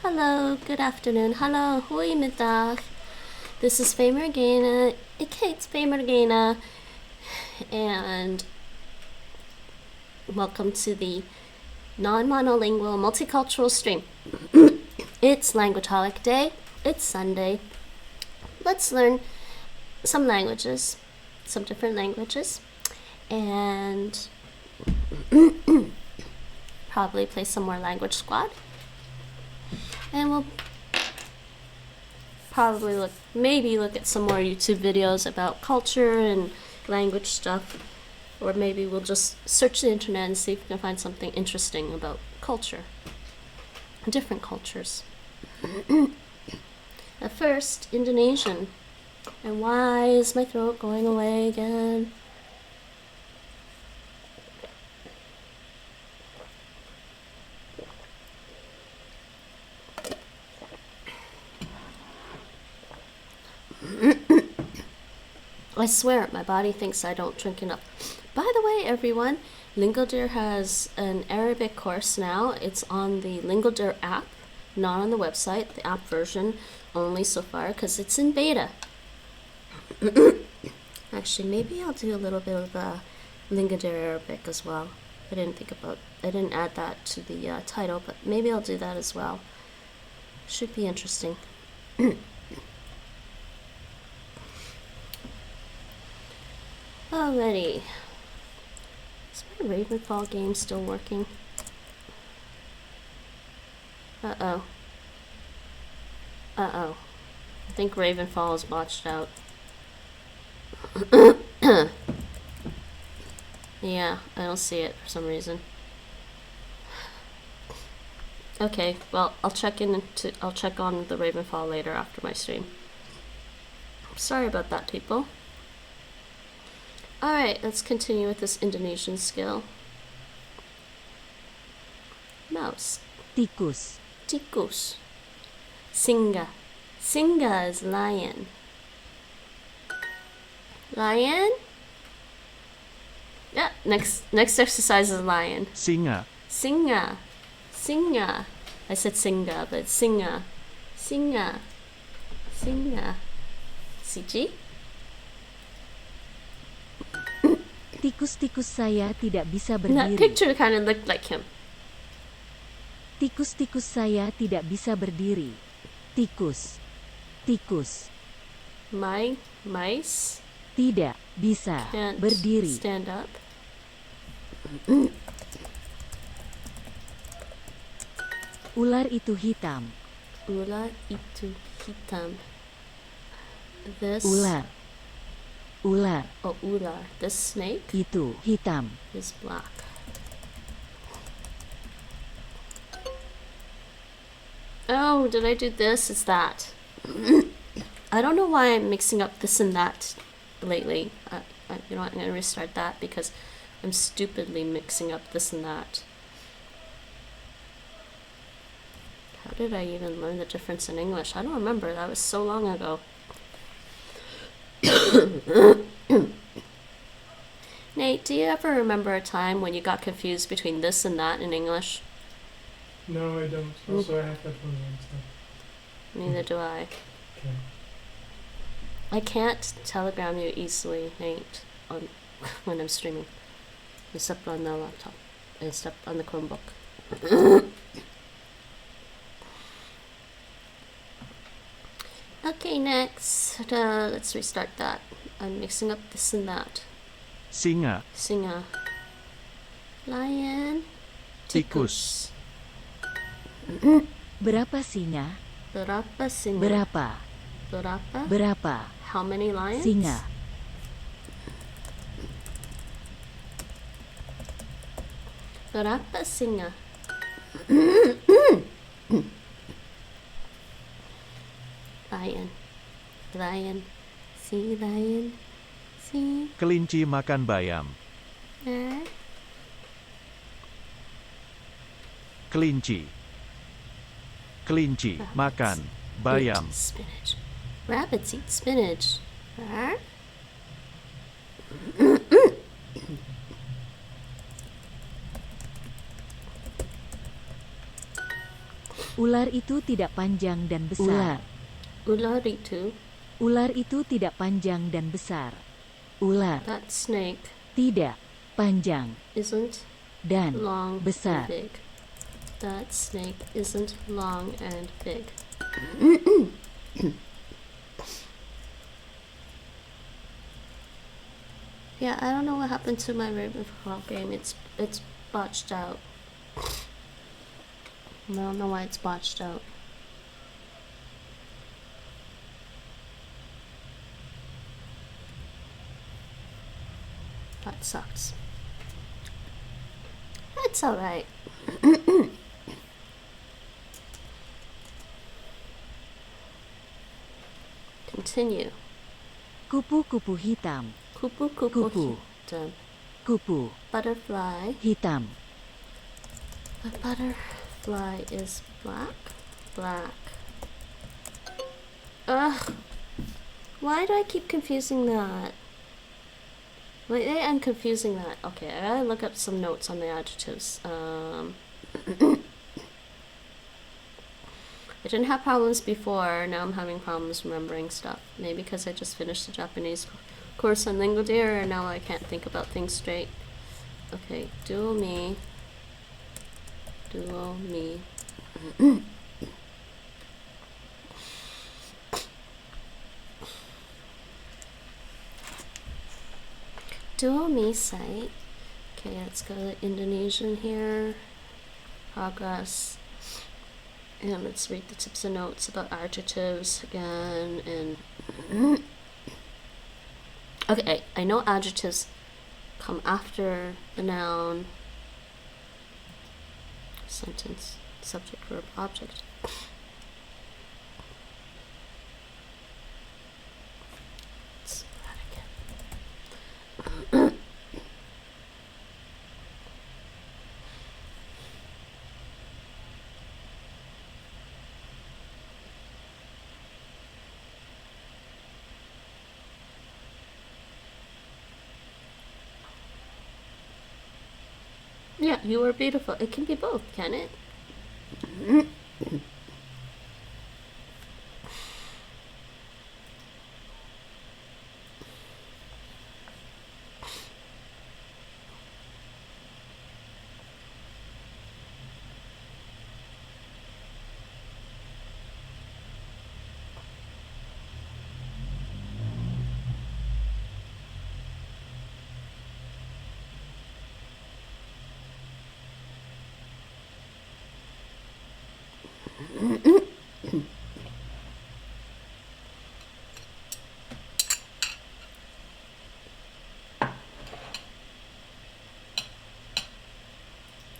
Hello, good afternoon. Hallo, goedemiddag. This is Famergena. Ik heet Famergena. And welcome to the non-monolingual multicultural stream. It's Languageholic Day. It's Sunday. Let's learn some languages, some different languages, and probably play some more Language Squad. And we'll probably look at some more YouTube videos about culture and language stuff. Or maybe we'll just search the internet and see if we can find something interesting about culture. Different cultures. At first, Indonesian. And why is my throat going away again? I swear, my body thinks I don't drink enough. By the way, everyone, LingoDeer has an Arabic course now. It's on the LingoDeer app, not on the website, the app version only so far, because it's in beta. Actually, maybe I'll do a little bit of LingoDeer Arabic as well. I didn't add that to the title, but maybe I'll do that as well. Should be interesting. Alrighty. Is my Ravenfall game still working? Uh-oh. Uh-oh. I think Ravenfall is botched out. Yeah, I don't see it for some reason. Okay, well, I'll check on the Ravenfall later after my stream. Sorry about that, people. Alright, let's continue with this Indonesian skill. Mouse. Tikus. Tikus. Singa. Singa is lion. Lion? Yeah, next exercise is lion. Singa. Singa. Singa. I said singa, but it's singa. Singa. Singa. CG? Tikus-tikus saya tidak bisa That berdiri. picture kind of looked like him. Tikus-tikus saya tidak bisa berdiri. Tikus. Tikus. Mice Tidak bisa can't berdiri. stand up. Ular itu hitam. Ular itu hitam. This Ular. Ular oh ular. This snake itu hitam. is black. Oh, did I do this? It's that. I don't know why I'm mixing up this and that lately. You know what? I'm gonna restart that because I'm stupidly mixing up this and that. How did I even learn the difference in English? I don't remember. That was so long ago. Nate, do you ever remember a time when you got confused between this and that in English? No, I don't. Also, I have headphones on, so. Neither do I. Okay. I can't telegram you easily, Nate, when I'm streaming. Except on the laptop. Except on the Chromebook. Okay, next. Let's restart that. I'm mixing up this and that. Singa, Singa. Lion. tikus, Berapa singa? Berapa singa? Berapa? Berapa? Berapa? How many lions? Singa. Berapa singa? Lion. Lion. See lion. See. kelinci makan bayam, kelinci, kelinci makan bayam, Eat spinach. Rabbits eat spinach. Ular itu tidak panjang dan besar. Ular itu. Ular itu tidak panjang dan besar. Ular That snake tidak panjang isn't dan long besar. and big. That snake isn't long and big. Yeah, I don't know what happened to my Ravenfall game. It's botched out. I don't know why it's botched out. That sucks. It's alright. Continue. Kupu-kupu hitam. Kupu kupu Kupu. hitam. Kupu Butterfly. hitam. The butterfly is black. Black. Ugh. Why do I keep confusing that? Wait, I'm confusing that. Okay, I gotta look up some notes on the adjectives. I didn't have problems before, now I'm having problems remembering stuff. Maybe because I just finished the Japanese course on LingoDeer and now I can't think about things straight. Okay, duo me. Duo me. Duo me site. Okay, let's go to Indonesian here. Progress. And let's read the tips and notes about adjectives again. And okay, I know adjectives come after the noun, sentence, subject, verb, object. Let's do that again. Yeah, you are beautiful. It can be both, can it?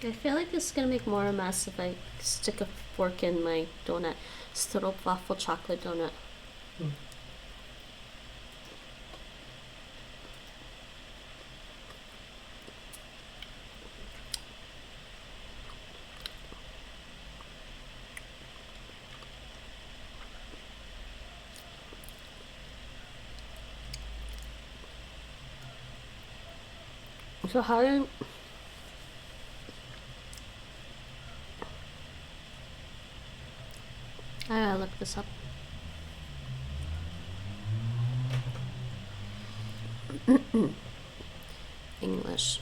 I feel like this is gonna make more of a mess if I stick a fork in my donut. Stroopwafel chocolate donut. So how do I gotta look this up. English.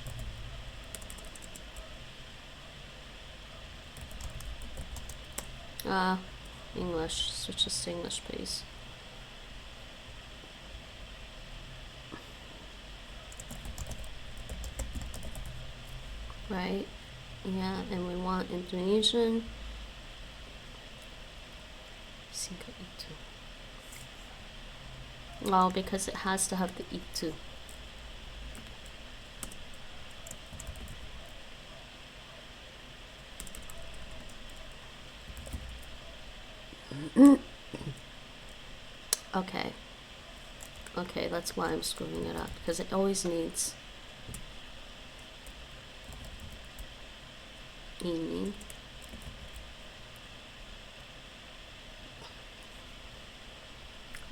English. Switch this to English, please. Right? Yeah, and we want Indonesian. Single itu. Oh, because it has to have the itu. Okay. Okay, that's why I'm screwing it up, because it always needs ini.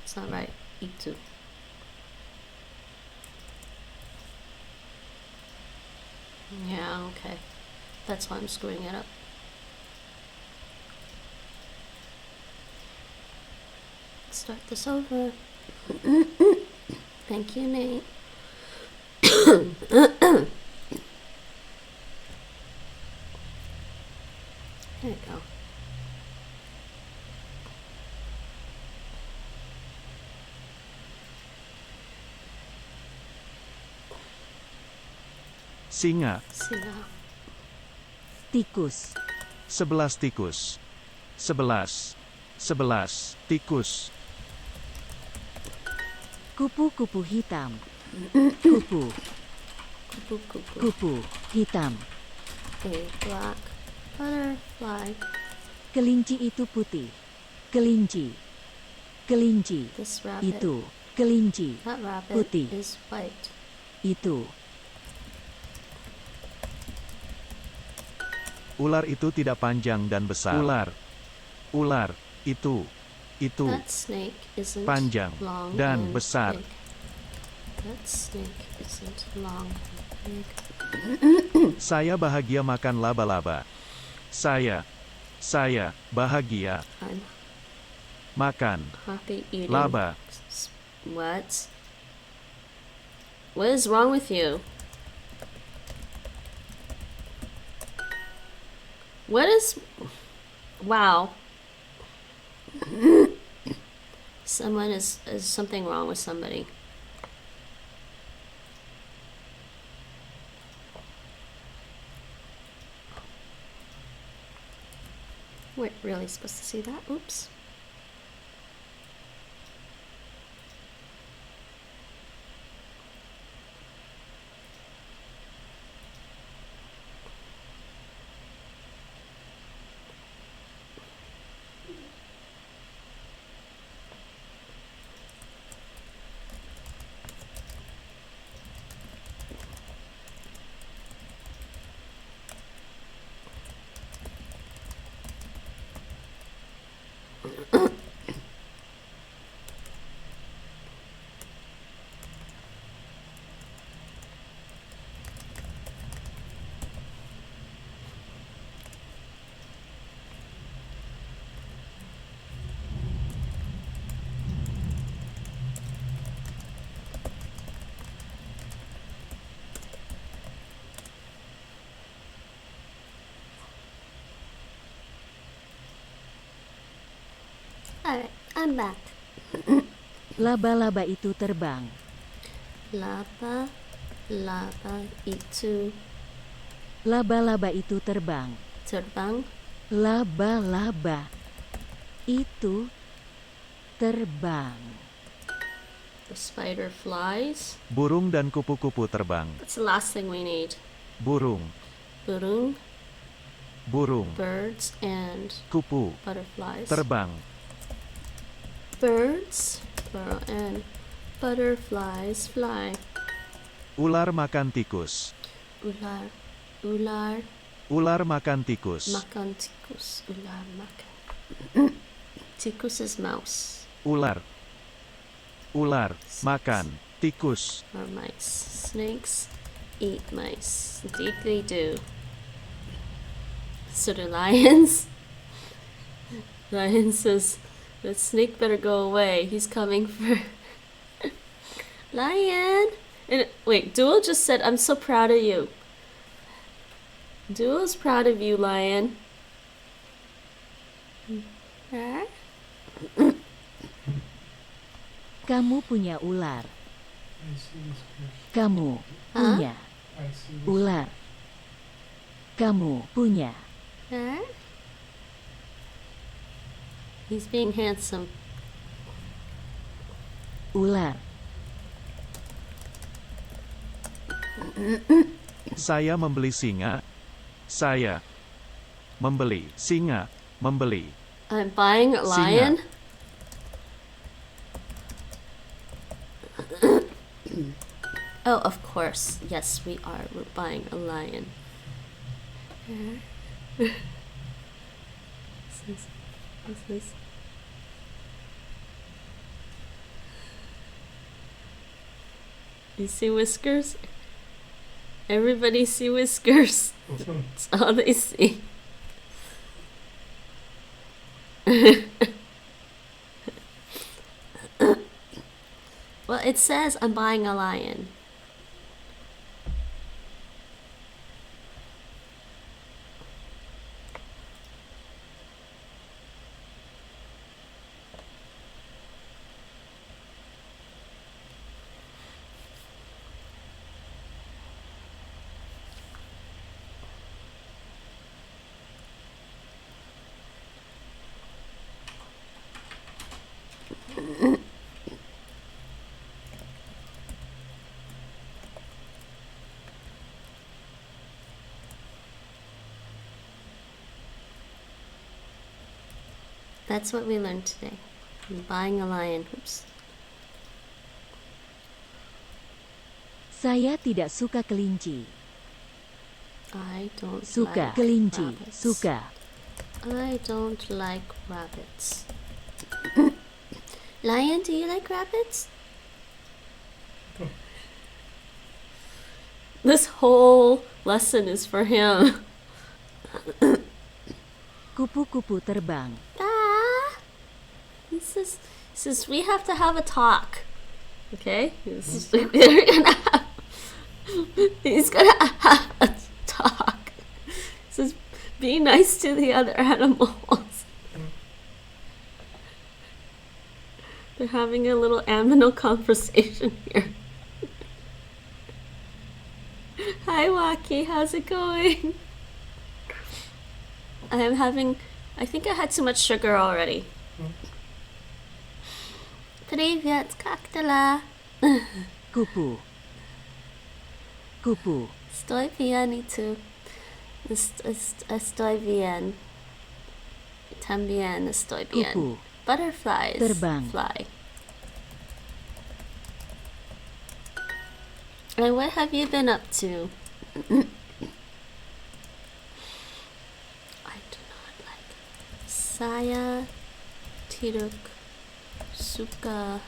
It's not right. Itu. Yeah, okay. That's why I'm screwing it up. Let's start this over. Thank you, Nate. There you go. Singa. Singa. Tikus. 11 tikus. 11. 11 tikus. Kupu-kupu hitam. Kupu. Kupu-kupu. Kupu hitam. A black butterfly. Kelinci itu putih. Kelinci. Kelinci. This rabbit. Itu. Kelinci. That rabbit Putih. is white. Itu. Ular itu tidak panjang dan besar. Ular. Ular. Itu. That snake isn't Panjang long dan and besar. big. That snake isn't long and big. Saya bahagia makan laba-laba. Saya bahagia I'm makan happy eating. laba. What? What is wrong with you? What is... Wow. Someone is something wrong with somebody. We're really supposed to see that? Oops. Alright, I'm back. Laba-laba itu terbang. Laba itu Laba-laba itu terbang. terbang. Laba-laba itu terbang. The spider flies. Burung dan kupu-kupu terbang. That's the last thing we need. Burung. Burung, Burung. birds, and Kupu. butterflies. Terbang. Birds, plural, and butterflies fly. Ular makan tikus. Ular Ular makan tikus. makan tikus. Ular makan. Tikus is mouse Ular. Ular makan tikus. or mice. Snakes eat mice. Indeed they do. So do lions. Lion says, the snake better go away. He's coming for... Lion! And wait, Duo just said, I'm so proud of you. Duo's proud of you, Lion. Huh? Kamu punya ular. I see whiskers. Kamu punya I see whiskers. ular. Kamu punya Huh? He's being handsome. ular. Saya membeli singa. Saya membeli singa. Membeli. I'm buying a lion. Oh, of course. Yes, we are. We're buying a lion. What's this? You see whiskers? Everybody see whiskers. That's all they see. Well, it says I'm buying a lion. That's what we learned today. I'm buying a lion. Oops. Saya tidak suka kelinci. I don't Suka like kelinci. rabbits. Suka. I don't like rabbits. Lion, do you like rabbits? This whole lesson is for him. Kupu-kupu terbang. Ah, he says we have to have a talk. Okay, he's gonna have a talk. He says be nice to the other animals. They're having a little animal conversation here. Hi, Waki, how's it going? I think I had too much sugar already. Привет, как дела? Kupu. Kupu. Estoy bien, y tú? Estoy bien. También estoy bien. Kupu. Butterflies Terbang. fly. And what have you been up to? I do not like Saya Tiruk Suka.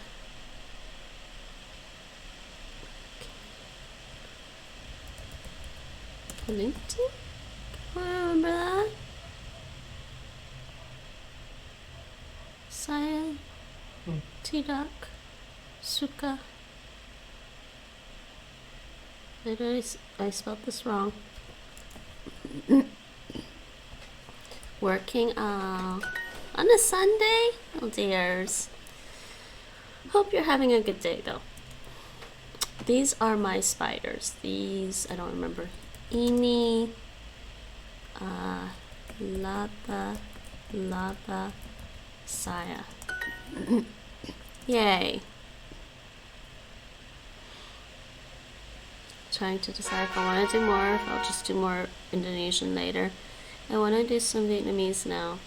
Kalinti? I remember that. Saya Tirak Suka. I spelled this wrong. Working on a Sunday? Oh dears. Hope you're having a good day though. These are my spiders. These, I don't remember. Ini, Lava, Saya. Yay. Trying to decide if I want to do more, if I'll just do more Indonesian later. I want to do some Vietnamese now.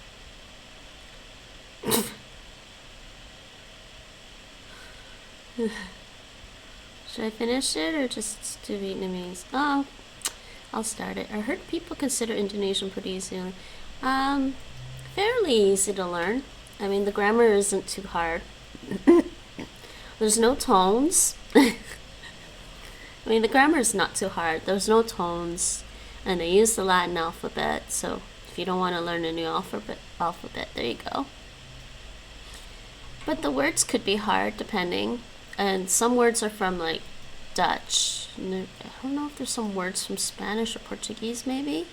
Should I finish it or just do Vietnamese? Oh, I'll start it. I heard people consider Indonesian pretty easy. Fairly easy to learn. I mean, the grammar isn't too hard. There's no tones. I mean, the grammar is not too hard. There's no tones, and they use the Latin alphabet, so if you don't want to learn a new alphabet, there you go. But the words could be hard, depending. And some words are from, like, Dutch. I don't know if there's some words from Spanish or Portuguese, maybe?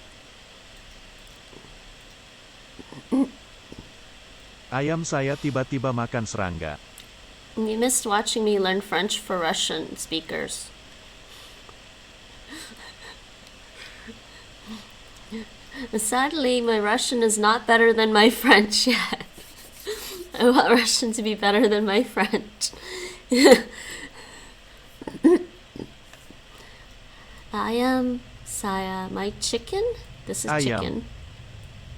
Ayam saya tiba-tiba makan serangga. You missed watching me learn French for Russian speakers. Sadly, my Russian is not better than my French yet. I want Russian to be better than my French. Ayam saya, my chicken? This is Ayam. chicken.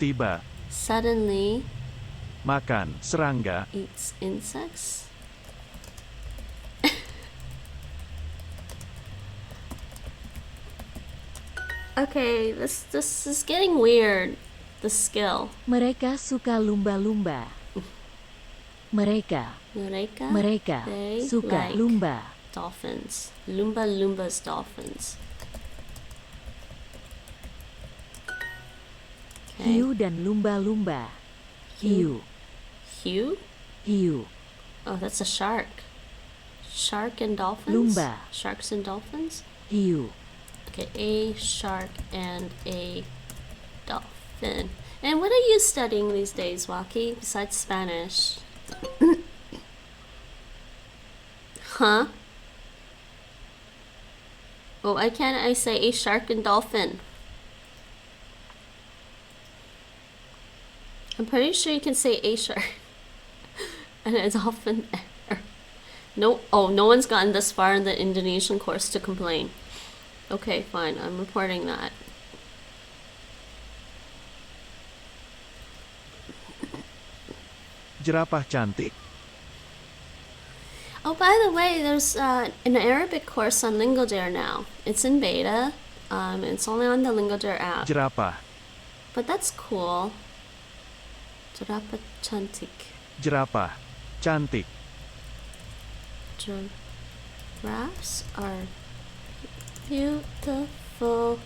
Tiba. Suddenly Makan serangga. eats insects. Okay, this is getting weird. The skill. Mereka suka lumba-lumba. Mereka They suka like lumba. dolphins. Lumba's dolphins. Okay. Hiu dan lumba-lumba. Hiu, Hugh? hiu. Oh, that's a shark. Shark and dolphins? Lumba. Sharks and dolphins? Hiu. Okay, a shark and a dolphin. And what are you studying these days, Waki, besides Spanish? Huh? Oh, why can't I say a shark and dolphin? I'm pretty sure you can say a shark and a dolphin there. No, oh, no one's gotten this far in the Indonesian course to complain. Okay, fine, I'm reporting that. Jerapah cantik. Oh, by the way, there's an Arabic course on LingoDeer now. It's in beta. It's only on the LingoDeer app. Jerapah. But that's cool. Jerapah cantik. Jerapah. Cantik. Giraffes are beautiful.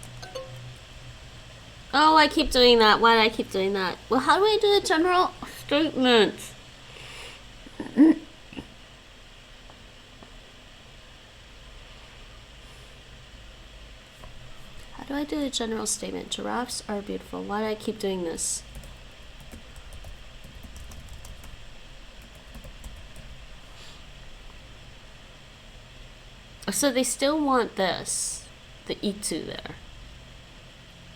Oh, I keep doing that. Why do I keep doing that? Well, how do I do the general statement? How do I do the general statement? Giraffes are beautiful. Why do I keep doing this? So they still want this, the itu there.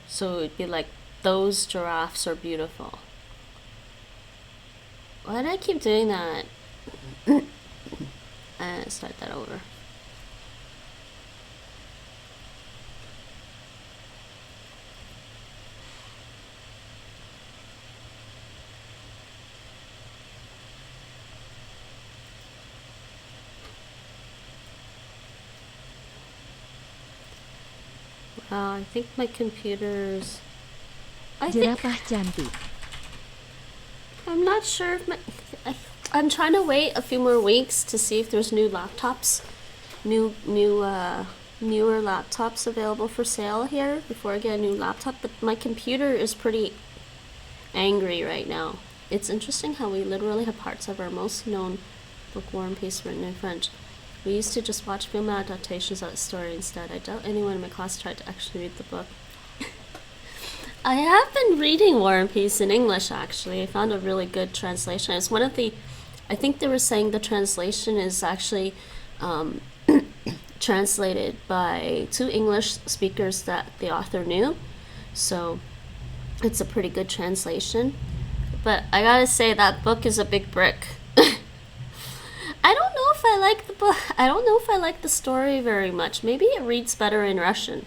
So it'd be like, those giraffes are beautiful. Why do I keep doing that? Start that over. I think my computer's... Jerapah cantik. I'm not sure if I'm trying to wait a few more weeks to see if there's new laptops, newer laptops available for sale here before I get a new laptop. But my computer is pretty angry right now. It's interesting how we literally have parts of our most known book, War and Peace, written in French. We used to just watch film adaptations of the story instead. I doubt anyone in my class tried to actually read the book. I have been reading War and Peace in English, actually. I found a really good translation. It's one of the... I think they were saying the translation is actually translated by 2 English speakers that the author knew. So it's a pretty good translation. But I gotta say, that book is a big brick. I don't know if I like the book. I don't know if I like the story very much. Maybe it reads better in Russian.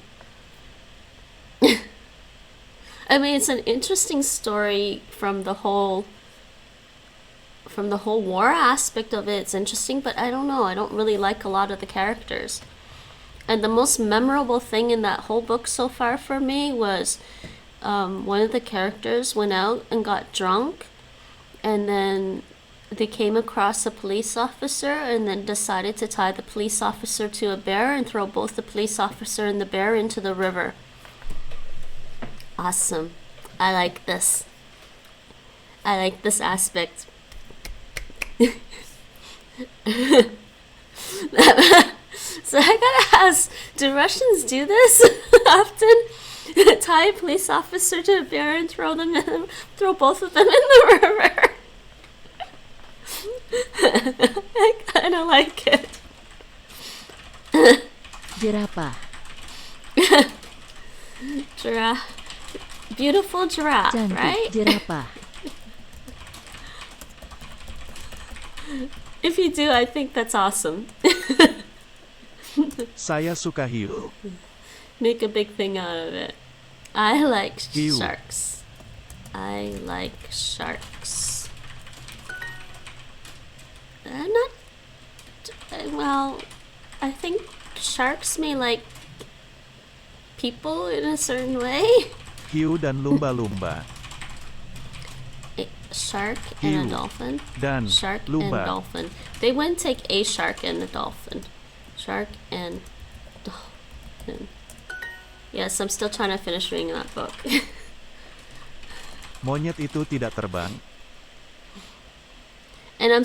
I mean, it's an interesting story from the whole war aspect of it. It's interesting, but I don't know. I don't really like a lot of the characters. And the most memorable thing in that whole book so far for me was one of the characters went out and got drunk, and then they came across a police officer and then decided to tie the police officer to a bear and throw both the police officer and the bear into the river. Awesome. I like this. I like this aspect. So I gotta ask, do Russians do this often? Tie a police officer to a bear and throw both of them in the river? I kinda like it. Jerapah. Giraffe. Beautiful giraffe, Cantik right? jerapah. If you do, I think that's awesome. Saya suka hiu. Make a big thing out of it. I like Hiu. sharks. I like sharks. I'm not. Well, I think sharks may like people in a certain way. Hiu dan lumba-lumba. A shark Hiu and a dolphin. dan Shark and lumba. dolphin. They wouldn't take a shark and a dolphin. Shark and dolphin. Yes, I'm still trying to finish reading that book. Monyet itu tidak terbang. And I'm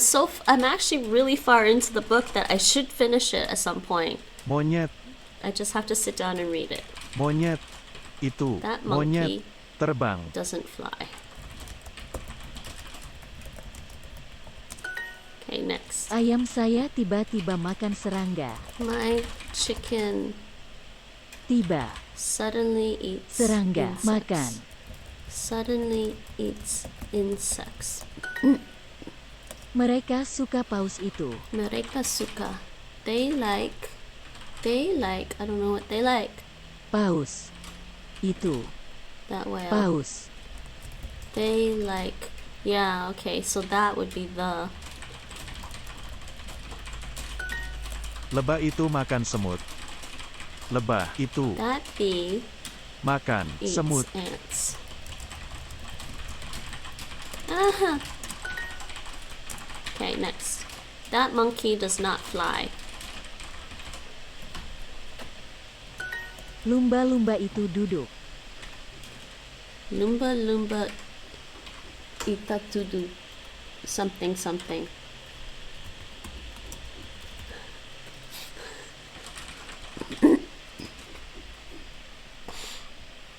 actually really far into the book that I should finish it at some point. Monyet, I just have to sit down and read it. monyet itu. That Monyet monkey terbang. doesn't fly. Okay, next. Ayam saya tiba-tiba makan serangga. My chicken Tiba. suddenly eats Serangga. insects. Makan. Suddenly eats insects. Mereka suka paus itu. Mereka suka. They like, I don't know what they like. Paus. Itu. That way. Paus. They like, yeah, okay, so that would be the. Lebah itu makan semut. Lebah itu That bee makan eats semut. ants. Uh-huh. Okay, next. That monkey does not fly. Lumba-lumba itu duduk. Lumba lumba itatudu. Something something.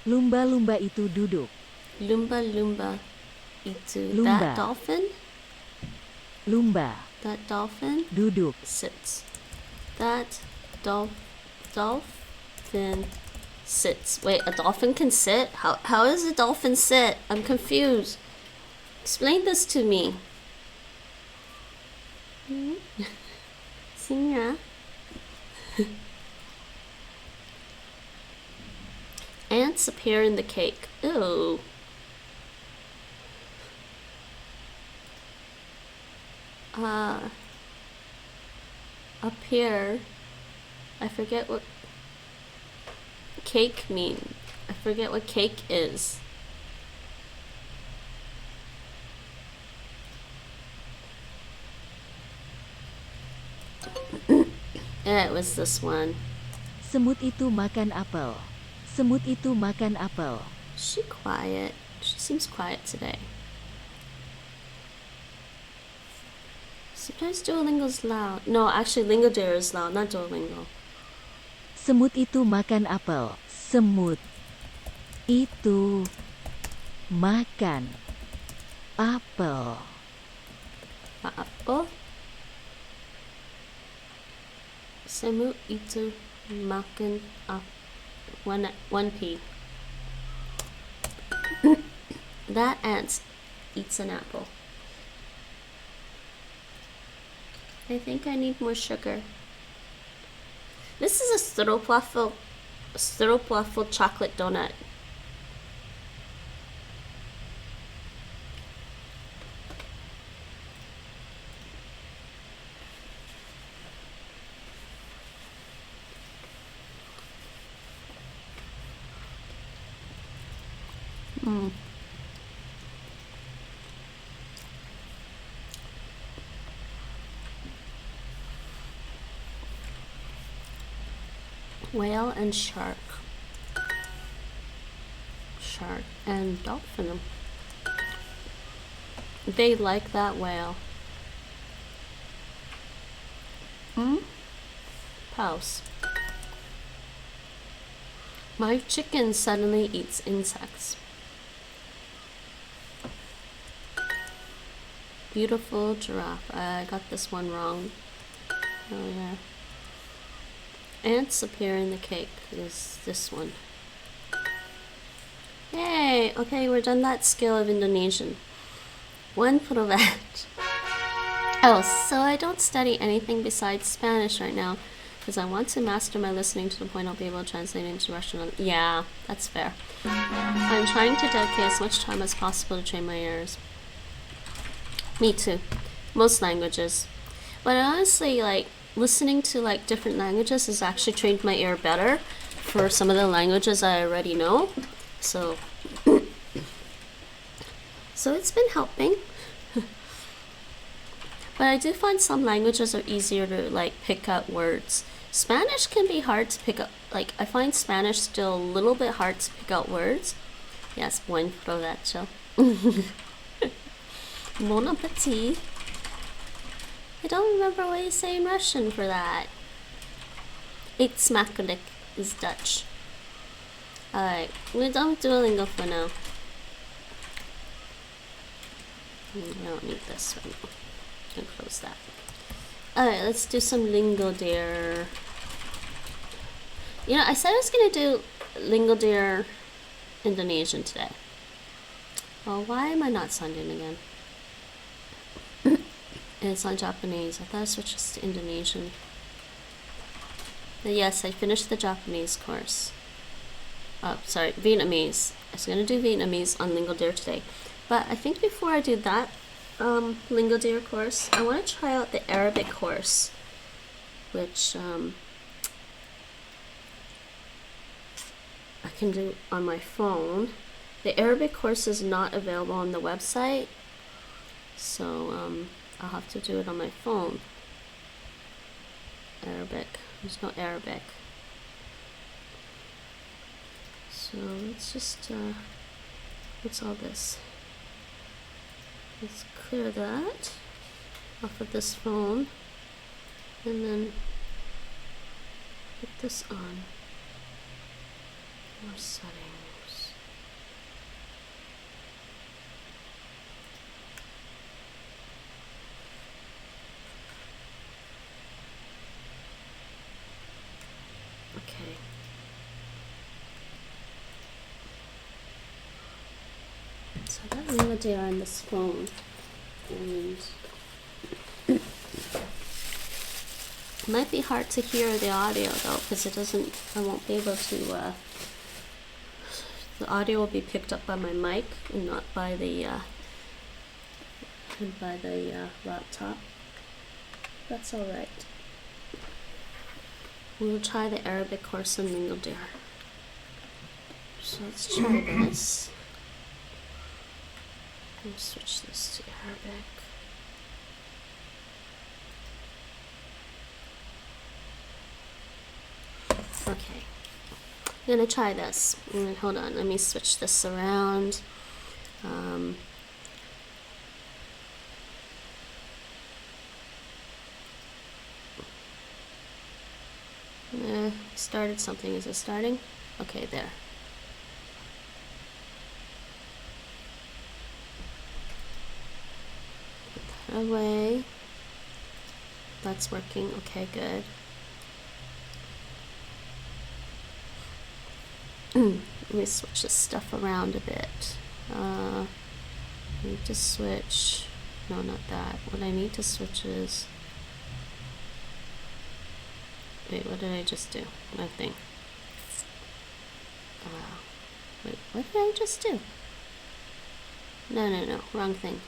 Lumba-lumba itu duduk. Lumba lumba itu. Lumba. That dolphin? Lumba. That dolphin Duduk. sits. That dolphin sits. Wait, a dolphin can sit? How does a dolphin sit? I'm confused. Explain this to me. Singa. Ants appear in the cake. Ew. Appear. I forget what cake mean. I forget what cake is. It was this one. Semut itu makan apel. Semut itu makan apel. Is she quiet? She seems quiet today. Sometimes Duolingo's loud. No, actually LingoDeer is loud, not Duolingo. Semut itu makan apel. Semut itu makan apel. Apple. Semut itu makan up. One P. That ant eats an apple. I think I need more sugar. This is a stroopwafel chocolate donut. Whale and shark. Shark and dolphin. They like that whale. Pause. My chicken suddenly eats insects. Beautiful giraffe. I got this one wrong. Oh yeah. Ants appear in the cake is this one. Yay! Okay, we're done that skill of Indonesian. One provet. Oh, so I don't study anything besides Spanish right now because I want to master my listening to the point I'll be able to translate into Russian. Yeah, that's fair. I'm trying to dedicate as much time as possible to train my ears. Me too. Most languages. But honestly, like, listening to like different languages has actually trained my ear better for some of the languages I already know. So it's been helping. But I do find some languages are easier to like pick out words. Spanish can be hard to pick up. Like, I find Spanish still a little bit hard to pick out words. Yes, buen provecho. Bon appetit. I don't remember what you say in Russian for that. Eat smakelijk is Dutch. Alright, we're done with Duolingo for now. I don't need this right now. Can close that. Alright, let's do some LingoDeer. You know, I said I was gonna do LingoDeer Indonesian today. Well, why am I not sending again? And it's on Japanese. I thought I switched this to Indonesian. But yes, I finished the Japanese course. Oh, sorry, Vietnamese. I was gonna do Vietnamese on LingoDeer today. But I think before I do that LingoDeer course, I want to try out the Arabic course, which I can do on my phone. The Arabic course is not available on the website, so I'll have to do it on my phone. Arabic. There's no Arabic. So let's just, what's all this? Let's clear that off of this phone and then put this on. More settings. Okay. So I got LingoDeer on this phone, and it might be hard to hear the audio though, because I won't be able to, the audio will be picked up by my mic and not by the laptop. That's alright. We'll try the Arabic course on LingoDeer. So let's try this. I'll switch this to Arabic. Okay, I'm gonna try this. Hold on, let me switch this around. Started something. Is it starting? Okay, there. Put that away. That's working. Okay, good. Let me switch this stuff around a bit. I need to switch. No, not that. What I need to switch is. Wait, what did I just do? Nothing. Wait, what did I just do? No, wrong thing.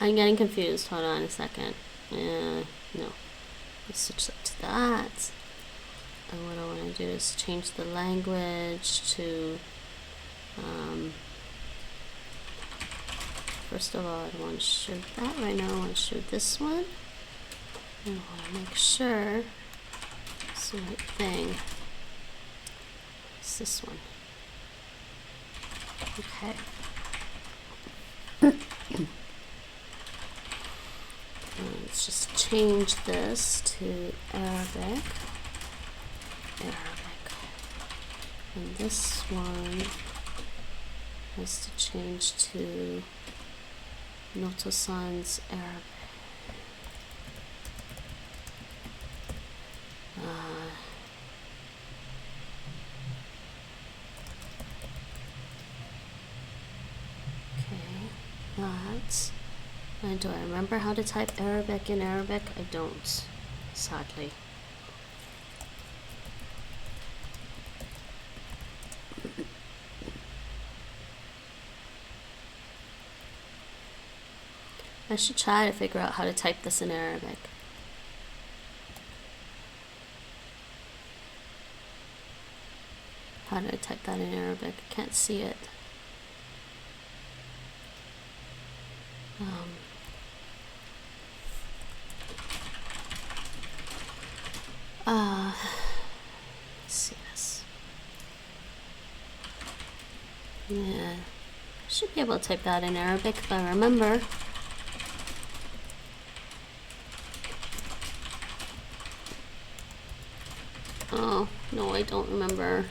I'm getting confused. Hold on a second. No. Let's switch that to that. And what I want to do is change the language to, first of all, I don't want to shoot that right now. I want to shoot this one. I want to make sure It's the right thing. It's this one. Okay. Let's just change this to Arabic. And this one has to change to Noto Sans Arabic. And do I remember how to type Arabic in Arabic? I don't, sadly. I should try to figure out how to type this in Arabic. How do I type that in Arabic? I can't see it. Let's see this. Yeah, I should be able to type that in Arabic if I remember. Oh, no, I don't remember.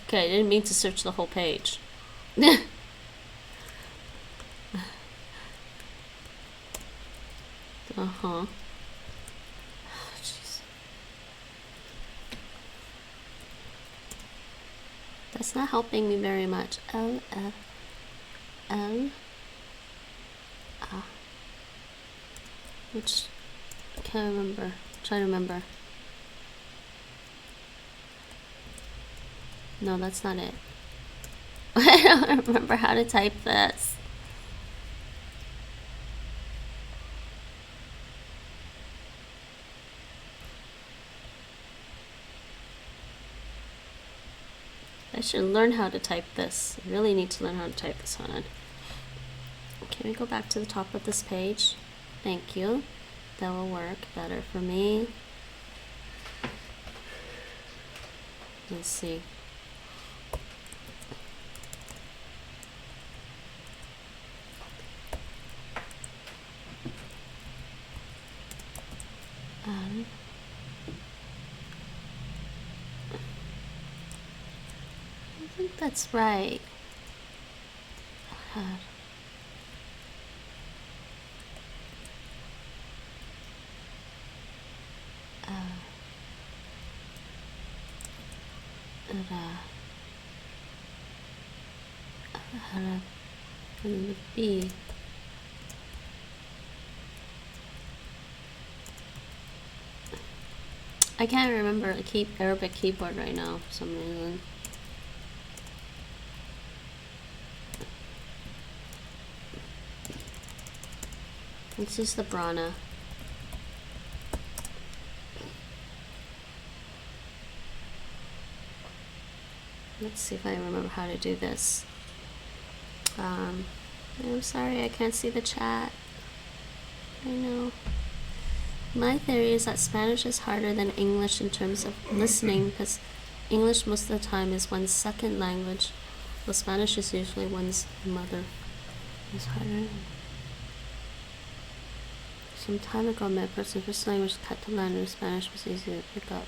Okay, I didn't mean to search the whole page. Uh-huh. Jeez. That's not helping me very much. L, F, L, A. Which, I can't remember. Try to remember. No, that's not it. I don't remember how to type this. I should learn how to type this. I really need to learn how to type this one. Can we go back to the top of this page? Thank you. That will work better for me. Let's see. I think that's right. And the B. I can't remember the Arabic keyboard right now for some reason. Let's use the Brana. Let's see if I remember how to do this. I'm sorry, I can't see the chat. I know. My theory is that Spanish is harder than English in terms of listening, because English most of the time is one's second language, while Spanish is usually one's mother. It's harder. Some time ago, my person's first language was Catalan, and Spanish was easier to pick up.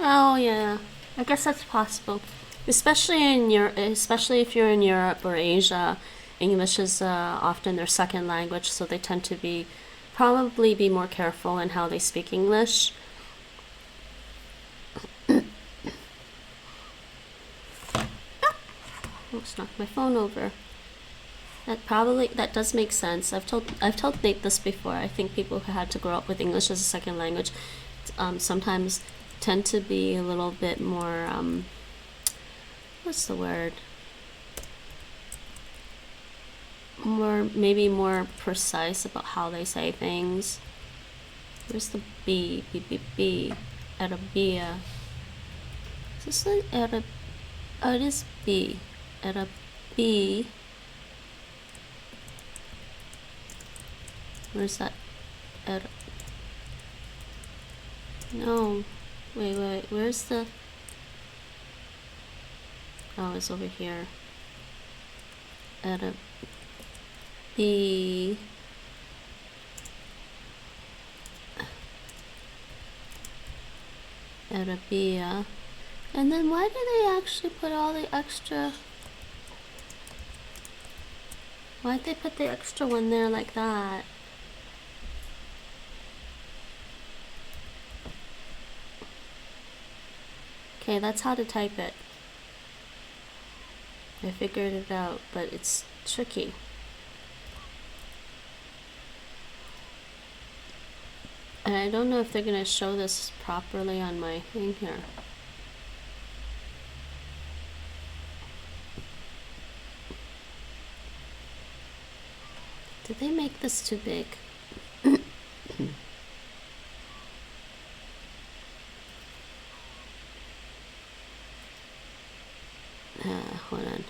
Oh yeah, I guess that's possible. Especially if you're in Europe or Asia, English is often their second language, so they tend to probably be more careful in how they speak English. Almost knocked my phone over. That does make sense. I've told Nate this before. I think people who had to grow up with English as a second language sometimes tend to be a little bit more what's the word? Maybe more precise about how they say things. Where's the B? B, B, B. Arabia. Is this like Arab? Oh, it is B. Arab B. Where's that? No. Wait. Where's the... Oh, it's over here. Arab B. Arabia. And then why do they actually put all the extra... Why'd they put the extra one there like that? Okay, that's how to type it. I figured it out, but it's tricky. And I don't know if they're gonna show this properly on my thing here. Did they make this too big? Hold on.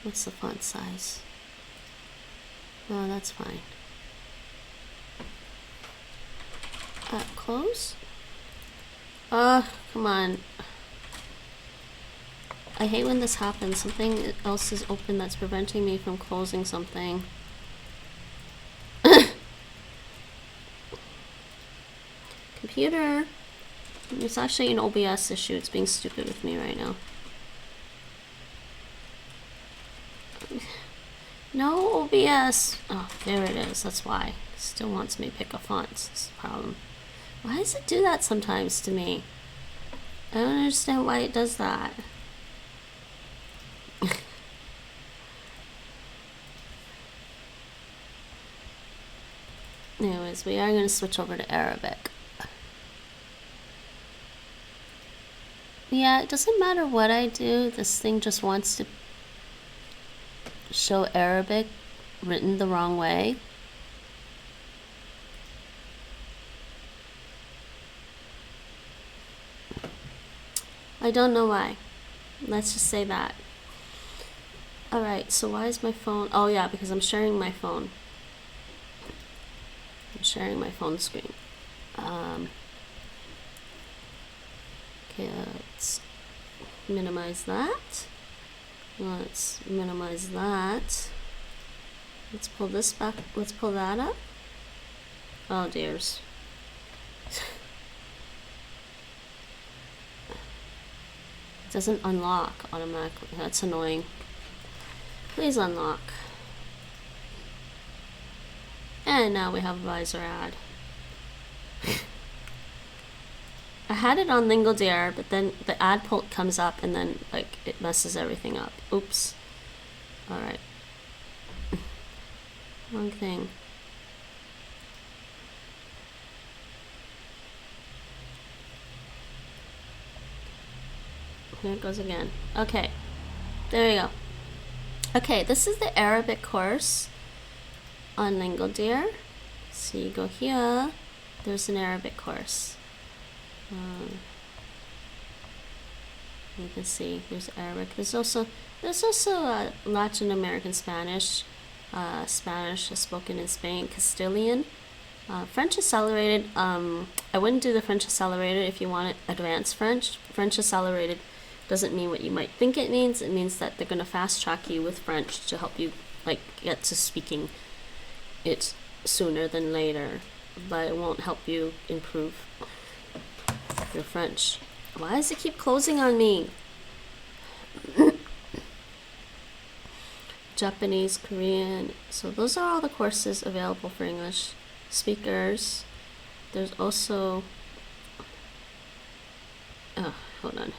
What's the font size? Oh, that's fine. Close? Come on. I hate when this happens. Something else is open that's preventing me from closing something. Computer. It's actually an OBS issue. It's being stupid with me right now. No OBS. Oh, there it is. That's why. It still wants me to pick a font. That's the problem. Why does it do that sometimes to me? I don't understand why it does that. Anyways, we are going to switch over to Arabic. Yeah, it doesn't matter what I do. This thing just wants to show Arabic written the wrong way. I don't know why. Let's just say that. Alright, so why is my phone... Oh yeah, because I'm sharing my phone. I'm sharing my phone screen. Okay, let's minimize that. Let's minimize that. Let's pull this back. Let's pull that up. Oh dears. It doesn't unlock automatically. That's annoying. Please unlock. And now we have a visor ad. I had it on LingoDeer, but then the ad pull comes up and then like it messes everything up. Oops. Alright. Wrong thing. Here it goes again. Okay. There you go. Okay, this is the Arabic course on LingoDeer. So you go here. There's an Arabic course. You can see there's Arabic. There's also Latin American Spanish. Spanish is spoken in Spain. Castilian. French accelerated. I wouldn't do the French accelerated if you want advanced French. French accelerated doesn't mean what you might think it means. It means that they're gonna fast track you with French to help you like get to speaking it sooner than later, but it won't help you improve your French. Why does it keep closing on me? Japanese, Korean. So those are all the courses available for English speakers. There's also hold on.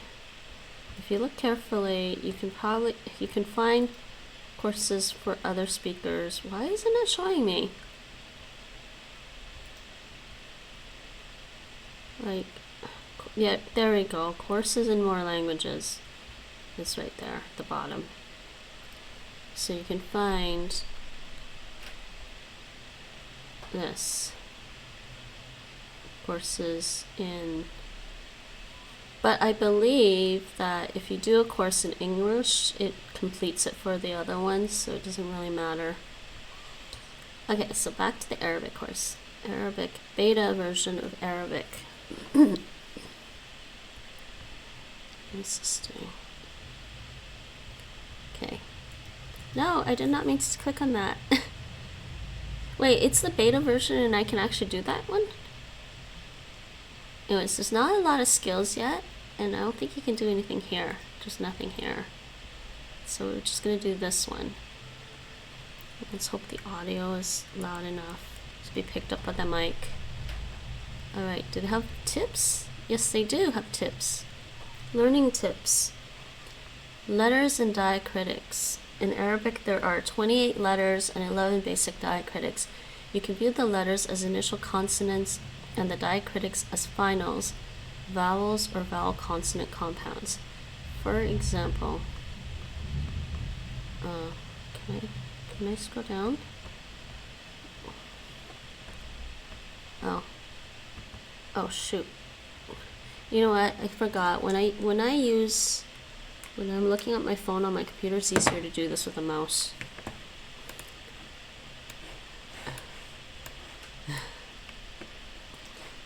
If you look carefully, you can find courses for other speakers. Why isn't it showing me? Like, yeah, there we go. Courses in more languages. It's right there at the bottom. So you can find this. Courses in... But I believe that if you do a course in English, it completes it for the other ones, so it doesn't really matter. Okay, so back to the Arabic course. Arabic, beta version of Arabic. Insisting. Okay. No, I did not mean to click on that. Wait, it's the beta version and I can actually do that one? Anyways, there's not a lot of skills yet, and I don't think you can do anything here. There's nothing here. So we're just gonna do this one. Let's hope the audio is loud enough to be picked up by the mic. Alright, do they have tips? Yes, they do have tips. Learning tips. Letters and diacritics. In Arabic, there are 28 letters and 11 basic diacritics. You can view the letters as initial consonants and the diacritics as finals, vowels or vowel-consonant compounds. For example, can I scroll down? Oh shoot! You know what? I forgot. When I'm looking at my phone on my computer, it's easier to do this with a mouse.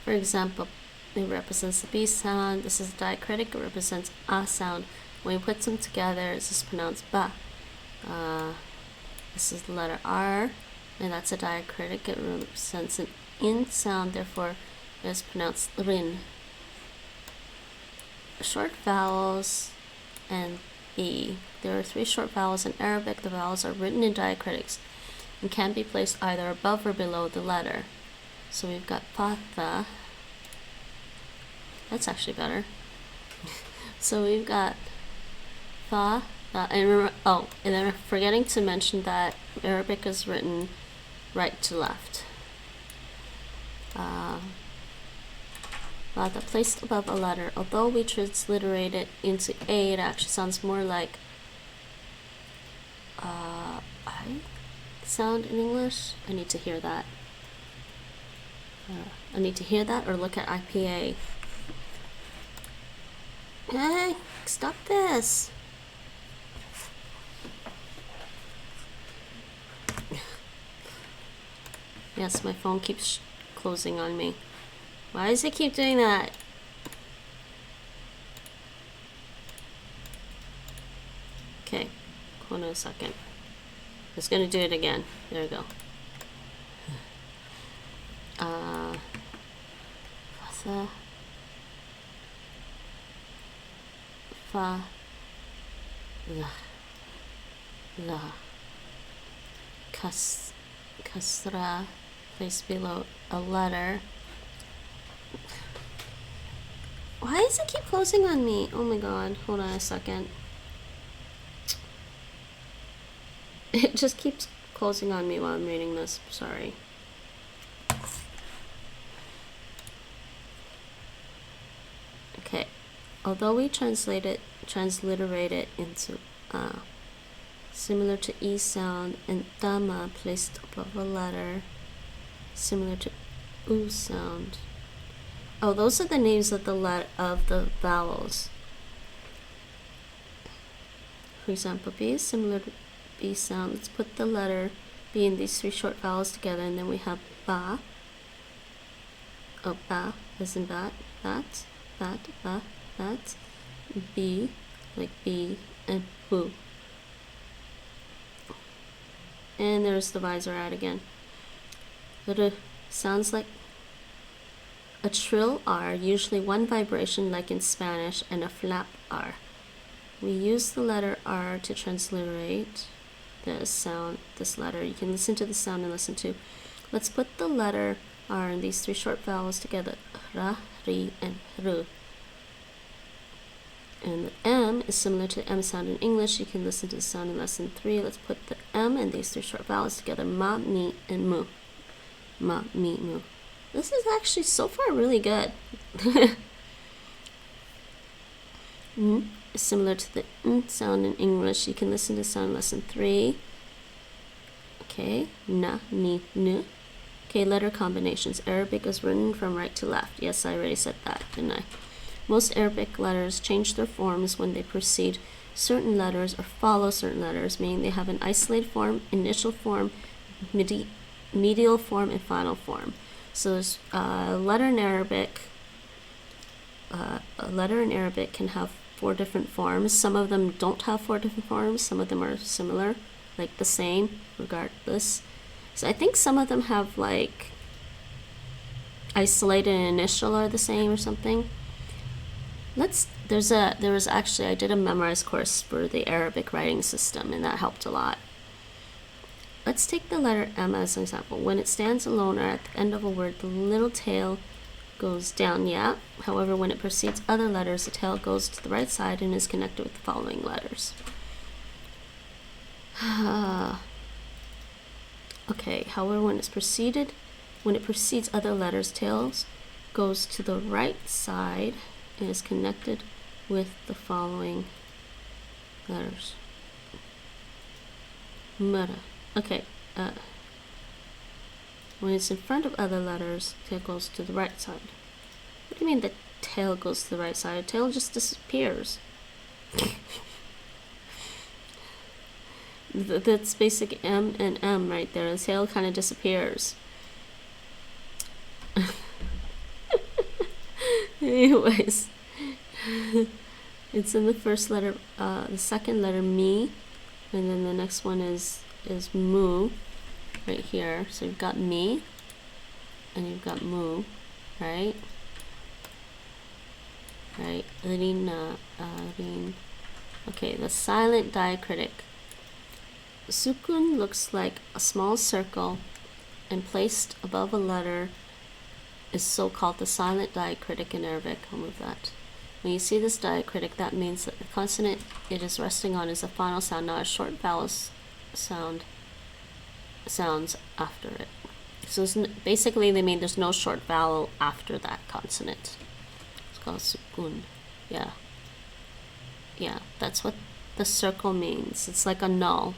For example, it represents the B sound. This is a diacritic. It represents A sound. When you put them together, it's just pronounced ba. This is the letter R, and that's a diacritic. It represents an in sound, therefore it is pronounced rin. Short vowels and B. There are 3 short vowels in Arabic. The vowels are written in diacritics and can be placed either above or below the letter. So we've got fatha. That's actually better. So we've got fa, and remember, and then I'm forgetting to mention that Arabic is written right to left. Fatha placed above a letter. Although we transliterate it into A, it actually sounds more like I sound in English. I need to hear that. I need to hear that or look at IPA. Hey, stop this. Yes, my phone keeps closing on me. Why does it keep doing that? Okay, hold on a second. It's gonna do it again. There we go. Fatha. Fa. La. Kasra. Placed below a letter. Why does it keep closing on me? Oh my god, hold on a second. It just keeps closing on me while I'm reading this. Sorry. Okay. Although we transliterate it into similar to E sound, and dama placed above a letter, similar to U sound. Oh, those are the names of the vowels. For example, B is similar to B sound. Let's put the letter B and these 3 short vowels together, and then we have ba. Oh, ba as in bat, ba, that. B, like B, and boo. And there's the visor ad again. It sounds like a trill R, usually 1 vibration like in Spanish, and a flap R. We use the letter R to transliterate the sound, this letter. You can listen to the sound and listen to. Let's put the letter R and these 3 short vowels together. Ra, ri, and ru. And the M is similar to M sound in English. You can listen to the sound in lesson 3. Let's put the M and these 3 short vowels together. Ma, mi, and mu. Ma, mi, mu. This is actually so far really good. is similar to the sound in English. You can listen to sound lesson 3. Okay, na, ni, nu. Okay, letter combinations. Arabic is written from right to left. Yes, I already said that, didn't I? Most Arabic letters change their forms when they precede certain letters or follow certain letters, meaning they have an isolated form, initial form, medial form, and final form. So there's a letter in Arabic. A letter in Arabic can have 4 different forms. Some of them don't have 4 different forms. Some of them are similar, like the same, regardless. So I think some of them have like isolated and initial are the same or something. There was actually, I did a memorized course for the Arabic writing system, and that helped a lot. Let's take the letter M as an example. When it stands alone or at the end of a word, the little tail goes down, yeah. However, when it precedes other letters, the tail goes to the right side and is connected with the following letters. Okay, however, when it precedes other letters, tails goes to the right side and is connected with the following letters. Mara. Okay, when it's in front of other letters, tail goes to the right side. What do you mean the tail goes to the right side? The tail just disappears. That's basic M and M right there. The tail kind of disappears. Anyways, it's in the first letter, the second letter, me, and then the next one is mu, right here. So you've got me, and you've got mu, right? Right, Rina, Rin. Okay, the silent diacritic. Sukun looks like a small circle, and placed above a letter is so-called the silent diacritic in Arabic. I'll move that. When you see this diacritic, that means that the consonant it is resting on is a final sound, not a short vowel sounds after it. So basically they mean there's no short vowel after that consonant. It's called sukun. Yeah. Yeah, that's what the circle means. It's like a null.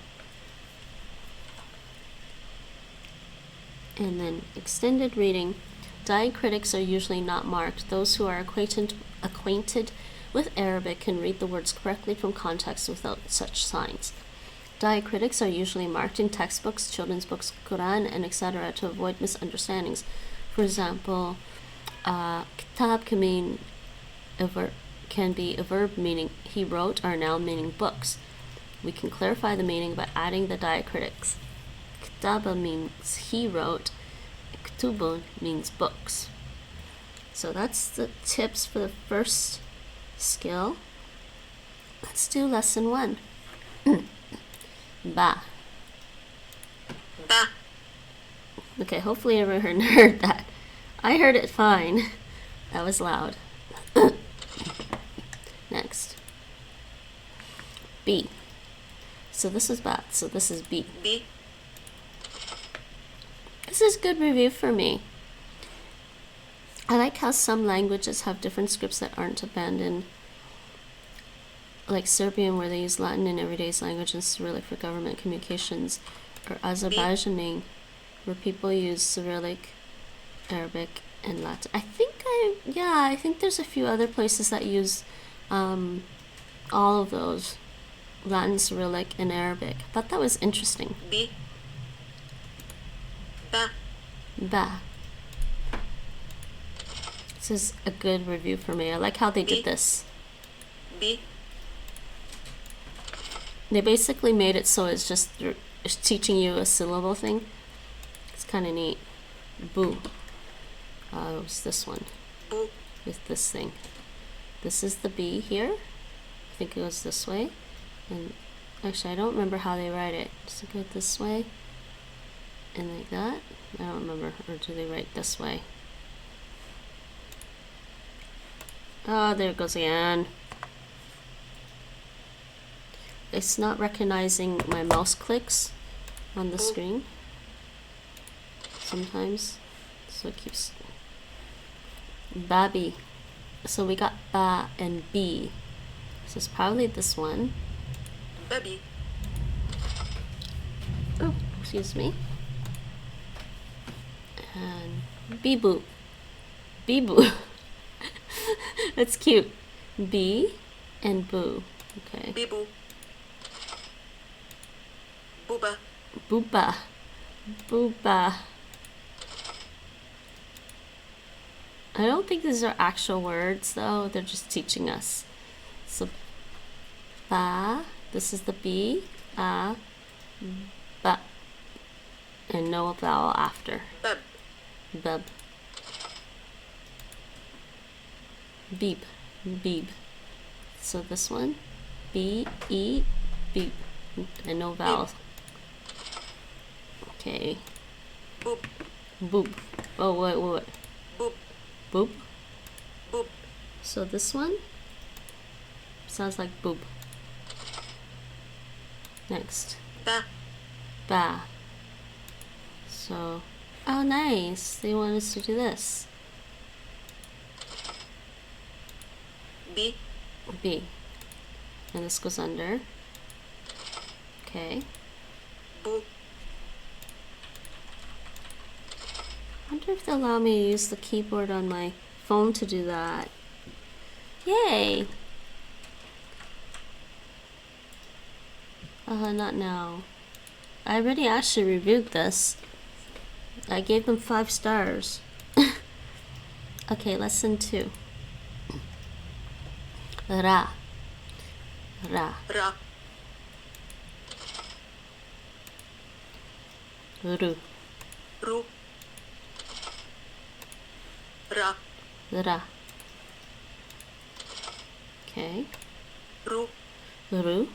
And then extended reading. Diacritics are usually not marked. Those who are acquainted with Arabic can read the words correctly from context without such signs. Diacritics are usually marked in textbooks, children's books, Quran, and etc. to avoid misunderstandings. For example, kitab can be a verb meaning he wrote, or a noun meaning books. We can clarify the meaning by adding the diacritics. Kitaba means he wrote, Ktubun means books. So that's the tips for the first skill. Let's do lesson 1. Ba. Ba. Okay, hopefully everyone heard that. I heard it fine. That was loud. Next. B. So this is ba. So this is B. B. This is good review for me. I like how some languages have different scripts that aren't abandoned. Like Serbian, where they use Latin in everyday language and Cyrillic for government communications, or Azerbaijani, where people use Cyrillic, Arabic, and Latin. I think there's a few other places that use all of those, Latin, Cyrillic, and Arabic. I thought that was interesting. B. Ba. Ba. This is a good review for me. I like how they did this. B. They basically made it so it's just teaching you a syllable thing. It's kind of neat. Boo. It was this one. Boo. With this thing. This is the B here. I think it goes this way. And actually, I don't remember how they write it. Does it go this way? And like that? I don't remember. Or do they write this way? Oh, there it goes again. It's not recognizing my mouse clicks on the screen sometimes, so it keeps Babi. So we got ba and B. So it's probably this one. babi, Oh, excuse me. And bibu. Bibu. That's cute. B and boo. Okay. bibu, buba, Booba. Booba. I don't think these are actual words though, they're just teaching us. So ba, this is the B, ba, and no vowel after. bab, Bub. Beep. Beep. So this one, B, E, beep, and no vowels. Okay. boop, Boop. Oh, wait. boop, Boop. boop, So this one sounds like boop. Next. ba, Ba. So, oh nice. They want us to do this. b, B. And this goes under. Okay. boo, I wonder if they'll allow me to use the keyboard on my phone to do that. Yay! Not now. I already actually reviewed this. I gave them 5 stars. Okay, lesson 2. Ra. Ra. ra, Ru. ru, ra, Ra. Okay. ru, Ru.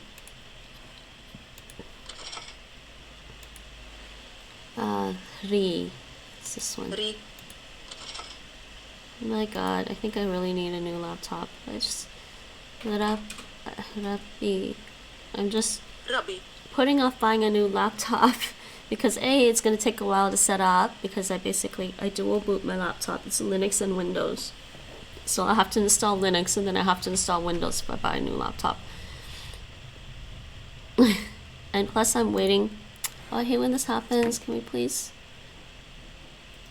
Ri. It's this one. ri, Oh my god, I think I really need a new laptop. I'm just rabi, putting off buying a new laptop because A, it's going to take a while to set up because I dual boot my laptop. It's Linux and Windows. So I have to install Linux and then I have to install Windows if I buy a new laptop. And plus I'm waiting. Oh, I hate when this happens. Can we please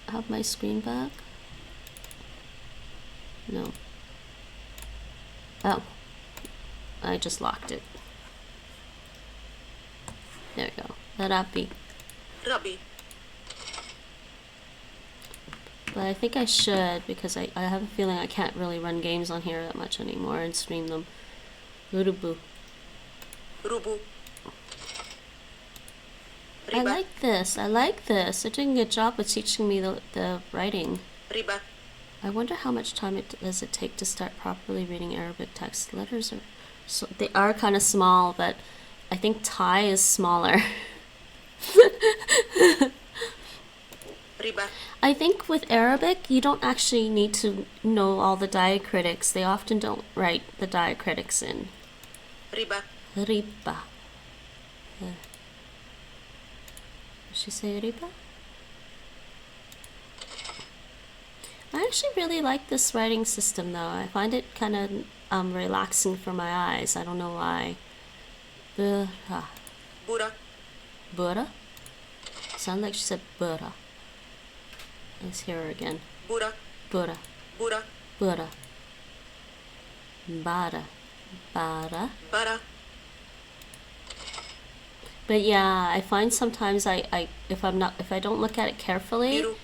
have my screen back? No. Oh. I just locked it. There we go. Rapi. rabi, But I think I should because I have a feeling I can't really run games on here that much anymore and stream them. Urubu. rubu, I riba, like this. I like this. They're doing a good job of teaching me the writing. riba, I wonder how much time does it take to start properly reading Arabic text. Letters are so they are kind of small, but I think Thai is smaller. riba, I think with Arabic, you don't actually need to know all the diacritics. They often don't write the diacritics in. riba, Riba. Did she say riba? I actually really like this writing system though. I find it kind of relaxing for my eyes. I don't know why. Bura. bura, Bura? Sound like she said bura. Let's hear her again. bura, Bura. bura, Bura. Bara. Bara. bara, But yeah, I find sometimes if I don't look at it carefully, biru,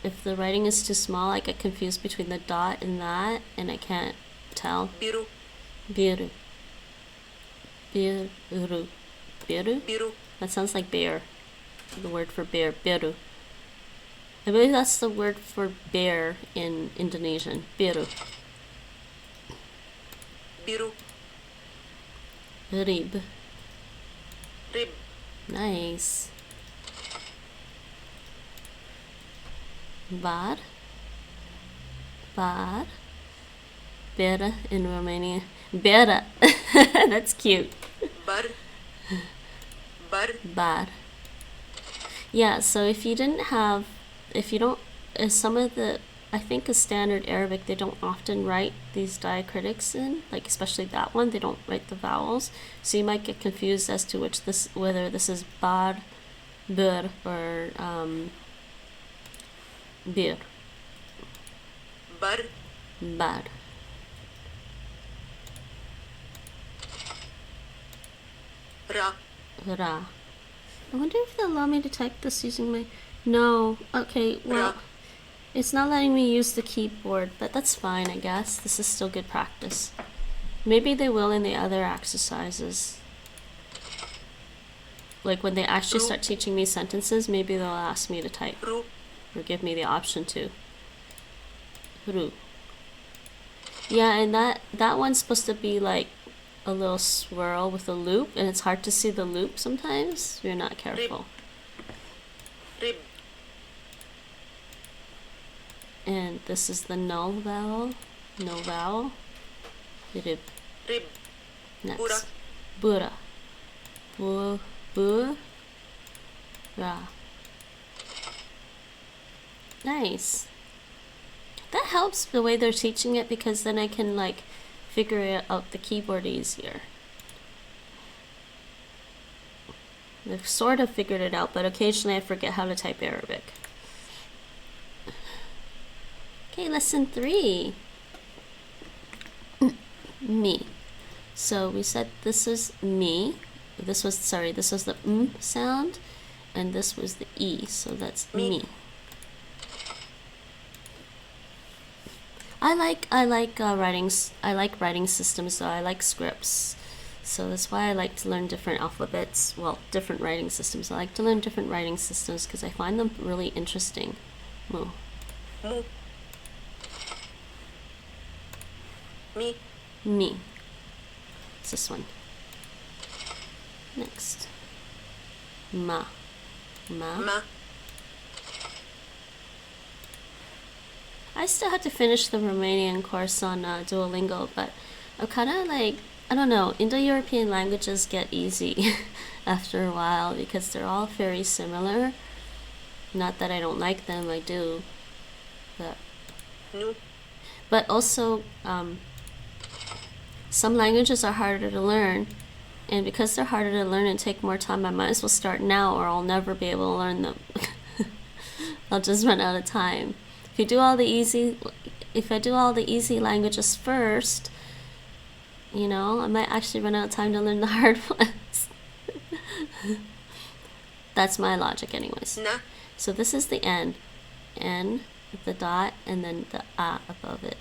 if the writing is too small, I get confused between the dot and that, and I can't tell. biru, Biru. Biru. Biru? biru, That sounds like bear. The word for bear. Biru. I believe that's the word for bear in Indonesian. Biru. biru, Rib. rib, Nice. Bar. Bar. Bera in Romania. Bera. That's cute. bar, bar, Bar. Yeah, so if you don't, some of the I think a standard Arabic, they don't often write these diacritics in, like especially that one, they don't write the vowels. So you might get confused as to whether this is bar, bir, or bir. Bar. Bar. Ra. Ra. I wonder if they'll allow me to type this using my... No. Okay, well, Ra. it's not letting me use the keyboard, but that's fine, I guess. This is still good practice. Maybe they will in the other exercises. Like when they actually start teaching me sentences, maybe they'll ask me to type. Ru. Or give me the option to. Ru. Yeah, and that one's supposed to be like a little swirl with a loop, and it's hard to see the loop sometimes if you're not careful. Rib. And this is the no vowel. No vowel. Rib. Rib. Next. Bura. Bu. Bu. Ra. Nice. That helps the way they're teaching it, because then I can like figure it out the keyboard easier. They've sort of figured it out, but occasionally I forget how to type Arabic. Okay, lesson 3. Me. So we said this is me. This was the sound, and this was the E, so that's me. I like writing systems, so I like scripts. So that's why I like to learn different alphabets, well, different writing systems. I like to learn different writing systems because I find them really interesting. Mu. Mu. Me. Me. It's this one. Next. Ma. Ma. Ma. I still have to finish the Romanian course on Duolingo, but I'm kind of like, I don't know, Indo-European languages get easy after a while because they're all very similar. Not that I don't like them, I do. But, Nu. but also, some languages are harder to learn, and because they're harder to learn and take more time, I might as well start now or I'll never be able to learn them. I'll just run out of time. If I do all the easy languages first, you know, I might actually run out of time to learn the hard ones. That's my logic anyways. Na. So this is the N. N, the dot, and then the A above it.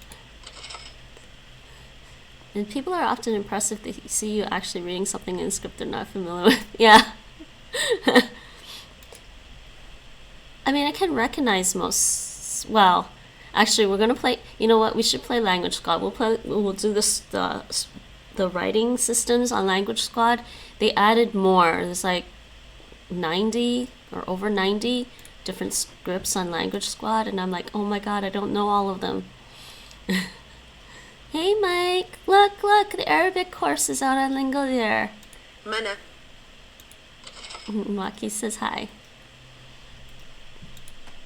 And people are often impressed if they see you actually reading something in a script they're not familiar with. Yeah. I mean, I can recognize most. Well, actually, we're gonna play. You know what? We should play Language Squad. We'll do this the writing systems on Language Squad. They added more. There's like 90 or over 90 different scripts on Language Squad, and I'm like, oh my god, I don't know all of them. Hey, Mike! Look! The Arabic course is out on LingoDeer. Mana. Maki says hi.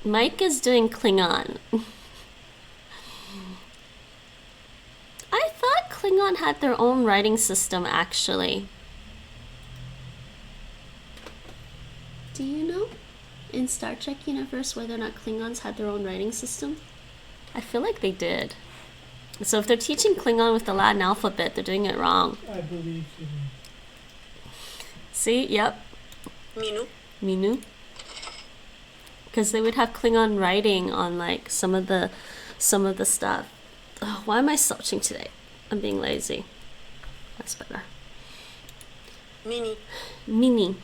Mike is doing Klingon. I thought Klingon had their own writing system, actually. Do you know in Star Trek universe whether or not Klingons had their own writing system? I feel like they did. So if they're teaching Klingon with the Latin alphabet, they're doing it wrong. I believe you. See? Yep. Minu. Minu. Because they would have Klingon writing on like some of the stuff. Oh, why am I slouching today? I'm being lazy. That's better. Mini. Mini.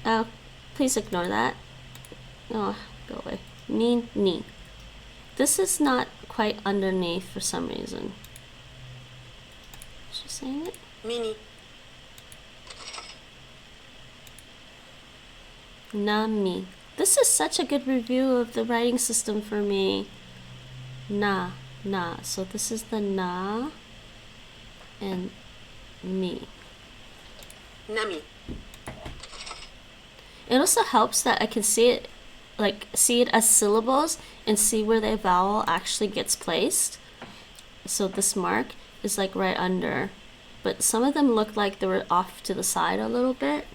Oh, please ignore that. Oh, go away. Ni. This is not quite underneath for some reason. Is she saying it? Mini. Nami. This is such a good review of the writing system for me. Na. So this is the na and mi. Nami. It also helps that I can see it like see it as syllables and see where the vowel actually gets placed. So this mark is like right under, but some of them look like they were off to the side a little bit.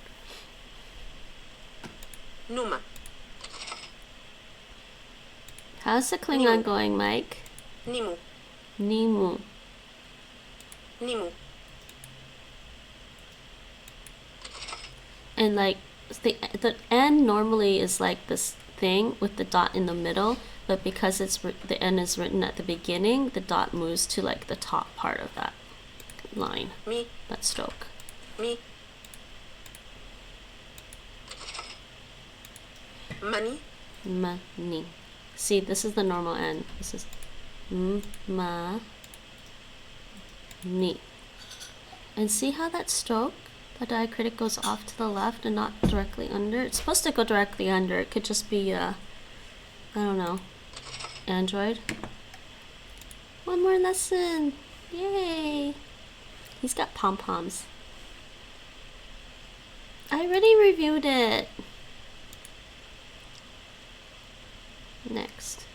Numa. How's the Klingon going, Mike? Nimu. Nimu. Nimu. And like the N normally is like this thing with the dot in the middle, but because the N is written at the beginning, the dot moves to like the top part of that line, Mi. that stroke. Mi. Mani. Mani. See, this is the normal N. This is ma ni. And see how that stroke, the diacritic, goes off to the left and not directly under? It's supposed to go directly under. It could just be, I don't know, Android. One more lesson. Yay. He's got pom-poms. I already reviewed it. Next.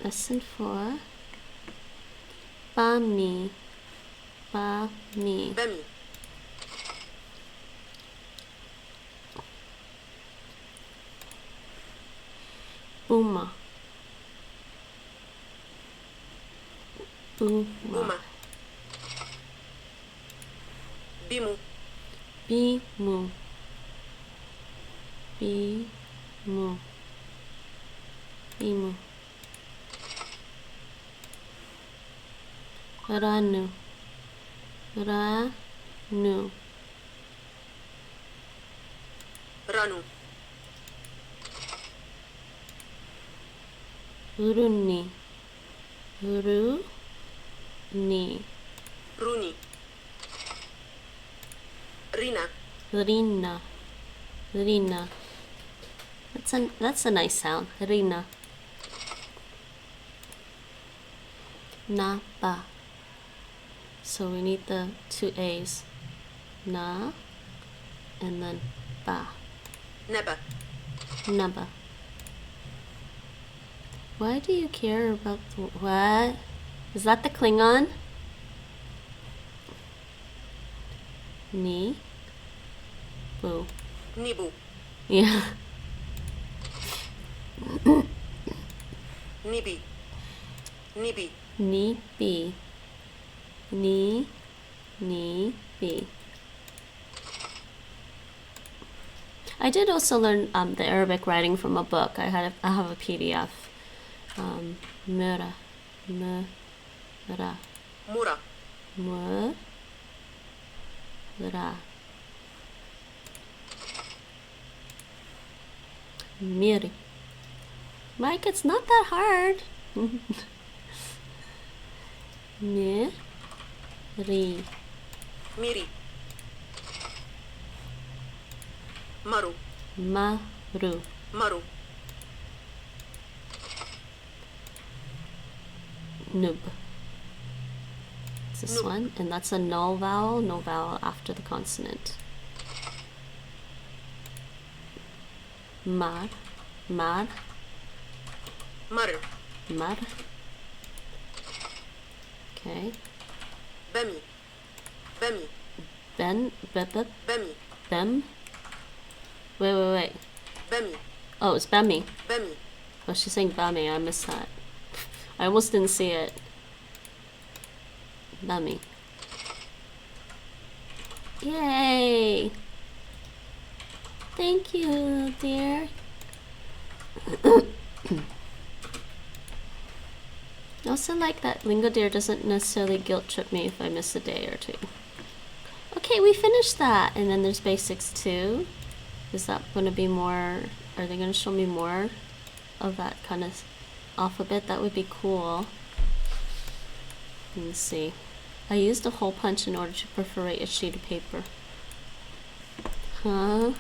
Lesson 4. Bami. Bami. Bami. Buma. Buma. Buma. Bimu. Bimu. Bimu. Bimu. Ranu. Ranu. Ranu. Runi. Runi. Runi. Rina. Rina. Rina. That's a nice sound. Rina. Na ba. So we need the two A's. Na and then ba. Naba. Naba. Why do you care about what? Is that the Klingon? Ni. Boo. Nibu. Yeah. Nibi. Nibi. Ni bi. Ni bi. I did also learn the Arabic writing from a book. I have a PDF. Mura. Mura. Mura. Mura. Miri. Mike, it's not that hard. Miri. Miri. Maru. Maru. Maru. Nub. It's this Nub. one, and that's a no vowel after the consonant. Mar. Mar. Mar. Mar. Okay. Bami. Bami. Ben. Bami. Bem. Wait. Bami. Oh, it's Bemi. Bami. Oh, she's saying Bami. I missed that. I almost didn't see it. Bami. Yay! Thank you, dear. I also like that LingoDeer doesn't necessarily guilt trip me if I miss a day or two. Okay, we finished that. And then there's basics 2. Is that going to be more? Are they going to show me more of that kind of alphabet? That would be cool. Let me see. I used a hole punch in order to perforate a sheet of paper. Huh?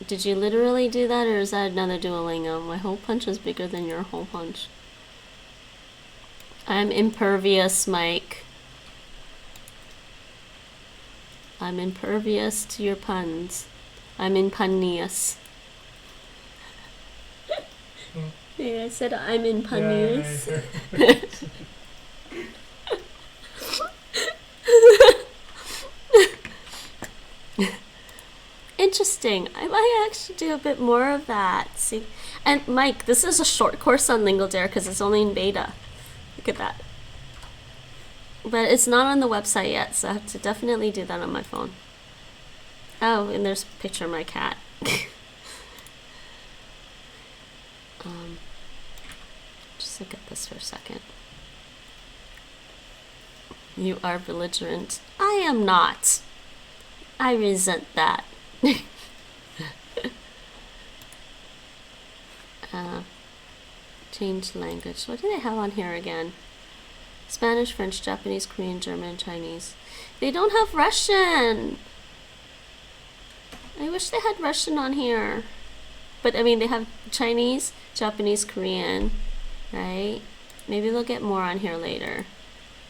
Did you literally do that, or is that another Duolingo? My hole punch is bigger than your hole punch. I'm impervious, Mike. I'm impervious to your puns. I'm in Panias. Hmm. Yeah, I said I'm in Yeah, Panias. Interesting. I might actually do a bit more of that. See, and Mike, this is a short course on LingoDeer because it's only in beta. Look at that. But it's not on the website yet, so I have to definitely do that on my phone. Oh, and there's a picture of my cat. Just look at this for a second. You are belligerent. I am not. I resent that. Change language. What do they have on here again? Spanish, French, Japanese, Korean, German, Chinese. They don't have Russian. I wish they had Russian on here. But I mean, they have Chinese, Japanese, Korean, right? Maybe they'll get more on here later.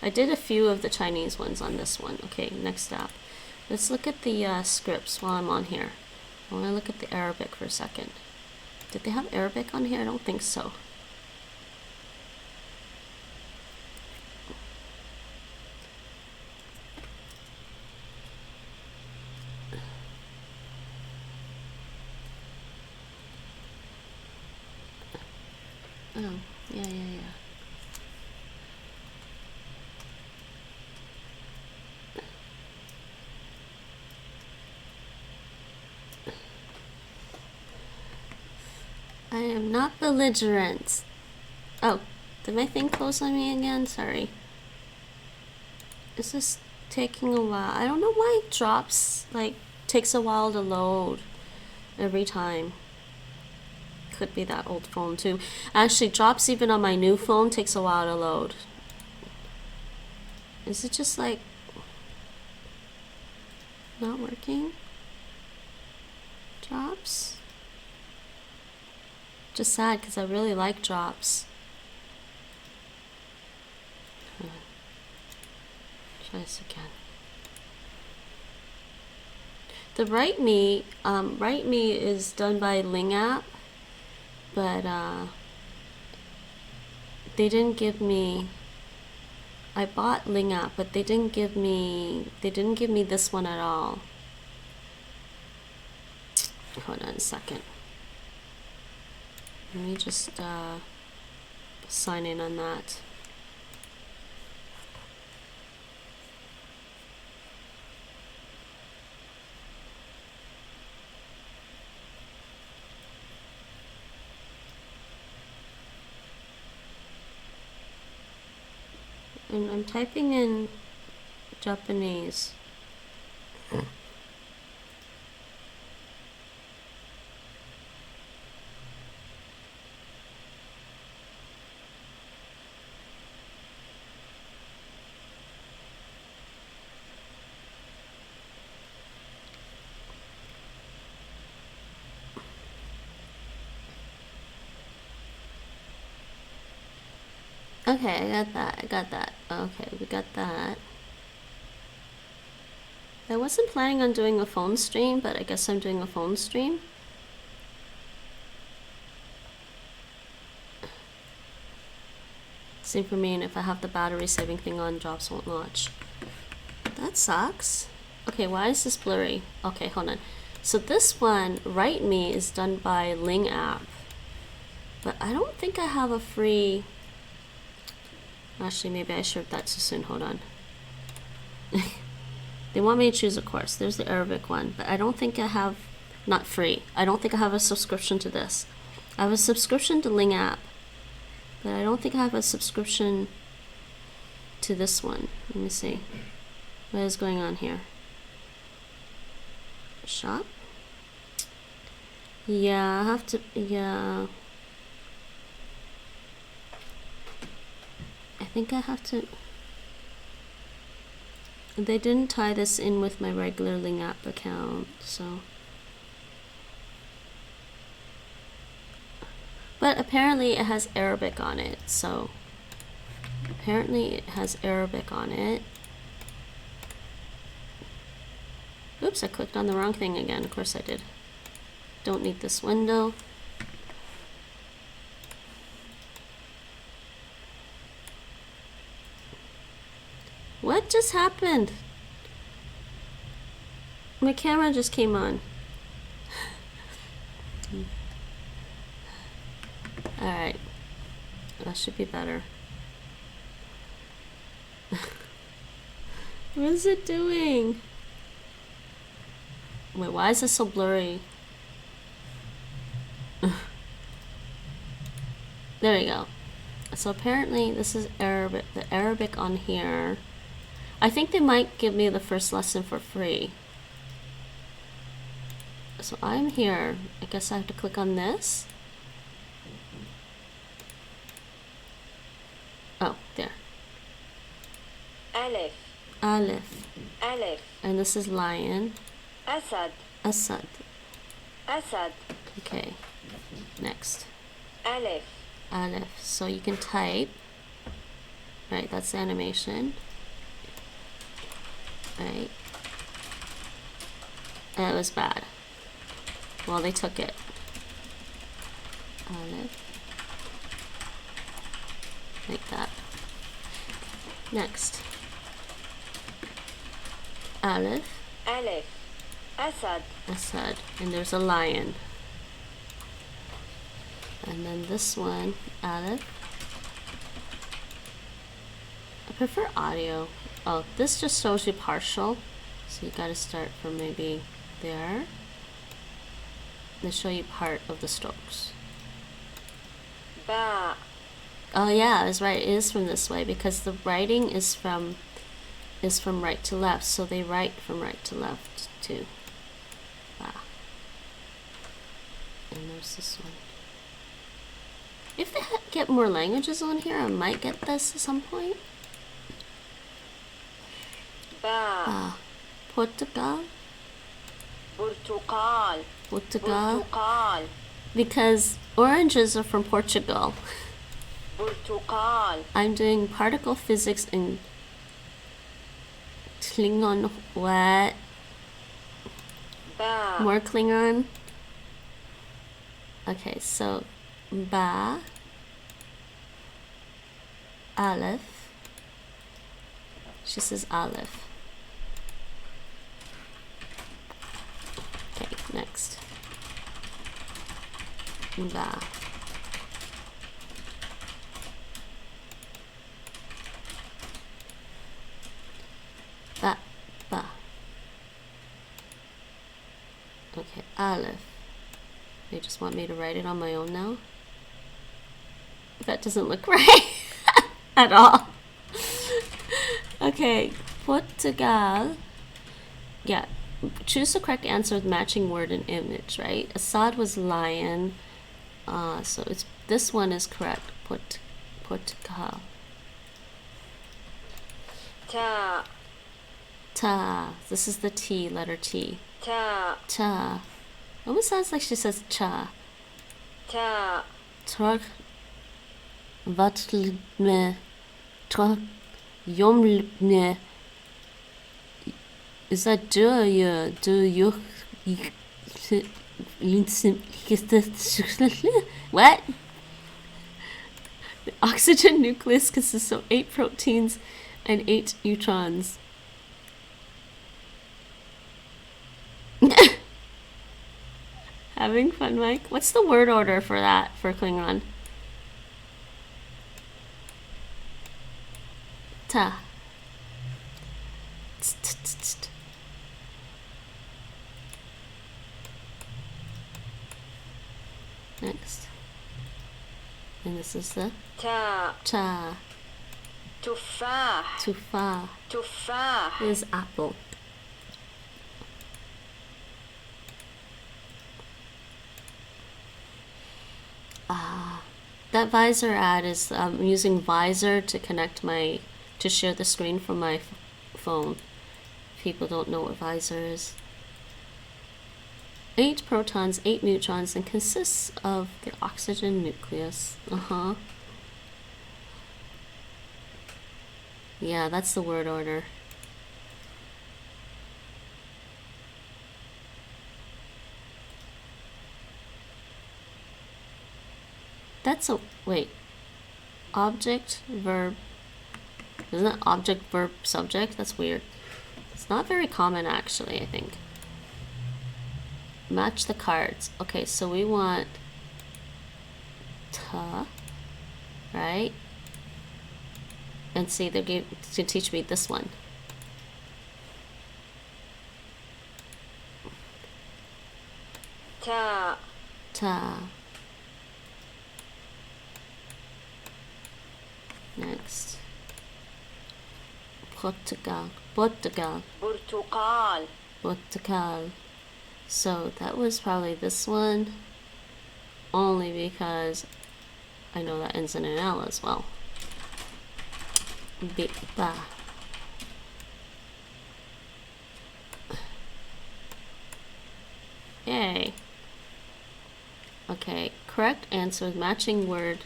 I did a few of the Chinese ones on this one. Okay, next up. Let's look at the scripts while I'm on here. I want to look at the Arabic for a second. Did they have Arabic on here? I don't think so. Oh, yeah. I am not belligerent. Oh, did my thing close on me again? Sorry. Is this taking a while? I don't know why it drops, like, takes a while to load every time. Could be that old phone too. Actually, drops even on my new phone, takes a while to load. Is it just like not working? Drops? Just sad because I really like drops. Try this again. The Write Me is done by LingApp, but they didn't give me. I bought LingApp, but they didn't give me this one at all. Hold on a second. Let me just sign in on that. And I'm typing in Japanese. Okay, I got that. Okay, we got that. I wasn't planning on doing a phone stream, but I guess I'm doing a phone stream. Same for me, and if I have the battery saving thing on, jobs won't launch. That sucks. Okay, why is this blurry? Okay, hold on. So this one, Write Me, is done by LingApp. But I don't think I have a free... Actually, maybe I shared that too soon. Hold on. They want me to choose a course. There's the Arabic one. But I don't think I have... Not free. I don't think I have a subscription to this. I have a subscription to LingApp. But I don't think I have a subscription to this one. Let me see. What is going on here? Shop? Yeah, I have to... Yeah... I think I have to... They didn't tie this in with my regular LingApp account, so... But apparently it has Arabic on it, so... Apparently it has Arabic on it. Oops, I clicked on the wrong thing again. Of course I did. Don't need this window. What just happened? My camera just came on. Alright. That should be better. What is it doing? Wait, why is this so blurry? There we go. So apparently this is Arabic, the Arabic on here. I think they might give me the first lesson for free. So I'm here. I guess I have to click on this. Oh, there. ألف Aleph. ألف And this is lion. أسد Asad. أسد Okay. Next. ألف Aleph. So you can type. Right, that's the animation. Right. And it was bad. Well, they took it. Aleph. Like that. Next. Aleph. ألف أسد Asad. And there's a lion. And then this one, Aleph. I prefer audio. Oh, this just shows you partial. So you gotta start from maybe there. They show you part of the strokes. باء Oh yeah, I was right. It is from this way because the writing is from right to left. So they write from right to left too. Ah. And there's this one. If they get more languages on here, I might get this at some point. باء Ah, Portugal, برتقال Portugal, برتقال because oranges are from Portugal. برتقال I'm doing particle physics in Klingon. What? باء More Klingon? Okay, so Ba, Aleph. She says Aleph. Okay, next. Ba. Ba, ba. Okay, Aleph. They just want me to write it on my own now? That doesn't look right at all. Okay, Portugal. Yeah, choose the correct answer with matching word and image, right? Assad was lion. So it's this one is correct. Portugal. تاء Ta. This is the T, letter T. تاء Ta. Almost sounds like she says cha. تاء Trog. Vatlme. Trog. Yomlne. Is that do you what? The oxygen nucleus consists of 8 proteins and 8 neutrons. Having fun, Mike? What's the word order for that for Klingon? Ta. Next. And this is the تاء cha. تفاح Tufa تفاح is apple. That visor ad is I'm using visor to connect to share the screen from my phone. People don't know what visor is. 8 protons, 8 neutrons, and consists of the oxygen nucleus. Yeah, that's the word order. That's a, wait. Object, verb. Isn't it object, verb, subject? That's weird. It's not very common actually, I think. Match the cards. Okay, so we want ta, right? And see, they're going to teach me this one. تا Ta. Next. Portugal. Portugal. برتقال Portugal. So that was probably this one. Only because I know that ends in an L as well. Ba. Yay. Okay, correct answer with matching word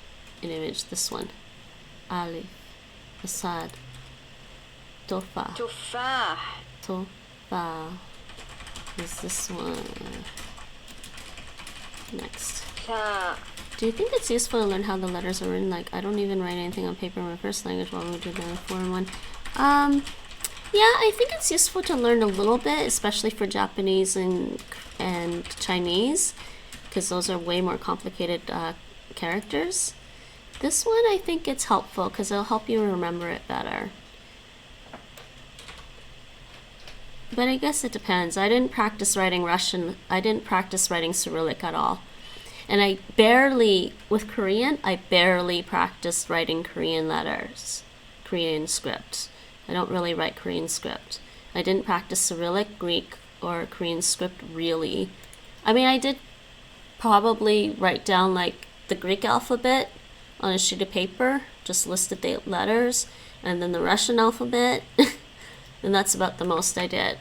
and image. This one. Alif. Asad. Tofa. تفاح Tofa. Is this one. Next. تاء Do you think it's useful to learn how the letters are written? Like, I don't even write anything on paper in my first language while we do the foreign one. Yeah, I think it's useful to learn a little bit, especially for Japanese and Chinese, because those are way more complicated characters. This one, I think it's helpful because it'll help you remember it better. But I guess it depends. I didn't practice writing Russian. I didn't practice writing Cyrillic at all. And I barely, with Korean, I barely practiced writing Korean letters, Korean script. I don't really write Korean script. I didn't practice Cyrillic, Greek, or Korean script really. I mean, I did probably write down like the Greek alphabet on a sheet of paper, just listed the letters, and then the Russian alphabet. And that's about the most I did.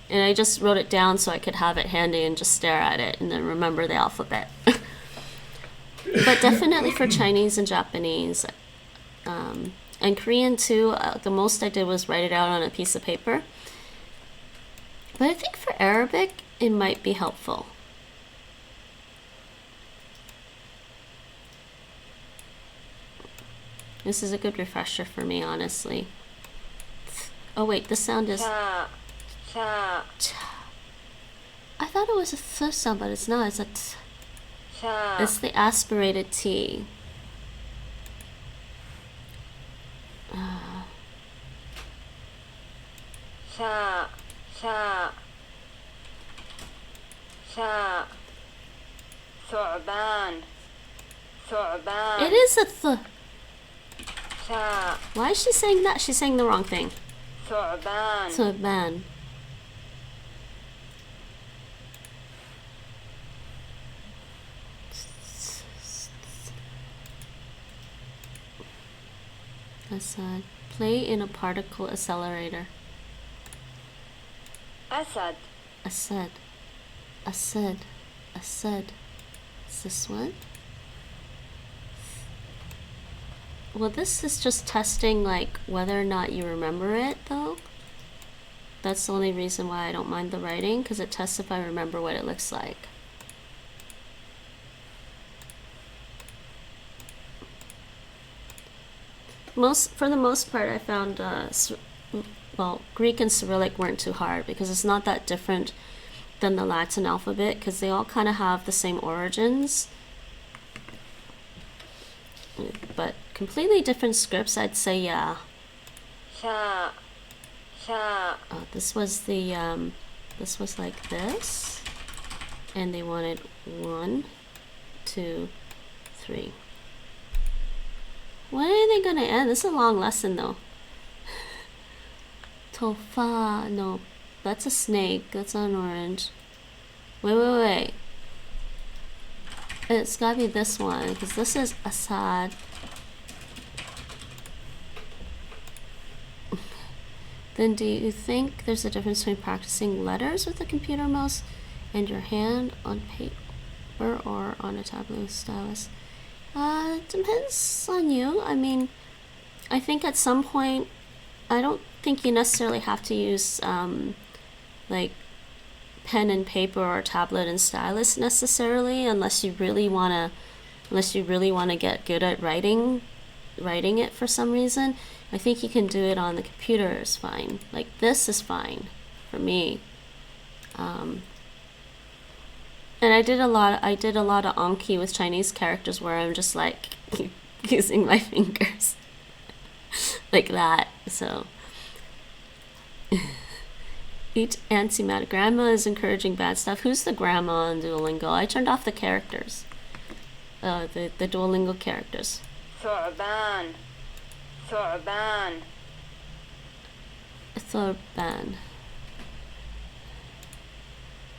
And I just wrote it down so I could have it handy and just stare at it and then remember the alphabet. But definitely for Chinese and Japanese. And Korean too, the most I did was write it out on a piece of paper. But I think for Arabic, it might be helpful. This is a good refresher for me, honestly. Oh wait, the sound is... تاء تاء I thought it was a th sound, but it's not. It's a t. تاء It's the aspirated T. تاء تاء تاء ثعبان ثعبان It is a th. تاء Why is she saying that? She's saying the wrong thing. ثعبان So ban. Asad. Play in a particle accelerator. أسد Asad. Asad. Asad. Is this one? Well, this is just testing like whether or not you remember it though. That's the only reason why I don't mind the writing, because it tests if I remember what it looks like. For the most part, I found well, Greek and Cyrillic weren't too hard because it's not that different than the Latin alphabet, because they all kind of have the same origins, but completely different scripts. I'd say, yeah. تاء تاء This was the this was like this, and they wanted 1, 2, 3. When are they gonna end? This is a long lesson though. Tofa, no, that's a snake. That's not an orange. Wait. It's gotta be this one, because this is Assad. Then do you think there's a difference between practicing letters with a computer mouse and your hand on paper or on a tablet with stylus? It depends on you. I mean, I think at some point, I don't think you necessarily have to use like pen and paper or tablet and stylus necessarily, unless you really want to unless you really want to get good at writing it for some reason. I think you can do it on the computer is fine. Like this is fine for me. And I did a lot of Anki with Chinese characters where I'm just like using my fingers like that. So each anti-matter. Grandma is encouraging bad stuff. Who's the grandma on Duolingo? I turned off the characters. The Duolingo characters. ثعبان ثعبان Thorban.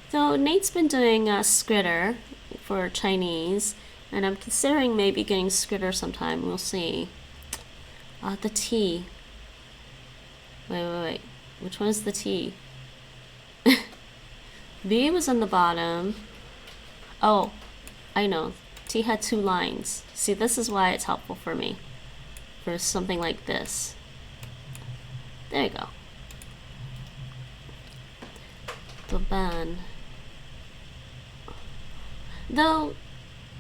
So Nate's been doing Skritter for Chinese, and I'm considering maybe getting Skritter sometime. We'll see. The T. Wait. Which one is the T? B was on the bottom. Oh, I know. T had 2 lines. See, this is why it's helpful for me. For something like this. There you go. Ban. Though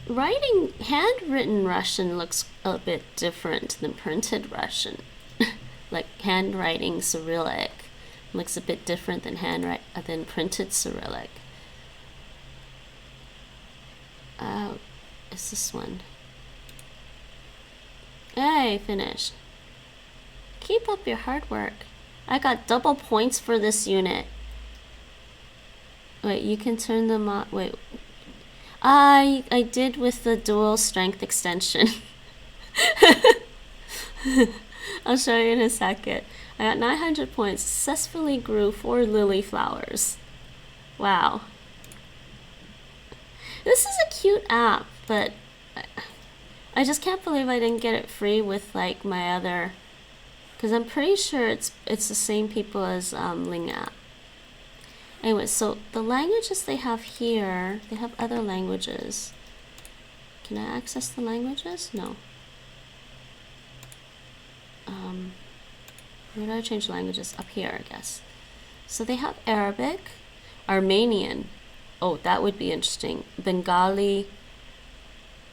writing handwritten Russian looks a bit different than printed Russian. Like handwriting Cyrillic looks a bit different than than printed Cyrillic. It's this one. Hey, finished. Keep up your hard work. I got double points for this unit. Wait, you can turn them on. Wait. I did with the dual strength extension. I'll show you in a second. I got 900 points. Successfully grew 4 lily flowers. Wow. This is a cute app, but I just can't believe I didn't get it free with like my other, because I'm pretty sure it's the same people as Ling app. Anyway, so the languages they have here, they have other languages. Can I access the languages? No. Where do I change languages? Up here, I guess. So they have Arabic, Armenian. Oh, that would be interesting. Bengali,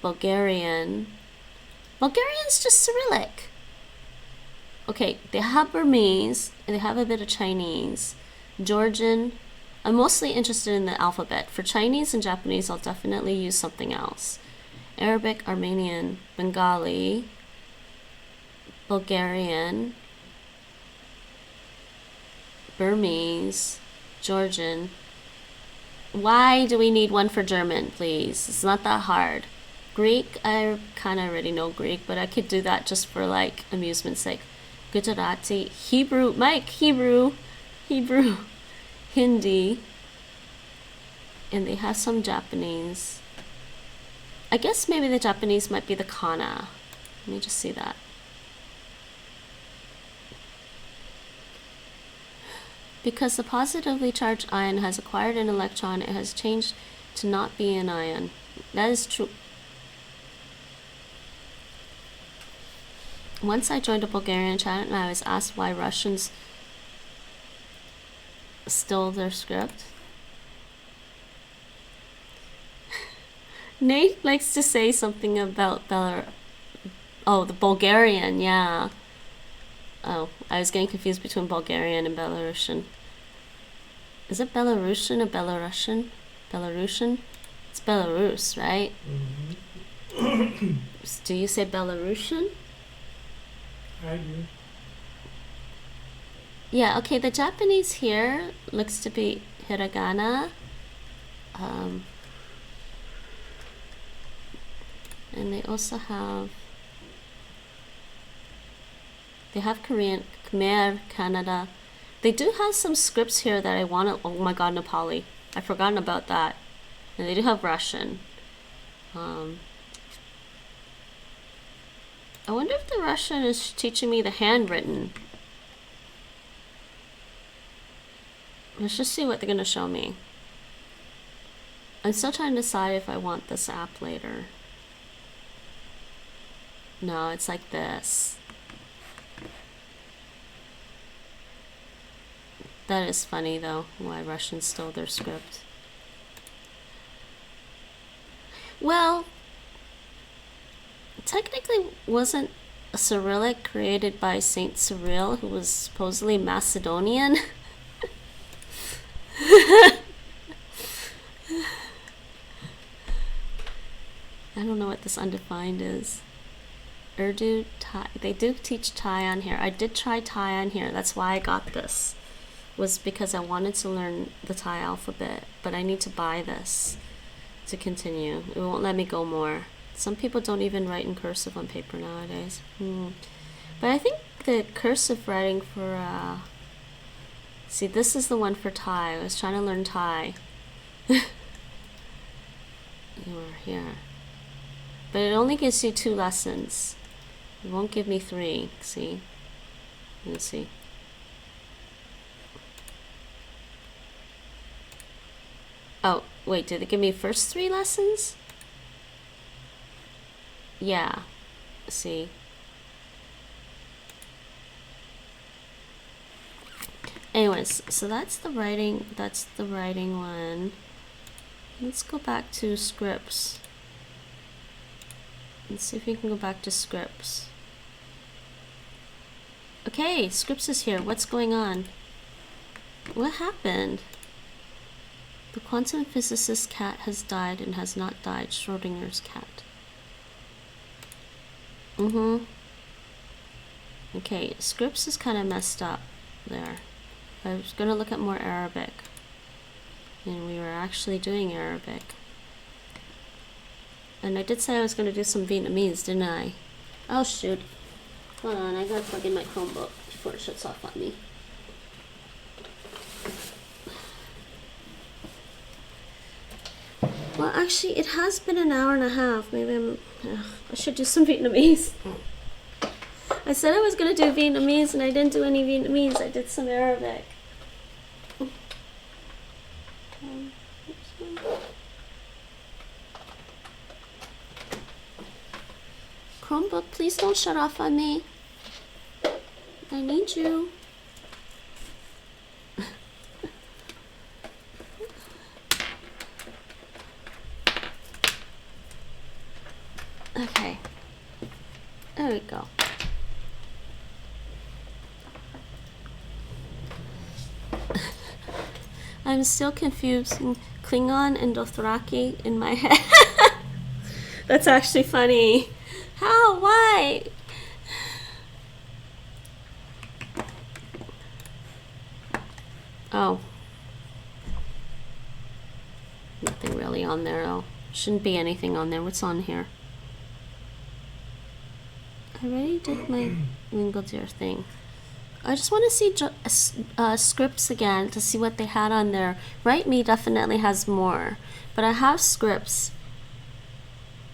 Bulgarian. Bulgarian's just Cyrillic. Okay, they have Burmese, and they have a bit of Chinese. Georgian. I'm mostly interested in the alphabet. For Chinese and Japanese, I'll definitely use something else. Arabic, Armenian, Bengali, Bulgarian, Burmese, Georgian. Why do we need one for German, please? It's not that hard. Greek, I kind of already know Greek, but I could do that just for like amusement's sake. Gujarati, Hebrew, Mike, Hebrew, Hindi, and they have some Japanese. I guess maybe the Japanese might be the kana. Let me just see that. Because the positively charged ion has acquired an electron, it has changed to not be an ion. That is true. Once I joined a Bulgarian chat and I was asked why Russians stole their script. Nate likes to say something about the Bulgarian, yeah. Oh, I was getting confused between Bulgarian and Belarusian. Is it Belarusian or Belarusian? Belarusian? It's Belarus, right? Mm-hmm. Do you say Belarusian? I do. Yeah, okay, the Japanese here looks to be hiragana. And they also have... They have Korean, Khmer, Canada. They do have some scripts here that I want to... Oh my god, Nepali. I've forgotten about that. And they do have Russian. I wonder if the Russian is teaching me the handwritten. Let's just see what they're going to show me. I'm still trying to decide if I want this app later. No, it's like this. That is funny though, why Russians stole their script. Well, technically wasn't a Cyrillic created by Saint Cyril, who was supposedly Macedonian. I don't know what this undefined is. Urdu, Thai. They do teach Thai on here. I did try Thai on here. That's why I got this. Was because I wanted to learn the Thai alphabet, but I need to buy this to continue. It won't let me go more. Some people don't even write in cursive on paper nowadays. But I think the cursive writing for see, this is the one for Thai. I was trying to learn Thai. You are here. But it only gives you 2 lessons. It won't give me 3. See? Let's see. Oh, wait, did it give me first 3 lessons? Yeah. See? Anyways, so that's the writing one. Let's go back to scripts. Let's see if we can go back to scripts. Okay, scripts is here. What's going on? What happened? The quantum physicist's cat has died and has not died. Schrodinger's cat. Okay, scripts is kind of messed up there. I was going to look at more Arabic. And we were actually doing Arabic. And I did say I was going to do some Vietnamese, didn't I? Oh, shoot. Hold on, I gotta plug in my Chromebook before it shuts off on me. Well, actually, it has been an hour and a half. Maybe I should do some Vietnamese. I said I was going to do Vietnamese, and I didn't do any Vietnamese. I did some Arabic. Chromebook, please don't shut off on me. I need you. Okay. There we go. I'm still confusing Klingon and Dothraki in my head. That's actually funny. How? Why? Oh. Nothing really on there, though. Shouldn't be anything on there. What's on here? I already did my LingoDeer thing. I just want to see scripts again to see what they had on there. Write Me definitely has more, but I have scripts.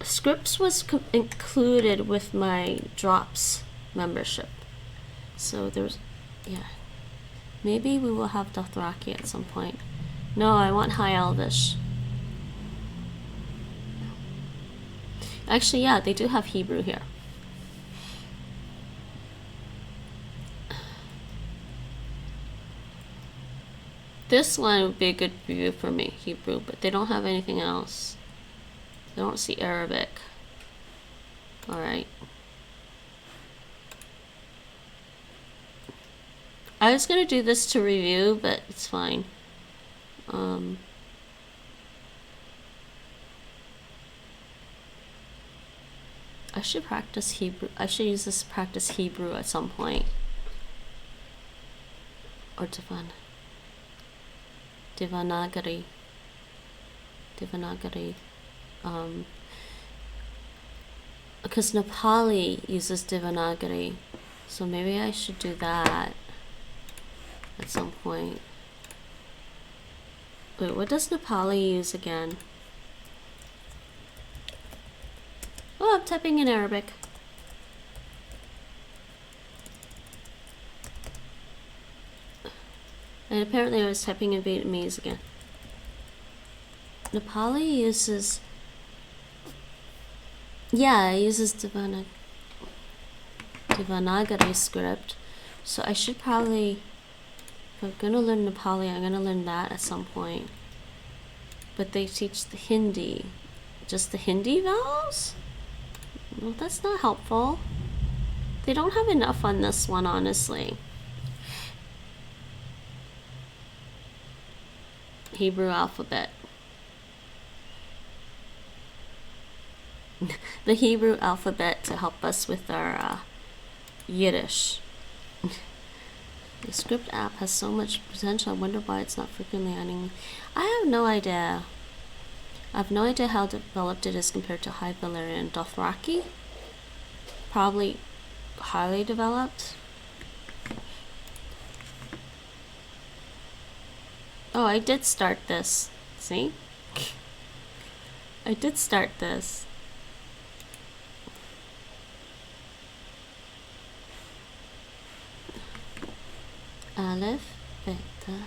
Scripts was included with my Drops membership. So there's, yeah. Maybe we will have Dothraki at some point. No, I want High Elvish. Actually, yeah, they do have Hebrew here. This one would be a good review for me, Hebrew, but they don't have anything else. They don't see Arabic. Alright. I was gonna do this to review, but it's fine. I should practice Hebrew. I should use this to practice Hebrew at some point. Or Devanagari. Because Nepali uses Devanagari, so maybe I should do that at some point. Wait, what does Nepali use again? Oh, I'm typing in Arabic. And apparently I was typing in Vietnamese again. Nepali uses... Yeah, it uses Devanagari script. So I should probably... If I'm gonna learn Nepali, I'm gonna learn that at some point. But they teach the Hindi. Just the Hindi vowels? Well, that's not helpful. They don't have enough on this one, honestly. Hebrew alphabet. The Hebrew alphabet to help us with our Yiddish. The script app has so much potential. I wonder why it's not frequently adding. I have no idea. I have no idea how developed it is compared to High Valyrian. Dothraki? Probably highly developed. Oh, I did start this. See? I did start this. Aleph, beta.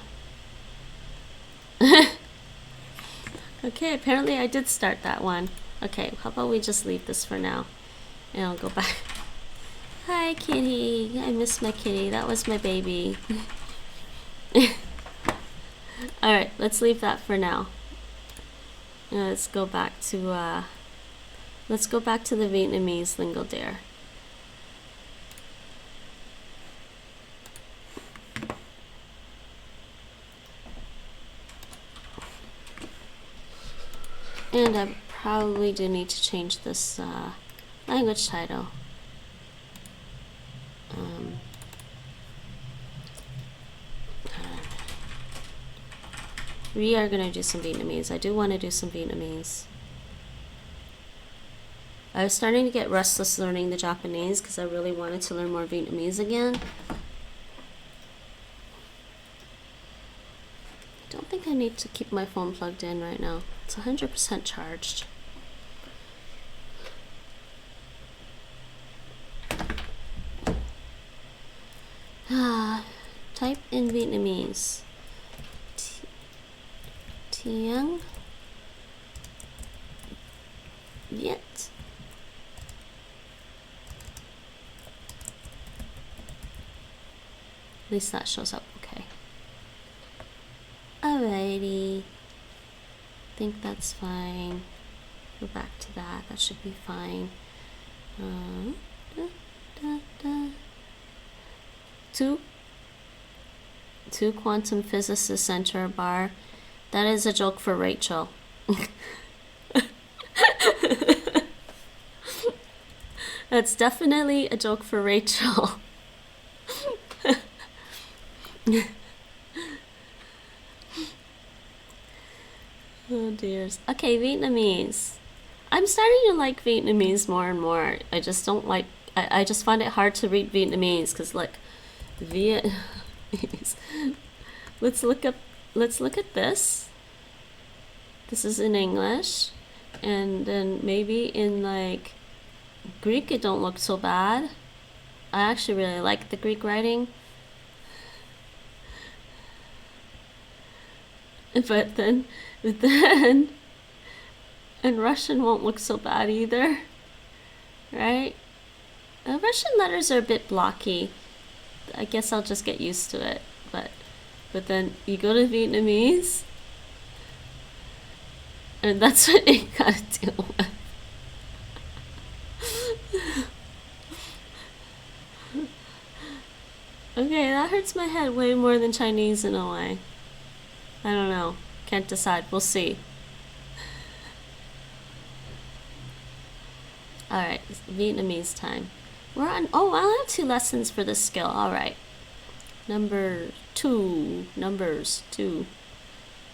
Okay, apparently I did start that one. Okay, how about we just leave this for now? And I'll go back. Hi, kitty. I miss my kitty. That was my baby. Alright, let's leave that for now. Let's go back to the Vietnamese LingoDeer. And I probably do need to change this language title. We are gonna do some Vietnamese. I do want to do some Vietnamese. I was starting to get restless learning the Japanese because I really wanted to learn more Vietnamese again. Don't think I need to keep my phone plugged in right now. It's 100% charged. Type in Vietnamese. Tiếng Viet. At least that shows up okay. Alrighty. Think that's fine. Go back to that. That should be fine. Two quantum physicists enter a bar. That is a joke for Rachel. That's definitely a joke for Rachel. Oh dears. Okay, Vietnamese. I'm starting to like Vietnamese more and more. I just don't like. I just find it hard to read Vietnamese because like Vietnamese. Let's look at this. This is in English, and then maybe in like Greek it don't look so bad. I actually really like the Greek writing. But then and Russian won't look so bad either, right? Russian letters are a bit blocky. I guess I'll just get used to it. But then you go to Vietnamese, and that's what you gotta deal with. Okay, that hurts my head way more than Chinese in a way. I don't know. Can't decide. We'll see. Alright, Vietnamese time. We're on. Oh, I'll have 2 lessons for this skill. Alright. Numbers 2.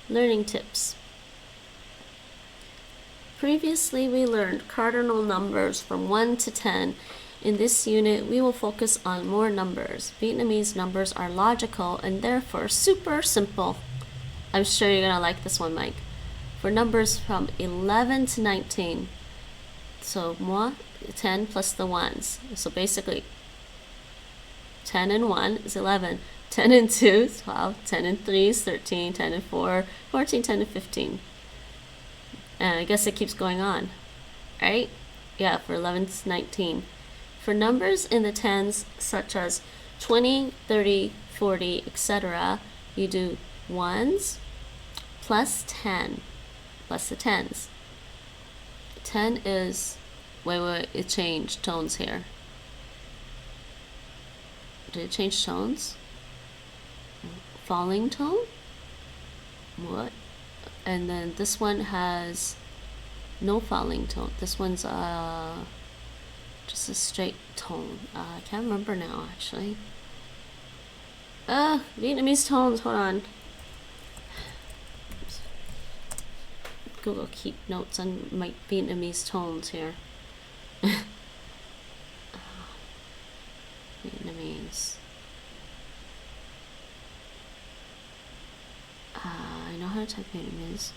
Learning tips. Previously, we learned cardinal numbers from 1 to 10. In this unit, we will focus on more numbers. Vietnamese numbers are logical and therefore super simple. I'm sure you're gonna like this one, Mike. For numbers from 11 to 19. So, 10 plus the 1s. So basically, 10 and 1 is 11. 10 and 2 is 12. 10 and 3 is 13. 10 and 4, 14, 10 and 15. And I guess it keeps going on, right? Yeah, for 11 to 19. For numbers in the tens, such as 20, 30, 40, etc., you do 1s plus 10 plus the 10s. 10 is wait, it changed tones here. Did it change tones? Falling tone? What? And then this one has no falling tone. This one's just a straight tone. I can't remember now, actually. Vietnamese tones, hold on. Google keep notes on my Vietnamese tones here. Vietnamese. I know how to type Vietnamese.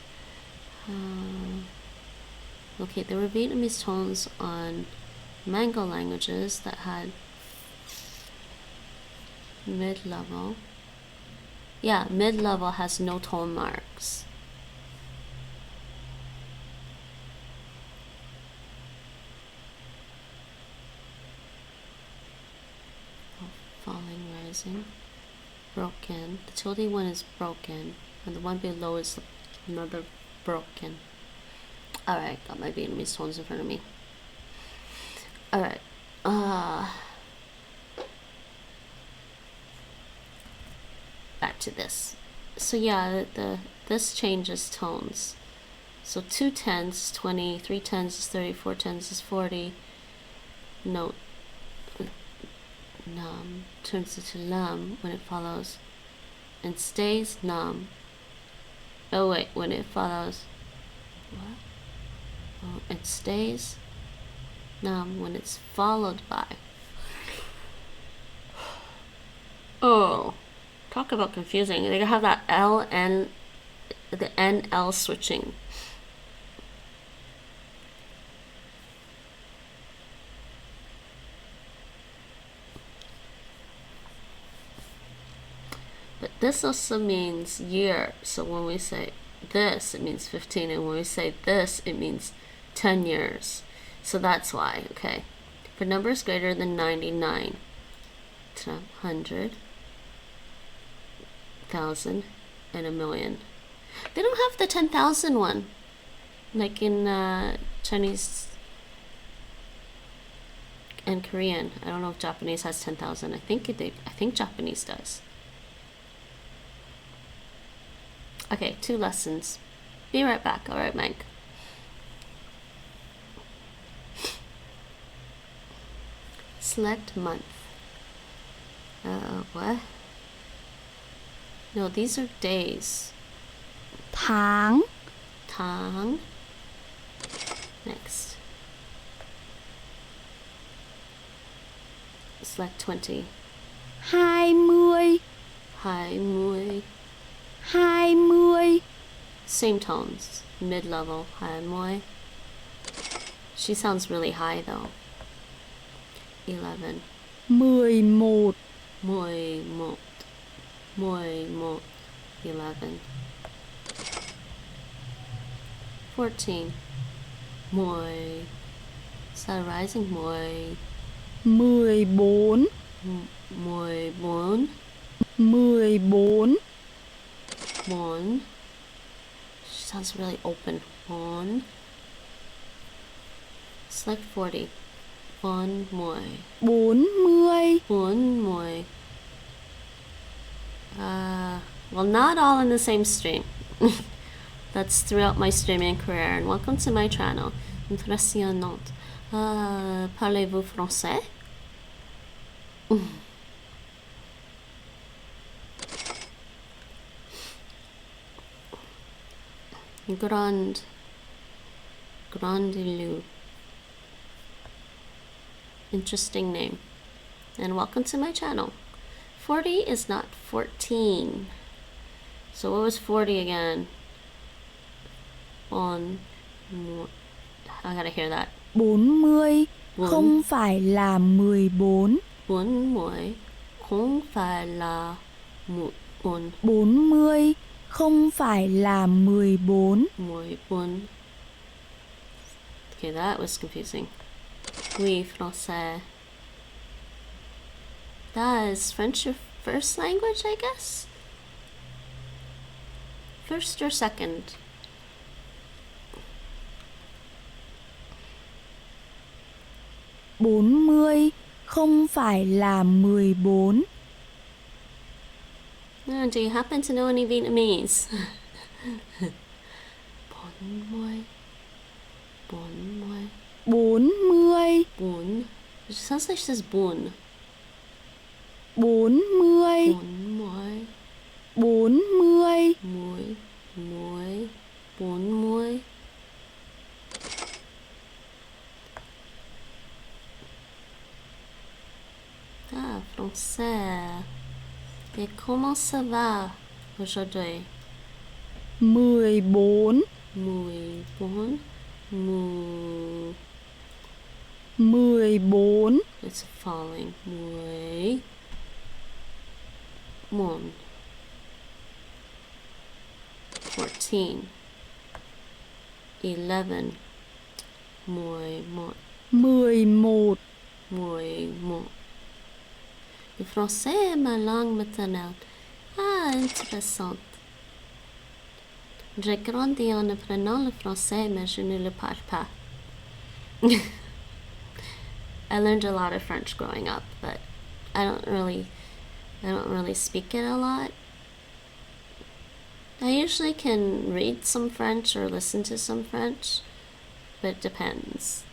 Okay, there were Vietnamese tones on Mango languages that had mid-level. Yeah, mid-level has no tone marks. Falling, rising, broken. The tilde one is broken, and the one below is another broken. Alright, got my Vietnamese tones in front of me. Alright, back to this. So yeah, this changes tones. So 2 tens is 20, 3 tens is 30, 4 tens is 40. Note num turns into lum when it follows and stays num. Oh wait, when it follows what? Oh, it stays num when it's followed by. Oh, talk about confusing. They have that L and the NL switching. But this also means year. So when we say this, it means 15. And when we say this, it means 10 years. So that's why, okay. For numbers greater than 99, 100, 1,000, and 1,000,000. They don't have the 10,000 one. Like in Chinese and Korean. I don't know if Japanese has 10,000. I think Japanese does. Okay, 2 lessons. Be right back. All right, Mike. Select month. What? No, these are days. tháng, Tháng. Next. Select 20. 20, 20. 20, Same tones. Mid-level. 20. She sounds really high though. 11. 11, 11. 11. 11. 14. Mười. Is that rising? Mười. 14, 14. 14, One. She sounds really open. One. Select 40. One more. 40, One more. Well, not all in the same stream. That's throughout my streaming career. And welcome to my channel. Impressionnant. Parlez-vous français? Grandilu. Interesting name. And welcome to my channel. 40 is not 14. So what was 40 again? On. I gotta hear that. 40, Bốn. không phải là 14, 40. Không phải là 14. 40, không phải là 14, 14. Okay, that was confusing. Oui, français. That is French your first language, I guess? First or second? 40 không phải là 14. Do you happen to know any Vietnamese? 40. 40. 40. Bún. It sounds like she says bún. 40. 40. 40. Muối. Muối. 40. Ah, français. Et comment ça va aujourd'hui? 14. 14. 14. It's falling. 10. 14. 11. 11. 11. 11. Le français est ma langue maternelle. Ah, intéressant. J'ai grandi en apprenant le français, mais je ne le parle pas. I learned a lot of French growing up, but I don't really speak it a lot. I usually can read some French or listen to some French, but it depends.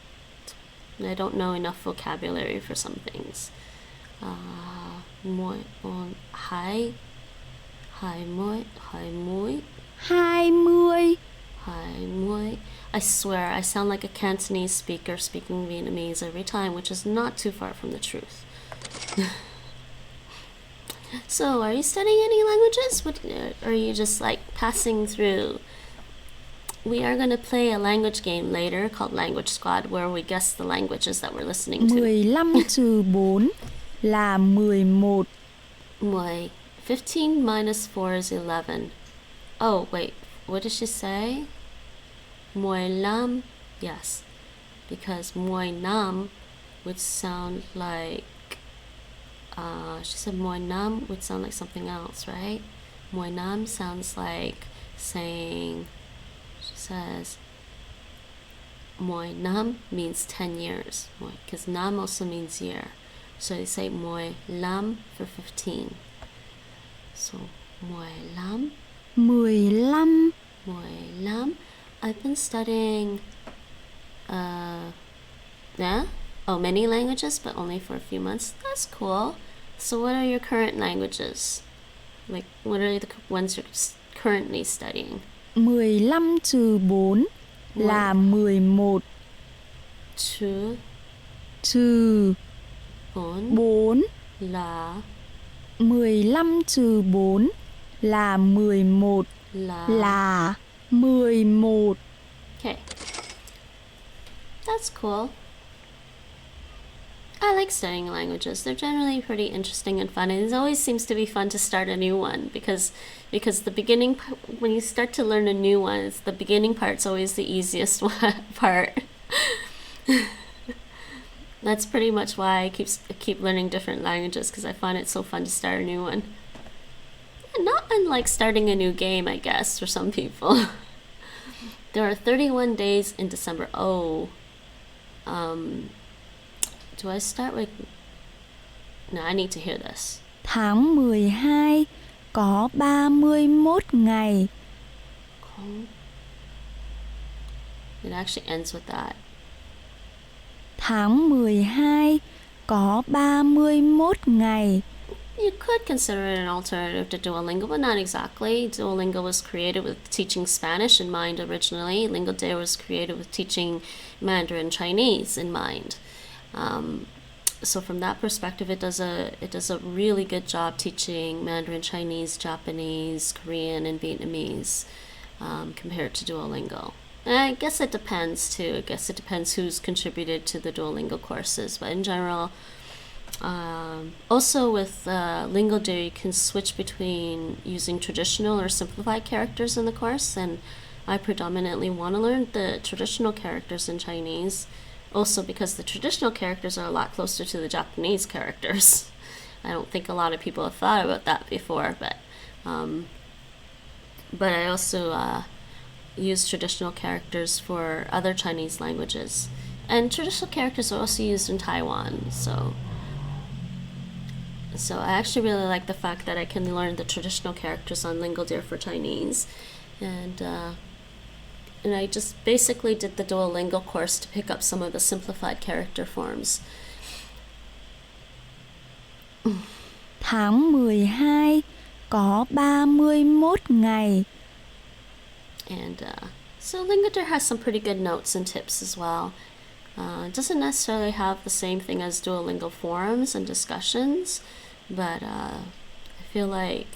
I don't know enough vocabulary for some things. Moi, hi, moi. 20. Hi, moi. I swear, I sound like a Cantonese speaker speaking Vietnamese every time, which is not too far from the truth. So, are you studying any languages? What, are you just like passing through? We are going to play a language game later called Language Squad, where we guess the languages that we're listening to. 15 trừ 4 là 11. Moi. 15 minus 4 is 11. Oh, wait. What did she say? Moi lam? Yes. Because moi nam would sound like... she said moi nam would sound like something else, right? Moi nam sounds like saying... She says... Moi nam means 10 years. Because nam also means year. So they say moi lam for 15. So, moi lam. 15. Moi lam. I've been studying, many languages, but only for a few months. That's cool. So what are your current languages? Like, what are the ones you're currently studying? 15 trừ 4 là 11. Trừ Trừ 4 4. là 15 trừ 4 là 11. Là 11. Okay. That's cool. I like studying languages. They're generally pretty interesting and fun, and it always seems to be fun to start a new one because the beginning, when you start to learn a new one, the beginning part's always the easiest part. That's pretty much why I keep learning different languages, because I find it so fun to start a new one. Not unlike starting a new game, I guess, for some people. There are 31 days in December. Do I start with... No, I need to hear this. Tháng 12 có 31 ngày. It actually ends with that. Tháng 12 có 31 ngày. You could consider it an alternative to Duolingo, but not exactly. Duolingo was created with teaching Spanish in mind originally. LingoDeer was created with teaching Mandarin Chinese in mind. So from that perspective, it does a really good job teaching Mandarin Chinese, Japanese, Korean, and Vietnamese compared to Duolingo. And I guess it depends too. I guess it depends who's contributed to the Duolingo courses, but in general. Also with LingoDeer, you can switch between using traditional or simplified characters in the course, and I predominantly want to learn the traditional characters in Chinese, also because the traditional characters are a lot closer to the Japanese characters. I don't think a lot of people have thought about that before, but I also use traditional characters for other Chinese languages. And traditional characters are also used in Taiwan, so I actually really like the fact that I can learn the traditional characters on LingoDeer for Chinese. And I just basically did the Duolingo course to pick up some of the simplified character forms. Tháng 12 có 31 ngày. And so LingoDeer has some pretty good notes and tips as well. It doesn't necessarily have the same thing as Duolingo forums and discussions, but I feel like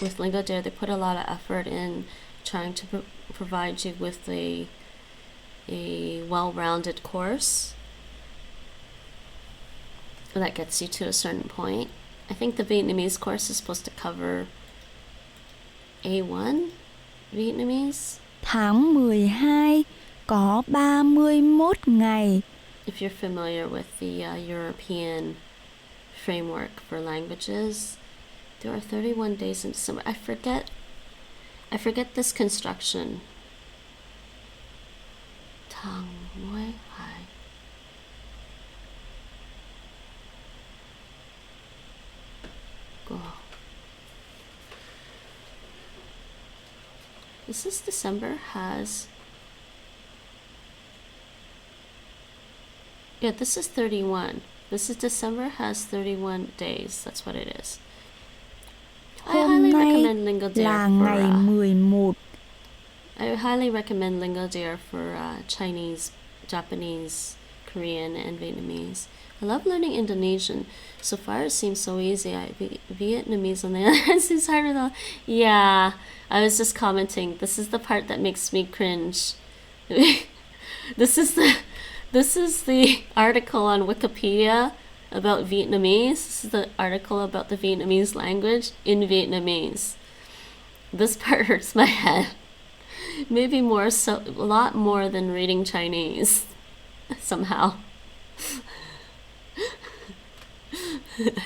with LingoDeer they put a lot of effort in trying to provide you with a well-rounded course that gets you to a certain point. I think the Vietnamese course is supposed to cover A1 Vietnamese. Tháng 12 có 31 ngày. If you're familiar with the European framework for languages, there are 31 days in December. I forget this construction. Tháng 12. Go. This December has... Yeah, this is 31. This is December has 31 days. That's what it is. I highly recommend LingoDeer I highly recommend LingoDeer for Chinese, Japanese, Korean, and Vietnamese. I love learning Indonesian. So far it seems so easy. Vietnamese on the other hand seems harder though. Yeah, I was just commenting. This is the part that makes me cringe. This is the article on Wikipedia about Vietnamese. This is the article about the Vietnamese language in Vietnamese. This part hurts my head. Maybe a lot more than reading Chinese. Somehow.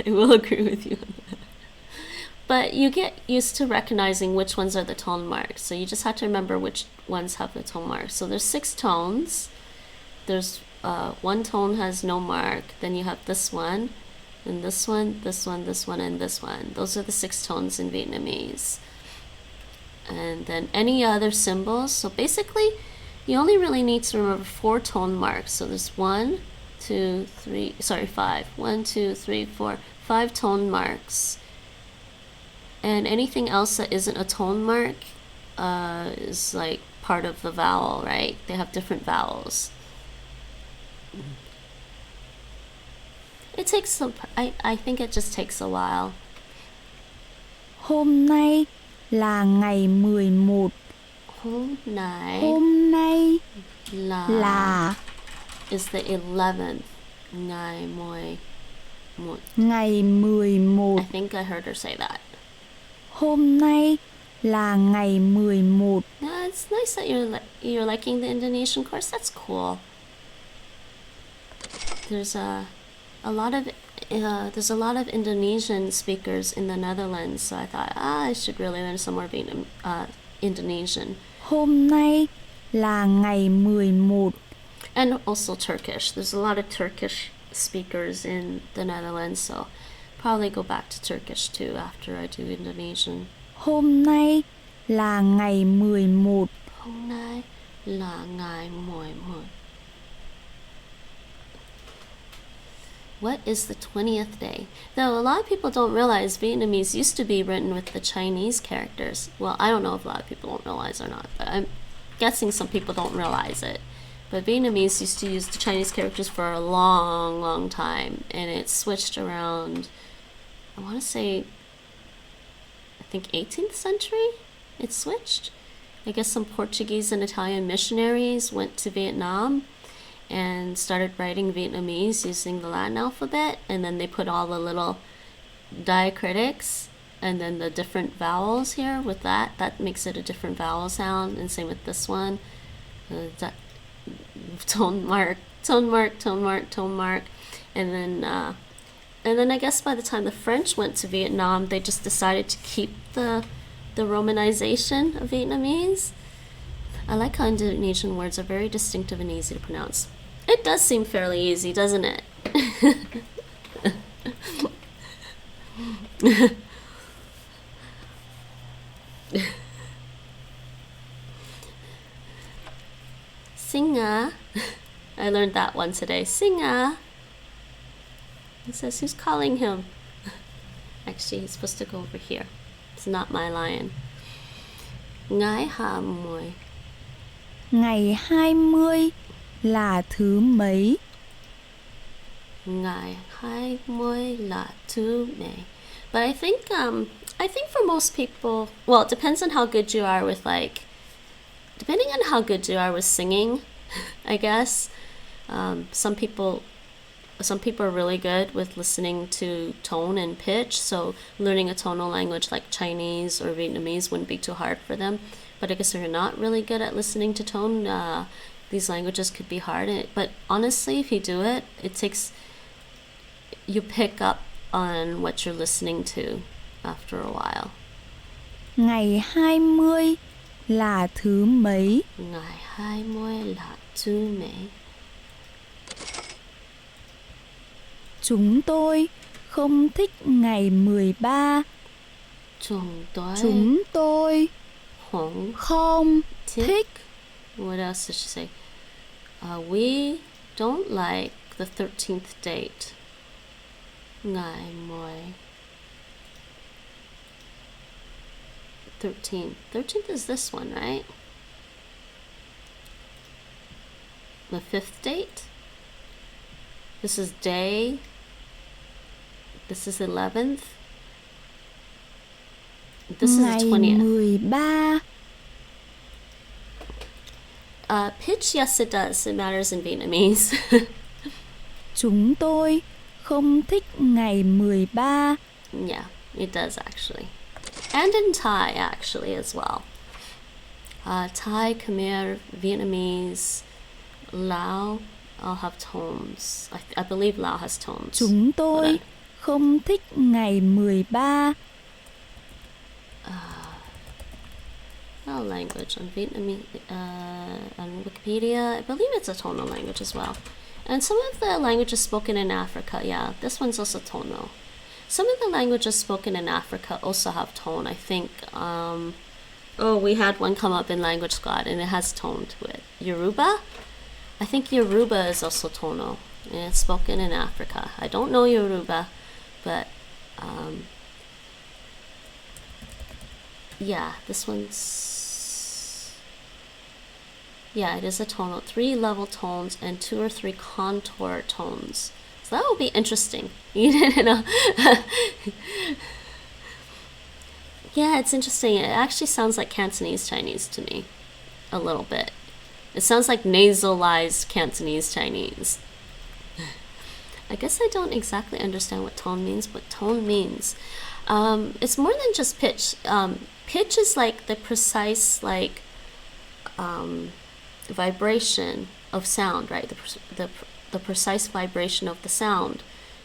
I will agree with you on that. But you get used to recognizing which ones are the tone marks. So you just have to remember which ones have the tone marks. So there's 6 tones. There's one tone has no mark. Then you have this one, and this one, this one, this one, and this one. Those are the 6 tones in Vietnamese. And then any other symbols. So basically, you only really need to remember 4 tone marks. So there's 5. 1, 2, 3, 4, 5 tone marks. And anything else that isn't a tone mark is like part of the vowel, right? They have different vowels. It takes some. I think it just takes a while. Hôm nay là ngày 11. Hôm nay là is the 11th. Ngày 11. Ngày 11. I think I heard her say that. Hôm nay là ngày 11. Yeah, it's nice that you're liking the Indonesian course. That's cool. There's a lot of Indonesian speakers in the Netherlands, so I thought I should really learn some more Indonesian. Hôm nay là ngày 11. And also Turkish. There's a lot of Turkish speakers in the Netherlands, so probably go back to Turkish too after I do Indonesian. Hôm nay là ngày 11. Hôm nay là ngày 11. What is the 20th day? Though a lot of people don't realize Vietnamese used to be written with the Chinese characters. Well, I don't know if a lot of people don't realize or not, but I'm guessing some people don't realize it. But Vietnamese used to use the Chinese characters for a long, long time, and it switched around, I want to say, I think 18th century it switched. I guess some Portuguese and Italian missionaries went to Vietnam and started writing Vietnamese using the Latin alphabet, and then they put all the little diacritics and then the different vowels here with that makes it a different vowel sound, and same with this one. Tone mark, tone mark, tone mark, tone mark, and then I guess by the time the French went to Vietnam, they just decided to keep the romanization of Vietnamese. I like how Indonesian words are very distinctive and easy to pronounce. It does seem fairly easy, doesn't it? Singa. I learned that one today. Singa. He says, who's calling him? Actually, he's supposed to go over here. It's not my lion. Ngày 20. Ngày 20 là thứ mấy? Ngày 20 là thứ mấy. But I think for most people, well, it depends on how good you are with depending on how good you are with singing, I guess. Some people are really good with listening to tone and pitch, so learning a tonal language like Chinese or Vietnamese wouldn't be too hard for them. But I guess if you're not really good at listening to tone, these languages could be hard. But honestly, if you do it, you pick up on what you're listening to after a while. Ngày 20 là thứ mấy? Ngày 20 là thứ mấy? Chúng tôi không thích ngày 13. Chúng tôi không thích. What else did she say? We don't like the 13th date. Ngày 10. 13th. 13th is this one, right? The 5th date? This is day. This is 11th. This is the 20th. 13. Pitch, yes it does. It matters in Vietnamese. Chúng tôi không thích ngày 13. Yeah, it does actually. And in Thai actually as well. Thai, Khmer, Vietnamese, Lao all have tones. I believe Lao has tones. Chúng tôi không thích ngày 13. Language on Vietnamese, on Wikipedia, I believe it's a tonal language as well. And some of the languages spoken in Africa, yeah, this one's also tonal. Some of the languages spoken in Africa also have tone, I think. We had one come up in Language Squad and it has tone to it. Yoruba? I think Yoruba is also tonal and it's spoken in Africa. I don't know Yoruba, but yeah, this one's... Yeah, it is a tonal. 3 level tones and 2 or 3 contour tones. So that will be interesting. You didn't know. Yeah, it's interesting. It actually sounds like Cantonese Chinese to me. A little bit. It sounds like nasalized Cantonese Chinese. I guess I don't exactly understand what tone means, but tone means. It's more than just pitch. Pitch is like the precise, vibration of sound, right? The precise vibration of the sound,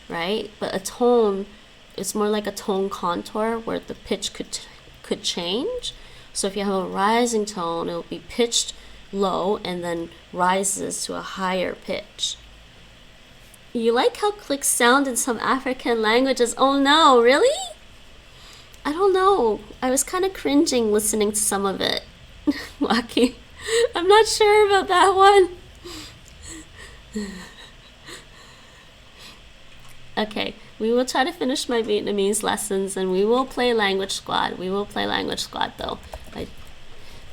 right? But a tone, it's more like a tone contour where the pitch could change. So if you have a rising tone, it will be pitched low and then rises to a higher pitch. You like how clicks sound in some African languages? Oh no, really? I don't know. I was kind of cringing listening to some of it. Lucky. I'm not sure about that one. Okay, we will try to finish my Vietnamese lessons and we will play Language Squad. We will play Language Squad though. I'm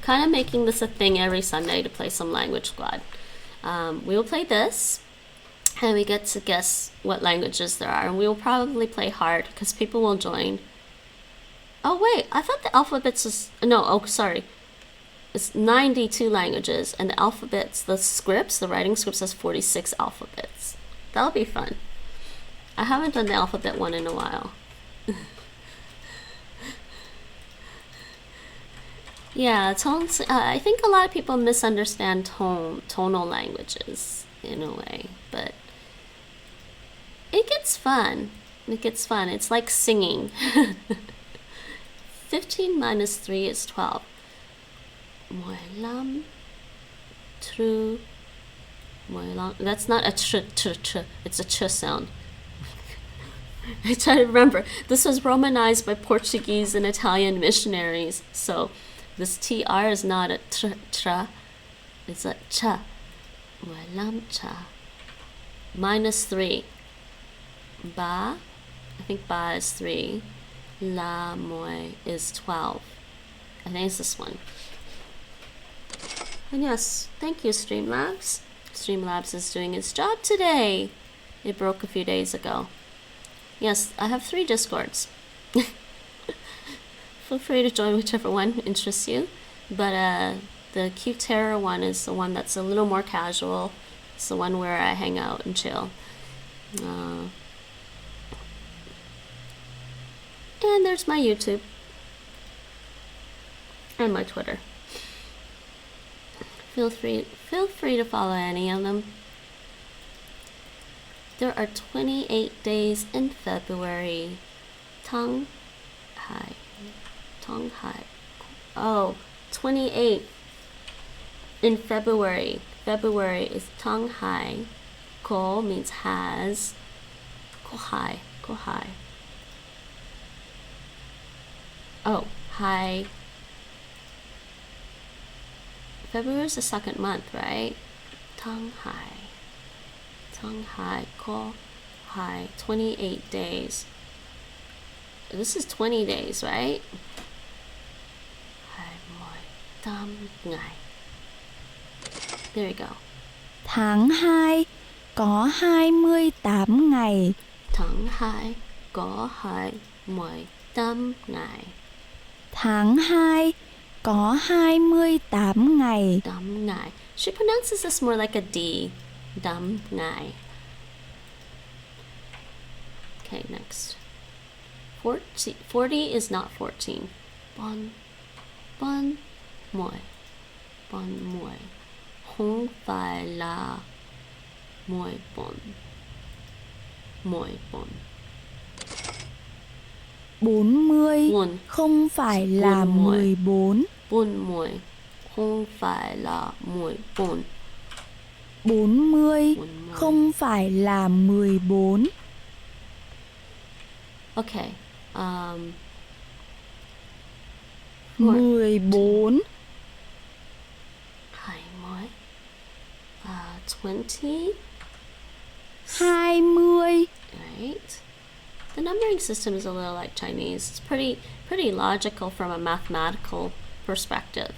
kind of making this a thing every Sunday to play some Language Squad. We will play this and we get to guess what languages there are. And we will probably play hard because people will join. Oh wait, I thought the alphabets was... No, oh sorry. It's 92 languages and the alphabets, the writing scripts has 46 alphabets. That'll be fun. I haven't done the alphabet one in a while. Yeah, tones, I think a lot of people misunderstand tonal languages in a way, but it gets fun. It gets fun. It's like singing. 15 minus 3 is 12. 15 trừ Muy long. That's not a ch. It's a ch sound. I try to remember. This was Romanized by Portuguese and Italian missionaries. So this tr is not a tra. It's a cha. Muy lam cha. -3. Ba. I think ba is 3. La muy is 12. I think it's this one. And yes, thank you, Streamlabs. Streamlabs is doing its job today. It broke a few days ago. Yes, I have 3 Discords. Feel free to join whichever one interests you. But the Cute Terror one is the one that's a little more casual. It's the one where I hang out and chill. And there's my YouTube. And my Twitter. Feel free to follow any of them. There are 28 days in February. Tongue Hai. Oh, 28 in February. February is Tongue Hai. Ko means has. Ko hai. Oh, hai. February is the 2nd month, right? Tongue Hai. Ko hai. 28 days. This is 20 days, right? Hai moi tam ngày. There we go. Tháng 2 có 28 ngày. Tháng 2 có 28 ngày. Tháng 2 có 28 ngày. 8 ngày. She pronounces this more like a D. 8 ngày. Okay, next. 40 is not 14. Bon mồi. Không phải là mồi bon. 40 Buồn. không phải là Buồn muội. 14. Buồn mồi. Không phải là 14. 40 Buồn mồi. không phải là 14. Okay. 14 20. 20. 20 Right. The numbering system is a little like Chinese. It's pretty logical from a mathematical perspective.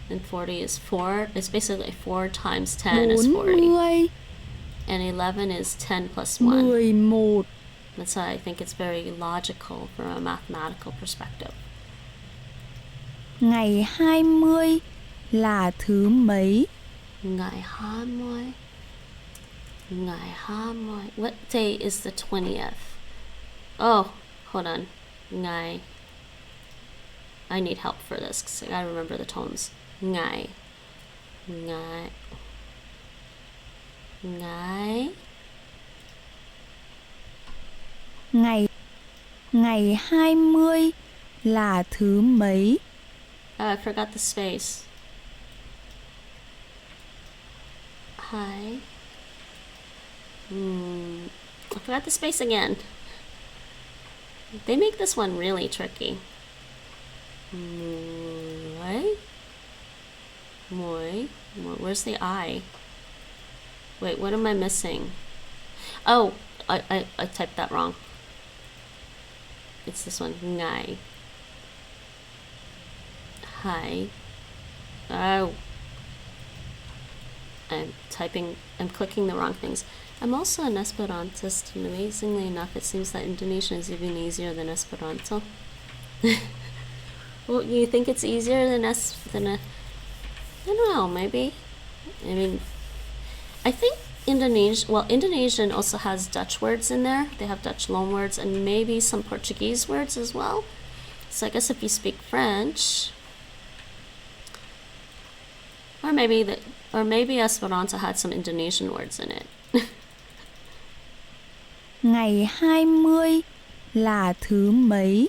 And 40 is 4. It's basically 4 times 10 is 40. 40 And 11 is 10 plus 1. 11 That's why I think it's very logical from a mathematical perspective. Ngày 20 là thứ mấy? Ngày 20. Ngày 20. What day is the 20th? Oh, hold on. Ngày. I need help for this because I gotta remember the tones. Ngày. Ngày. Ngày. Ngày 20 là thứ mấy? Oh, I forgot the space. Hi. I forgot the space again. They make this one really tricky. Where's the I? Wait, what am I missing? Oh, I typed that wrong. It's this one. Ngai. Hi. Oh. I'm clicking the wrong things. I'm also an Esperantist, and amazingly enough, it seems that Indonesian is even easier than Esperanto. Well, you think it's easier than I don't know, maybe. I mean, I think Indonesian also has Dutch words in there. They have Dutch loan words and maybe some Portuguese words as well. So I guess if you speak French, or maybe Esperanto had some Indonesian words in it. Ngày 20 là thứ mấy?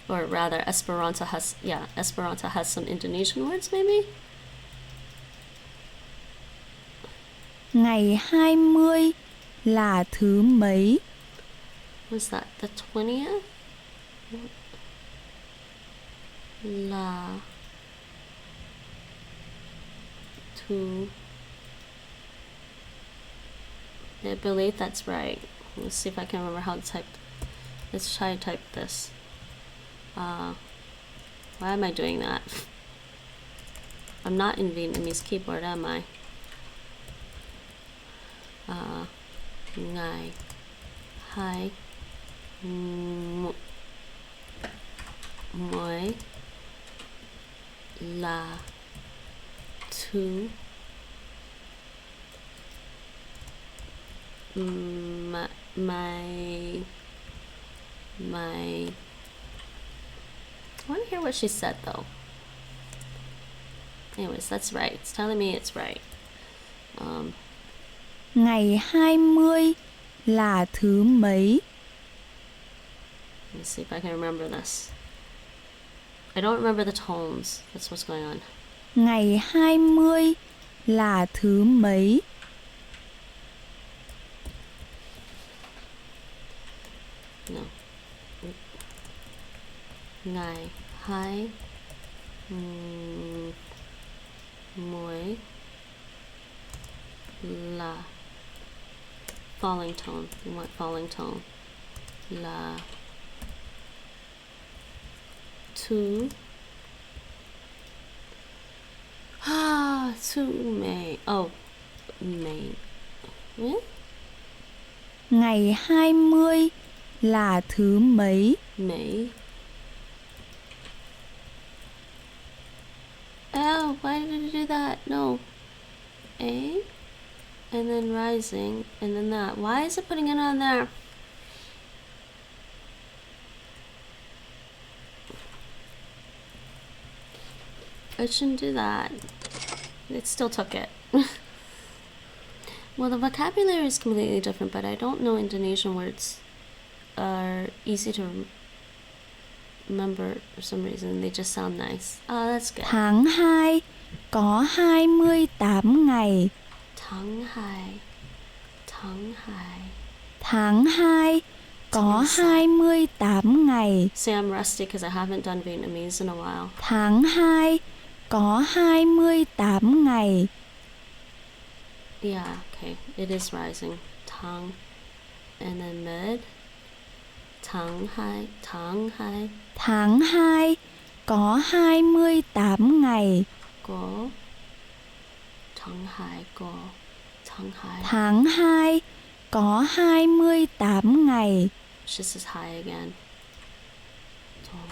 Or rather, Esperanto has some Indonesian words, maybe? Ngày 20 là thứ mấy? Was that the 20th? La. Two. I believe that's right. Let's see if I can remember how to type. Let's try to type this. Why am I doing that? I'm not in Vietnamese keyboard, am I? Ngày 2 mới là thứ my I want to hear what she said though. Anyways, that's right. It's telling me it's right. Ngày 20 là thứ mấy? Let me see if I can remember this. I don't remember the tones. That's what's going on. Ngày 20 là thứ mấy? No. Ngày 2 mới là falling tone. You want falling tone. Là two two May. Oh, May. What? Ngày 20 là thứ mấy? May. Oh, why did it do that? No. A. And then rising. And then that. Why is it putting it on there? It shouldn't do that. It still took it. Well, the vocabulary is completely different, but I don't know Indonesian words are easy to remember for some reason. They just sound nice. Oh, that's good. Tháng 2 có 28 ngày. Tháng 2. Tháng 2. Tháng 2 có 28 ngày. See, I'm rusty because I haven't done Vietnamese in a while. Tháng 2 có 28 ngày. Yeah, okay. It is rising. Tháng. And then mid. Tháng 2. Tháng 2. Tháng 2 có 28 ngày. Có. Tháng 2 có. Tháng 2. Tháng 2 có 28 ngày. She says hi again. Tháng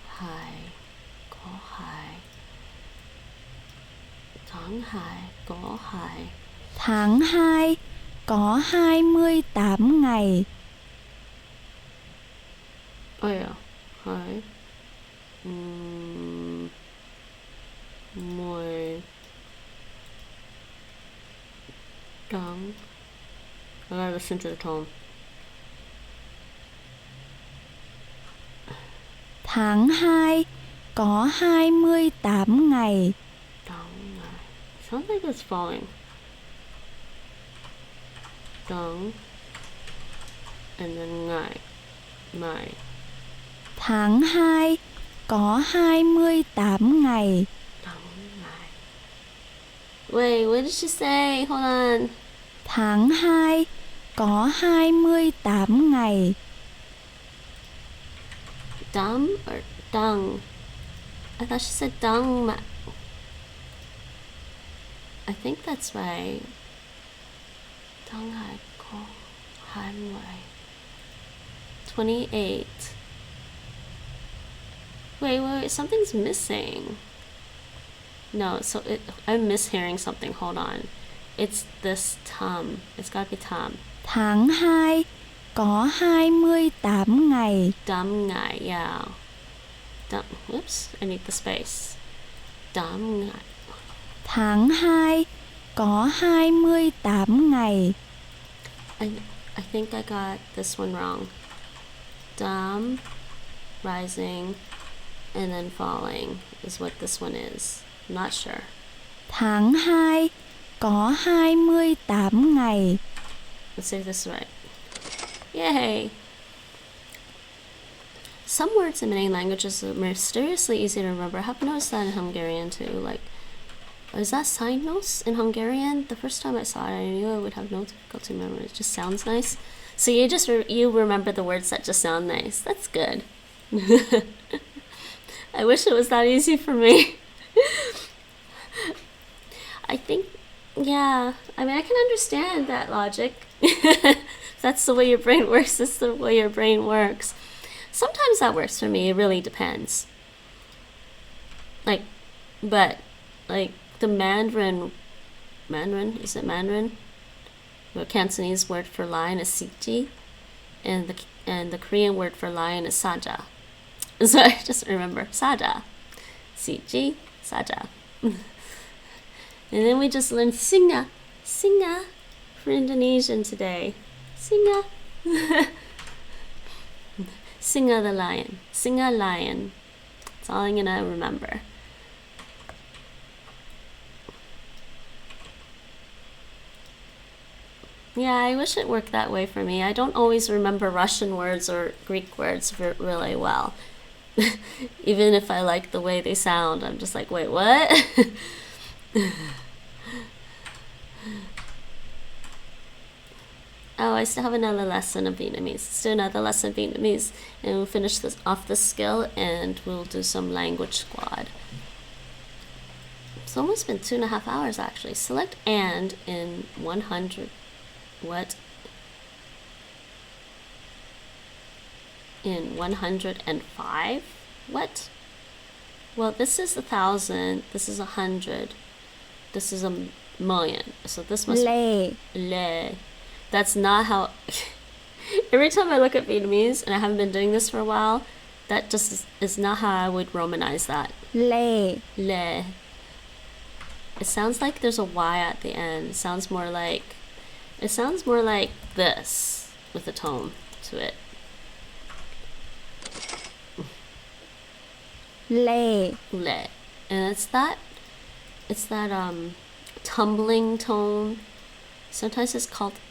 2 có 2. Tháng 2 có 2. Tháng 2 có 28 ngày. Oh yeah. Hi. Mùi. Đắng. I gotta listen to the tone. Tháng 2 có 28 ngày. Đắng. Sounds like it's falling. Đắng. And then ngày. Mai. Tháng 2 có 28 ngày. Wait, what did she say? Hold on. Tháng 2 có 28 ngày. Dumb or dung? I thought she said dung. I think that's right. Dung hai có 20. 28. Wait, something's missing. No, so I'm mishearing something. Hold on. It's this tam. It's gotta be tam. Tháng 2 có 28 ngày. Dum ngai, yeah. Oops, I need the space. Dum ngai. Tháng 2 có 28 ngày. I think I got this one wrong. Dum, rising, and then falling is what this one is. I'm not sure. Tháng 2 có 28 ngày. Let's say this right. Yay! Some words in many languages are mysteriously easy to remember. I have noticed that in Hungarian too. Like, is that Signos in Hungarian? The first time I saw it, I knew I would have no difficulty remembering. It just sounds nice. So you just you remember the words that just sound nice. That's good. I wish it was that easy for me. I think, yeah. I mean, I can understand that logic. That's the way your brain works. That's the way your brain works. Sometimes that works for me. It really depends. Like, but like the Mandarin, is it Mandarin? The Cantonese word for lion is sikji, and the Korean word for lion is saja. So I just remember saja, sikji, saja. And then we just learned singa for Indonesian today. Singa. Singa the lion. Singa lion. That's all I'm gonna remember. Yeah, I wish it worked that way for me. I don't always remember Russian words or Greek words really well. Even if I like the way they sound, I'm just like, wait, what? Oh, I still have another lesson of Vietnamese. Let's do another lesson of Vietnamese, and we'll finish this off this skill, and we'll do some language squad. It's almost been 2.5 hours, actually. Select and in 100. What? In 105? What? Well, this is 1,000. This is 100. This is 1,000,000. So this must Le. That's not how. Every time I look at Vietnamese, and I haven't been doing this for a while, that just is not how I would Romanize that. Le. It sounds like there's a Y at the end. It sounds more like this with a tone to it. Le. And it's that tumbling tone. Sometimes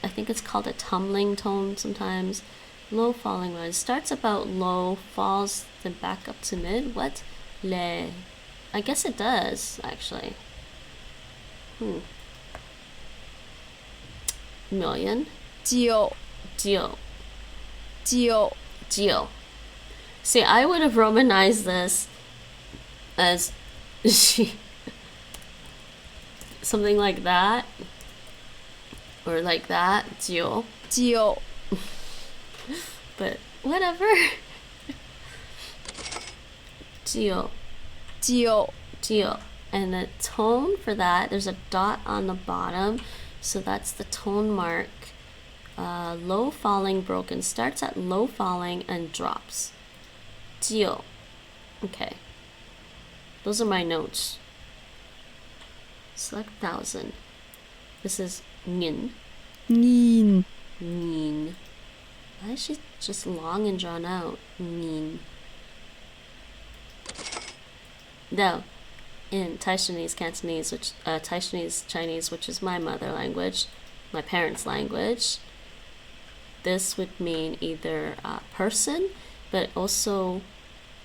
I think it's called a tumbling tone sometimes. Low falling rise. Starts about low, falls, then back up to mid. What? Le. I guess it does, actually. Million. Triệu. See, I would have Romanized this as something like that. Or like that. Triệu. But whatever. Triệu. And the tone for that, there's a dot on the bottom. So that's the tone mark. Low falling broken. Starts at low falling and drops. Triệu. Okay. Those are my notes. Select 1,000. This is nghìn. Nghìn. Why is she just long and drawn out? Nghìn. Though, in Taishanese, Cantonese, Taishanese Chinese, which is my mother language, my parents' language, this would mean either person, but also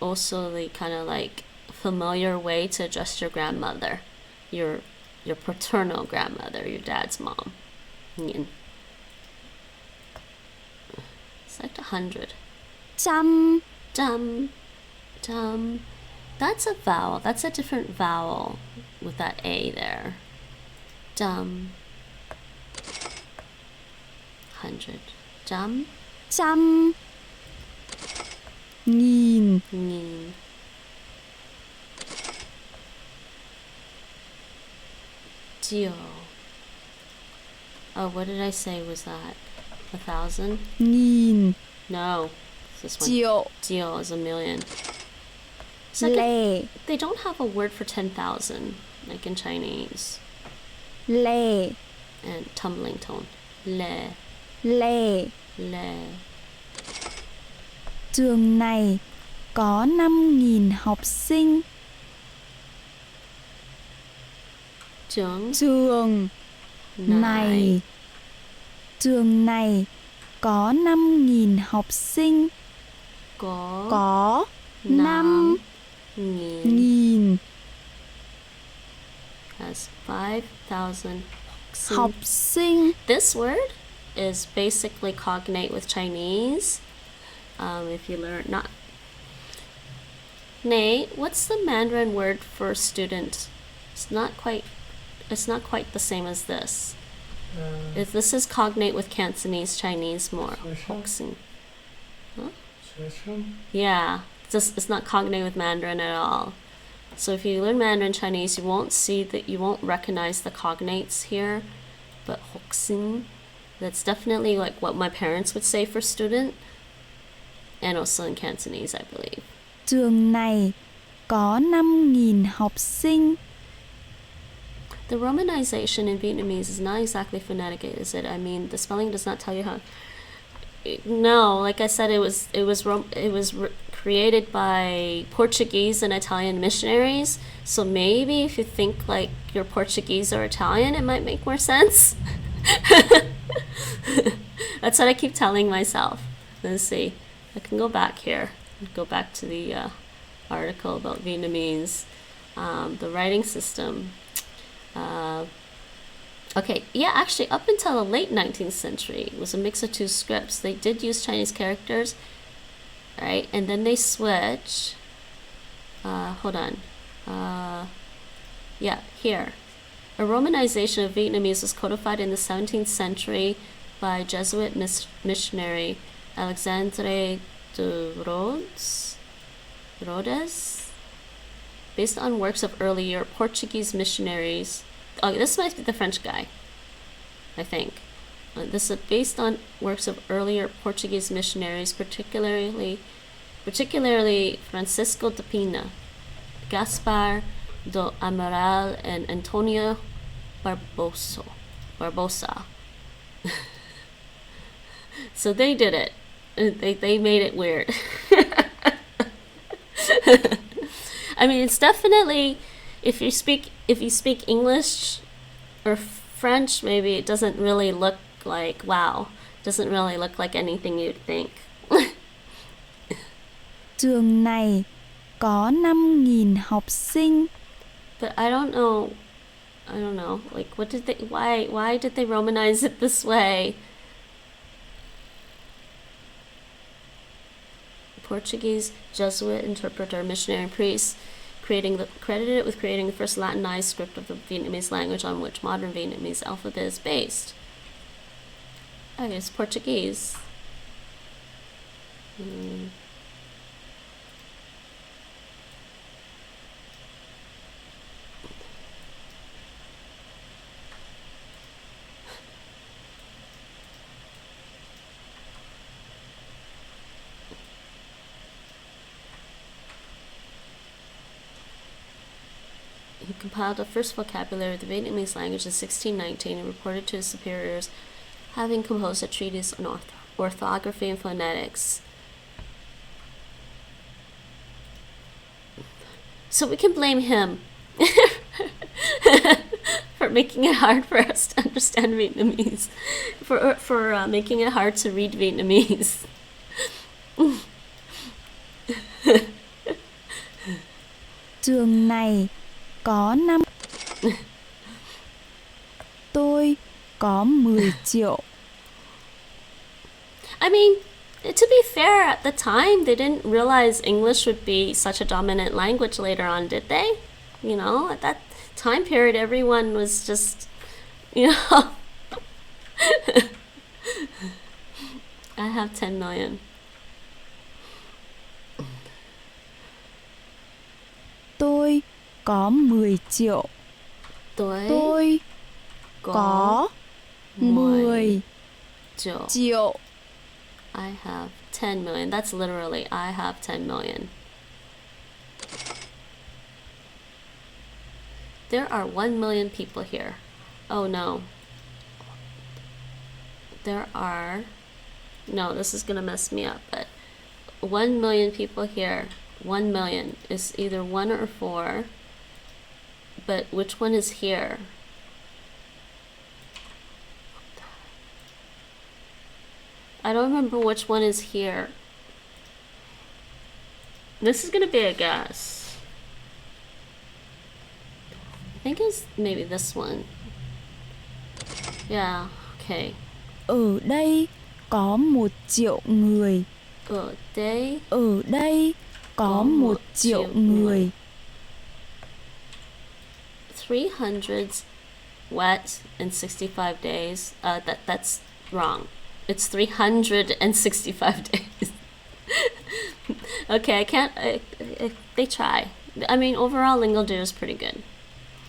the kind of like familiar way to address your grandmother, your paternal grandmother, your dad's mom. Nghìn. Select 100. Trăm. That's a vowel. That's a different vowel with that A there. Trăm. 100. Trăm. Nghìn. Triệu. Oh, what did I say was that? 1,000? Nghìn. No. This one. Triệu is 1,000,000. Le. They don't have a word for 10,000, like in Chinese. Le. And tumbling tone. Le. Trường này có 5.000 học sinh. Trường. này. Trường này có 5.000 học sinh. Có 5.000 has 5,000 học sinh. This word is basically cognate with Chinese. If you learn not. Nay, what's the Mandarin word for student? It's not quite the same as this. If this is cognate with Cantonese, Chinese more. Hoxing. Huh? Yeah, it's not cognate with Mandarin at all. So if you learn Mandarin Chinese, you won't recognize the cognates here. But hoxing, that's definitely like what my parents would say for student, and also in Cantonese, I believe. Trường này có 5.000 học sinh. The romanization in Vietnamese is not exactly phonetic, is it? I mean, the spelling does not tell you how. No, like I said, it was created by Portuguese and Italian missionaries. So maybe if you think like you're Portuguese or Italian, it might make more sense. That's what I keep telling myself. Let's see. I can go back here. Go back to the article about Vietnamese, the writing system. Okay, yeah, actually, up until the late 19th century, it was a mix of two scripts. They did use Chinese characters, right? And then they switch. Hold on. Yeah, here. A romanization of Vietnamese was codified in the 17th century by Jesuit missionary Alexandre de Rhodes, based on works of earlier Portuguese missionaries. Oh, this might be the French guy, I think. This is based on works of earlier Portuguese missionaries, particularly Francisco de Pina, Gaspar do Amaral, and Antonio Barbosa. So they did it. They made it weird. I mean, it's definitely, if you speak English or French, maybe it doesn't really look like, wow, doesn't really look like anything you'd think. Trường này có 5.000 học sinh. But I don't know, like why did they romanize it this way? Portuguese Jesuit interpreter, missionary priest, credited it with creating the first Latinized script of the Vietnamese language on which modern Vietnamese alphabet is based. I guess Portuguese. He compiled the first vocabulary of the Vietnamese language in 1619 and reported to his superiors having composed a treatise on orthography and phonetics. So we can blame him for making it hard for us to understand Vietnamese, for making it hard to read Vietnamese. Trường này có 5. Tôi có 10 triệu. I mean, to be fair, at the time, they didn't realize English would be such a dominant language later on, did they? You know, at that time period, everyone was just, you know. I have 10 million. Tôi có 10 triệu. Tôi có 10 triệu. I have 10 million. That's literally, I have 10 million. There are 1 million people here. Oh no. No, this is gonna mess me up, but 1 million people here. 1 million is either 1 or 4, but which one is here? I don't remember which one is here. This is gonna be a guess. I think it's maybe this one. Yeah, okay. Ở đây có 1 triệu người. Ở đây Ở đây có 1 triệu người. 300 wet in 65 days. That's wrong. It's 365 days. Okay, I can't. They try. I mean, overall, LingoDeer is pretty good.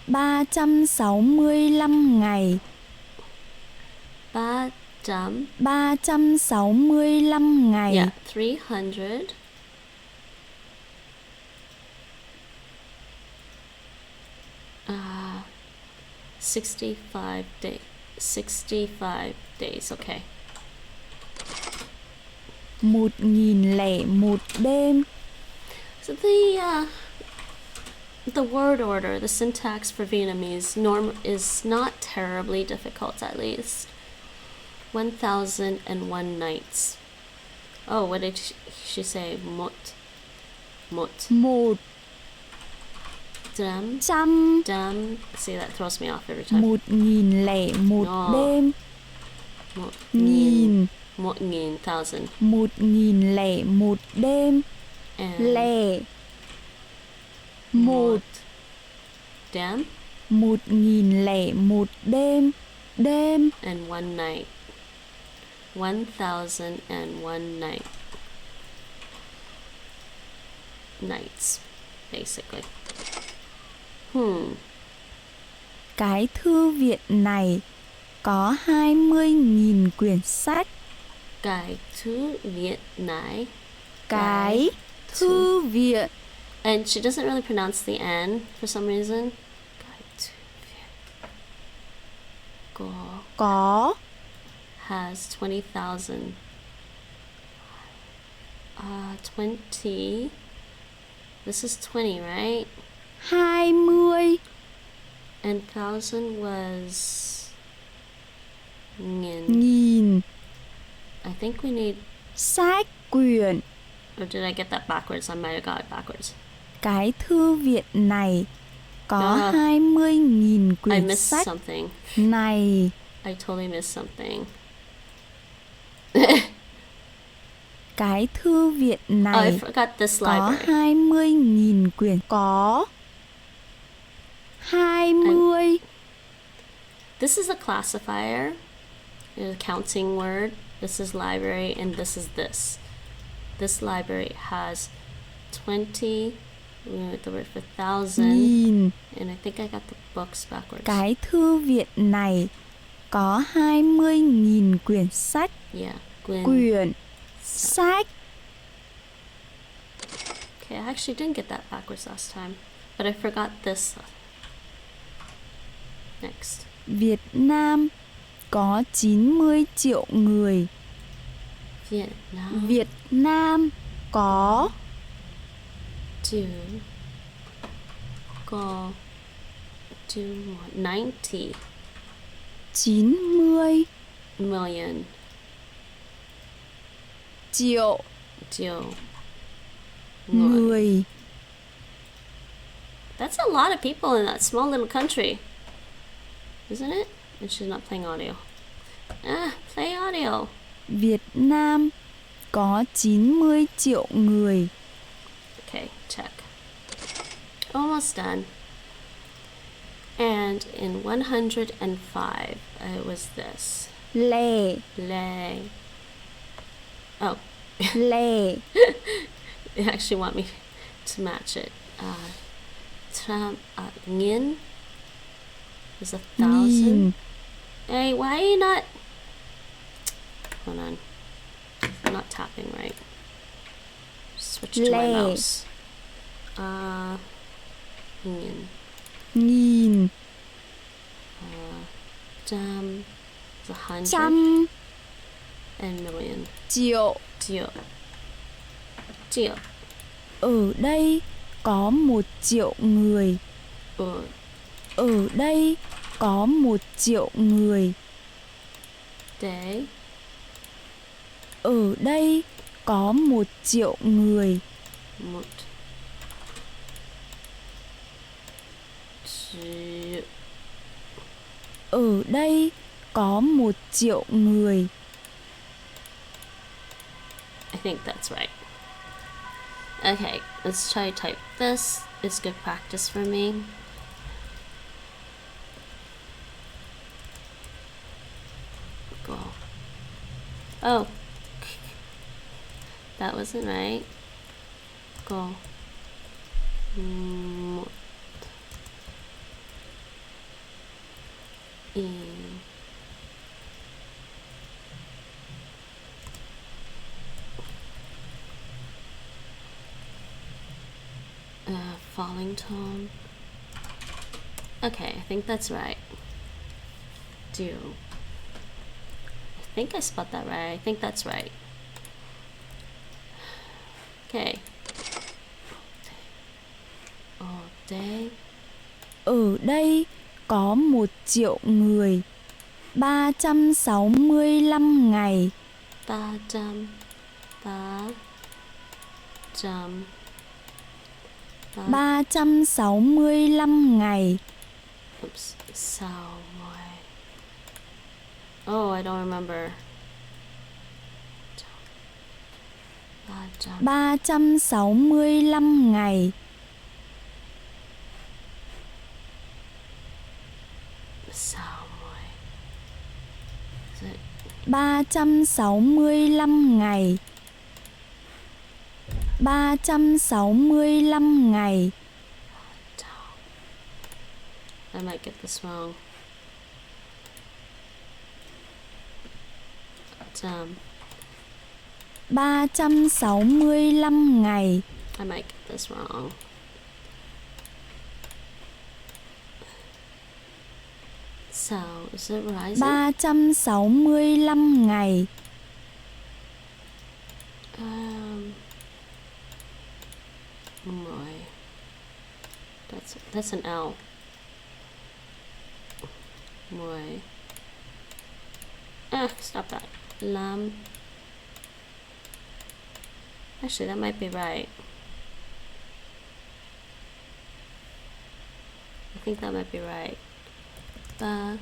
365 ngày. 365 ngày. Yeah, 300. 65 days. 65 days. Okay. 1001 đêm. So the word order, the syntax for Vietnamese is not terribly difficult, at least. 1001 nights. Oh, what did she say? Mot. Một Dam. trăm. Dam. See, that throws me off every time. 1001 No. đêm. Một Nghìn. 1,000. 1001 đêm. And Lẻ. Một. Dam. 1001 đêm. Đêm. And one night. 1001 night. Nights, basically. Cái thư viện này có 20.000 quyển sách. Cái thư viện này. Cái thư viện. And she doesn't really pronounce the N for some reason. Cái thư viện. Có. Has 20,000. 20. This is 20, right? 20. And 1,000 was nghìn. Nghìn. I think we need. Sách quyển. Or did I get that backwards? I might have got it backwards. Cái thư viện này có No. 20.000 I quyển missed sách something. này. I totally missed something. Cái thư viện Oh, I này forgot this có library. 20.000 quyển. Có 20. This is a classifier, a counting word. This is library, and this is this. This library has 20. The word for 1,000, Nghìn. and I think I got the books backwards. Cái thư viện này có 20.000 quyển sách. Yeah, Quyển sách. Okay, I actually didn't get that backwards last time, but I forgot this. Next. Việt Nam có 90 triệu người. Vietnam. Việt Nam có Go to 90 90 million. triệu Triệu. người. That's a lot of people in that small little country, isn't it? And she's not playing audio. Play audio. Việt Nam có 90 triệu người. Okay, check. Almost done. And in 105, it was this. Lẻ. Lay. Oh. Lẻ. They actually want me to match it. Nghìn is 1,000. Nghìn. Hey, why are you not? Hold on. I'm not tapping right. Switch to my Lay. mouse. Nghìn. Nghìn. Trăm is 100. Trăm. And million. Triệu. Triệu. Triệu. Ở đây có 1 triệu người. Ở đây có 1 triệu người. Day. Ở đây có 1.000.000 người. Một triệu. Ở đây có 1.000.000 người. I think that's right. Okay, let's try to type this. It's good practice for me. Go. Oh. That wasn't right. Go. Một. I. Falling tone. Okay, I think that's right. Do. I think I spelled that right. I think that's right. Okay. All day. Ở đây có 1.000.000 người. 365 ngày. 300. 365 ngày. Oops. Sao moi. Oh, I don't remember. 365 ngày. Sao moi. Is it 365 ngày. 365 ngày. I might get this wrong. 365 ngày. I might get this wrong. So, is it rising? 365 ngày. Moi. That's an L. Moi. Stop that. Lam. Actually, that might be right. I think that might be right. I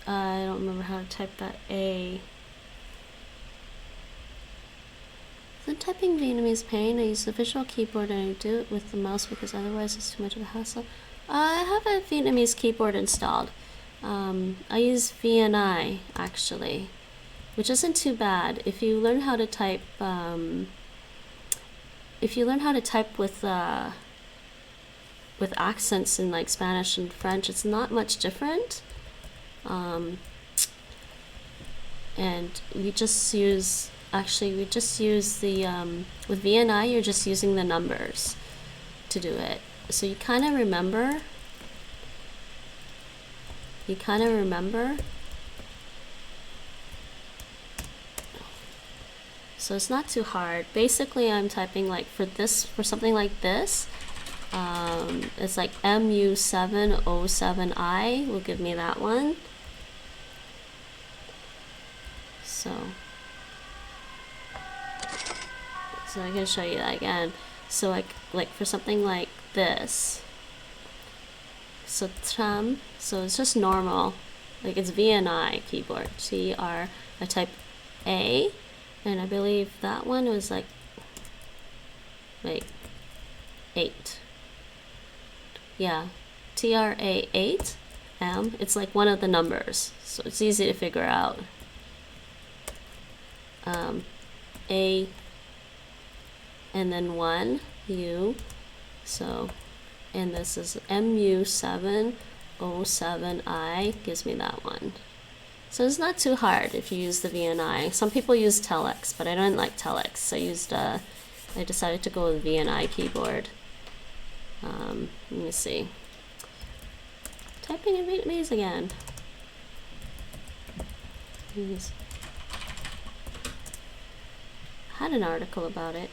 don't remember how to type that A. Isn't typing Vietnamese pain? I use the visual keyboard and I do it with the mouse because otherwise it's too much of a hassle. I have a Vietnamese keyboard installed. I use VNI actually, which isn't too bad. If you learn how to type, with accents in like Spanish and French, it's not much different. And we just use the with VNI, you're just using the numbers to do it. So you kind of remember. So it's not too hard. Basically, I'm typing like for something like this. It's like MU707I will give me that one. So I can show you that again. So like for something like this. So so it's just normal, like it's VNI keyboard. I type A, and I believe that one was like, wait, 8. Yeah, TRA8 M. It's like one of the numbers, so it's easy to figure out. A, and then 1 U. So, and this is MU707I gives me that one. So it's not too hard if you use the VNI. Some people use telex, but I don't like telex. I decided to go with VNI keyboard. Let me see. Typing in Vietnamese again. Please. I had an article about it.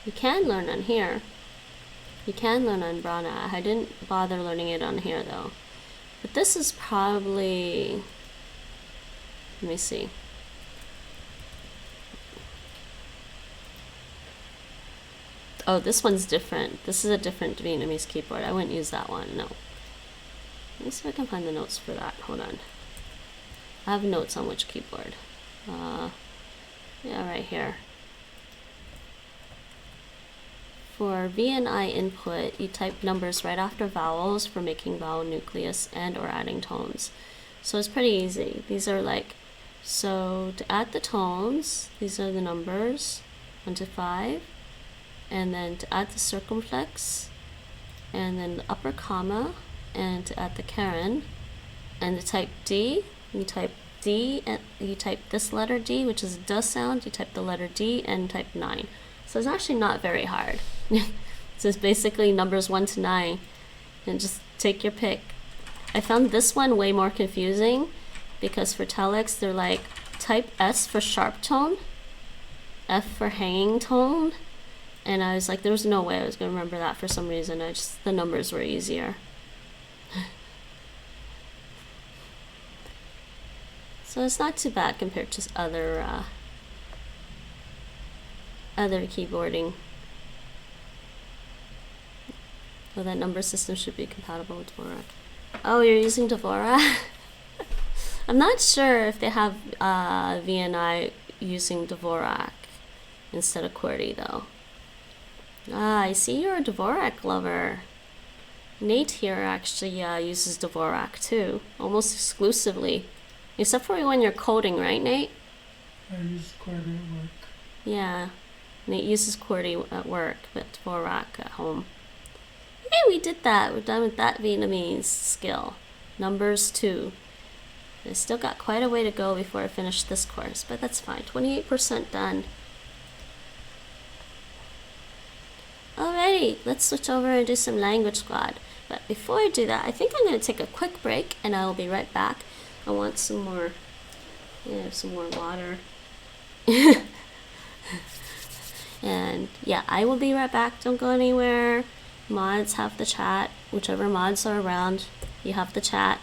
You can learn on here. You can learn on Brana. I didn't bother learning it on here though. But this is probably, let me see. Oh, this one's different. This is a different Vietnamese keyboard. I wouldn't use that one, no. Let me see if I can find the notes for that. Hold on. I have notes on which keyboard. Yeah, right here. For VNI input, you type numbers right after vowels for making vowel nucleus and or adding tones. So it's pretty easy. These are like, so to add the tones, these are the numbers, 1 to 5. And then to add the circumflex, and then the upper comma, and to add the caron, and to type D, you type D, and you type this letter D, which is the sound, you type the letter D, and type 9. So it's actually not very hard. So it's basically numbers 1 to 9, and just take your pick. I found this one way more confusing, because for telex, they're like, type S for sharp tone, F for hanging tone, and I was like, there was no way I was going to remember that for some reason. The numbers were easier. So it's not too bad compared to other keyboarding. Well, that number system should be compatible with Dvorak. Oh, you're using Dvorak? I'm not sure if they have VNI using Dvorak instead of QWERTY though. Ah, I see you're a Dvorak lover. Nate here actually uses Dvorak too, almost exclusively. Except for when you're coding, right, Nate? I use QWERTY at work. Yeah, Nate uses QWERTY at work, but Dvorak at home. Hey, we did that. We're done with that Vietnamese skill. Numbers 2. I still got quite a way to go before I finish this course, but that's fine. 28% done. Alrighty, let's switch over and do some language squad. But before I do that, I think I'm going to take a quick break and I'll be right back. I want some more, some more water. And yeah, I will be right back. Don't go anywhere. Mods have the chat. Whichever mods are around, you have the chat.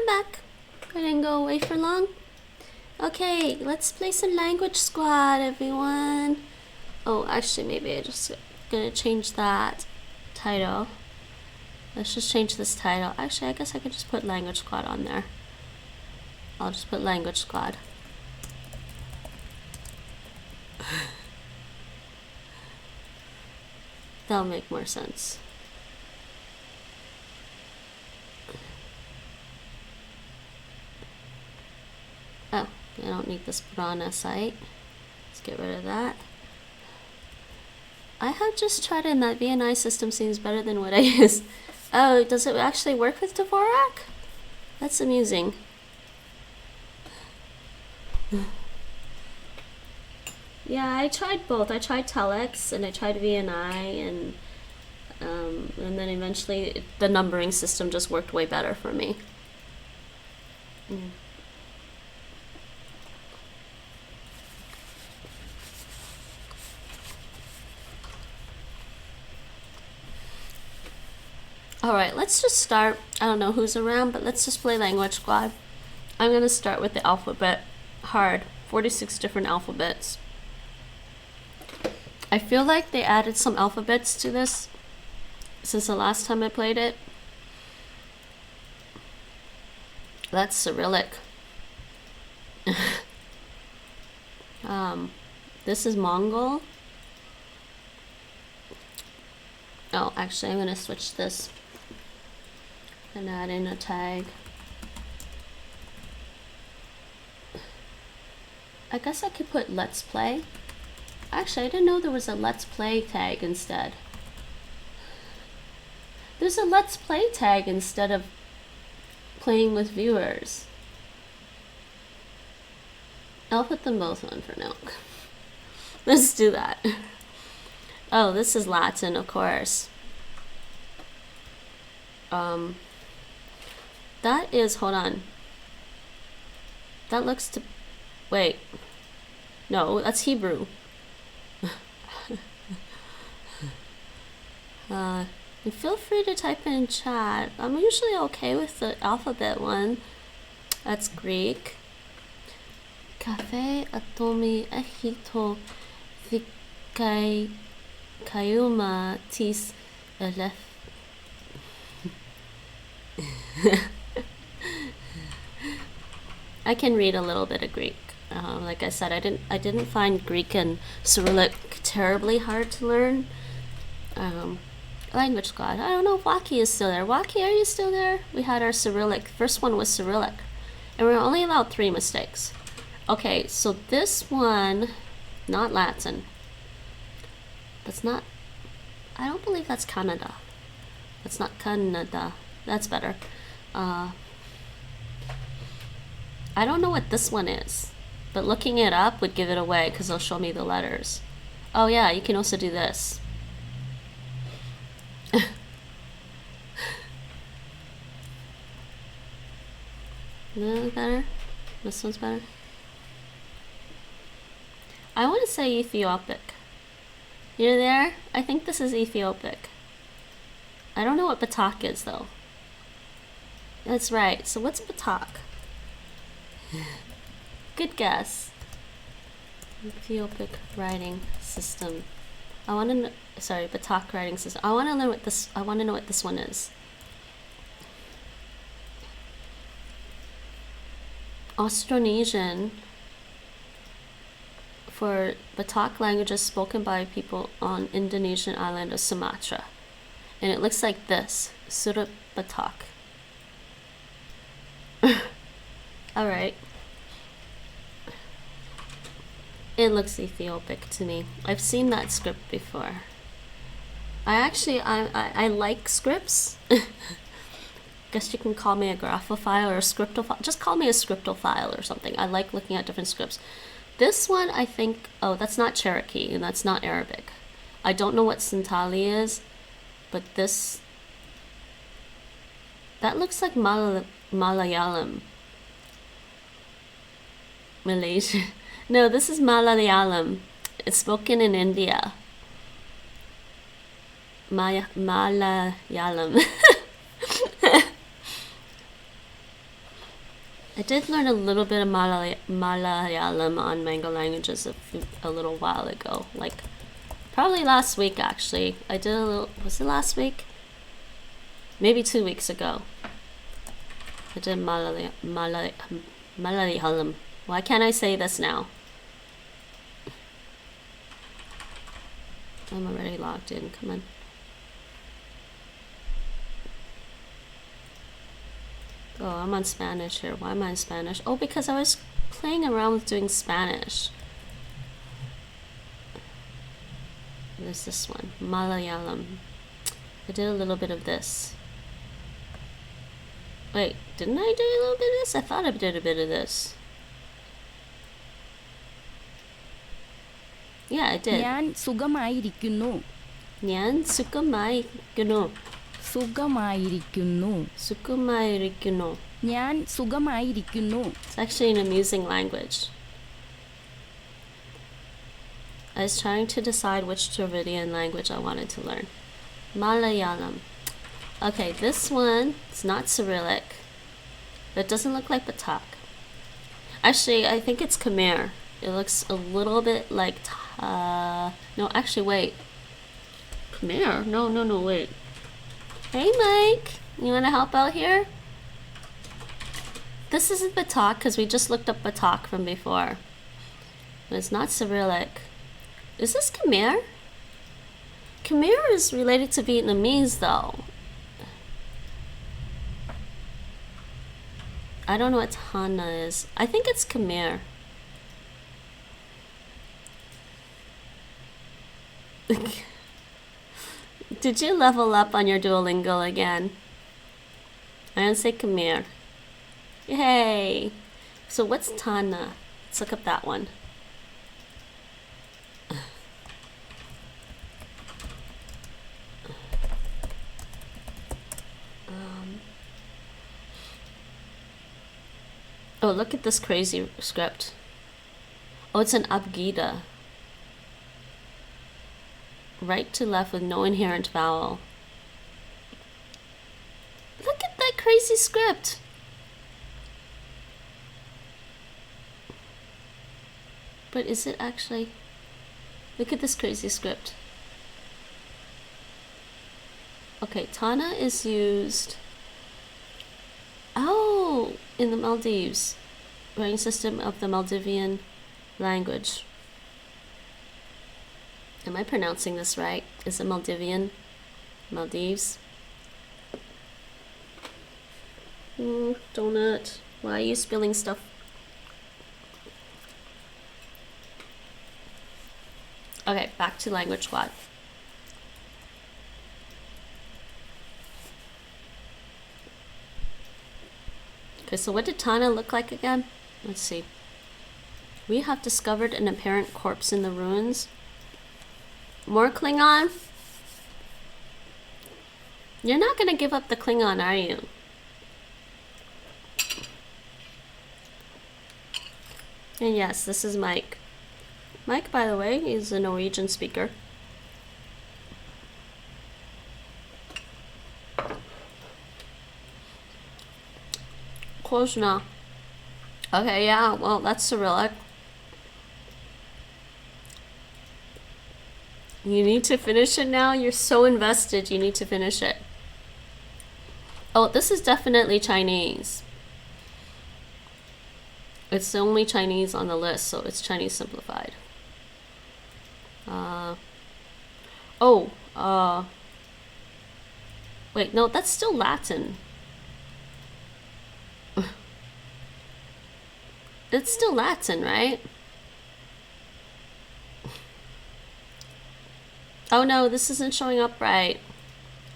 I'm back. I didn't go away for long. Okay, let's play some Language Squad, everyone. Oh, actually, maybe I just gonna change that title. Let's just change this title. Actually, I guess I could just put Language Squad on there. I'll just put Language Squad. That'll make more sense. Oh, I don't need this Brana site. Let's get rid of that. I have just tried it and that VNI system seems better than what I use. Oh, does it actually work with Dvorak? That's amusing. Yeah, I tried both. I tried Telex and I tried VNI, and then eventually the numbering system just worked way better for me. Alright, let's just start. I don't know who's around, but let's just play Language Squad. I'm going to start with the alphabet hard. 46 different alphabets. I feel like they added some alphabets to this since the last time I played it. That's Cyrillic. This is Mongol. Oh, actually, I'm going to switch this and add in a tag. I guess I could put Let's Play. Actually, I didn't know there was a Let's Play tag instead. There's a Let's Play tag instead of playing with viewers. I'll put them both on for now. Let's do that. Oh, this is Latin, of course. That is, hold on. That looks to, wait. No, that's Hebrew. Feel free to type in chat. I'm usually okay with the alphabet one. That's Greek. Cafe atomi echito vikai kayuma tis elef. I can read a little bit of Greek. Like I said, I didn't find Greek and Cyrillic terribly hard to learn. Language Squad. I don't know if Waki is still there. Waki, are you still there? We had our Cyrillic. First one was Cyrillic. And we were only allowed 3 mistakes. Okay, so this one, not Latin. That's not, I don't believe that's Canada. That's not Canada. That's better. I don't know what this one is, but looking it up would give it away because it'll show me the letters. Oh yeah, you can also do this. No, better? This one's better? I want to say Ethiopic. You're there? I think this is Ethiopic. I don't know what Batak is though. That's right. So what's Batak? Good guess. Ethiopic writing system. I want to know, sorry, Batak writing system. I want to learn what this, I want to know what this one is. Austronesian for Batak languages spoken by people on Indonesian island of Sumatra. And it looks like this, Surat Batak. Alright. It looks Ethiopic to me. I've seen that script before. I like scripts. Guess you can call me a graphophile or a scriptophile. Just call me a scriptophile or something. I like looking at different scripts. This one, I think, oh, that's not Cherokee and that's not Arabic. I don't know what Santali is, but this, that looks like Malayalam. Malaysia. No, this is Malayalam. It's spoken in India. Malayalam. I did learn a little bit of Malayalam on Mango Languages a little while ago, like probably last week actually. I did a little, was it last week? Maybe 2 weeks ago. I did Malayalam. Why can't I say this now? I'm already logged in, come on. Oh, I'm on Spanish here. Why am I in Spanish? Oh, because I was playing around with doing Spanish. There's this one, Malayalam. I did a little bit of this. Wait, didn't I do a little bit of this? I thought I did a bit of this. Yeah, I did. ഞാൻ സുഖമായിരിക്കുന്നു. ഞാൻ സുഖമായിരിക്കുന്നു. സുഖമായിരിക്കുന്നു. സുഖമായിരിക്കുന്നു. ഞാൻ സുഖമായിരിക്കുന്നു. It's actually an amusing language. I was trying to decide which Dravidian language I wanted to learn. Malayalam. Okay, this one is not Cyrillic. It doesn't look like Batak. Actually, I think it's Khmer. It looks a little bit like no, actually, wait. Khmer? No, wait. Hey, Mike. You want to help out here? This isn't Batak because we just looked up Batak from before. But it's not Cyrillic. Is this Khmer? Khmer is related to Vietnamese, though. I don't know what Tana is. I think it's Khmer. Did you level up on your Duolingo again? I don't say Khmer. Yay! So what's Tana? Let's look up that one. Oh, look at this crazy script. Oh, it's an Abgida. Right to left with no inherent vowel. Look at that crazy script. But is it actually? Look at this crazy script. Okay, Tana is used. Oh, in the Maldives, writing system of the Maldivian language. Am I pronouncing this right? Is it Maldivian? Maldives? Donut. Why are you spilling stuff? Okay, back to Language Squad. Okay, so what did Tana look like again? Let's see. We have discovered an apparent corpse in the ruins. More Klingon? You're not gonna give up the Klingon, are you? And yes, this is Mike. Mike, by the way, is a Norwegian speaker. Close now. Okay, yeah, well, that's Cyrillic. You need to finish it now? You're so invested, you need to finish it. Oh, this is definitely Chinese. It's the only Chinese on the list, so it's Chinese simplified. Wait, no, that's still Latin. It's still Latin, right? Oh no, this isn't showing up right.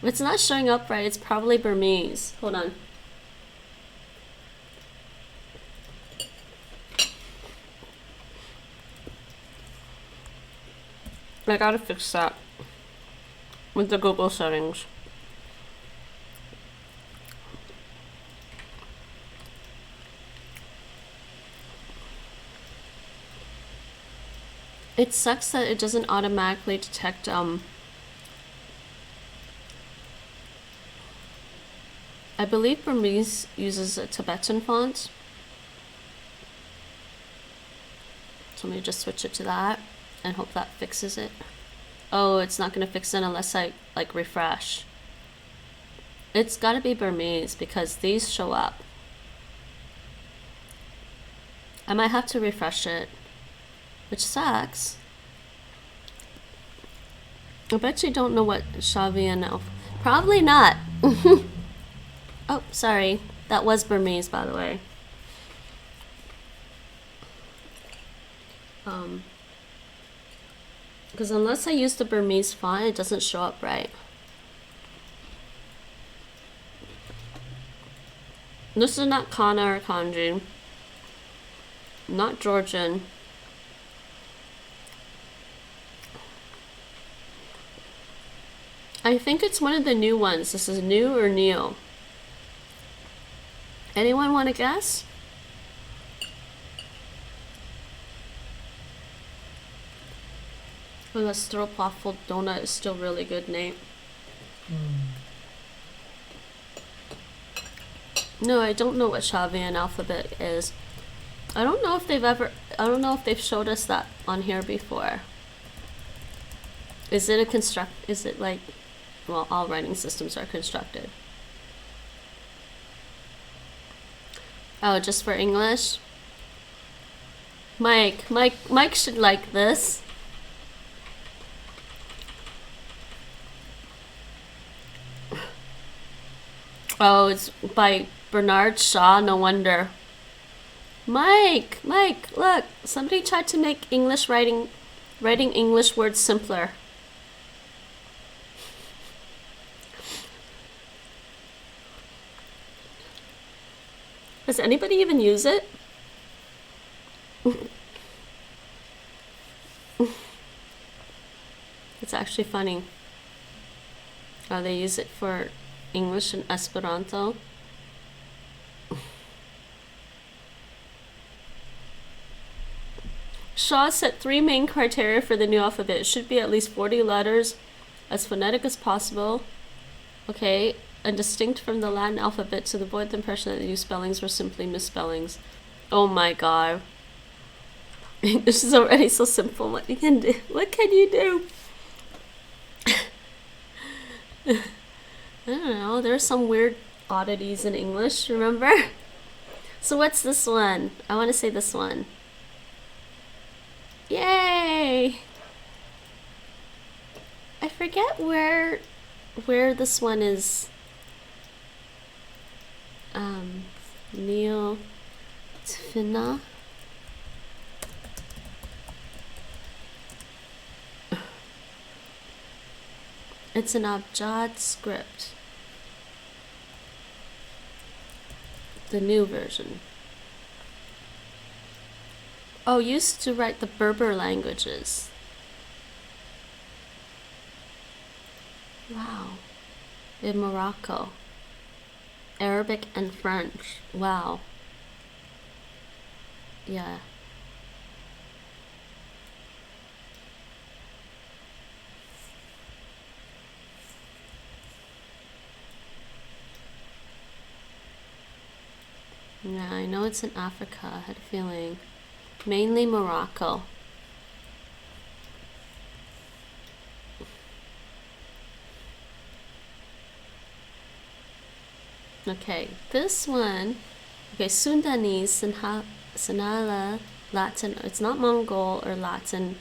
If it's not showing up right, it's probably Burmese. Hold on. I gotta fix that with the Google settings. It sucks that it doesn't automatically detect I believe Burmese uses a Tibetan font, So let me just switch it to that and hope that fixes it. Oh, it's not gonna fix it unless I like refresh. It's gotta be Burmese because these show up. I might have to refresh it, which sucks. I bet you don't know what Shavian now. Probably not. Oh, sorry. That was Burmese, by the way. Because unless I use the Burmese font, it doesn't show up right. This is not Kana or Kanji. Not Georgian. I think it's one of the new ones. This is new or neo. Anyone want to guess? Oh, that stroopwafel donut is still really good, Nate. No, I don't know what Shavian alphabet is. I don't know if they've showed us that on here before. Is it is it like, well, all writing systems are constructed. Oh, just for English? Mike should like this. Oh, it's by Bernard Shaw, no wonder. Mike, look, somebody tried to make English writing English words simpler. Does anybody even use it? It's actually funny. Oh, they use it for English and Esperanto. Shaw set 3 main criteria for the new alphabet. It should be at least 40 letters, as phonetic as possible. Okay, and distinct from the Latin alphabet to avoid the impression that the new spellings were simply misspellings. Oh my god. English is already so simple. What you can do? What can you do? I don't know. There are some weird oddities in English, remember? So what's this one? I want to say this one. Yay! I forget where this one is. Neo Tfina. It's an Abjad script. The new version. Oh, used to write the Berber languages. Wow. In Morocco. Arabic and French. Wow. Yeah. Yeah, I know it's in Africa. I had a feeling. Mainly Morocco. Okay, this one. Okay, Sundanese, Sinhala, Latin. It's not Mongol or Latin.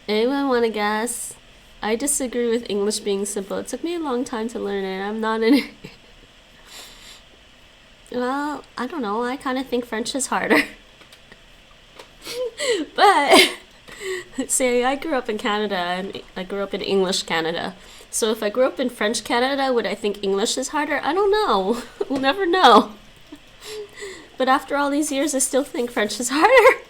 Anyone want to guess? I disagree with English being simple. It took me a long time to learn it. I'm not in it. Well, I don't know. I kind of think French is harder. But, say, I grew up in Canada, and I grew up in English Canada. So if I grew up in French Canada, would I think English is harder? I don't know. We'll never know. But after all these years, I still think French is harder.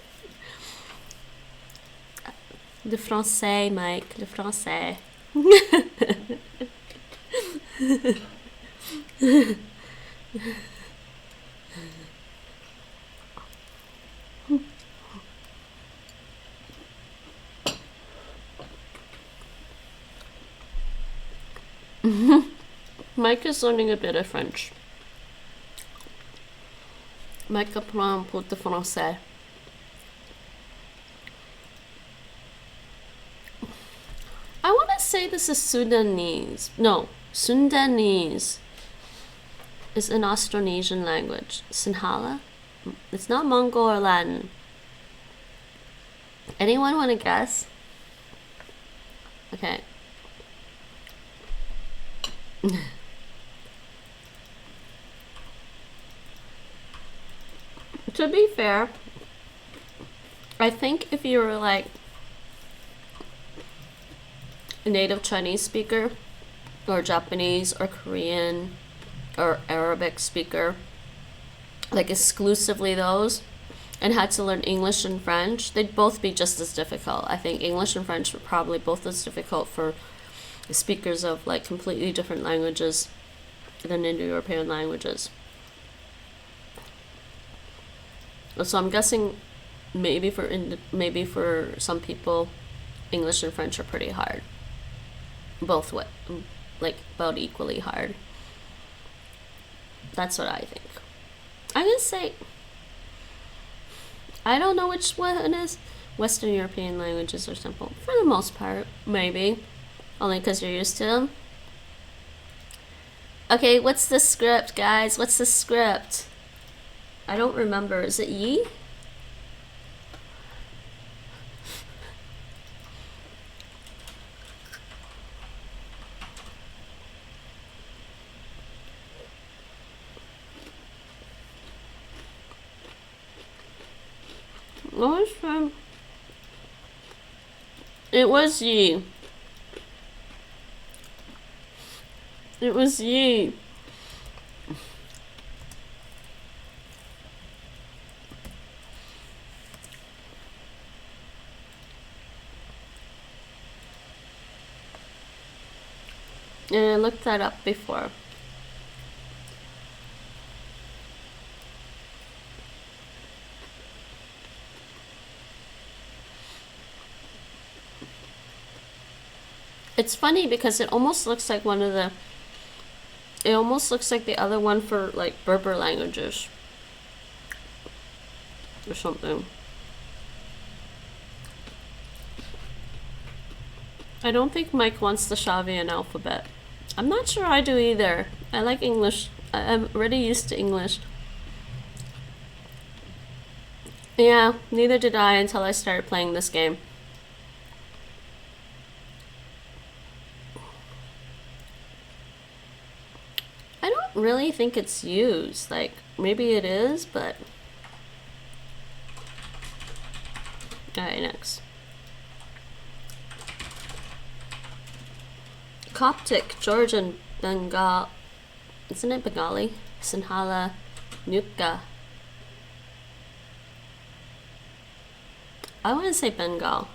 Le français, Mike. Le français. Mike is learning a bit of French. Mike apprend un peu de français. this is Sudanese. No, Sundanese is an Austronesian language. Sinhala? It's not Mongol or Latin. Anyone want to guess? Okay. To be fair, I think if you were like a native Chinese speaker or Japanese or Korean or Arabic speaker, like exclusively those, and had to learn English and French, they'd both be just as difficult. I think English and French were probably both as difficult for speakers of like completely different languages than Indo-European languages. So I'm guessing maybe for some people, English and French are pretty hard. Both like about equally hard. That's what I think. I'm gonna say, I don't know which one it is. Western European languages are simple for the most part, maybe, only because you're used to them. Okay, what's the script, guys? What's the script? I don't remember. Is it Yi? What was from? It was Yi. It was Yi. And I looked that up before. It's funny because it almost looks like it almost looks like the other one for like Berber languages or something. I don't think Mike wants the Shavian alphabet. I'm not sure I do either. I like English. I'm already used to English. Yeah, neither did I until I started playing this game. I don't really think it's used. Like, maybe it is, but... Alright, next. Coptic, Georgian, Bengal, isn't it Bengali? Sinhala, Nutka. I want to say Bengal.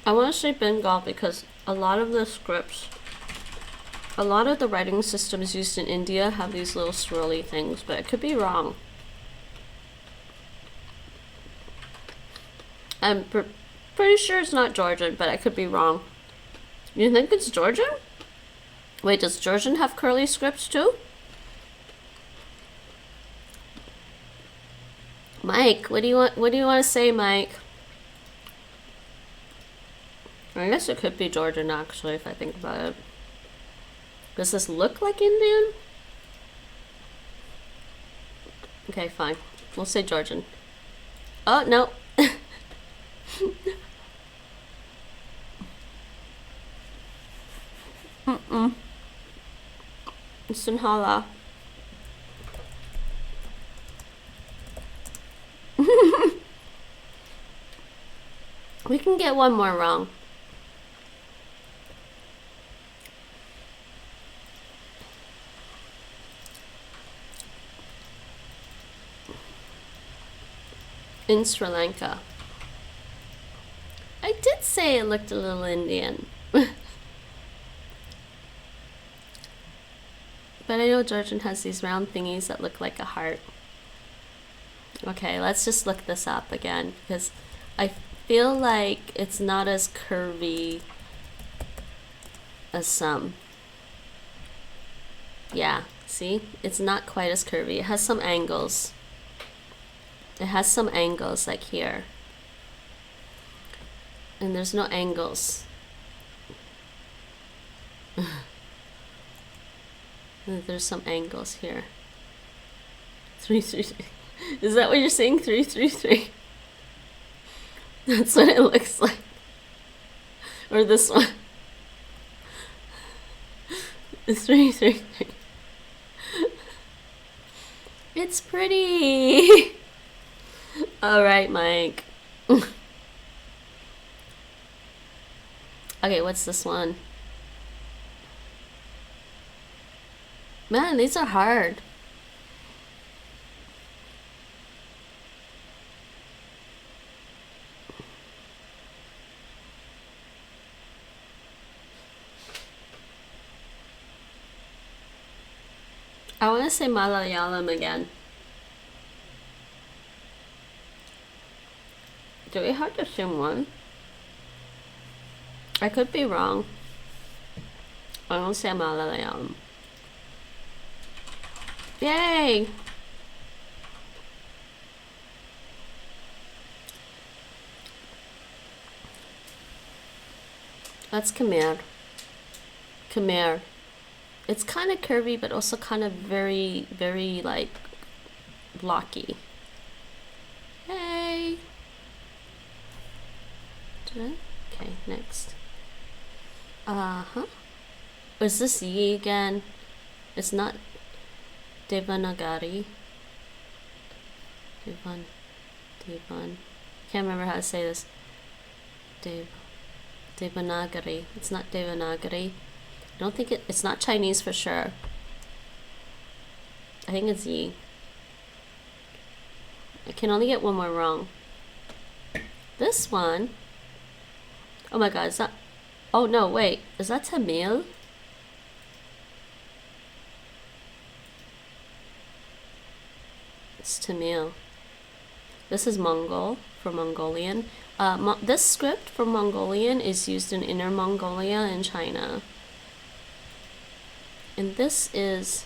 I want to say Bengal because a lot of the scripts, a lot of the writing systems used in India have these little swirly things, but I could be wrong. I'm pretty sure it's not Georgian, but I could be wrong. You think it's Georgian? Wait, does Georgian have curly scripts too? Mike, what do you want to say, Mike? I guess it could be Georgian actually, if I think about it. Does this look like Indian? Okay, fine. We'll say Georgian. Oh, no. Sinhala. We can get one more wrong. In Sri Lanka. I did say it looked a little Indian. But I know Georgian has these round thingies that look like a heart. Okay, let's just look this up again because I feel like it's not as curvy as some. Yeah, see? It's not quite as curvy. It has some angles. It has some angles like here. And there's no angles. There's some angles here. 333. Is that what you're saying? 333. That's what it looks like. Or this one. It's 333. It's pretty. All right, Mike. Okay, what's this one? Man, these are hard. I want to say Malayalam again. Do we have to assume one? I could be wrong. I want to say Malayalam. Yay! That's Khmer. Khmer. It's kind of curvy, but also kind of very, very like blocky. Hey. Okay, next. Is this Yi again? It's not Devanagari. Devan. Can't remember how to say this. Devanagari. It's not Devanagari. I don't think it's not Chinese for sure. I think it's Yi. I can only get one more wrong. This one. Oh my god, is that... Oh no, wait. Is that Tamil? It's Tamil. This is Mongol for Mongolian. This script for Mongolian is used in Inner Mongolia in China. And this is...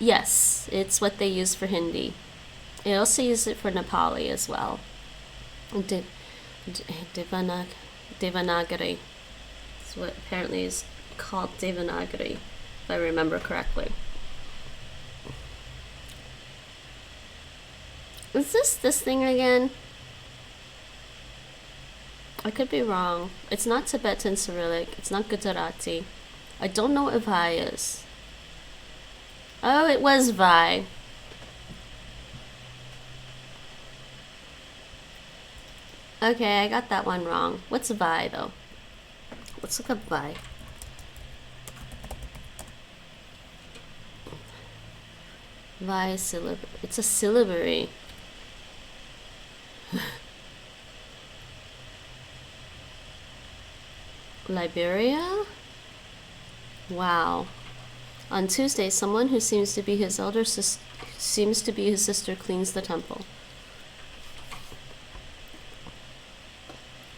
Yes, it's what they use for Hindi. They also use it for Nepali as well. Devanagari. It's what apparently is called Devanagari, if I remember correctly. Is this thing again? I could be wrong. It's not Tibetan Cyrillic. It's not Gujarati. I don't know what Vai is. Oh, it was Vai. Okay, I got that one wrong. What's Vai though? Let's look up Vai. Vai syllable. It's a syllabary. Liberia? Wow. On Tuesday, someone who seems to be his sister cleans the temple.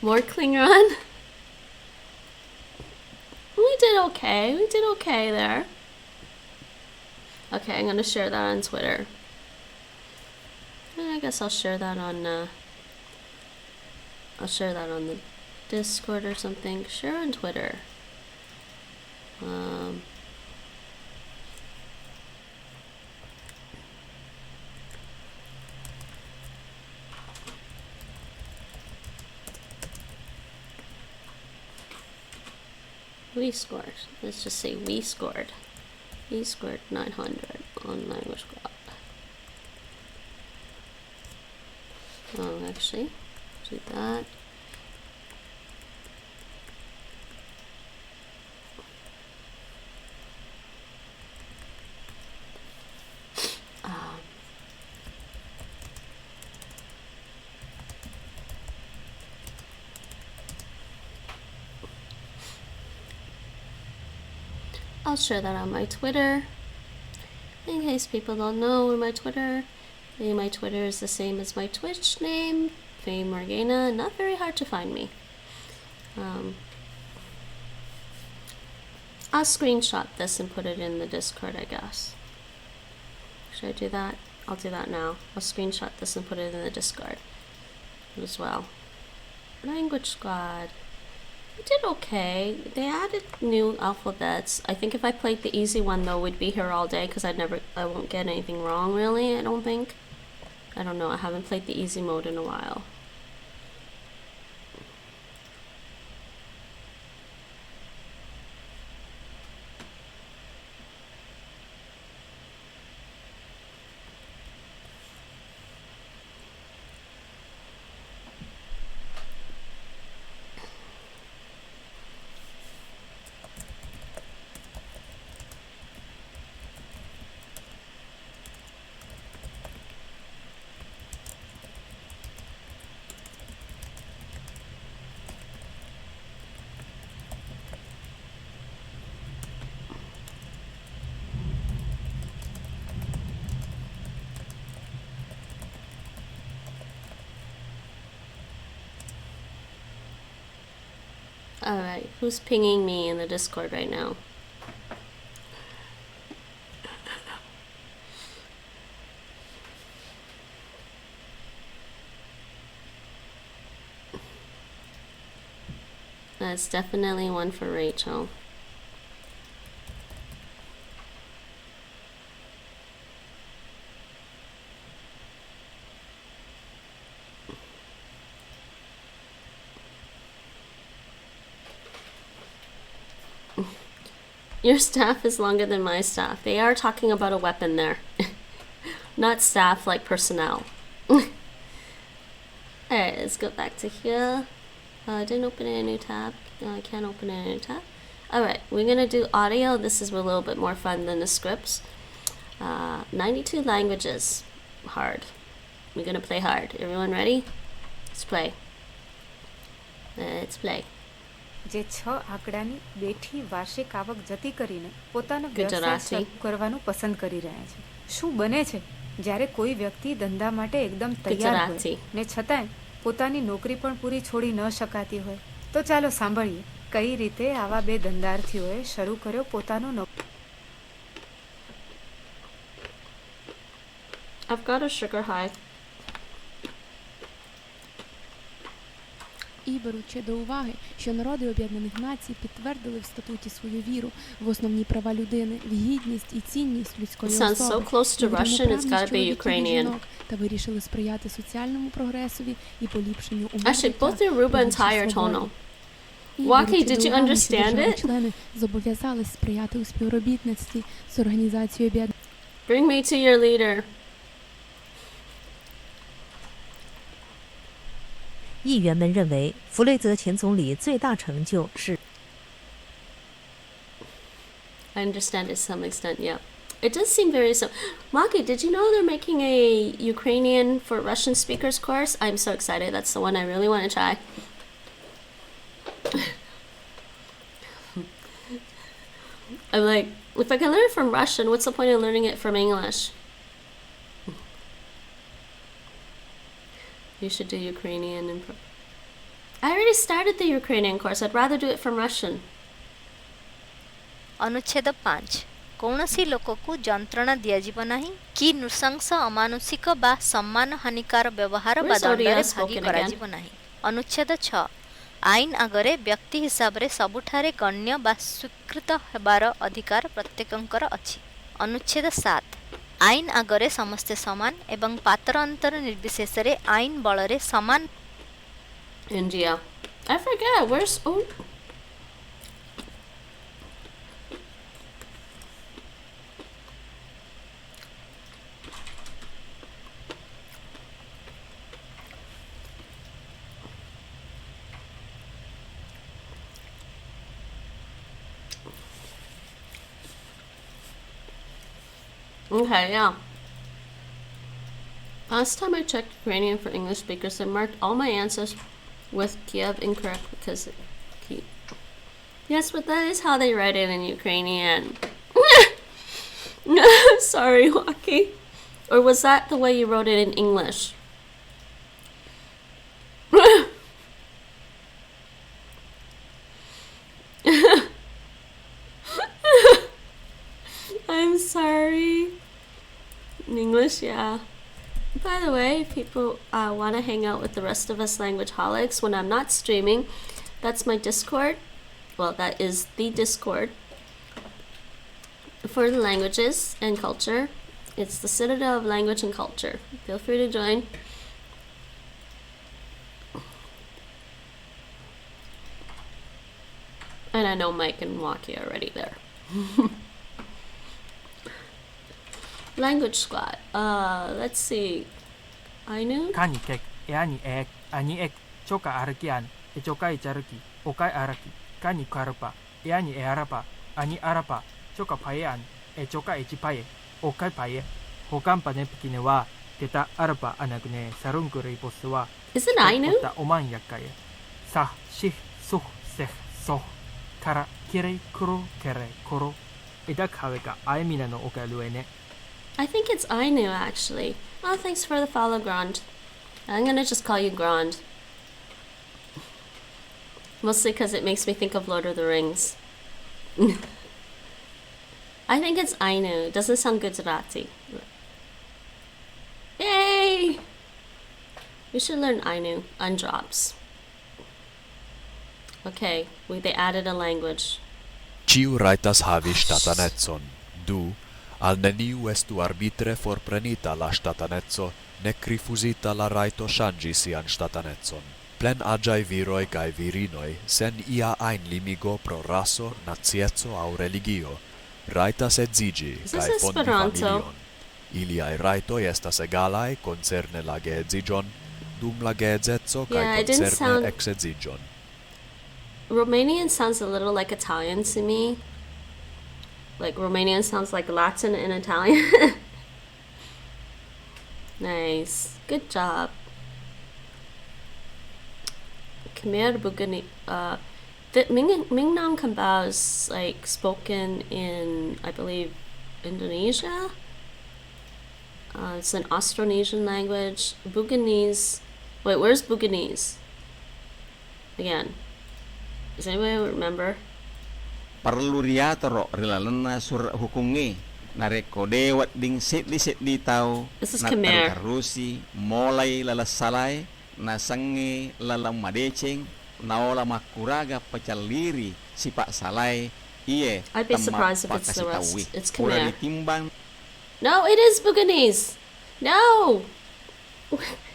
More Klingon? We did okay. We did okay there. Okay, I'm gonna share that on Twitter. I guess I'll share that on the Discord or something. Share on Twitter. We scored. Let's just say we scored. We scored 900 on Languageholic. Oh, actually, do that. I'll share that on my Twitter. In case people don't know where my Twitter is the same as my Twitch name, Faye Morgana. Not very hard to find me. I'll screenshot this and put it in the Discord, I guess. Should I do that? I'll do that now. I'll screenshot this and put it in the Discord as well. Language Squad. We did okay. They added new alphabets. I think if I played the easy one though, we'd be here all day because I won't get anything wrong really, I don't think. I don't know, I haven't played the easy mode in a while. Alright, who's pinging me in the Discord right now? That's definitely one for Rachel. Your staff is longer than my staff. They are talking about a weapon there. Not staff like personnel. Alright, let's go back to here. I didn't open a new tab. I can't open a new tab. Alright, we're gonna do audio. This is a little bit more fun than the scripts. 92 languages. Hard. We're gonna play hard. Everyone ready? Let's play. Let's play. જે 6 આંકડાની બેઠી વાર્ષિક આવક જતી કરીને પોતાનો વ્યવસાય શરૂ કરવાનું પસંદ કરી રહ્યા છે. શું બને છે જ્યારે કોઈ વ્યક્તિ ધંધા માટે એકદમ તૈયાર હોય ને છતાંય પોતાની નોકરી પણ પૂરી છોડી ન શકાતી હોય? તો ચાલો સાંભળીએ કઈ રીતે આવા બે ધંધાર્થીઓએ શરૂ કર્યો પોતાનો I've got a sugar high. І, беручи до уваги, що народи Об'єднаних Націй підтвердили в статуті свою віру в основні права людини, в гідність і цінність людської особи, та вирішили сприяти соціальному прогресові і поліпшенню умов життя. Waki, did you understand it? Члени зобов'язались сприяти у співробітництві з Організацією Об'єднаних. Bring me to your leader. 议员们认为，弗雷泽前总理最大成就是。I understand it to some extent, yeah. It does seem very so. Maki, did you know they're making a Ukrainian for Russian speakers course? I'm so excited. That's the one I really want to try. I'm like, if I can learn it from Russian, what's the point of learning it from English? You should do Ukrainian. I already started the Ukrainian course. I'd rather do it from Russian. ଅନୁଚ୍ଛେଦ 5 କୌଣସି ଲୋକକୁ ଯନ୍ତ୍ରଣା ଦିଆଯିବ ନାହିଁ କି ନୃଶଂସ ଅମାନୁଷିକ ବା ସମ୍ମାନ ହାନିକାର ବ୍ୟବହାର ବା ଦଣ୍ଡରେ ଭାଗୀ କରାଯିବ ନାହିଁ। ଅନୁଚ୍ଛେଦ 6 ଆଇନ ଆଗରେ ବ୍ୟକ୍ତି ହିସାବରେ ସବୁଠାରେ ଗଣ୍ୟ ବା ସ୍ୱୀକୃତ ହେବାର ଅଧିକାର ପ୍ରତ୍ୟେକଙ୍କର ଅଛି। ଅନୁଚ୍ଛେଦ 7 ଆଇନ ଆଗରେ ସମସ୍ତେ ସମାନ ଏବଂ ପାତର ଅନ୍ତର ନିର୍ବିଶେଷରେ ଆଇନ ବଳରେ ସମାନ। India. I forget. Where's... Oh. Okay, yeah. Last time I checked Ukrainian for English speakers, they marked all my answers with Kiev incorrect because it Kiev. Yes, but that is how they write it in Ukrainian. Sorry, Waki. Or was that the way you wrote it in English? I'm sorry. English, yeah. By the way, if people want to hang out with the rest of us Languageholics when I'm not streaming, that's my Discord. Well, that is the Discord for the languages and culture. It's the Citadel of Language and Culture. Feel free to join. And I know Mike and Waki are already there. Language Squad. Let's see. Ainu? Kani kek, eani ek, ani ek, choka arakian, e chokai charaki, okai araki, kani karapa, eani e arapa, ani arapa, choka paean, e choka e chipae, okai pae, hokampa ne pikine wa, teta arapa anagne sarunkuri poswa. Is it Ainu? Oman yakaye. Sah, shih, suh, seh, soh, kara, kire, kuro, kere, koro. Idak haveka, aemina no okaluene. I think it's Ainu, actually. Oh, thanks for the follow, Grand. I'm gonna just call you Grand. Mostly because it makes me think of Lord of the Rings. I think it's Ainu. It doesn't sound Gujarati. Yay! We should learn Ainu on drops. Okay, they added a language. Ciu raitas havi statanetson, du, al neniu estu arbitre forprenita la statanezzo, nec rifusita la raito shangi sian statanetson. Plen agiai viroi cae virinoi, sen ia ein limigo pro raso, naziezzo au religio, raitas edzigi, cae fondi familion. Iliae raitoi estas egalae concerne la geedzigion, dum la geedzezzo cae concerne exedzigion. Romanian sounds a little like Italian to me. Like Romanian sounds like Latin and Italian. Nice. Good job. Khmer Bugani. The Mingnam Kambao is like spoken in, I believe, Indonesia. It's an Austronesian language. Buganese. Wait, where's Buganese? Again. Does anybody remember? Perlu riatoro rilalena sur hukungi narekode wat ding setli tau na tarusi mulai lalasalai na sange lalam madeceng naola makuraga pecaliri sipak salai iye. I'd be surprised if it's the rest. It's Khmer. No, it is Buganese. No,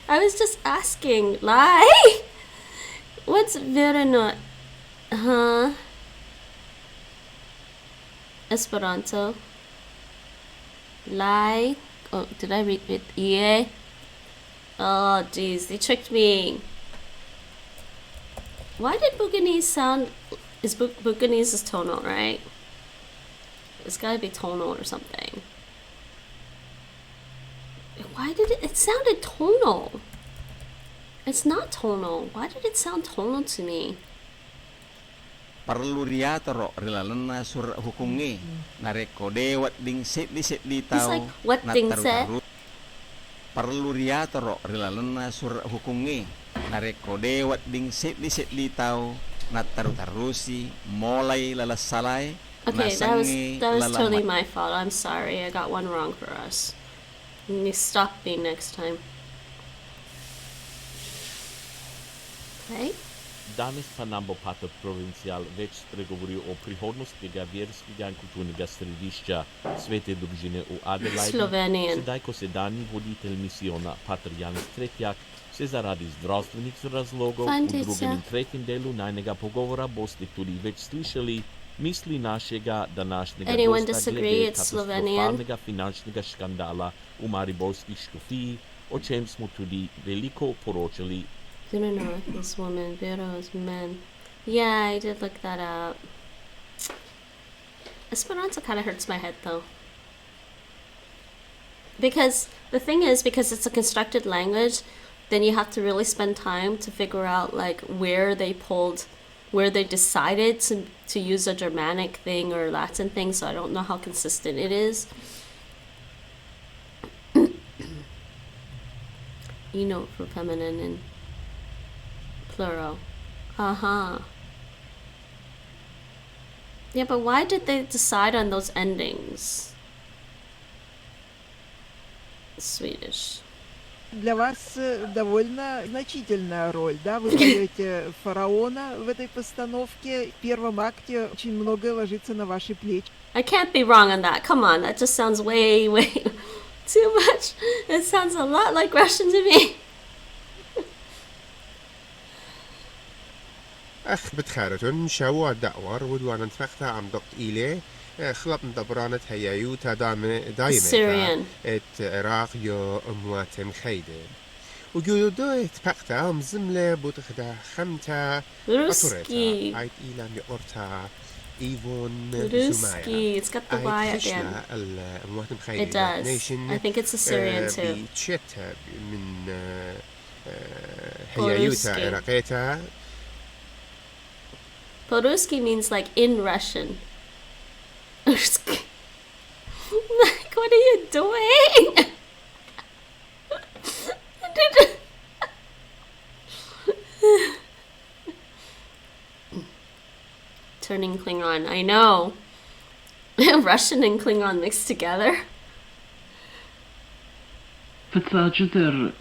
I was just asking. Lie. What's Veranot? Huh? Esperanto. Lie. Oh, did I read it? Yeah. Oh, jeez, they tricked me. Why did Buganese sound? Is Buganese is tonal, right? It's gotta be tonal or something. Why did it sounded tonal? It's not tonal. Why did it sound tonal to me? Perlu riatoro rilalena sur hukungi narekode wat ding setli tau what ding set? Perlu riatoro rilalena sur hukungi narekode wat ding setli tau tarusi mulai lalasalai. Okay, that was totally my fault. I'm sorry. I got one wrong for us. Let me stop being next time. Okay. Danes pa nam bo Pater Provincial več spregovoril o prihodnosti verskega in kulturnega središča Svete družine v Adelaidu. Sedaj, ko sedanji voditelj misijona Pater Janez Tretjak se zaradi zdravstvenih razlogov v drugem in tretjem delu najnega pogovora boste tudi več slišali misli našega današnjega gosta glede katastrofalnega finančnega škandala v mariborski škofiji, o čem smo tudi veliko poročali. Didn't know this woman. Vero is men. Yeah, I did look that up. Esperanto kind of hurts my head though. Because the thing is, because it's a constructed language, then you have to really spend time to figure out like where they decided to use a Germanic thing or Latin thing, so I don't know how consistent it is. You know, for feminine and plural. Yeah, but why did they decide on those endings? Swedish. Для вас довольно значительная роль, да? Вы даете фараона в этой постановке. В первом акте очень многое ложится на ваши плечи. I can't be wrong on that. Come on, that just sounds way too much. It sounds a lot like Russian to me. أخ بتخارجون شاو الدعوار ودوانا نتفقتا عم ضبط إليه خلط دبرانة هيايوتا دايمة Syrian. ات عراق يو أموات خيدة وجودو اتفقتا مزملة بوتخدا خمتا Ruski. عيد إيلام يقرتا إيفون Ruski. It's got the Y at the end. الأموات It مخيدة does. I think it's Assyrian too. بيتشتا من هيايوتا عراقيتا. Poruski means like in Russian. Like, what are you doing? Turning Klingon. I know. Russian and Klingon mixed together. فتواجد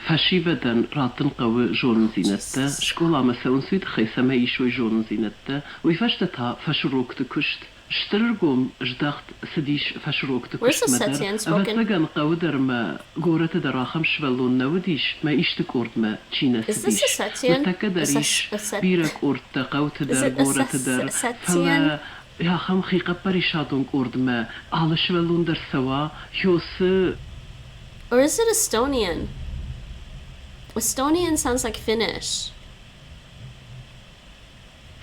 فشيفة راتن قوي جون زينتا شكولا مساون سويد خيسما يشوي جون زينتا ويفشتها فشروك تكشت شترقوم جداخت سديش فشروك تكشت مدر أفتغن قودر ما قورة دراخم شبالون نوديش ما إشتكورد ما تشينا سديش متكدريش بيرك أورد قوت در قورة در فلا يا خم خيقة بريشادون قورد ما على شبالون در سوا يوس. Or is it Estonian? Estonian sounds like Finnish.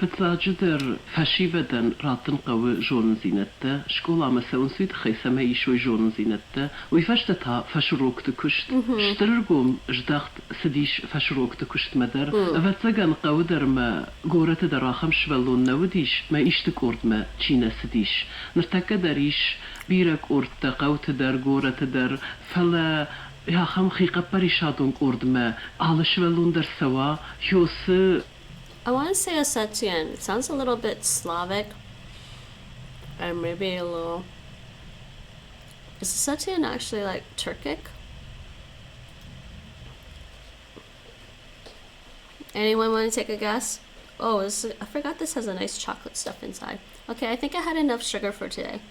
فتواجد فشيفة راتن قوي جون زينتا شكولا مساون سويد خيسما يشوي جون زينتا ويفشتها فشروك تكشت شترقوم جداخت سديش فشروك تكشت مدر أفتغن قودر ما قورة دراخم شبالون نوديش ما إشتكورد ما تشينا سديش نرتكدريش بيرك أورد قوت در قورة در فلا يا خم خيقة بريشادون قورد ما على شبالون در سوا يوس. I want to say Ossetian. It sounds a little bit Slavic. And maybe a little... Is Ossetian actually like Turkic? Anyone want to take a guess? Oh, I forgot this has a nice chocolate stuff inside. Okay, I think I had enough sugar for today.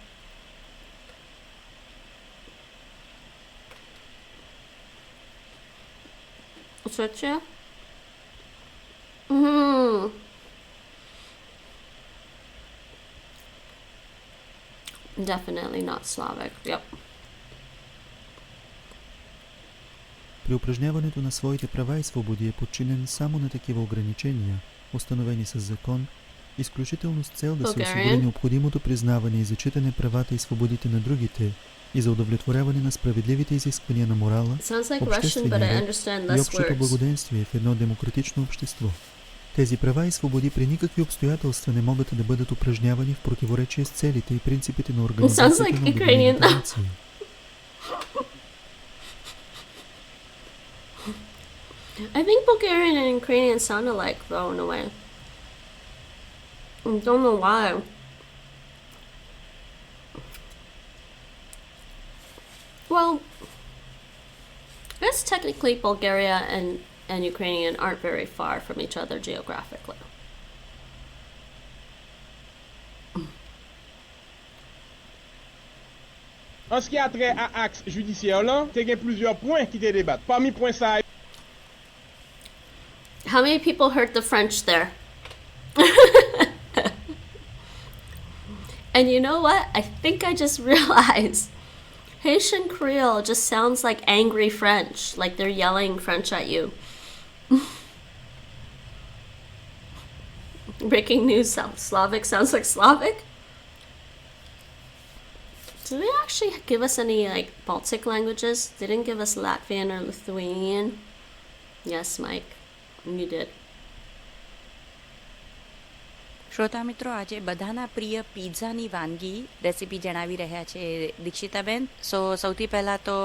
Ossetia? Definitely not Slavic. Yep. При упражняването на своите права и свободи е подчинен само на такива ограничения, установени с закон, изключително с цел да се осигури необходимото признаване и зачитане правата и свободите на другите и за удовлетворяване на справедливите изисквания на морала, обществения ред и общото благоденствие в едно демократично общество. Тези права и свободи при никакви обстоятелства не могат да бъдат упражнявани в противоречие с целите и принципите на Организацията на Обединените нации. I think Bulgarian and Ukrainian sound alike, though, in a way. I don't know why. Well, I guess technically Bulgaria and Ukrainian aren't very far from each other geographically. En ce qui a trait à axe judiciaire là, il y a plusieurs points qui te débattent. Parmi points ça. How many people heard the French there? And you know what? I think I just realized Haitian Creole just sounds like angry French, like they're yelling French at you. Breaking news, Slavic sounds like Slavic. Did they actually give us any like Baltic languages? They didn't give us Latvian or Lithuanian. Yes, Mike, you did. શ્રોતા મિત્રો આજે બધાના પ્રિય પિઝાની વાનગી recipe જણાવી રહ્યા છે દીક્ષિતાબેન. સૌથી પહેલા તો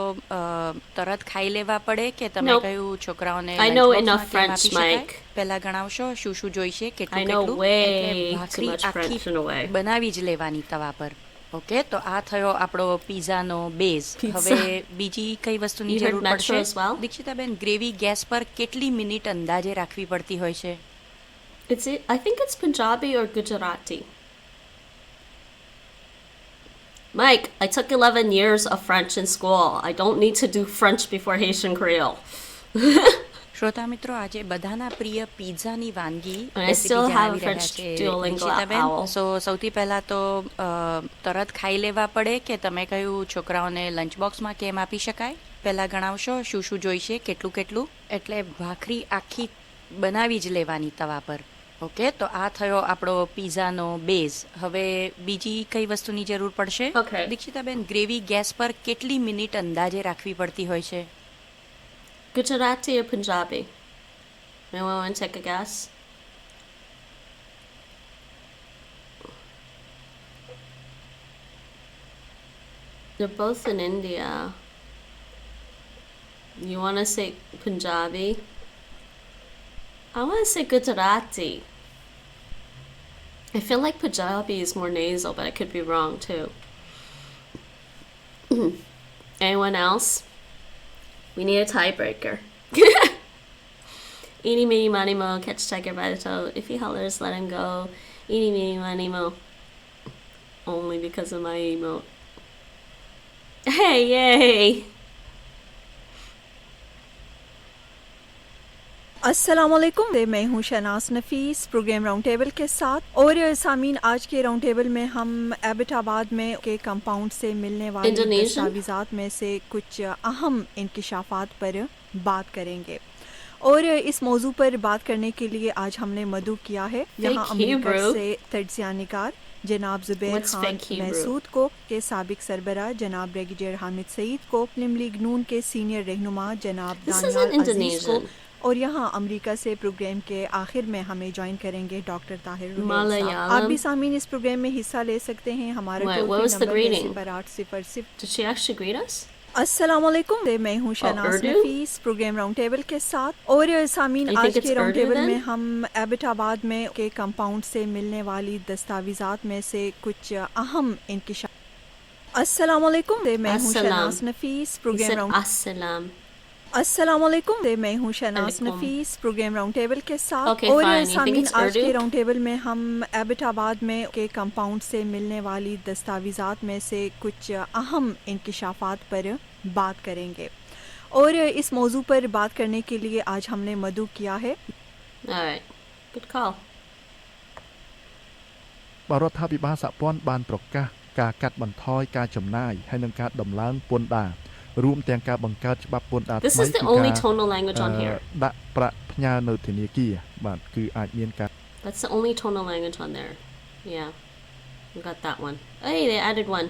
તરત ખાઈ લેવા પડે કે તમે કયું છોકરાઓને પહેલા ગણાવશો શું શું જોઈશે કેટલું કેટલું ભાખરી આખી બનાવી જ લેવાની તવા પર. ઓકે, તો આ થયો આપણો પીઝાનો બેઝ. હવે બીજી કઈ વસ્તુની જરૂર પડશે? દીક્ષિતાબેન, ગ્રેવી ગેસ પર કેટલી મિનિટ અંદાજે રાખવી પડતી હોય છે? I think it's Punjabi or Gujarati. Mike, I took 11 years of French in school. I don't need to do French before Haitian Creole. શ્રોતા મિત્રો, આજે બધાના પ્રિય પિઝાની વાનગી I still have a French Duolingo owl. સો સૌથી પહેલા તો તરત ખાઈ લેવા પડે કે તમે કહ્યું છોકરાઓને લંચ બોક્સમાં કેમ આપી શકાય? પહેલા ગણાવશો શું શું જોઈશે, કેટલું કેટલું? એટલે ભાખરી આખી બનાવી જ લેવાની તવા પર. ઓકે, તો આ થયો આપણો પીઝાનો બેઝ. હવે બીજી કઈ વસ્તુની જરૂર પડશે? દીક્ષિતાબેન, ગ્રેવી ગેસ પર કેટલી મિનિટ અંદાજે રાખવી પડતી હોય છે? Gujarati or Punjabi? Anyone want to take a guess? They're both in India. You want to say Punjabi? I want to say Gujarati. I feel like Punjabi is more nasal, but I could be wrong too. Anyone else? We need a tiebreaker. Eeny, meeny, miny, mo, catch tiger by the toe. If he hollers, let him go. Eeny, meeny, miny, mo. Only because of my emote. Hey, yay! अस्सलामुअलैकुम, मैं हूँ शहनाज नफीस programme round table के साथ. और सामीन, आज के round table में हम एबटाबाद में के कंपाउंड से मिलने वाले दस्तावेज़ात में से कुछ अहम इंकिशाफात पर बात करेंगे. और इस मौजू पर बात करने के लिए आज हमने मदऊ किया है यहाँ अमेरिका से तज्ज़िया निगार जनाब जुबैर खान महसूद को, के साबिक सरबरा जनाब ब्रिगेडियर हामिद सईद को, मुस्लिम लीग नून के सीनियर रहनुमा जनाब दानियाल अजीज को, और यहाँ अमेरिका से प्रोग्राम के आखिर में हमें ज्वाइन करेंगे डॉक्टर ताहिर रुबैल. आप भी सामीन इस प्रोग्राम में हिस्सा ले सकते हैं. हमारा टोल फ्री नंबर है 800. अस्सलामुअलैकुम, मैं हूँ शहनाज नफीस प्रोग्राम राउंड टेबल के साथ. और सामीन, आज के राउंड टेबल में हम एबटाबाद में के कंपाउंड से मिलने वाली दस्तावेज़ात में से कुछ अहम इंकिशाफ. अस्सलामुअलैकुम, मैं हूँ शहनाज नफीस प्रोग्राम राउंड अस्सलामुअलैकुम, मैं हूँ शहनाज नफीस प्रोग्राम राउंड टेबल के साथ. और सामीन, आज के राउंड टेबल में हम एबटाबाद में के कंपाउंड से मिलने वाली दस्तावेज़ात में से कुछ अहम इंकिशाफात पर बात करेंगे. और इस मौजू पर बात करने के लिए आज हमने मदऊ किया है. Good call. រដ្ឋាភិបាលសហព័ន្ធបានប្រកាសការកាត់បន្ថយការចំណាយហើយនឹងការដំឡើងពន្ធដារ រួមទាំងការបង្កើតច្បាប់ពន្ធដារថ្មី This is the only tonal language on here. ដាក់ប្រាក់ផ្ញើនៅធនាគារបាទគឺអាចមានការ That's the only tonal language on there. Yeah. We got that one. Hey, they added one.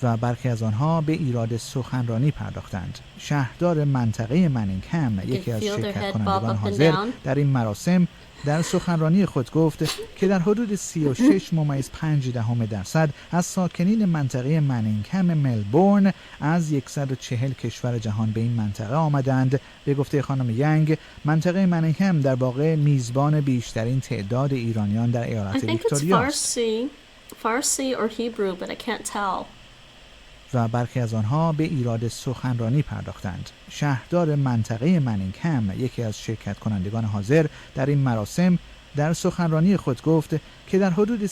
و برخی از آنها به ایراد سخنرانی پرداختند. شهردار منطقه منینگهم یکی از شرکت کنندگان حاضر در این مراسم در سخنرانی خود گفت که در حدود 36.5% از ساکنین منطقه منینگهم ملبورن از 140 کشور جهان به این منطقه آمدند. به گفته خانم ینگ، منطقه منینگهم در واقع میزبان بیشترین تعداد ایرانیان در ایالت ویکتوریا است. Farsi or Hebrew, but I can't tell. و برخی از آنها به ایراد سخنرانی پرداختند. شهردار منطقه منینگهم یکی از شرکت کنندگان حاضر در این مراسم در سخنرانی خود گفت که در حدود 36.5%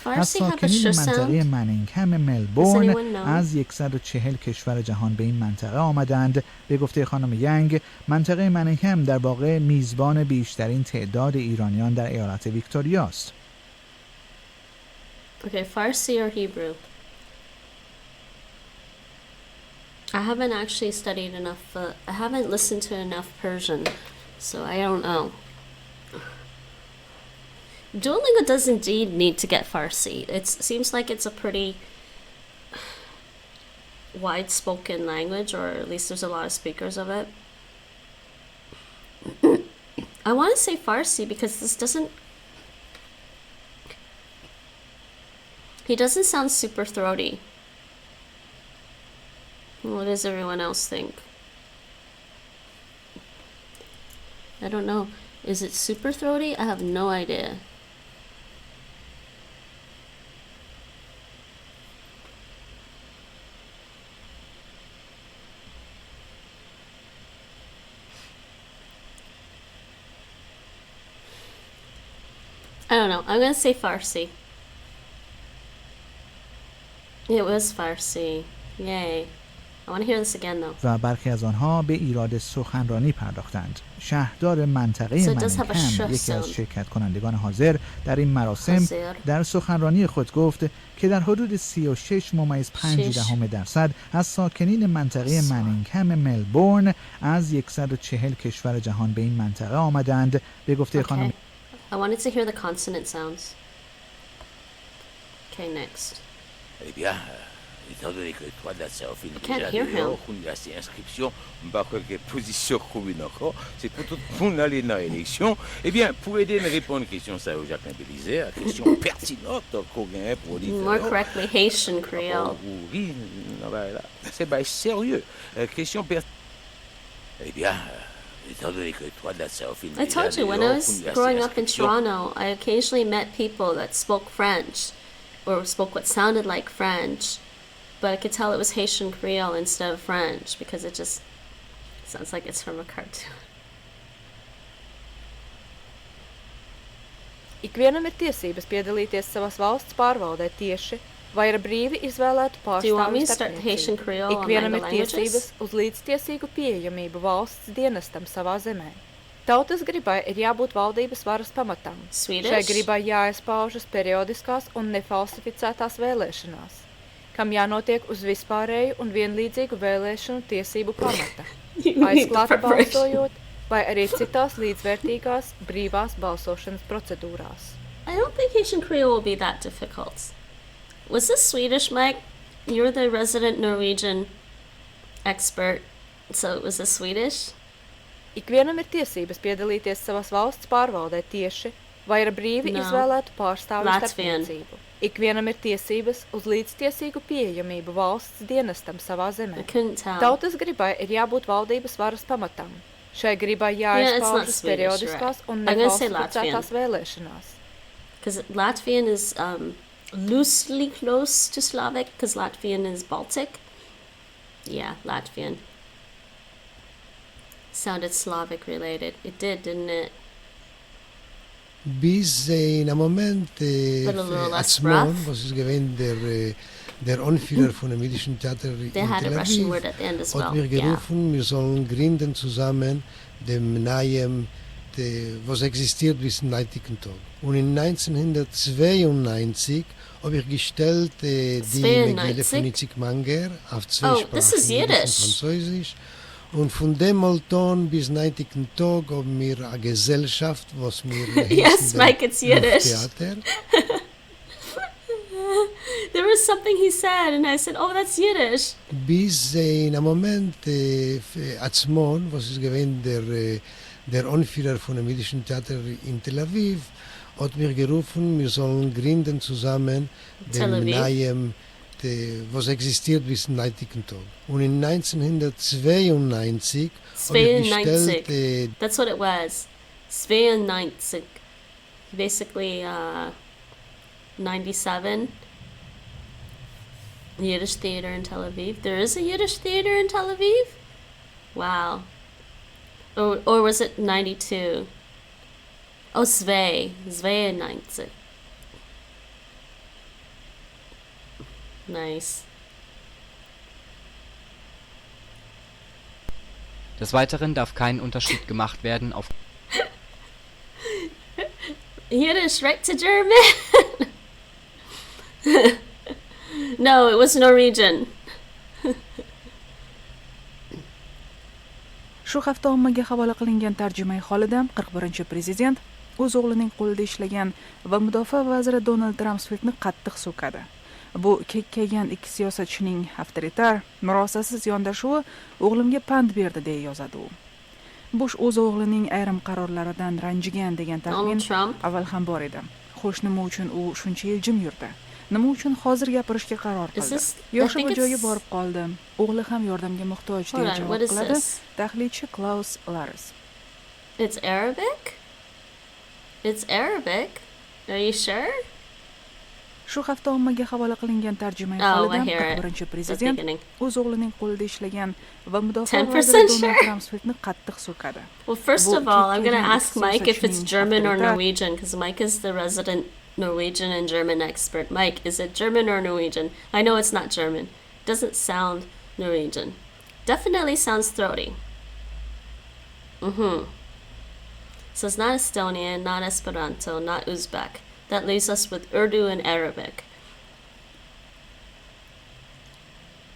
از ساکنین منطقه منینگهم ملبورن از 140 کشور جهان به این منطقه آمدند. به گفته خانم ینگ، منطقه منینگهم در واقع میزبان بیشترین تعداد ایرانیان در ایالت ویکتوریا است. Okay, Farsi or Hebrew? I haven't actually studied enough, I haven't listened to enough Persian, so I don't know. Duolingo does indeed need to get Farsi. It seems like it's a pretty wide-spoken language, or at least there's a lot of speakers of it. I want to say Farsi because this doesn't... He doesn't sound super throaty. What does everyone else think? I don't know. Is it super throaty? I have no idea. don't know. I'm going to say Farsi. It was Farsi. Yay. I want to hear this again though. و برخی از آنها به ایراد سخنرانی پرداختند. شهردار منطقه منینگهم یکی از شرکت کنندگان حاضر در این مراسم در سخنرانی خود گفت که در حدود 36.5% از ساکنین منطقه منینگهم ملبورن از 140 کشور جهان به این منطقه آمدند. به گفته خانم I wanted to hear the consonant sounds. Okay, next. Eh bien, étant donné que toi da se offre can't hear him. une inscription, bah qualche position commune encore, c'est pour tout le monde aller dans l'élection. Eh bien, pour aider à répondre à une question ça au Jacques Bélizé, à question pertinente qu'on gagne pour dire. More correctly, Haitian Creole. Oui, c'est bah sérieux. Question Eh bien, étant donné que toi da se offre I told you, when I was growing up in Toronto, I occasionally met people that spoke French or spoke what sounded like French, but I could tell it was Haitian Creole instead of French because it just sounds like it's from a cartoon. Ikvienam ir tiesības piedalīties savas valsts pārvaldē tieši vai ar brīvi izvēlētu pārstāvju starpniecību. Ikvienam ir tiesības uz līdztiesīgu pieejamību valsts dienestam savā zemē. Tautas gribai ir jābūt valdības varas pamatam. Šai gribai jāizpaužas periodiskās un nefalsificētās vēlēšanās, kam jānotiek uz vispārēju un vienlīdzīgu vēlēšanu tiesību pamata, aizklāti balsojot vai arī citās līdzvērtīgās brīvās balsošanas procedūrās. I don't think Haitian Creole will be that difficult. Was this Swedish, Mike? You're the resident Norwegian expert, so was this Swedish? Ikvienam ir tiesības piedalīties savas valsts pārvaldē tieši vai ar brīvi izvēlētu pārstāvju starpniecību. Ikvienam ir tiesības uz līdztiesīgu pieejamību valsts dienestam savā zemē. Tautas gribai ir jābūt valdības varas pamatam. Šai gribai jāizpaužas periodiskās un nefalsificētās vēlēšanās. Because Latvian is loosely close to Slavic, because Latvian is Baltic. Yeah, Latvian. Sounded Slavic related. It did, didn't it? Bis in einem Moment Atzmon, was ist gewesen der Anführer von dem jüdischen Theater in Tel Aviv, hat mir gerufen, wir sollen gründen zusammen dem neuen, was existiert bis zum heutigen Tag. Und in 1992 habe ich gestellt die Megille von Itzik Manger auf zwei Sprachen, Jiddisch und Französisch. Und von dem Alton bis 90. Tag haben wir eine Gesellschaft, was wir yes, Mike, it's Yiddish. Theater. There was something he said, and I said, oh, that's Yiddish. Bis in einem Moment Atzmon, was ist gewesen der Anführer von dem jüdischen Theater in Tel Aviv, hat mir gerufen, wir sollen gründen zusammen dem neuen, was existiert bis zum heutigen Tag. Und in 1992 habe ich gestellt... That's what it was. 92. Basically, 97. Yiddish theater in Tel Aviv. There is a Yiddish theater in Tel Aviv? Wow. Or was it 92? Oh, Zwei 90. Nice. Des Weiteren darf kein Unterschied gemacht werden auf Yiddish, right to German? No, it was Norwegian. Shu hafta ommaga havola qilingan tarjimai holida 41-prezident o'z o'g'lining qo'lida ishlagan va mudofaa vaziri Donald Rumsfeldni qattiq so'kadi. Bu kekkaygan ikki siyosatchining avtoritar, murosasiz yondashuvi o'g'limga pand berdi deya yozadi u. Bush o'z o'g'lining ayrim qarorlaridan ranjigan degan taxmin avval ham bor edi. Xo'sh, nima uchun u shuncha yil jim yurdi? Nima uchun hozir gapirishga qaror qildi? Yoshi bu joyga borib qoldi. O'g'li ham yordamga muhtoj deya javob qiladi tahlilchi Klaus Laris. It's Arabic? It's Arabic? Are you sure? Shu hafta ommaga havola qilingan tarjimai holida 41-prezident o'z o'g'lining qo'lida ishlagan va mudofaa vaziri Donald Rumsfeldni qattiq so'kadi. Well, first of all, I'm going to ask Mike if it's German or Norwegian, because Mike is the resident Norwegian and German expert. Mike, is it German or Norwegian? I know it's not German. It doesn't sound Norwegian. Definitely sounds throaty. So it's not Estonian, not Esperanto, not Uzbek. That leaves us with Urdu and Arabic.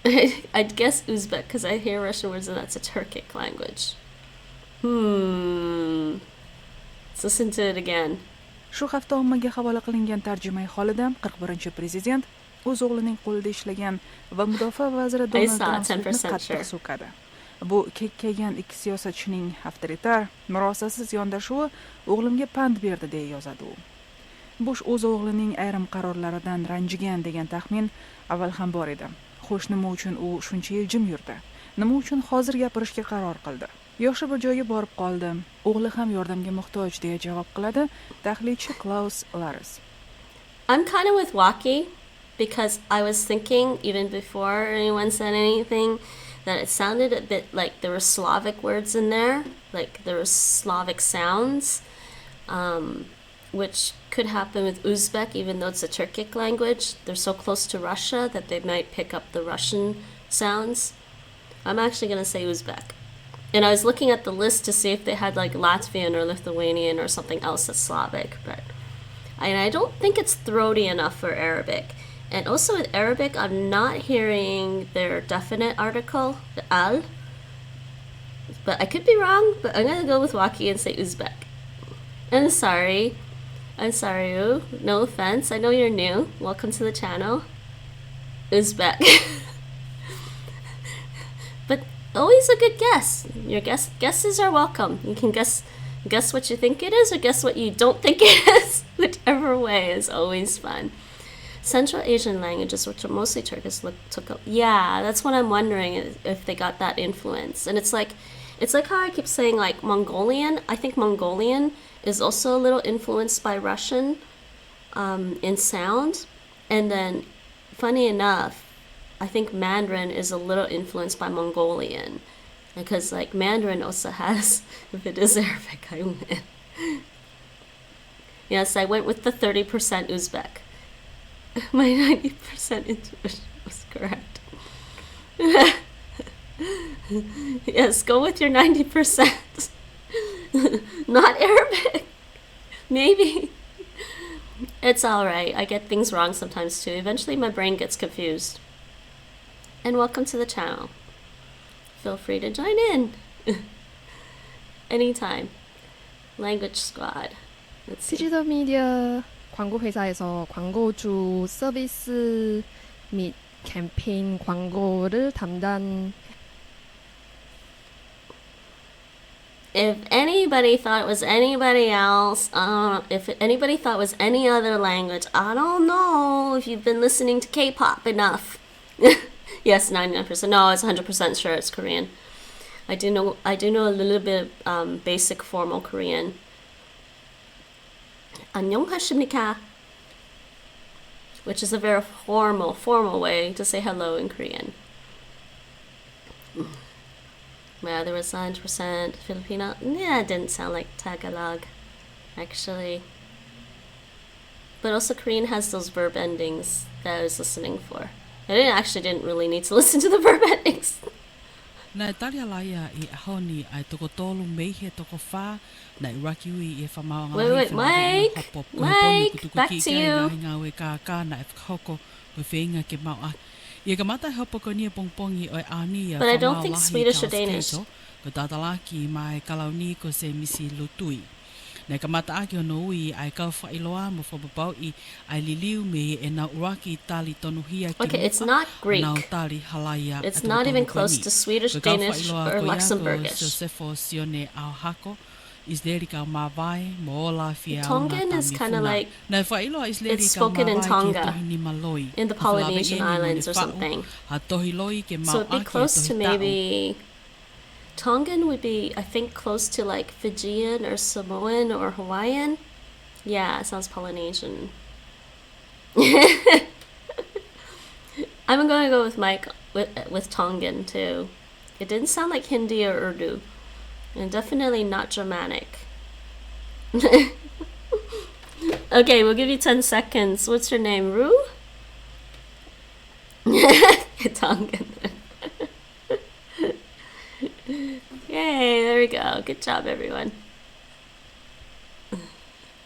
I'd guess Uzbek because I hear Russian words and that's a Turkic language. Let's listen to it again. Shu hafta ommaga havola qilingan tarjimai holida 41-prezident o'z o'g'lining qo'lida ishlagan va mudofaa vaziri Donald Trumpni qattiq so'kadi. Bu kekkaygan ikki siyosatchining avtoritar, murosasiz yondashuvi o'g'limga pand berdi deya yozadi u. Bush o'z o'g'lining ayrim qarorlaridan ranjigan degan taxmin avval ham bor edi. Xo'sh, nima uchun u shuncha yil jim yurdi? Nima uchun hozir gapirishga qaror qildi? Yoshi bir joyga borib qoldi. O'g'li ham yordamga muhtoj deya javob qiladi tahlilchi Klaus Laris. I'm kind of with Waki because I was thinking even before anyone said anything that it sounded a bit like there were Slavic words in there, like there were Slavic sounds, which could happen with Uzbek, even though it's a Turkic language. They're so close to Russia that they might pick up the Russian sounds. I'm actually going to say Uzbek. And I was looking at the list to see if they had like Latvian or Lithuanian or something else that's Slavic, but I don't think it's throaty enough for Arabic. And also with Arabic, I'm not hearing their definite article, the al. But I could be wrong, but I'm going to go with Waki and say Uzbek. I'm sorry, no offense. I know you're new. Welcome to the channel. Uzbek. But always a good guess. Your guesses are welcome. You can guess what you think it is or guess what you don't think it is. Whichever way is always fun. Central Asian languages, which are mostly Turkish, took up. Yeah, that's what I'm wondering if they got that influence. And it's like how I keep saying like Mongolian. I think Mongolian is also a little influenced by Russian in sound. And then, funny enough, I think Mandarin is a little influenced by Mongolian. Because like Mandarin also has, if it is Arabic, I win. Yes, I went with the 30% Uzbek. My 90% intuition was correct. Yes, go with your 90%. Not Arabic. Maybe. It's alright. I get things wrong sometimes too. Eventually my brain gets confused. And welcome to the channel. Feel free to join in. Anytime. Language Squad. Let's see. 디지털 미디어 광고 회사에서 광고주 서비스 및 캠페인 광고를 담당. If anybody thought it was anybody else, if anybody thought it was any other language, I don't know if you've been listening to K-pop enough. Yes, 99%. No, it's 100% sure it's Korean. I do know a little bit of basic formal Korean. 안녕하십니까, which is a very formal way to say hello in Korean. Yeah, there was 100% Filipino. Yeah, it didn't sound like Tagalog, actually. But also Korean has those verb endings that I was listening for. I didn't really need to listen to the verb endings. Na talia laia I ahoni ai toko tolu meihe toko fa na irakiwi I whamao Wait, Mike, back to you. Ngā ka ka na hoko we whenga ke mau a. Ia ka mata hopo ko nia pongpongi oi ani. But I don't think Swedish or Danish. Ko tatalaki mai kalauni ko se misi lutui. Na ka mata aki ono ui ai ka whailoa mo whababau I ai liliu me e na uraki tali tonuhia ki Okay, it's not Greek. Tali halaya it's not even close to Swedish, Danish, or Luxembourgish. Tongan is kind of like it's spoken in Tonga, in the Polynesian islands or something. So it'd be close to maybe... Tongan would be, I think, close to like Fijian or Samoan or Hawaiian. Yeah, it sounds Polynesian. I'm going to go with Mike with Tongan too. It didn't sound like Hindi or Urdu, and definitely not Germanic. Okay, we'll give you 10 seconds. What's your name, Ru? Tongan. Yay, there we go. Good job, everyone.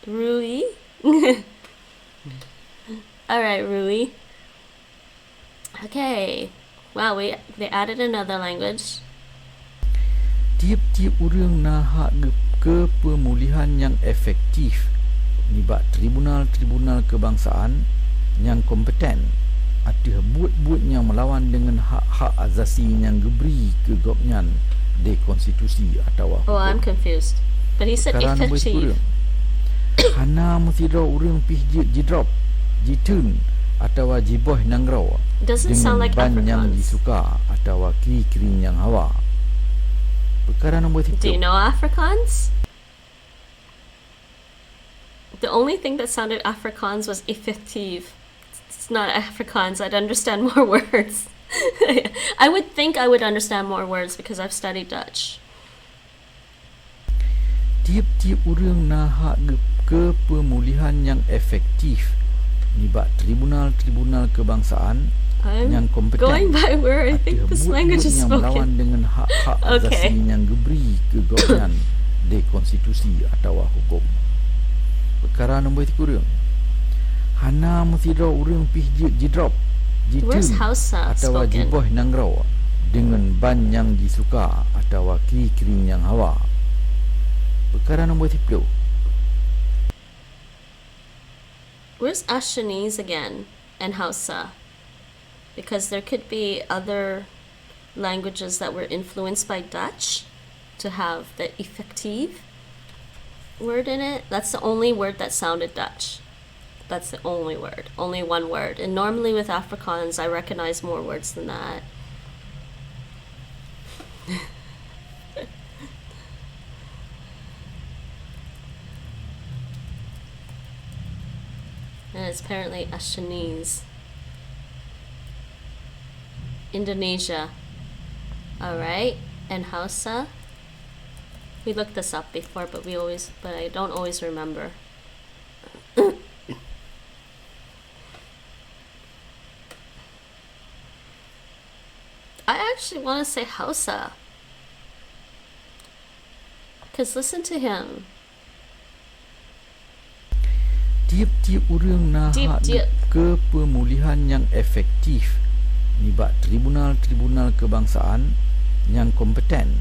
Rui. All right, Rui. Okay. Wow, they added another language. Tiap-tiap orang nak ke pemulihan yang efektif nibat tribunal-tribunal kebangsaan yang kompeten atau buat-buat yang melawan dengan hak-hak asasi yang diberi ke gopnyan di konstitusi atau Oh, I'm confused. But he said effective. Hana mesti orang pih jidrop, jitun atau jiboh nangrau. Doesn't sound like ban yang Afrikaans. disuka atau kiri-kiri yang hawa. Perkara nombor 3. Do you know Afrikaans? The only thing that sounded Afrikaans was effective. It's not Afrikaans. I'd understand more words. I would think I would understand more words because I've studied Dutch. Tiap-tiap orang nak ke pemulihan yang efektif nibat tribunal-tribunal kebangsaan yang kompeten going by where I think this language is yang melawan spoken. dengan hak-hak asasi yang diberi ke gopnyan di konstitusi atau hukum. Perkara nombor 3. Hana mesti orang pih jidrop, jitun atau jiboh nangrau dengan ban yang disuka atau kiri-kiri yang hawa. Perkara nombor 10. Where's Ashanese again and Hausa? Because there could be other languages that were influenced by Dutch to have the effective word in it. That's the only word that sounded Dutch. That's the only word. Only one word. And normally with Afrikaans, I recognize more words than that. And it's apparently Ashanese. Indonesia. Alright. And Hausa. We looked this up before, but I don't always remember. I actually want to say Hausa. Because listen to him. Tiap-tiap orang nak ke pemulihan yang efektif nibat tribunal-tribunal kebangsaan yang kompeten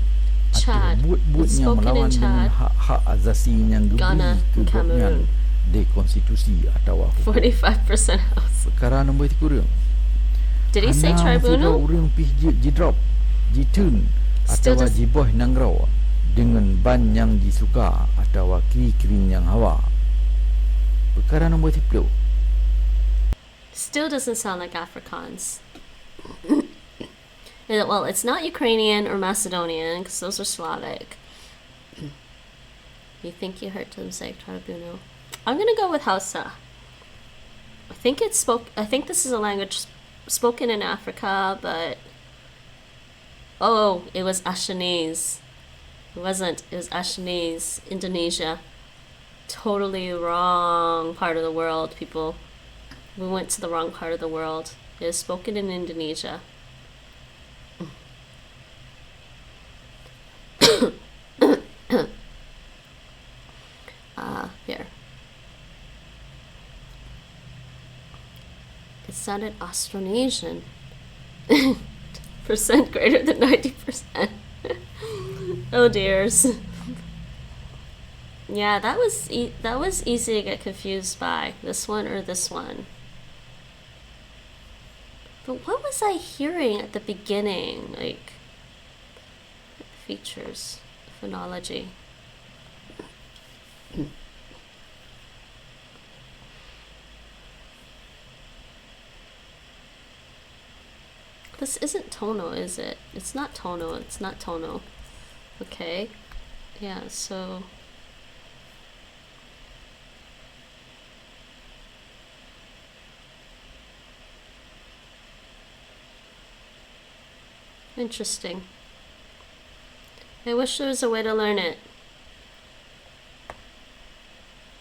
atau buat-buat yang melawan dengan hak-hak asasi yang diberi ke gopnyan di konstitusi atau hukum. 45% Hausa. Perkara nombor 3. Did he say tribunal? Orang pih jidrop, jitun atau jiboh nangrau dengan ban yang disuka atau kiri-kiri yang hawa. Perkara nombor 10. Still doesn't sound like Afrikaans. Well, it's not Ukrainian or Macedonian because those are Slavic. You think you heard them say tribunal? I'm gonna go with Hausa. I think this is a language spoken in Africa, but it was Ashanese. It wasn't. It was Ashanese, Indonesia. Totally wrong part of the world, people. We went to the wrong part of the world. It is spoken in Indonesia. Here. It sounded Austronesian. Percent greater than 90%. Oh dears. Yeah, that was easy to get confused by. This one or this one. But what was I hearing at the beginning? Like, features, phonology. This isn't tonal, is it? It's not tonal. It's not tonal. Okay. Yeah, so... Interesting. I wish there was a way to learn it.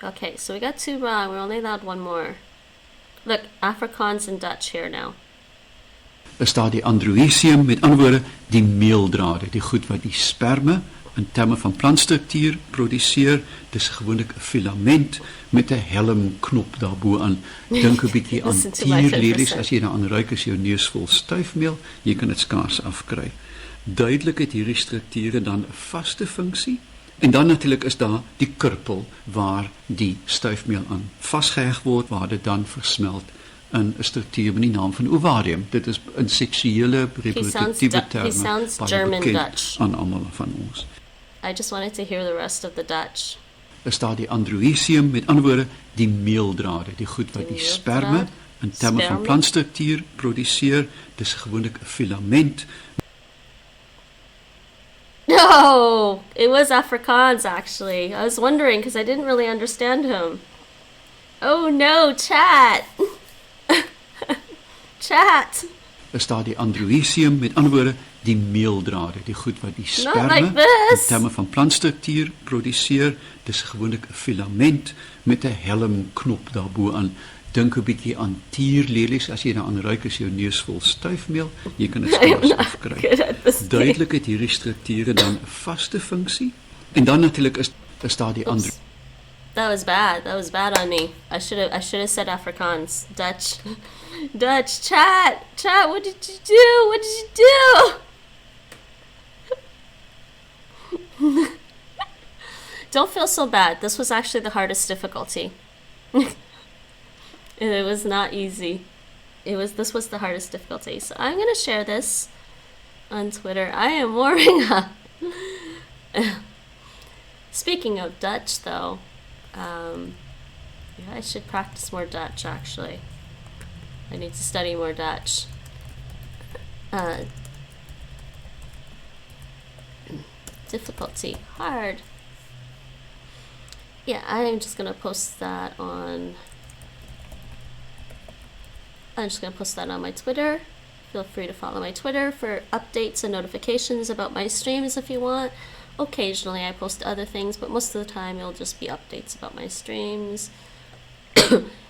Okay, so we got 2 wrong. We're only allowed 1 more. Look, Afrikaans and Dutch here now. Is daar die androecium, met ander woorde die meeldrade, die goed wat die sperme in terme van plantstruktuur produseer. Dis gewoonlik 'n filament met 'n helmknop daarbo-aan. Dink 'n bietjie aan tierlelies, as jy daaraan ruik is jou neus vol stuifmeel, jy kan dit skaars afkry. Duidelik het hierdie strukture dan 'n vaste funksie. En dan natuurlik is daar die kurpel waar die stuifmeel aan vasgeheg word, waar dit dan versmelt in 'n struktuur met die naam van ovarium. Dit is in seksuele reproduktiewe terme German Dutch aan almal van ons. I just wanted to hear the rest of the Dutch. Is daar die androecium, met ander woorde die meeldrade, die goed wat die sperme in terme van plantstruktuur produseer. Dis gewoonlik 'n filament. No, it was Afrikaans actually. I was wondering because I didn't really understand him. Oh no, chat. Chat. Is daar die androecium, met ander woorde die meeldrade, die goed wat die sperme like in terme van plantstruktuur produseer. Dis gewoonlik 'n filament met 'n helmknop daarbo-aan. Dink 'n bietjie aan tierlelies, as jy daaraan ruik is jou neus vol stuifmeel, jy kan dit skaars afkry. Duidelik het hierdie strukture dan 'n vaste funksie. En dan natuurlik is daar die ander. That was bad. That was bad on me. I should have said Afrikaans. Dutch. Dutch, chat, what did you do? What did you do? Don't feel so bad. This was actually the hardest difficulty. It was not easy. This was the hardest difficulty. So I'm going to share this on Twitter. I am warming up. Speaking of Dutch, though, yeah, I should practice more Dutch, actually. I need to study more Dutch. Difficulty, hard. Yeah, I'm just going to post that on... I'm just going to post that on my Twitter. Feel free to follow my Twitter for updates and notifications about my streams if you want. Occasionally I post other things, but most of the time it'll just be updates about my streams.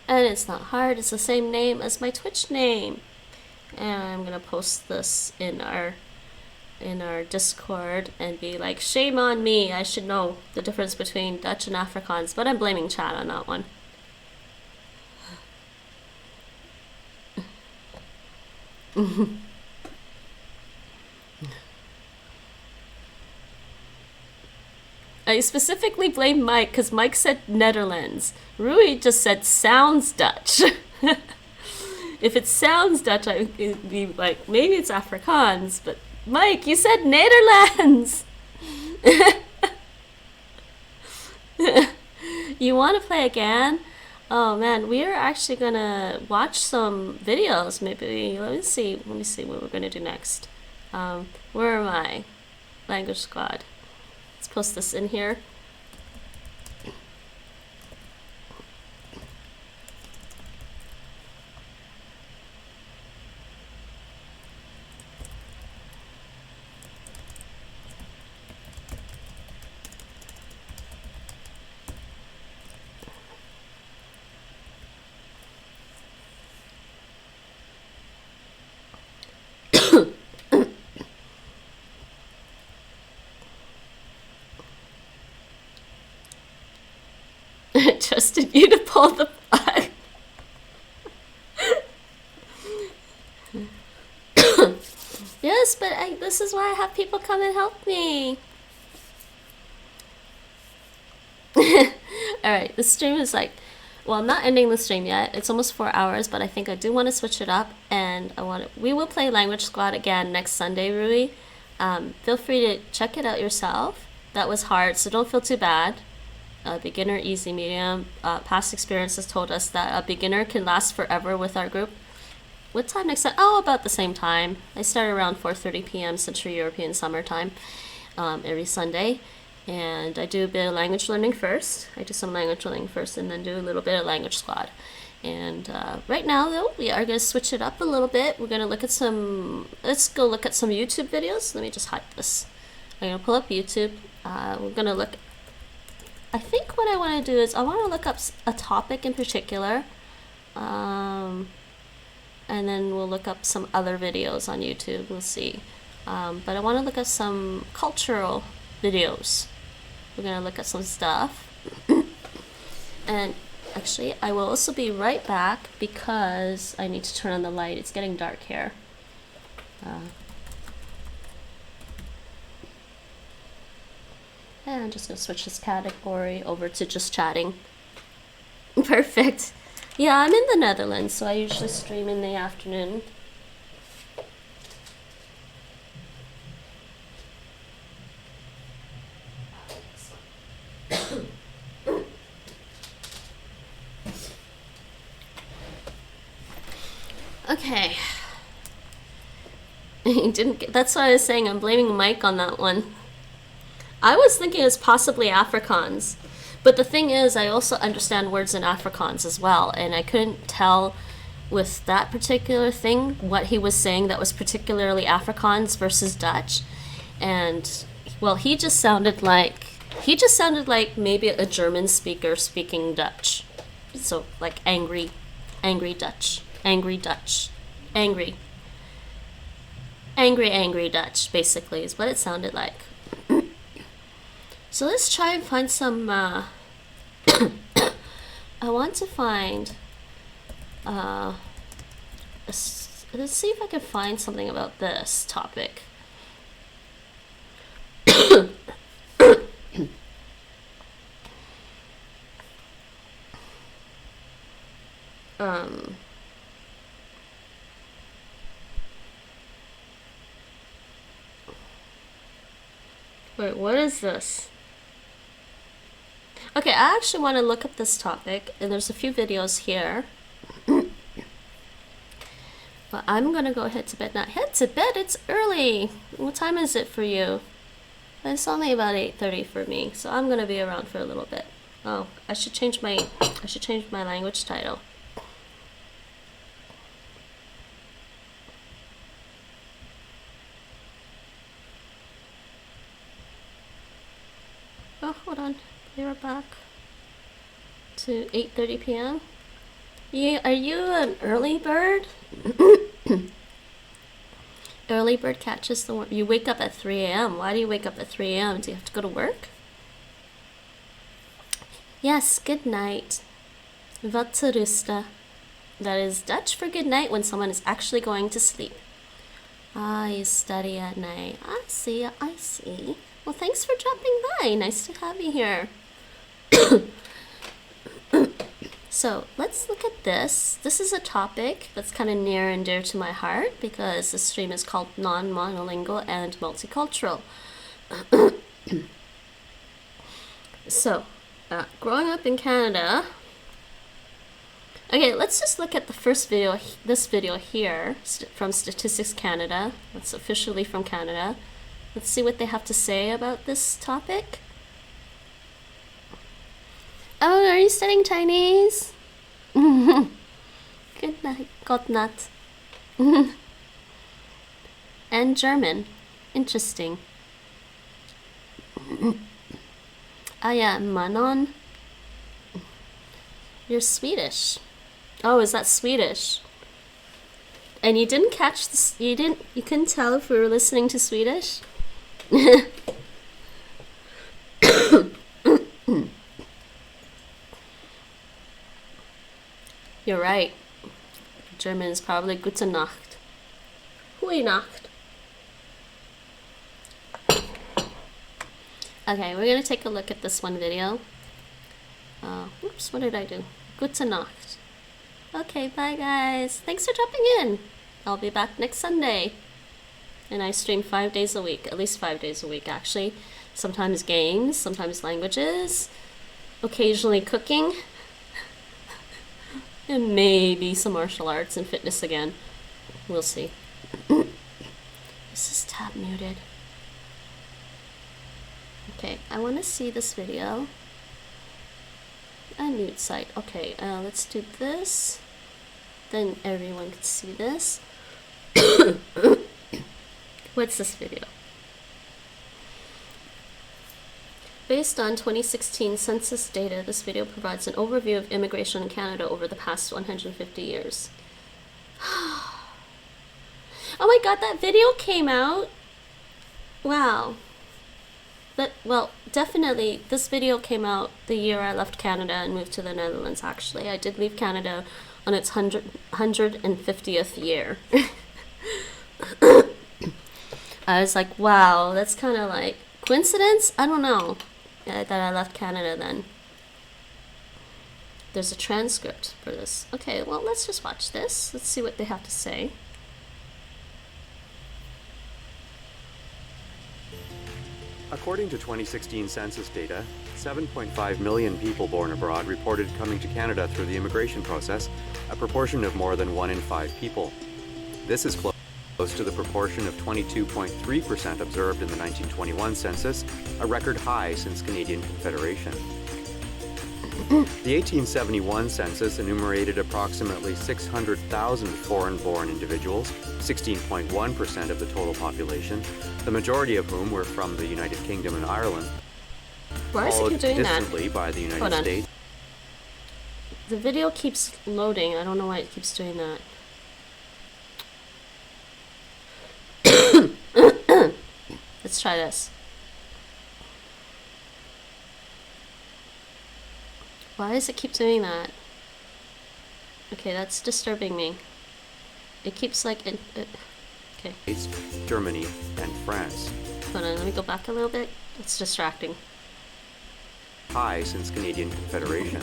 And it's not hard, it's the same name as my Twitch name. And I'm going to post this in our Discord and be like, shame on me, I should know the difference between Dutch and Afrikaans, but I'm blaming chat on that one. I specifically blame Mike because Mike said Netherlands. Rui just said sounds Dutch. If it sounds Dutch, I'd be like, maybe it's Afrikaans, but Mike, you said Netherlands! You want to play again? Oh man, we are actually gonna watch some videos. Maybe let me see what we're gonna do next. Where am I? Language Squad. Let's post this in here. I trusted you to pull the plug. Yes, but this is why I have people come and help me. Alright, the stream is like, well, I'm not ending the stream yet. It's almost 4 hours, but I think I do want to switch it up, and we will play Language Squad again next Sunday, Rui. Feel free to check it out yourself. That was hard, so don't feel too bad. Beginner, easy, medium. Past experience has told us that a beginner can last forever with our group. What time next time? Oh, about the same time. I start around 4:30 p.m. Central European Summer Time every Sunday. And I do a bit of language learning first. I do some language learning first and then do a little bit of language squad. And right now, though, we are going to switch it up a little bit. We're going to look at let's go look at some YouTube videos. Let me just hide this. I'm going to pull up YouTube. We're going to look, I think what I want to do is I want to look up a topic in particular. And then we'll look up some other videos on YouTube. We'll see. But I want to look at some cultural videos. We're going to look at some stuff. And actually, I will also be right back because I need to turn on the light. It's getting dark here. And I'm just going to switch this category over to just chatting. Perfect. Yeah, I'm in the Netherlands, so I usually stream in the afternoon. Okay. He didn't get, that's what I was saying. I'm blaming Mike on that one. I was thinking it was possibly Afrikaans. But the thing is, I also understand words in Afrikaans as well. And I couldn't tell with that particular thing what he was saying that was particularly Afrikaans versus Dutch. And, well, he just sounded like maybe a German speaker speaking Dutch. So, like angry Dutch. Angry Dutch. Angry Dutch, basically, is what it sounded like. So let's try and find some, I want to find, let's see if I can find something about this topic. Wait, what is this? Okay, I actually want to look up this topic, and there's a few videos here. But I'm gonna go head to bed. Not head to bed, it's early. What time is it for you? It's only about 8:30 for me, so I'm gonna be around for a little bit. Oh, I should change my language title. Oh, hold on. You're back to 8:30 p.m. Yeah, are you an early bird? Early bird catches the worm. You wake up at 3 a.m. Why do you wake up at 3 a.m.? Do you have to go to work? Yes, good night. Wat te rusten. That is Dutch for good night when someone is actually going to sleep. Ah, you study at night. I see. Well, thanks for dropping by. Nice to have you here. So let's look at this. This is a topic that's kind of near and dear to my heart because the stream is called Non-Monolingual and Multicultural. So, growing up in Canada. Okay, let's just look at the first video. This video here from Statistics Canada. It's officially from Canada. Let's see what they have to say about this topic. Oh, are you studying Chinese? Good night, Gott natt. And German. Interesting. Ah, yeah, Manon. You're Swedish. Oh, is that Swedish? And you didn't catch this, you couldn't tell if we were listening to Swedish? You're right. German is probably Gute Nacht. Hui Nacht. Okay, we're gonna take a look at this one video. Oops, what did I do? Gute Nacht. Okay, bye guys. Thanks for dropping in. I'll be back next Sunday. And I stream 5 days a week, at least 5 days a week actually. Sometimes games, sometimes languages, occasionally cooking, and maybe some martial arts and fitness again. We'll see. Is this tab muted? Okay. Okay, I want to see this video. A nude site. Okay, let's do this. Then everyone can see this. What's this video? Based on 2016 census data, this video provides an overview of immigration in Canada over the past 150 years. Oh my god, that video came out! Wow. Well, definitely, this video came out the year I left Canada and moved to the Netherlands, actually. I did leave Canada on its 150th year. I was like, wow, that's kind of like coincidence? I don't know that I left Canada then. There's a transcript for this. Okay, well, let's just watch this. Let's see what they have to say. According to 2016 census data, 7.5 million people born abroad reported coming to Canada through the immigration process, a proportion of more than 1 in 5 people. This is close to the proportion of 22.3% observed in the 1921 census, a record high since Canadian Confederation. The 1871 census enumerated approximately 600,000 foreign-born individuals, 16.1% of the total population, the majority of whom were from the United Kingdom and Ireland, followed distantly by the United States. The video keeps loading. I don't know why it keeps doing that. Let's try this. Why does it keep doing that? Okay, that's disturbing me. It keeps like okay. Germany and France. Hold on, let me go back a little bit. It's distracting. High since Canadian Confederation.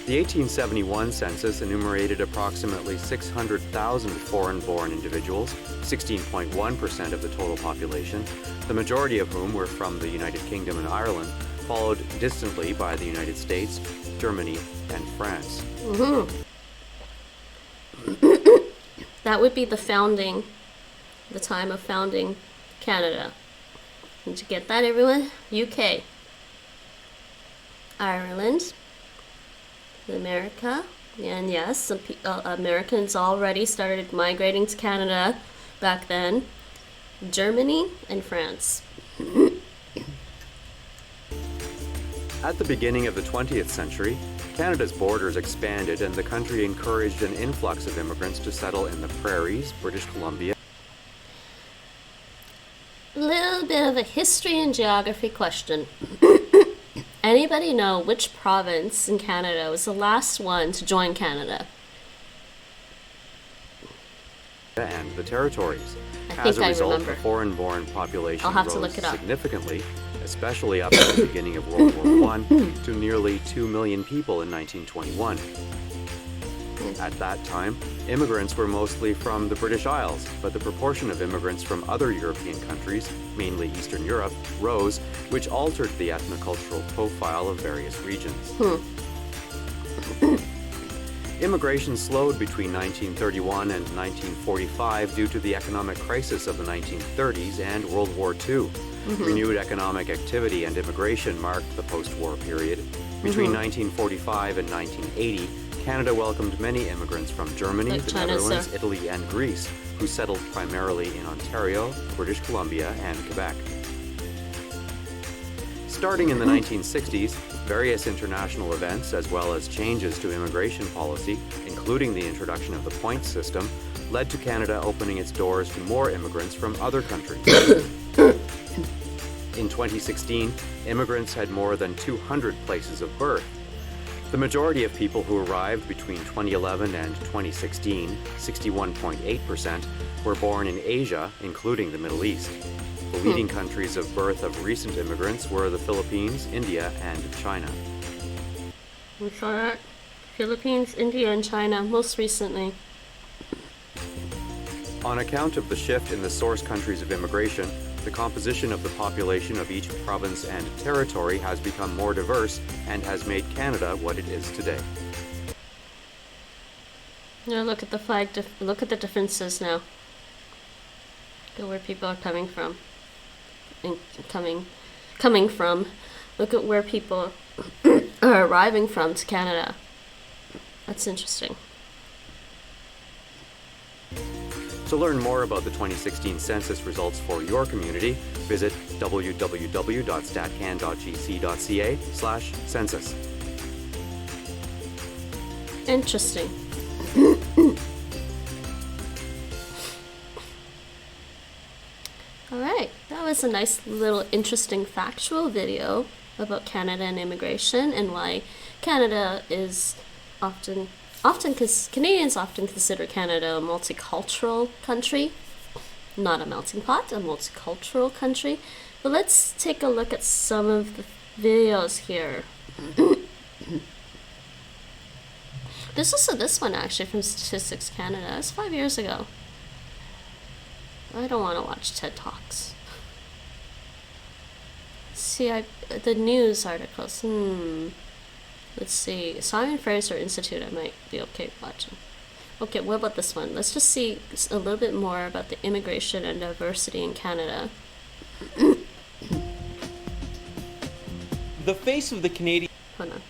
The 1871 census enumerated approximately 600,000 foreign-born individuals, 16.1% of the total population, the majority of whom were from the United Kingdom and Ireland, followed distantly by the United States, Germany, and France. That would be the time of founding Canada. Did you get that, everyone? UK, Ireland, America, and yes, some Americans already started migrating to Canada back then. Germany and France. At the beginning of the 20th century, Canada's borders expanded and the country encouraged an influx of immigrants to settle in the prairies, British Columbia. Little bit of a history and geography question. Anybody know which province in Canada was the last one to join Canada? And the territories. As a result, the foreign-born population rose significantly, especially up at the beginning of World War I, to nearly 2 million people in 1921. At that time, immigrants were mostly from the British Isles, but the proportion of immigrants from other European countries, mainly Eastern Europe, rose, which altered the ethnocultural profile of various regions. Immigration slowed between 1931 and 1945 due to the economic crisis of the 1930s and World War II. Renewed economic activity and immigration marked the post-war period. Between 1945 and 1980, Canada welcomed many immigrants from Germany, the Netherlands, Italy, and Greece, who settled primarily in Ontario, British Columbia, and Quebec. Starting in the 1960s, various international events, as well as changes to immigration policy, including the introduction of the points system, led to Canada opening its doors to more immigrants from other countries. In 2016, immigrants had more than 200 places of birth. The majority of people who arrived between 2011 and 2016, 61.8%, were born in Asia, including the Middle East. The leading countries of birth of recent immigrants were the Philippines, India, and China. We saw that. Philippines, India, and China most recently. On account of the shift in the source countries of immigration, the composition of the population of each province and territory has become more diverse and has made Canada what it is today. Now look at the flag. Look at the differences now. Look at where people are coming from. coming from. Look at where people are arriving from to Canada. That's interesting. To learn more about the 2016 census results for your community, visit www.statcan.gc.ca/census. Interesting. Alright, that was a nice little interesting factual video about Canada and immigration and why Canada is Canadians often consider Canada a multicultural country. Not a melting pot, a multicultural country. But let's take a look at some of the videos here. This one actually from Statistics Canada. It's 5 years ago. I don't want to watch TED Talks. See, the news articles. Let's see. Simon Fraser Institute, I might be okay watching. Okay, what about this one? Let's just see a little bit more about the immigration and diversity in Canada. The face of the Canadian... Hold on.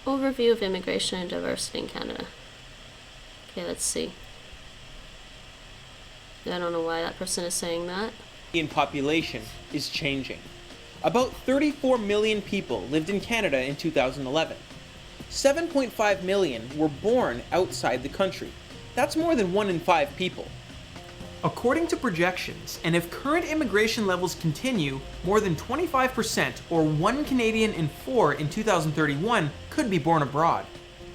Overview of immigration and diversity in Canada. Okay, let's see. I don't know why that person is saying that. population is changing. About 34 million people lived in Canada in 2011. 7.5 million were born outside the country. That's more than 1 in 5 people. According to projections, and if current immigration levels continue, more than 25%, or 1 Canadian in 4 in 2031, could be born abroad.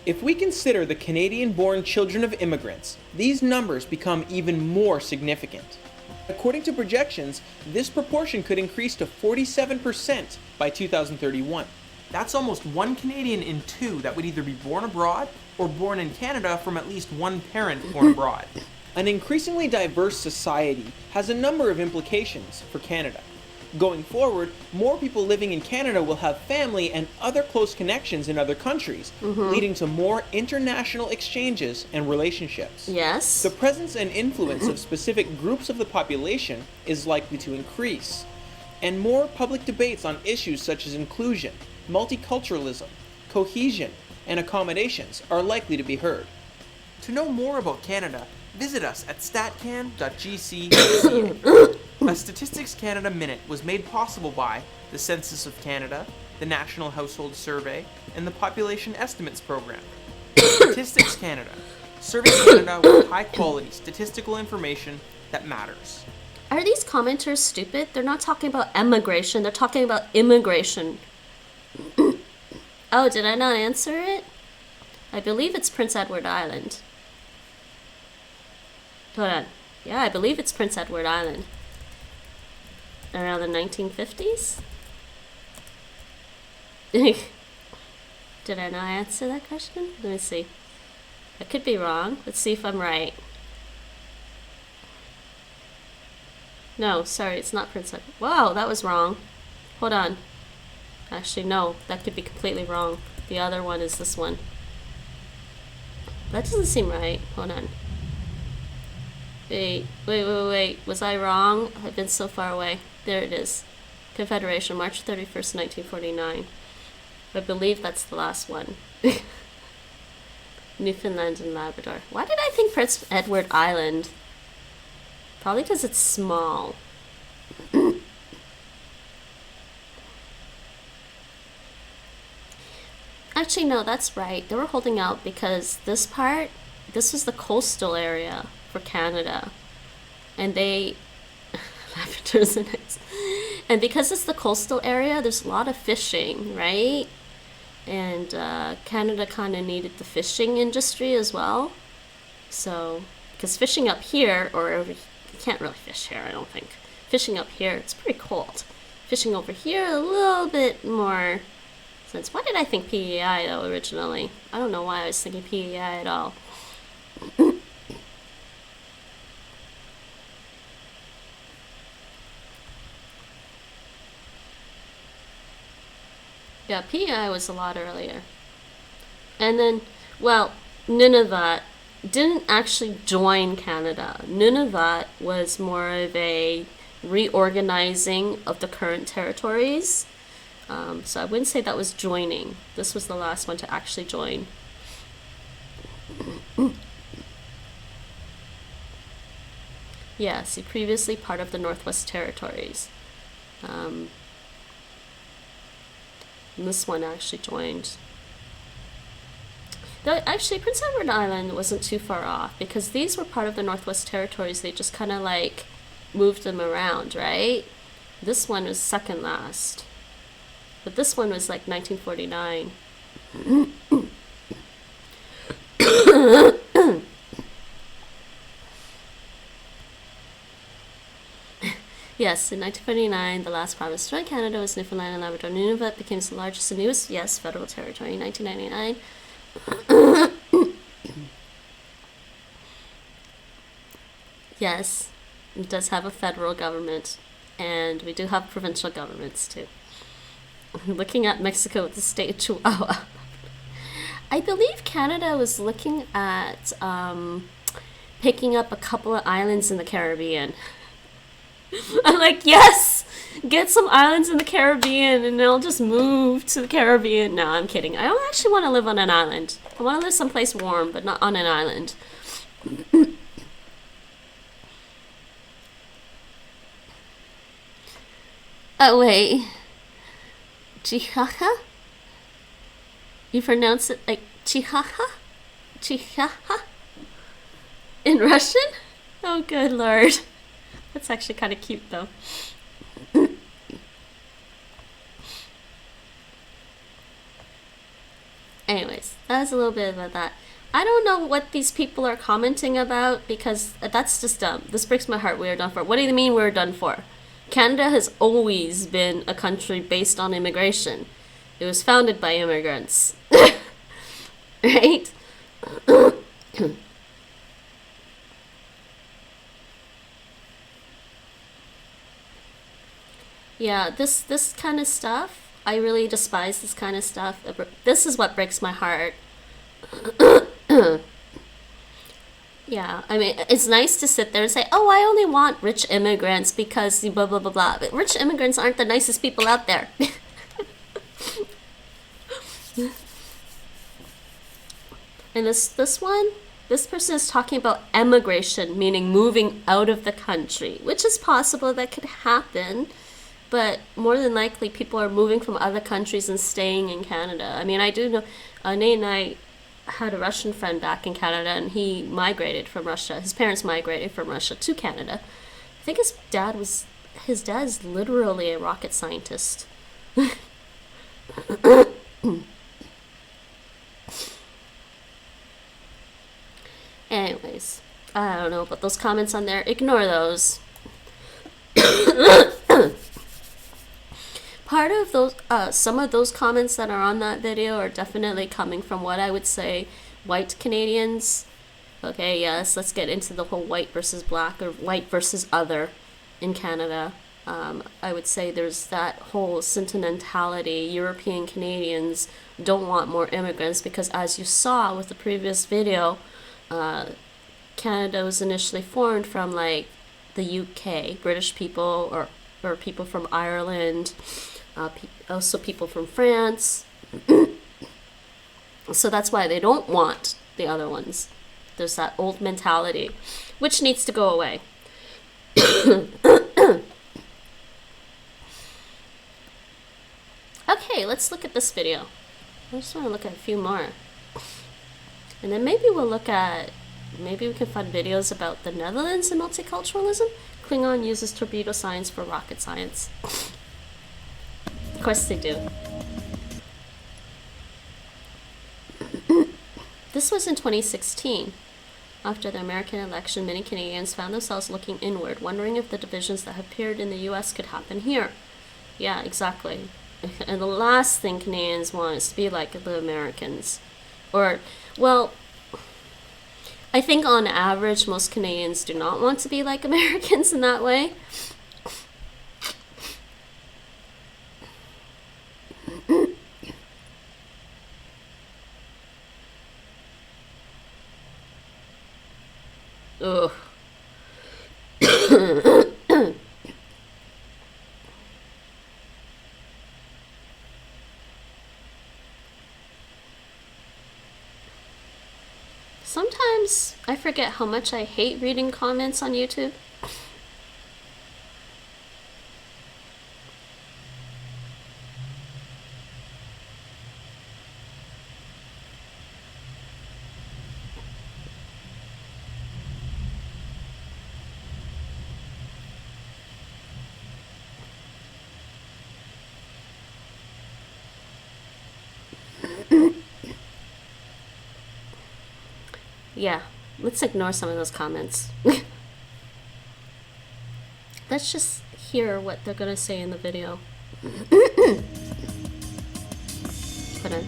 If we consider the Canadian-born children of immigrants, these numbers become even more significant. According to projections, this proportion could increase to 47% by 2031. That's almost 1 Canadian in 2 that would either be born abroad or born in Canada from at least 1 parent born abroad. An increasingly diverse society has a number of implications for Canada. Going forward, more people living in Canada will have family and other close connections in other countries, leading to more international exchanges and relationships. Yes. The presence and influence of specific groups of the population is likely to increase, and more public debates on issues such as inclusion, multiculturalism, cohesion, and accommodations are likely to be heard. To know more about Canada, visit us at statcan.gc.ca. A Statistics Canada Minute was made possible by the Census of Canada, the National Household Survey, and the Population Estimates Program. Statistics Canada, serving Canada with high-quality statistical information that matters. Are these commenters stupid? They're not talking about emigration, they're talking about immigration. Oh, did I not answer it? I believe it's Prince Edward Island. Hold on. Yeah, I believe it's Prince Edward Island. Around the 1950s? Did I not answer that question? Let me see. I could be wrong. Let's see if I'm right. No, sorry, it's not Prince Edward. Whoa, that was wrong. Hold on. Actually, no, that could be completely wrong. The other one is this one. That doesn't seem right. Hold on. Wait. Was I wrong? I've been so far away. There it is. Confederation, March 31st, 1949. I believe that's the last one. Newfoundland and Labrador. Why did I think Prince Edward Island? Probably because it's small. Actually, no, that's right. They were holding out because this was the coastal area for Canada. And they... Labradors and eggs. And because it's the coastal area, there's a lot of fishing, right? And Canada kind of needed the fishing industry as well. So, because fishing up here, you can't really fish here, I don't think. Fishing up here, it's pretty cold. Fishing over here, a little bit more sense. Why did I think PEI, though, originally? I don't know why I was thinking PEI at all. Yeah, PEI was a lot earlier. And then, well, Nunavut didn't actually join Canada. Nunavut was more of a reorganizing of the current territories. So I wouldn't say that was joining. This was the last one to actually join. Yeah, see, previously part of the Northwest Territories. And this one actually joined. Though actually, Prince Edward Island wasn't too far off, because these were part of the Northwest Territories. They just kind of like moved them around, right? This one was second last. But this one was like 1949. Yes, in 1949, the last province to join Canada was Newfoundland and Labrador. Nunavut became the largest and newest, yes, federal territory in 1999. Yes, it does have a federal government, and we do have provincial governments too. Looking at Mexico with the state of Chihuahua. I believe Canada was looking at picking up a couple of islands in the Caribbean. I'm like, yes! Get some islands in the Caribbean and they'll just move to the Caribbean. No, I'm kidding. I don't actually want to live on an island. I want to live someplace warm, but not on an island. Oh, wait. Chihaha? You pronounce it like Chihaha? Chihaha? In Russian? Oh, good lord. That's actually kind of cute, though. Anyways, that was a little bit about that. I don't know what these people are commenting about, because that's just dumb. This breaks my heart. We are done for. What do you mean we're done for? Canada has always been a country based on immigration. It was founded by immigrants. Right? Yeah, this kind of stuff, I really despise this kind of stuff. This is what breaks my heart. Yeah, I mean, it's nice to sit there and say, oh, I only want rich immigrants because blah, blah, blah, blah. But rich immigrants aren't the nicest people out there. And this person is talking about emigration, meaning moving out of the country, which is possible, that could happen. But more than likely, people are moving from other countries and staying in Canada. I mean, I do know, Nate and I had a Russian friend back in Canada, and he migrated from Russia. His parents migrated from Russia to Canada. I think his dad is literally a rocket scientist. Anyways, I don't know about those comments on there. Ignore those. Part of those, some of those comments that are on that video are definitely coming from what I would say white Canadians. Okay, yes, let's get into the whole white versus black or white versus other in Canada. I would say there's that whole sentimentality. European Canadians don't want more immigrants because, as you saw with the previous video, Canada was initially formed from like the UK, British people or people from Ireland, also people from France. So that's why they don't want the other ones. There's that old mentality, which needs to go away. Okay, let's look at this video. I just want to look at a few more. And then maybe we can find videos about the Netherlands and multiculturalism. Klingon uses torpedo science for rocket science. Of course they do. This was in 2016. After the American election, many Canadians found themselves looking inward, wondering if the divisions that have appeared in the US could happen here. Yeah, exactly. And the last thing Canadians want is to be like the Americans. Or, well, I think on average most Canadians do not want to be like Americans in that way. Ugh. Sometimes I forget how much I hate reading comments on YouTube. Yeah, let's ignore some of those comments. Let's just hear what they're gonna say in the video. Put in.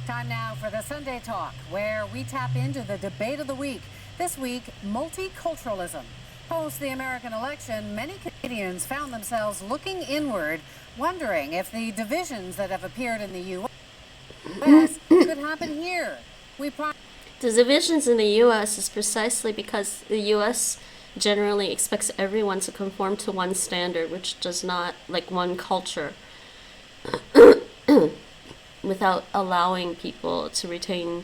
Time now for the Sunday Talk, where we tap into the debate of the week. This week, multiculturalism. Post the American election, many Canadians found themselves looking inward, wondering if the divisions that have appeared in the U.S. could happen here. The divisions in the U.S. is precisely because the U.S. generally expects everyone to conform to one standard, which does not, like one culture, without allowing people to retain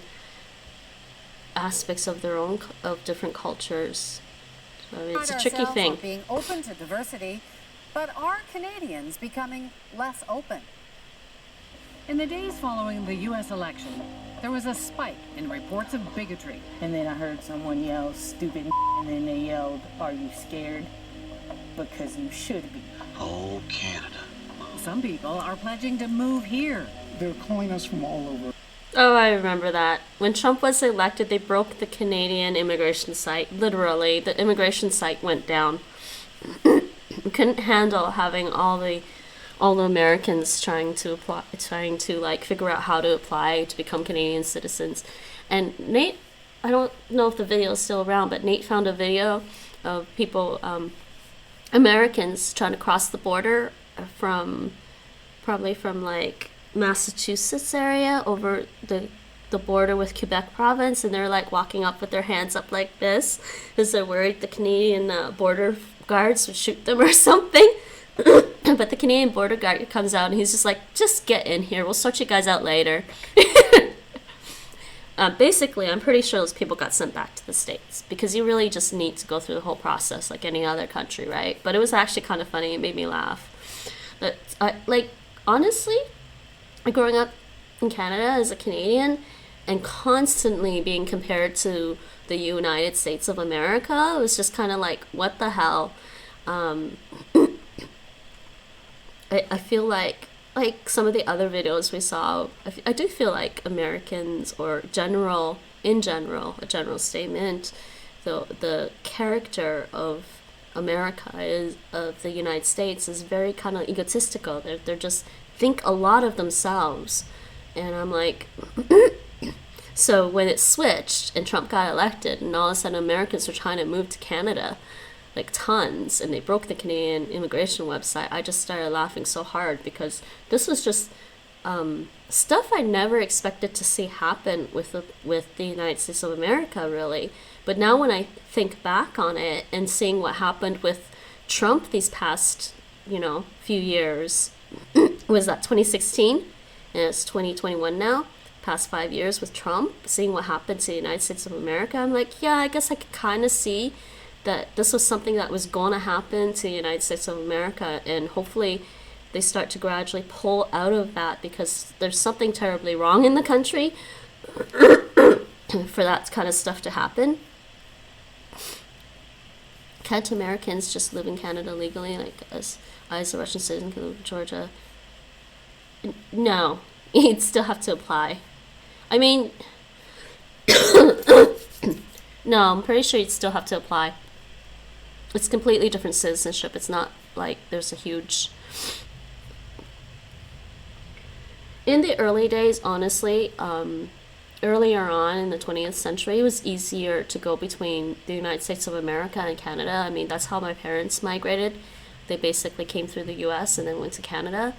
aspects of their own, of different cultures. So it's a tricky thing. Being open to diversity, but are Canadians becoming less open? In the days following the U.S. election, there was a spike in reports of bigotry. And then I heard someone yell, "Stupid," and then they yelled, "Are you scared?" Because you should be. Oh, Canada. Some people are pledging to move here. They're calling us from all over. Oh, I remember that. When Trump was elected, they broke the Canadian immigration site. Literally, the immigration site went down. We couldn't handle having all the Americans trying to like figure out how to apply to become Canadian citizens. And Nate, I don't know if the video is still around, but Nate found a video of people, Americans trying to cross the border probably from like Massachusetts area over the border with Quebec province, and they're like walking up with their hands up like this because they're worried the Canadian border guards would shoot them or something. But the Canadian border guard comes out and he's just like, "Just get in here, we'll sort you guys out later." Basically, I'm pretty sure those people got sent back to the States because you really just need to go through the whole process like any other country, right? But it was actually kind of funny. It made me laugh. But honestly, growing up in Canada as a Canadian and constantly being compared to the United States of America, it was just kind of like, what the hell? I feel like some of the other videos we saw, I do feel like Americans, or a general statement, the character of America of the United States is very kind of egotistical. They're just think a lot of themselves, and I'm like, so when it switched and Trump got elected, and all of a sudden Americans were trying to move to Canada, like tons, and they broke the Canadian immigration website, I just started laughing so hard because this was just stuff I never expected to see happen with the United States of America, really. But now when I think back on it and seeing what happened with Trump these past, few years, was that 2016? And it's 2021 now, past 5 years with Trump, seeing what happened to the United States of America, I'm like, yeah, I guess I could kind of see that this was something that was going to happen to the United States of America, and hopefully they start to gradually pull out of that because there's something terribly wrong in the country for that kind of stuff to happen. Can't Americans just live in Canada legally, like as a Russian citizen can live in Georgia? No, you'd still have to apply. I mean, no, I'm pretty sure you'd still have to apply. It's completely different citizenship. It's not like there's a huge... In the early days, honestly, earlier on in the 20th century, it was easier to go between the United States of America and Canada. I mean, that's how my parents migrated. They basically came through the U.S. and then went to Canada.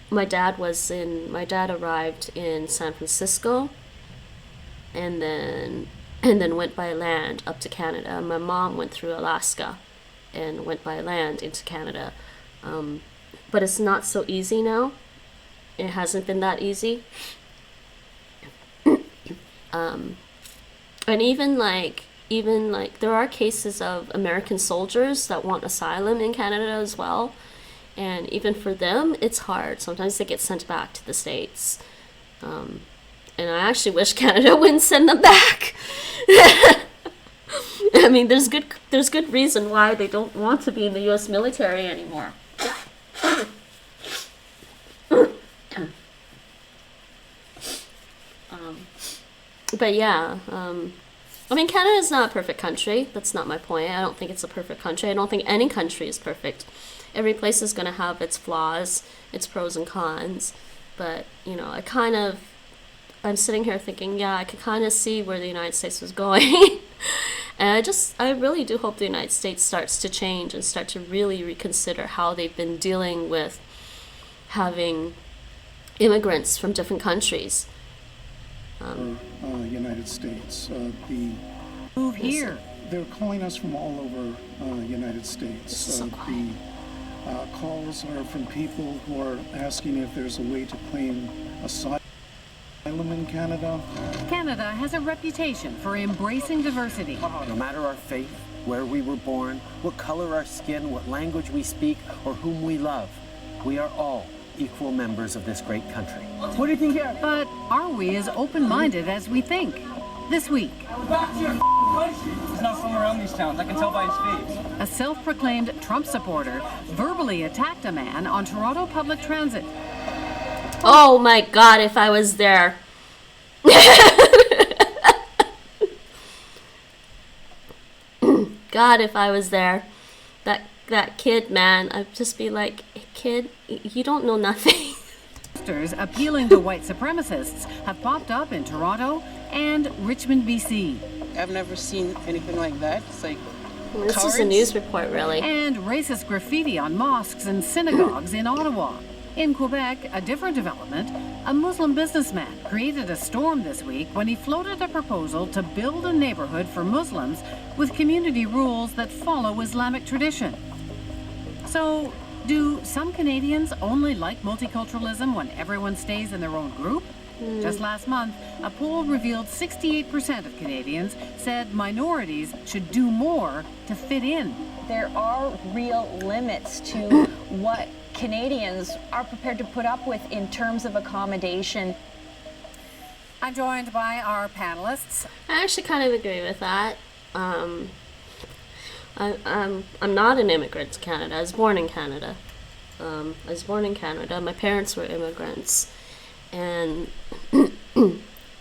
My dad arrived in San Francisco, and then went by land up to Canada. My mom went through Alaska and went by land into Canada. but it's not so easy now. It hasn't been that easy. And even like there are cases of American soldiers that want asylum in Canada as well, and even for them it's hard. Sometimes they get sent back to the States, and I actually wish Canada wouldn't send them back. I mean, there's good reason why they don't want to be in the U.S. military anymore. But yeah, I mean, Canada is not a perfect country. That's not my point. I don't think it's a perfect country. I don't think any country is perfect. Every place is going to have its flaws, its pros and cons. But, you know, I'm sitting here thinking, yeah, I could kind of see where the United States was going. And I really do hope the United States starts to change and start to really reconsider how they've been dealing with having immigrants from different countries. United States. Move here. They're calling us from all over United States. So the calls are from people who are asking if there's a way to claim asylum in Canada. Canada has a reputation for embracing diversity. No matter our faith, where we were born, what color our skin, what language we speak, or whom we love, we are all equal members of this great country. What do you think here? But are we as open-minded as we think? This week. He's not from around these towns, I can tell by his face. A self-proclaimed Trump supporter verbally attacked a man on Toronto public transit. Oh my God, if I was there. God, if I was there. That kid, man, I'd just be like, kid, you don't know nothing. Posters appealing to white supremacists have popped up in Toronto and Richmond, BC. I've never seen anything like that. It's like this cowards. is a news report, really. And racist graffiti on mosques and synagogues in Ottawa. In Quebec, a different development, a Muslim businessman created a storm this week when he floated a proposal to build a neighborhood for Muslims with community rules that follow Islamic tradition. So, do some Canadians only like multiculturalism when everyone stays in their own group? Just last month, a poll revealed 68% of Canadians said minorities should do more to fit in. There are real limits to what Canadians are prepared to put up with in terms of accommodation. I'm joined by our panelists. I actually kind of agree with that. I'm not an immigrant to Canada. I was born in Canada. My parents were immigrants, and they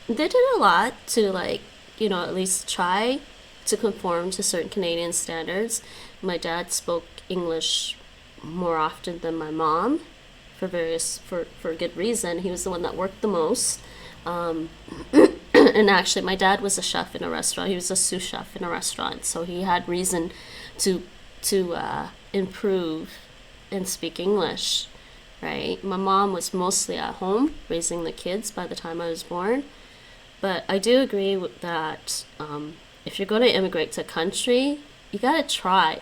did a lot to, like, you know, at least try to conform to certain Canadian standards. My dad spoke English more often than my mom for good reason. He was the one that worked the most. And actually, my dad was a chef in a restaurant. He was a sous chef in a restaurant, so he had reason to improve and speak English, right? My mom was mostly at home raising the kids by the time I was born. But I do agree with that. If you're going to immigrate to a country, you gotta try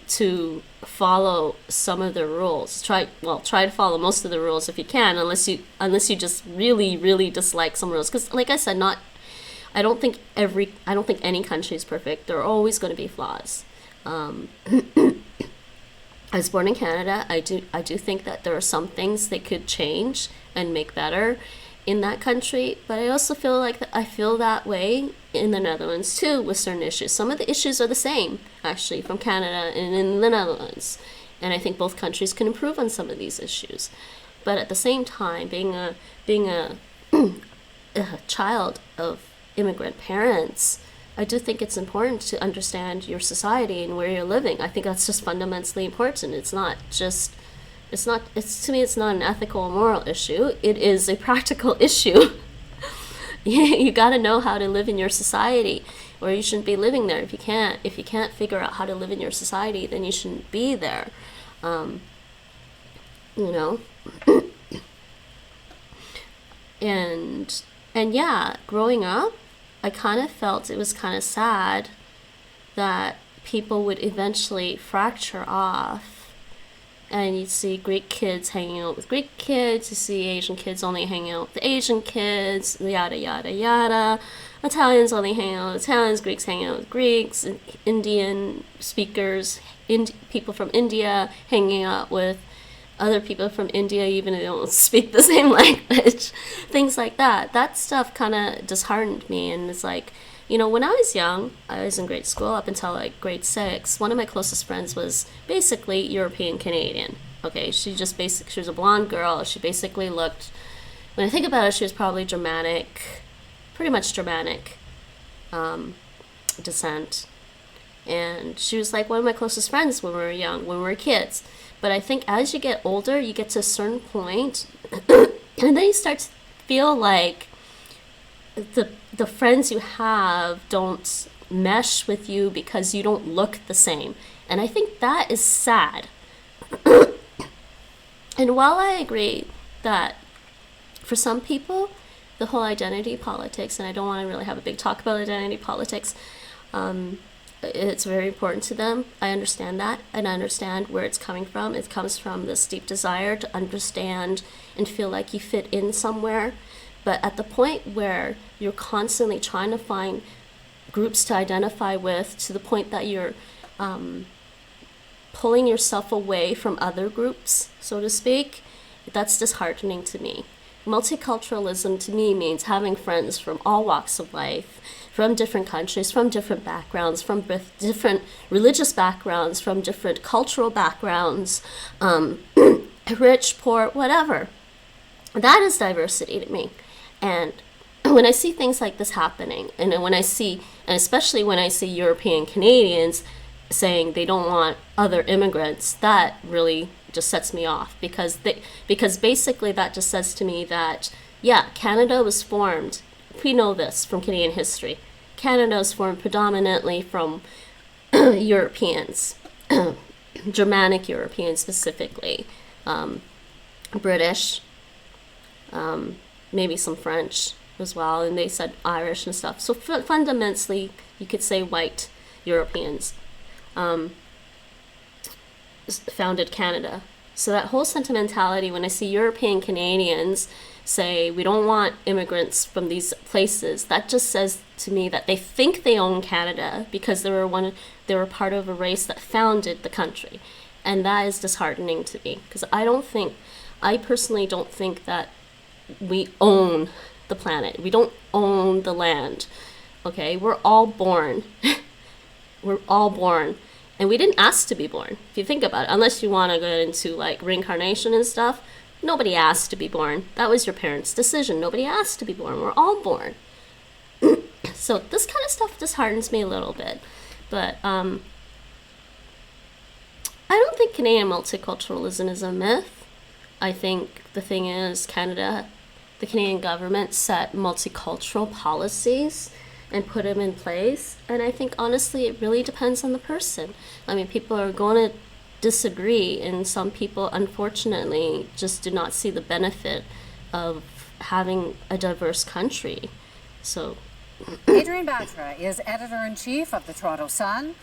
to follow some of the rules. Try to follow most of the rules if you can, unless you just really dislike some rules. Because, like I said, I don't think any country is perfect. There are always going to be flaws. I was born in Canada. I do think that there are some things they could change and make better in that country, but I also feel like I feel that way in the Netherlands too with certain issues. Some of the issues are the same, actually, from Canada and in the Netherlands, and I think both countries can improve on some of these issues. But at the same time, being a child of immigrant parents, I do think it's important to understand your society and where you're living. I think that's just fundamentally important. It's to me, it's not an ethical or moral issue. It is a practical issue. You got to know how to live in your society, or you shouldn't be living there. If you can't figure out how to live in your society, then you shouldn't be there. You know. and yeah, growing up, I kind of felt it was kind of sad that people would eventually fracture off, and you'd see Greek kids hanging out with Greek kids, you see Asian kids only hanging out with Asian kids, yada yada yada. Italians only hang out with Italians, Greeks hang out with Greeks, Indian speakers, people from India hanging out with other people from India, even if they don't speak the same language, things like that. That stuff kind of disheartened me, and it's like, you know, when I was young, I was in grade school up until like grade 6, one of my closest friends was basically European Canadian. Okay, she was a blonde girl. She basically looked, when I think about it, she was probably Germanic, pretty much Germanic descent. And she was like one of my closest friends when we were young, when we were kids. But I think as you get older, you get to a certain point, and then you start to feel like the friends you have don't mesh with you because you don't look the same. And I think that is sad. And while I agree that for some people, the whole identity politics, and I don't want to really have a big talk about identity politics, it's very important to them. I understand that, and I understand where it's coming from. It comes from this deep desire to understand and feel like you fit in somewhere. But at the point where you're constantly trying to find groups to identify with, to the point that you're pulling yourself away from other groups, so to speak, that's disheartening to me. Multiculturalism to me means having friends from all walks of life, from different countries, from different backgrounds, from different religious backgrounds, from different cultural backgrounds, rich, poor, whatever. That is diversity to me. And when I see things like this happening, and especially when I see European Canadians saying they don't want other immigrants, that really just sets me off, because basically that just says to me that, yeah, Canada was formed, we know this from Canadian history, Canada was formed predominantly from Europeans, Germanic Europeans specifically, British, maybe some French as well, and they said Irish and stuff. So fundamentally, you could say white Europeans founded Canada. So that whole sentimentality, when I see European Canadians say we don't want immigrants from these places, that just says to me that they think they own Canada because they were part of a race that founded the country. And that is disheartening to me, because I personally don't think that we own the planet. We don't own the land. Okay, we're all born. We're all born. And we didn't ask to be born, if you think about it. Unless you want to go into like reincarnation and stuff, nobody asked to be born. That was your parents' decision. Nobody asked to be born. We're all born. So this kind of stuff disheartens me a little bit. But I don't think Canadian multiculturalism is a myth. I think the thing is, the Canadian government set multicultural policies and put them in place. And I think, honestly, it really depends on the person. I mean, people are going to disagree, and some people, unfortunately, just do not see the benefit of having a diverse country. So, Adrienne Batra is editor-in-chief of the Toronto Sun.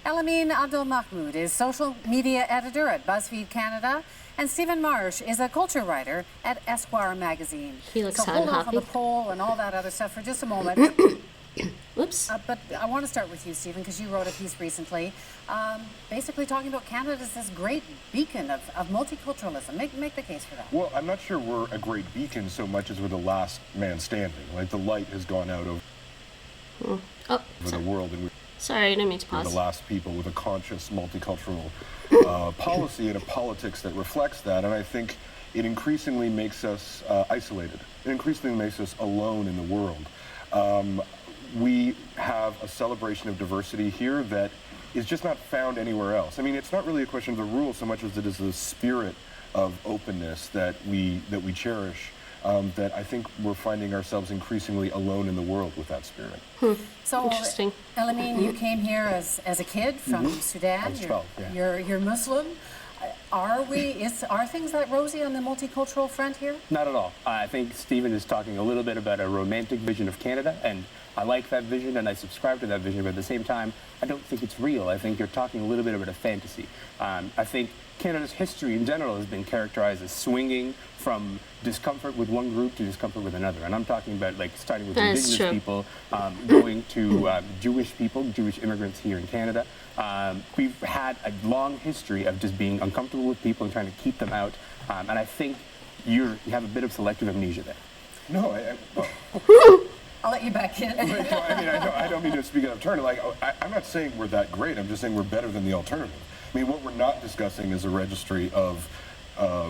Elamine Abdel-Mahmoud is social media editor at BuzzFeed Canada. And Stephen Marsh is a culture writer at Esquire magazine. He looks so hold off on the poll and all that other stuff for just a moment. Whoops. But I want to start with you, Stephen, because you wrote a piece recently, basically talking about Canada as this great beacon of multiculturalism. Make the case for that. Well, I'm not sure we're a great beacon so much as we're the last man standing. Like, the light has gone out over the world, and sorry, I didn't mean to pause. We're the last people with a conscious multicultural policy and a politics that reflects that. And I think it increasingly makes us isolated. It increasingly makes us alone in the world. We have a celebration of diversity here that is just not found anywhere else. I mean, it's not really a question of the rules so much as it is the spirit of openness that we cherish, that I think we're finding ourselves increasingly alone in the world with that spirit. So, interesting. Elamine, you came here as a kid from Sudan. I was 12, yeah. You're Muslim. Are things that rosy on the multicultural front here? Not at all. I think Stephen is talking a little bit about a romantic vision of Canada, and I like that vision and I subscribe to that vision, but at the same time, I don't think it's real. I think you're talking a little bit about a fantasy. I think Canada's history in general has been characterized as swinging from discomfort with one group to discomfort with another. And I'm talking about like starting with Indigenous people, going to Jewish people, Jewish immigrants here in Canada. We've had a long history of just being uncomfortable with people and trying to keep them out. And I think you have a bit of selective amnesia there. No, I'll let you back in. I don't mean to speak out of turn. Like, I'm not saying we're that great. I'm just saying we're better than the alternative. I mean, what we're not discussing is a registry of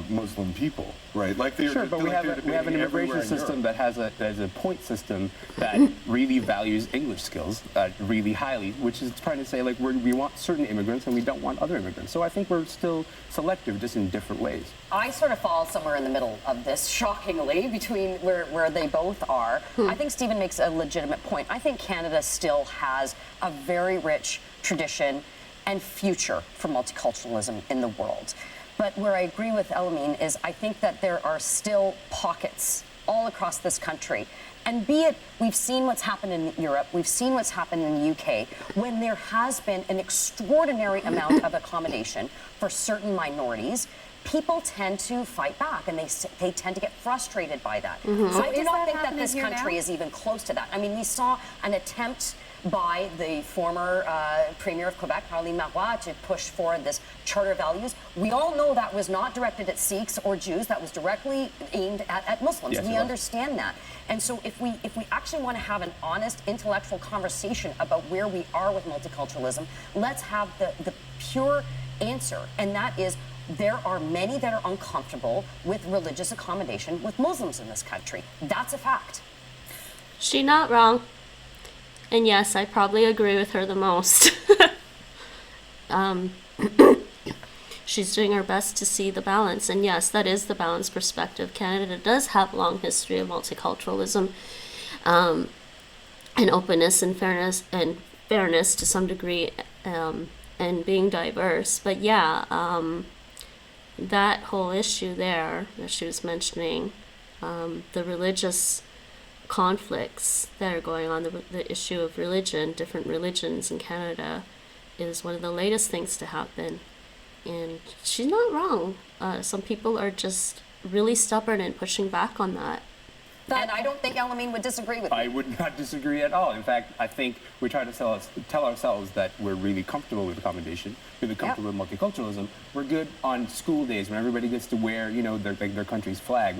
Muslim people, right? Like sure, but we have an immigration system that has a point system that really values English skills really highly, which is trying to say like we want certain immigrants and we don't want other immigrants. So I think we're still selective, just in different ways. I sort of fall somewhere in the middle of this, shockingly, between where they both are. I think Stephen makes a legitimate point. I think Canada still has a very rich tradition and future for multiculturalism in the world. But where I agree with Elamine is I think that there are still pockets all across this country. And be it, we've seen what's happened in Europe, we've seen what's happened in the UK, when there has been an extraordinary amount of accommodation for certain minorities, people tend to fight back and they tend to get frustrated by that. So I do not think that this country is even close to that. I mean, we saw an attempt by the former Premier of Quebec, Pauline Marois, to push forward this Charter of Values. We all know that was not directed at Sikhs or Jews, that was directly aimed at Muslims. Yes, we understand that. And so if we actually want to have an honest intellectual conversation about where we are with multiculturalism, let's have the pure answer, and that is there are many that are uncomfortable with religious accommodation with Muslims in this country. That's a fact. She's not wrong. And yes, I probably agree with her the most. She's doing her best to see the balance. And yes, that is the balanced perspective. Canada does have a long history of multiculturalism and openness and fairness to some degree, and being diverse. But yeah, that whole issue there that she was mentioning, the religious conflicts that are going on, the issue of religion, different religions in Canada, is one of the latest things to happen. And she's not wrong. Some people are just really stubborn and pushing back on that. And I don't think Elamine would disagree with me. I would not disagree at all. In fact, I think we try to tell ourselves that we're really comfortable with accommodation, really comfortable with multiculturalism. We're good on school days when everybody gets to wear, their country's flag.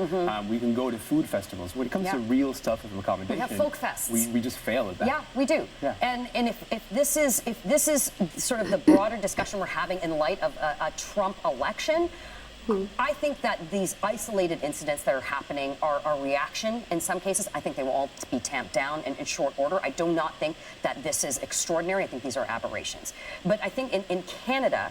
We can go to food festivals. When it comes to real stuff of accommodation, we have folk fests. We just fail at that. Yeah, we do. Yeah. And if this is sort of the broader discussion we're having in light of a Trump election, I think that these isolated incidents that are happening are a reaction. In some cases, I think they will all be tamped down in short order. I do not think that this is extraordinary. I think these are aberrations. But I think in Canada,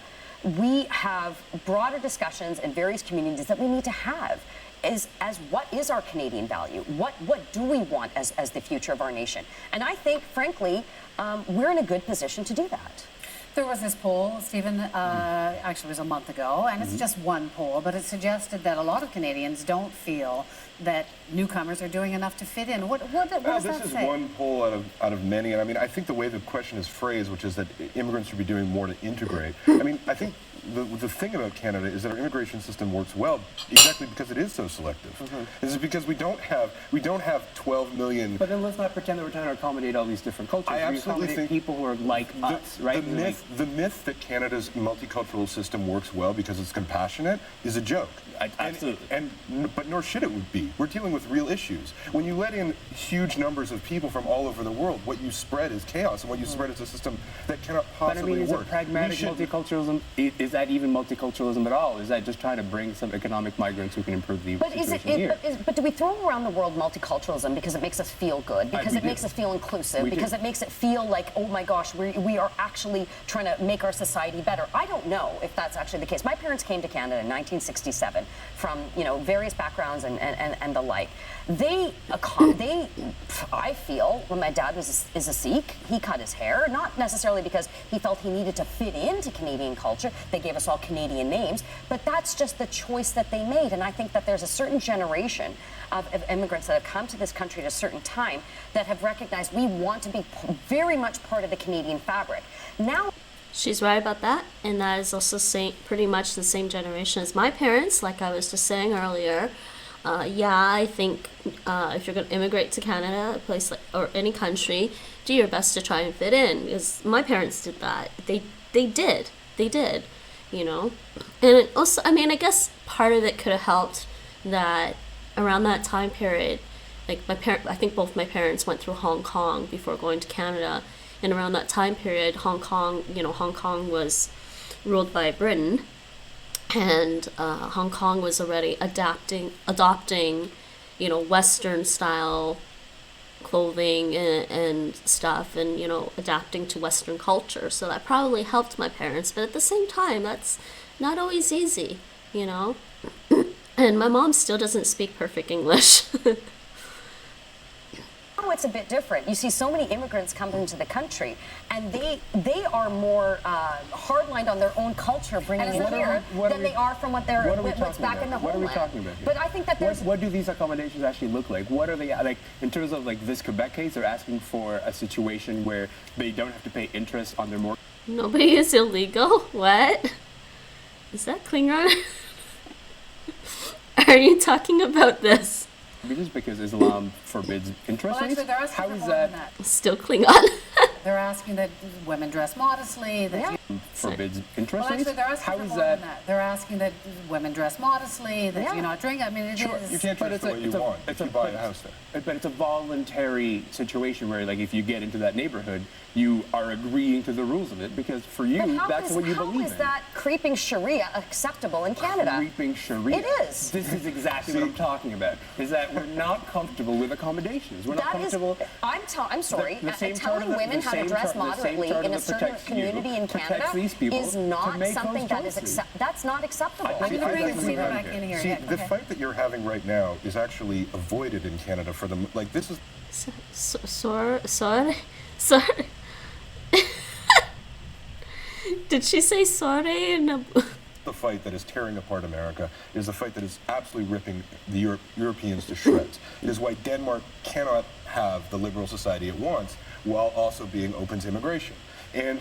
we have broader discussions in various communities that we need to have as what is our Canadian value? What do we want as the future of our nation? And I think, frankly, we're in a good position to do that. There was this poll, Stephen, actually it was a month ago, and it's just one poll, but it suggested that a lot of Canadians don't feel that newcomers are doing enough to fit in. What does that say? This is one poll out of many, and I mean, I think the way the question is phrased, which is that immigrants should be doing more to integrate, I mean, I think the thing about Canada is that our immigration system works well exactly because it is so selective. This is because we don't have 12 million. But then let's not pretend that we're trying to accommodate all these different cultures. I absolutely think people who are like us, right? The myth that Canada's multicultural system works well because it's compassionate is a joke. Absolutely. But nor should it would be. We're dealing with real issues. When you let in huge numbers of people from all over the world, what you spread is chaos, and what you spread is a system that cannot possibly work. But I mean, is it pragmatic multiculturalism? Is that even multiculturalism at all? Is that just trying to bring some economic migrants who can improve the situation here? But do we throw around the world multiculturalism because it makes us feel good, because it makes us feel inclusive, because it makes it feel like, oh my gosh, we are actually trying to make our society better? I don't know if that's actually the case. My parents came to Canada in 1967 from various backgrounds and the like. I feel, when my dad is a Sikh, he cut his hair, not necessarily because he felt he needed to fit into Canadian culture. They gave us all Canadian names, but that's just the choice that they made. And I think that there's a certain generation of immigrants that have come to this country at a certain time that have recognized we want to be very much part of the Canadian fabric. Now, she's right about that, and that is also pretty much the same generation as my parents, like I was just saying earlier. I think if you're going to immigrate to Canada, a place like, or any country, do your best to try and fit in, because my parents did that. They did, you know. And it also, I mean, I guess part of it could have helped that around that time period, like I think both my parents went through Hong Kong before going to Canada, and around that time period, Hong Kong was ruled by Britain. And Hong Kong was already adopting, you know, Western style clothing and stuff, and, you know, adapting to Western culture. So that probably helped my parents. But at the same time, that's not always easy, you know. And my mom still doesn't speak perfect English. Now it's a bit different. You see so many immigrants come into the country, and they are more hardlined on their own culture, bringing it here, than they are from what's back in the homeland. What are we talking about here? But I think that there's... What do these accommodations actually look like? What are they, like, in terms of, like, this Quebec case, they're asking for a situation where they don't have to pay interest on their mortgage. Nobody is illegal? What? Is that Klingon? Are you talking about this? Because Islam forbids interest rates? Well, actually, how is that? Still Klingon. They're asking that women dress modestly. That forbids interest rates? Well, actually, they're asking how for is more than that. They're asking that women dress modestly, that you not drink. I mean, it is... You can't dress the way you want if you buy a house there. But it's a voluntary situation where, like, if you get into that neighborhood, you are agreeing to the rules of it, because for you, that's what you believe in. How is that creeping Sharia acceptable in Canada? Creeping Sharia? It is. This is exactly what I'm talking about, is that we're not comfortable with accommodations. We're not comfortable... I'm sorry, telling women how to dress moderately in a certain community in Canada is not something that is that's not acceptable. The fight that you're having right now is actually avoided in Canada for the, like, this is... Sorry. Did she say sorry? The fight that is tearing apart America is the fight that is absolutely ripping the Europeans to shreds. It is why Denmark cannot have the liberal society it wants while also being open to immigration. And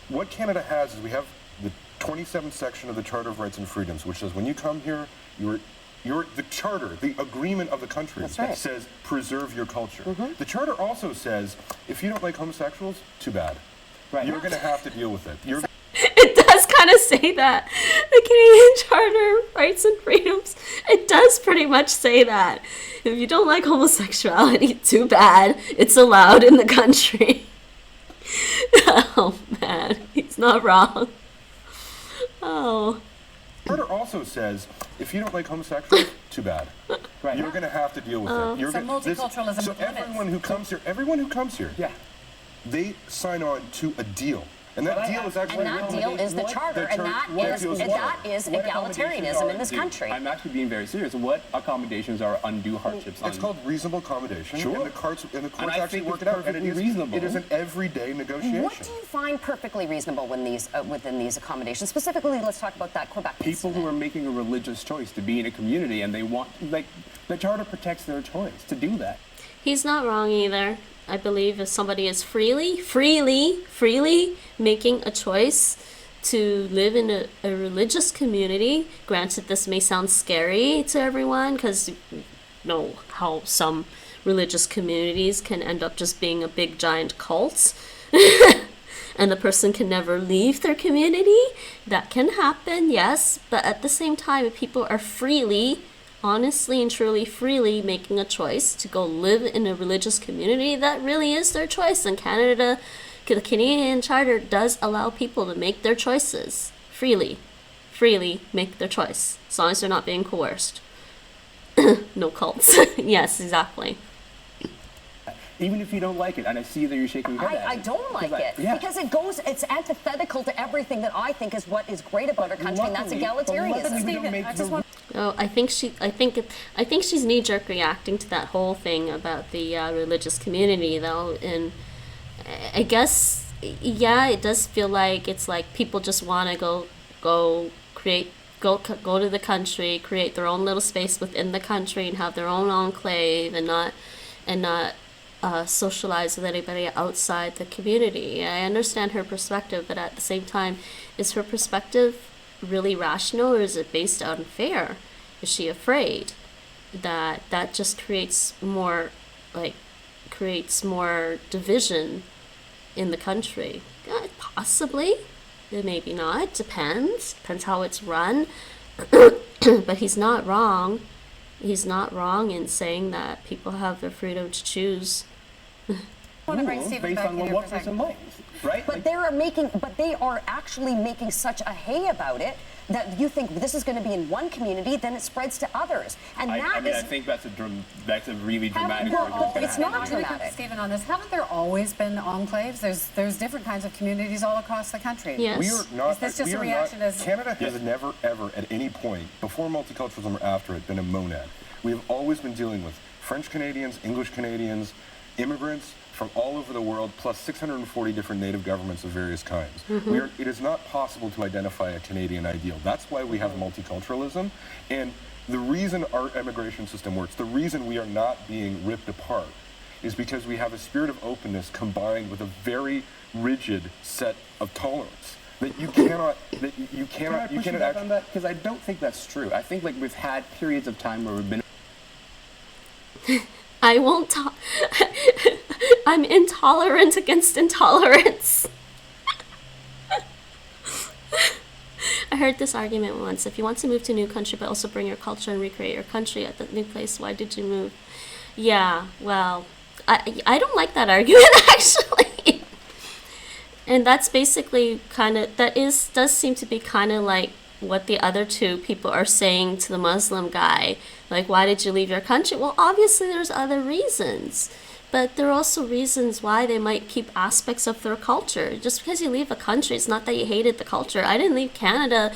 what Canada has is we have the 27th section of the Charter of Rights and Freedoms, which says when you come here, the charter, the agreement of the country says preserve your culture. The charter also says if you don't like homosexuals, too bad. You're going to have to deal with it. It does kind of say that. The Canadian Charter of Rights and Freedoms, it does pretty much say that. If you don't like homosexuality, too bad. It's allowed in the country. Oh, man. He's not wrong. Oh. The charter also says if you don't like homosexuals, too bad. You're going to have to deal with it. So multiculturalism. So everyone who comes here, they sign on to a deal. And that deal is actually... And that deal is the charter, and that is egalitarianism in this country. I'm actually being very serious. What accommodations are undue hardships? It's called reasonable accommodation. Sure. And the courts actually work it out. And it is an everyday negotiation. What do you find perfectly reasonable within these accommodations? Specifically, let's talk about that Quebec People who are making a religious choice to be in a community, and they want, like, the charter protects their choice to do that. He's not wrong either. I believe if somebody is freely making a choice to live in a religious community, granted this may sound scary to everyone because you know how some religious communities can end up just being a big giant cult and the person can never leave their community. That can happen, yes, but at the same time, if people are honestly and truly freely making a choice to go live in a religious community, that really is their choice. And Canada, the Canadian Charter does allow people to make their choices freely make their choice, as long as they're not being coerced. No cults. Yes, exactly. Even if you don't like it, and I see that you're shaking your head. I don't like it because it's antithetical to everything that I think is what is great about our country, and that's egalitarianism. Oh, I think she's knee-jerk reacting to that whole thing about the religious community, though, and I guess, yeah, it does feel like it's like people just want to go to the country, create their own little space within the country, and have their own enclave, and not socialize with anybody outside the community. I understand her perspective, but at the same time, is her perspective really rational, or is it based on fear? Is she afraid that just creates more division in the country? Possibly, maybe not. Depends how it's run. But he's not wrong. He's not wrong in saying that people have the freedom to choose. I want to bring Stephen back in here for a second. Right? But they are actually making such a hay about it that you think this is going to be in one community, then it spreads to others. And I think that's a really dramatic argument. It's not dramatic. Stephen, on this, haven't there always been enclaves? There's different kinds of communities all across the country. Yes. We are not. Is this just a reaction? Canada has never, ever, at any point, before multiculturalism or after it, been a monad. We have always been dealing with French Canadians, English Canadians, immigrants from all over the world, plus 640 different native governments of various kinds. Mm-hmm. It is not possible to identify a Canadian ideal. That's why we have multiculturalism. And the reason our immigration system works, the reason we are not being ripped apart, is because we have a spirit of openness combined with a very rigid set of tolerance. That you cannot. Can I push you back on that? Because I don't think that's true. I think like we've had periods of time where we've been. I won't talk. I'm intolerant against intolerance. I heard this argument once. If you want to move to a new country but also bring your culture and recreate your country at the new place, why did you move? Yeah, well, I don't like that argument, actually. And that's basically does seem to be kind of like what the other two people are saying to the Muslim guy. Like, why did you leave your country? Well, obviously there's other reasons. But there are also reasons why they might keep aspects of their culture. Just because you leave a country, it's not that you hated the culture. I didn't leave Canada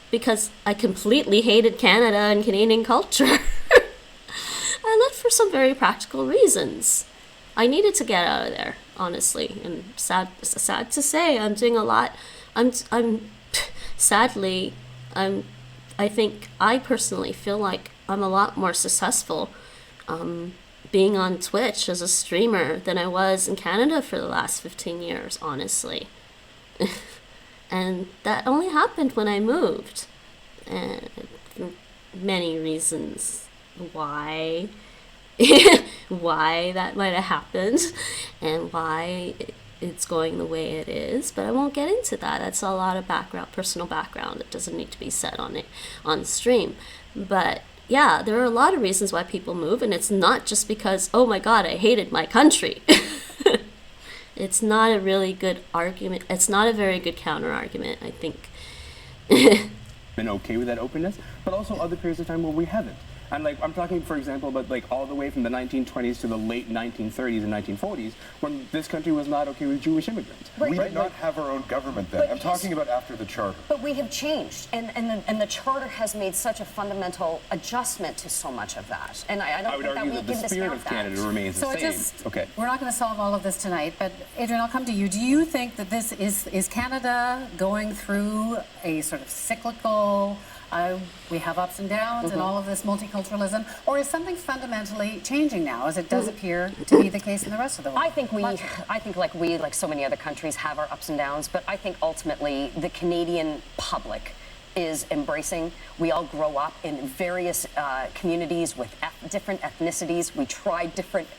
because I completely hated Canada and Canadian culture. I left for some very practical reasons. I needed to get out of there, honestly. And sad to say, I'm doing a lot. Sadly, I think I personally feel like I'm a lot more successful being on Twitch as a streamer than I was in Canada for the last 15 years, honestly. And that only happened when I moved. And many reasons why that might have happened and why it's going the way it is, but I won't get into that. That's a lot of personal background that doesn't need to be said on stream. But yeah, there are a lot of reasons why people move, and it's not just because, oh my god, I hated my country. It's not a really good argument. It's not a very good counter argument, I think. Been okay with that openness, but also other periods of time where we haven't. And like I'm talking, for example, about like all the way from the 1920s to the late 1930s and 1940s, when this country was not okay with Jewish immigrants. Right. We did not have our own government then. I'm talking about after the charter. But we have changed, and the charter has made such a fundamental adjustment to so much of that. And I don't think that we can discount that. The spirit of Canada remains the same. Okay. We're not going to solve all of this tonight, but Adrian, I'll come to you. Do you think that this is Canada going through a sort of cyclical? We have ups and downs and all of this multiculturalism, or is something fundamentally changing now, as it does appear to be the case in the rest of the world? I think like so many other countries, have our ups and downs, but I think ultimately the Canadian public is embracing. We all grow up in various communities with different ethnicities. We try different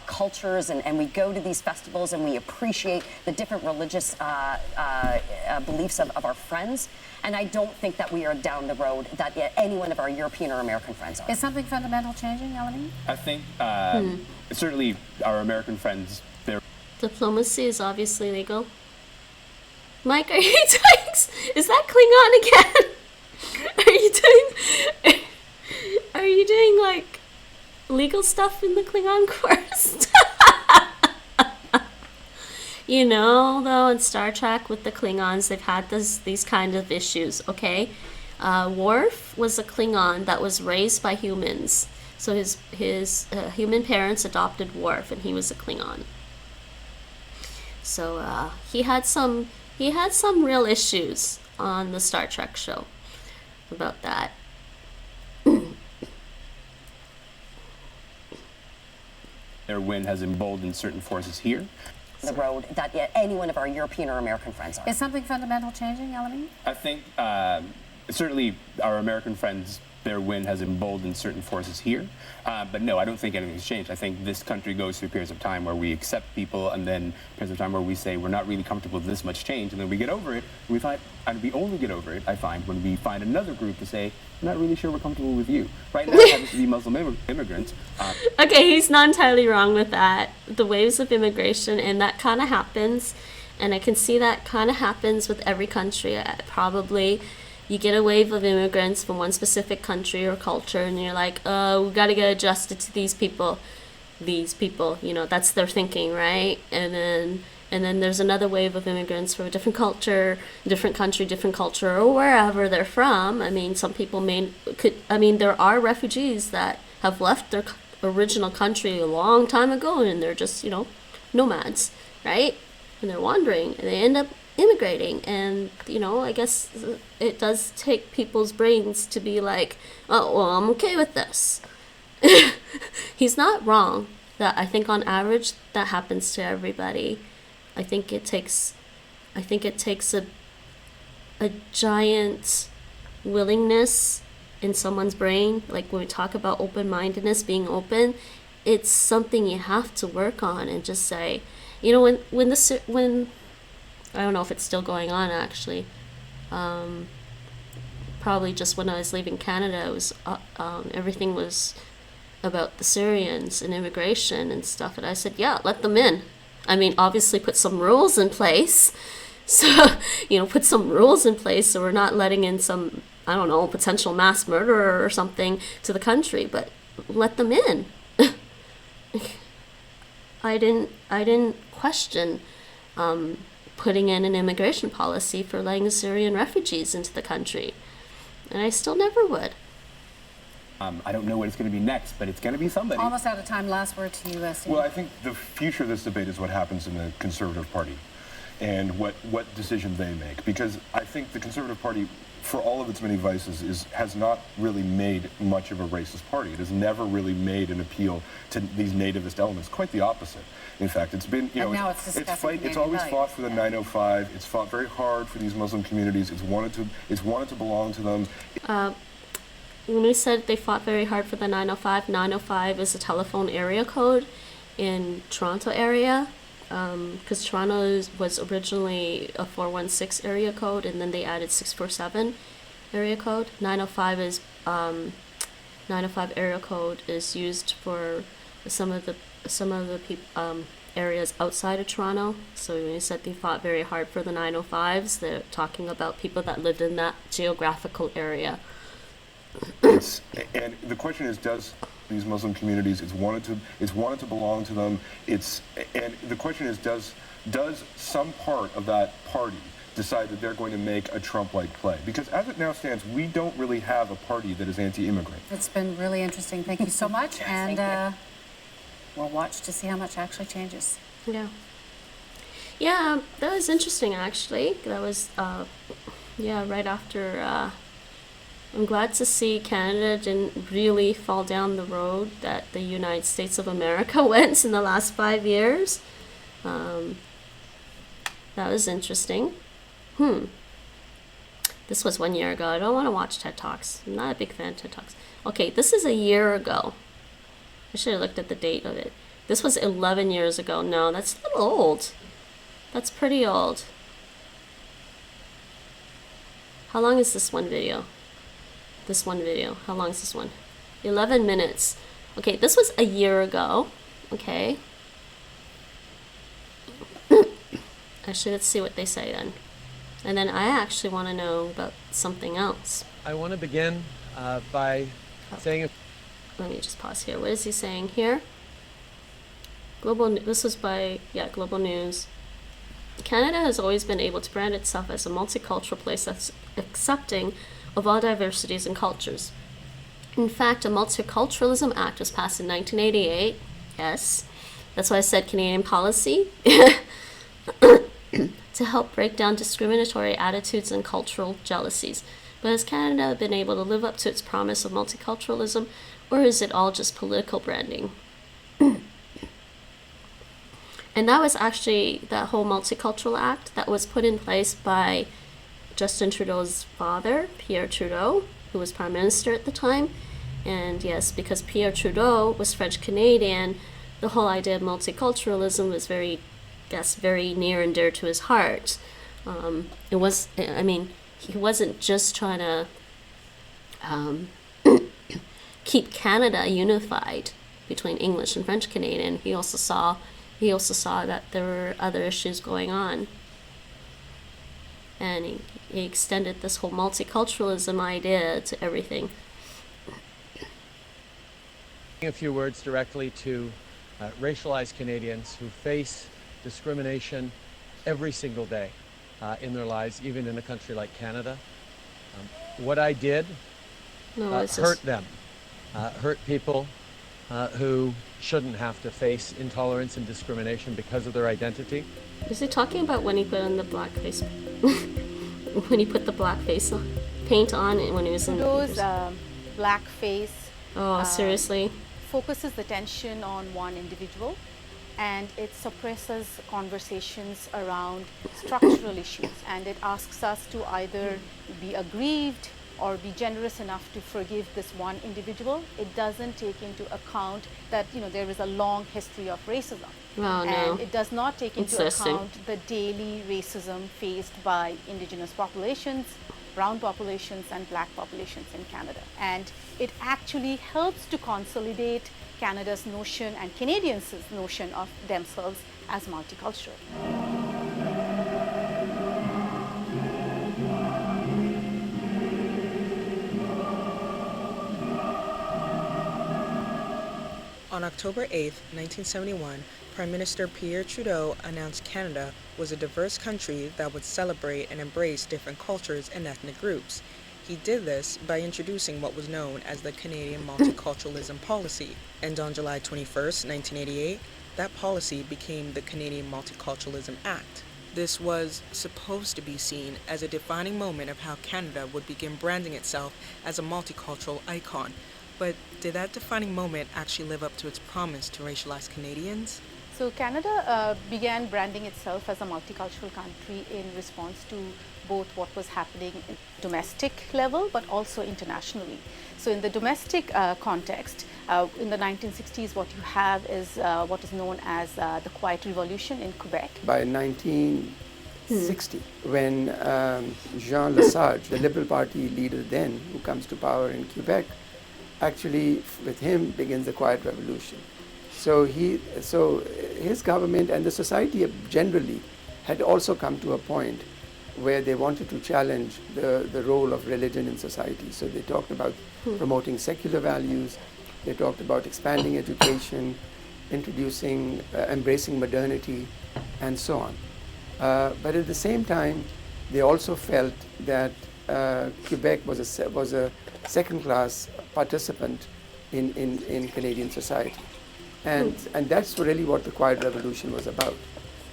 cultures, and we go to these festivals and we appreciate the different religious beliefs of our friends. And I don't think that we are down the road that any one of our European or American friends are. Is something fundamental changing, Eleni? I think certainly our American friends, they're... Diplomacy is obviously legal. Mike, are you doing... Is that Klingon again? Are you doing like legal stuff in the Klingon course? You know, though, in Star Trek with the Klingons, they've had these kind of issues, okay? Worf was a Klingon that was raised by humans. So his human parents adopted Worf, and he was a Klingon. So he had some real issues on the Star Trek show about that. Their win has emboldened certain forces here. The road that any one of our European or American friends are. Is something fundamental changing, Elamine? I think certainly our American friends, their win has emboldened certain forces here. But no, I don't think anything's changed. I think this country goes through periods of time where we accept people, and then periods of time where we say we're not really comfortable with this much change, and then we get over it. We find, and we only get over it, I find, when we find another group to say, we're not really sure we're comfortable with you. Right now, it happens to be Muslim immigrants. Okay, he's not entirely wrong with that. The waves of immigration, and that kind of happens, and I can see that kind of happens with every country. Probably you get a wave of immigrants from one specific country or culture, and you're like, oh, we got to get adjusted to these people, you know, that's their thinking, right? And then there's another wave of immigrants from a different culture, different country, different culture, or wherever they're from. I mean, some people there are refugees that have left their original country a long time ago, and they're just, you know, nomads, right? And they're wandering, and they end up immigrating. And, you know, I guess it does take people's brains to be like, oh, well, I'm okay with this. He's not wrong that I think on average that happens to everybody. I think it takes a giant willingness in someone's brain. Like when we talk about open-mindedness, being open, it's something you have to work on and just say, you know, when I don't know if it's still going on actually. Probably just when I was leaving Canada, it was everything was about the Syrians and immigration and stuff, and I said, yeah, let them in. I mean, obviously put some rules in place. So, you know, put some rules in place so we're not letting in some, I don't know, potential mass murderer or something to the country, but let them in. I didn't question putting in an immigration policy for letting Syrian refugees into the country. And I still never would. I don't know what it's going to be next, but it's going to be somebody. Almost out of time. Last word to you, Steve. Well, I think the future of this debate is what happens in the Conservative Party and what decision they make. Because I think the Conservative Party, for all of its many vices, has not really made much of a racist party. It has never really made an appeal to these nativist elements. Quite the opposite. In fact, it's been, you know, it's always fought for the 905. It's fought very hard for these Muslim communities. It's wanted to belong to them. When we said they fought very hard for the 905, 905 is a telephone area code in Toronto area, because Toronto was originally a 416 area code, and then they added 647 area code. 905 area code is used for some of the areas outside of Toronto. So when you said they fought very hard for the 905s, they're talking about people that lived in that geographical area. And the question is, does these Muslim communities, it's wanted to belong to them. And the question is, does some part of that party decide that they're going to make a Trump-like play? Because as it now stands, we don't really have a party that is anti-immigrant. It's been really interesting. Thank you so much. And we'll watch to see how much actually changes. Yeah. Yeah, that was interesting, actually. That was, right after... I'm glad to see Canada didn't really fall down the road that the United States of America went in the last 5 years. That was interesting. This was 1 year ago. I don't want to watch TED Talks. I'm not a big fan of TED Talks. Okay, this is a year ago. I should have looked at the date of it. This was 11 years ago. No, that's a little old. That's pretty old. How long is this one video? How long is this one? 11 minutes. Okay, this was a year ago. Okay. Actually, let's see what they say then. And then I actually want to know about something else. I want to begin by saying... Let me just pause here. What is he saying here? This was by, Global News. Canada has always been able to brand itself as a multicultural place that's accepting of all diversities and cultures. In fact, a Multiculturalism Act was passed in 1988. Yes, that's why I said Canadian policy. To help break down discriminatory attitudes and cultural jealousies. But has Canada been able to live up to its promise of multiculturalism, or is it all just political branding? And that was actually that whole Multicultural Act that was put in place by Justin Trudeau's father, Pierre Trudeau, who was Prime Minister at the time. And yes, because Pierre Trudeau was French-Canadian, the whole idea of multiculturalism was very near and dear to his heart. He wasn't just trying to keep Canada unified between English and French Canadian. He also saw that there were other issues going on, and he extended this whole multiculturalism idea to everything. A few words directly to racialized Canadians who face discrimination every single day in their lives, even in a country like Canada. What I did hurt them, hurt people who shouldn't have to face intolerance and discrimination because of their identity. Is he talking about when he put on the blackface? When he put the blackface paint on when he was in Trudeau's blackface. Oh, seriously? Focuses attention on one individual, and it suppresses conversations around structural issues, and it asks us to either be aggrieved or be generous enough to forgive this one individual. It doesn't take into account that there is a long history of racism. Oh, and no. it does not take into account the daily racism faced by Indigenous populations, brown populations and black populations in Canada. And it actually helps to consolidate Canada's notion and Canadians' notion of themselves as multicultural. On October 8, 1971, Prime Minister Pierre Trudeau announced Canada was a diverse country that would celebrate and embrace different cultures and ethnic groups. He did this by introducing what was known as the Canadian Multiculturalism Policy, and on July 21, 1988, that policy became the Canadian Multiculturalism Act. This was supposed to be seen as a defining moment of how Canada would begin branding itself as a multicultural icon. But did that defining moment actually live up to its promise to racialized Canadians? So Canada began branding itself as a multicultural country in response to both what was happening in domestic level but also internationally. So in the domestic context, in the 1960s, what you have is what is known as the Quiet Revolution in Quebec. By 1960, when Jean Lesage, the Liberal Party leader then, who comes to power in Quebec, actually with him begins the Quiet Revolution. So his government and the society generally had also come to a point where they wanted to challenge the role of religion in society. So they talked about promoting secular values, they talked about expanding education, introducing, embracing modernity, and so on. But at the same time, they also felt that Quebec was a second-class participant in Canadian society. And that's really what the Quiet Revolution was about.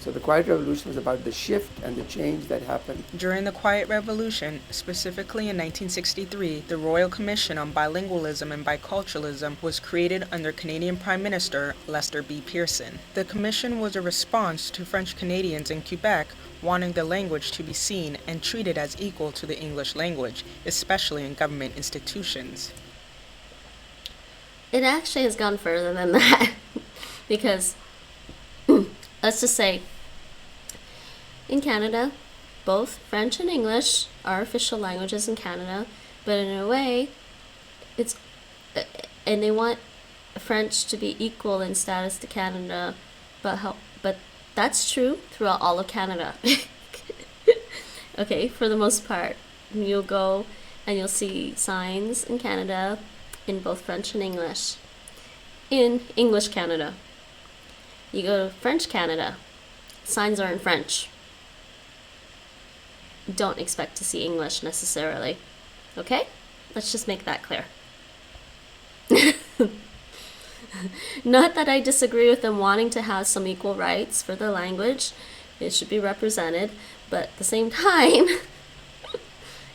So the Quiet Revolution was about the shift and the change that happened. During the Quiet Revolution, specifically in 1963, the Royal Commission on Bilingualism and Biculturalism was created under Canadian Prime Minister Lester B. Pearson. The commission was a response to French Canadians in Quebec wanting the language to be seen and treated as equal to the English language, especially in government institutions. It actually has gone further than that because let's just say in Canada, both French and English are official languages in Canada, but in a way, and they want French to be equal in status to Canada, but that's true throughout all of Canada. Okay, for the most part, you'll go and you'll see signs in Canada in both French and English. In English Canada, you go to French Canada, signs are in French. Don't expect to see English necessarily. Okay? Let's just make that clear. Not that I disagree with them wanting to have some equal rights for their language. It should be represented, but at the same time,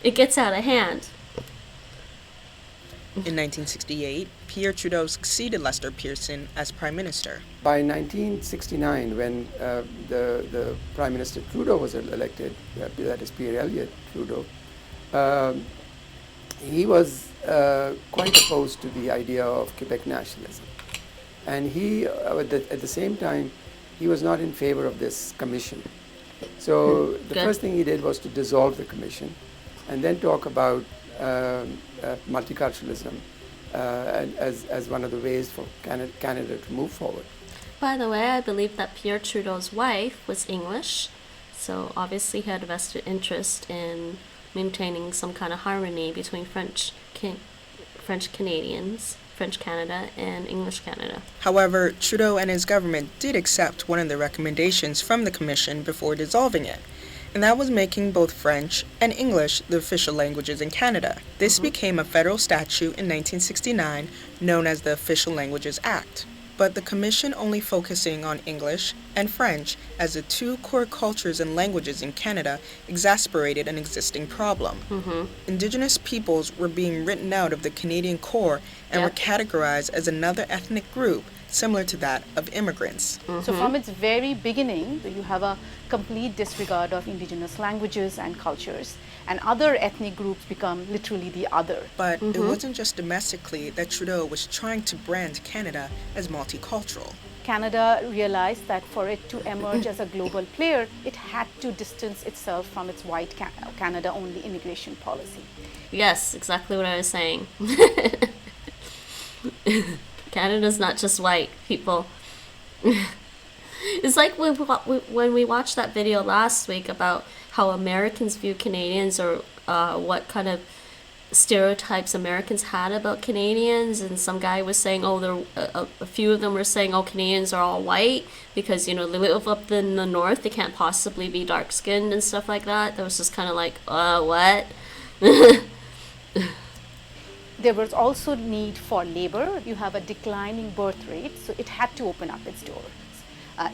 it gets out of hand. In 1968, Pierre Trudeau succeeded Lester Pearson as Prime Minister. By 1969, when the Prime Minister Trudeau was elected, that is Pierre Elliott Trudeau, he was quite opposed to the idea of Quebec nationalism. And he, at the same time, he was not in favor of this commission. So the first thing he did was to dissolve the commission and then talk about multiculturalism as one of the ways for Canada to move forward. By the way, I believe that Pierre Trudeau's wife was English, so obviously he had a vested interest in maintaining some kind of harmony between French Canadians, French Canada, and English Canada. However, Trudeau and his government did accept one of the recommendations from the commission before dissolving it, and that was making both French and English the official languages in Canada. This became a federal statute in 1969 known as the Official Languages Act. But the commission only focusing on English and French as the two core cultures and languages in Canada exasperated an existing problem. Indigenous peoples were being written out of the Canadian core and were categorized as another ethnic group similar to that of immigrants. So from its very beginning, you have a complete disregard of indigenous languages and cultures, and other ethnic groups become literally the other. But it wasn't just domestically that Trudeau was trying to brand Canada as multicultural. Canada realized that for it to emerge as a global player, it had to distance itself from its white Canada-only immigration policy. Yes, exactly what I was saying. Canada's not just white, people. It's like when we watched that video last week about how Americans view Canadians, or what kind of stereotypes Americans had about Canadians, and some guy was saying, oh, a few of them were saying, oh, Canadians are all white because, you know, they live up in the north, they can't possibly be dark-skinned and stuff like that. That was just kind of like, what? There was also need for labor. You have a declining birth rate, so it had to open up its doors.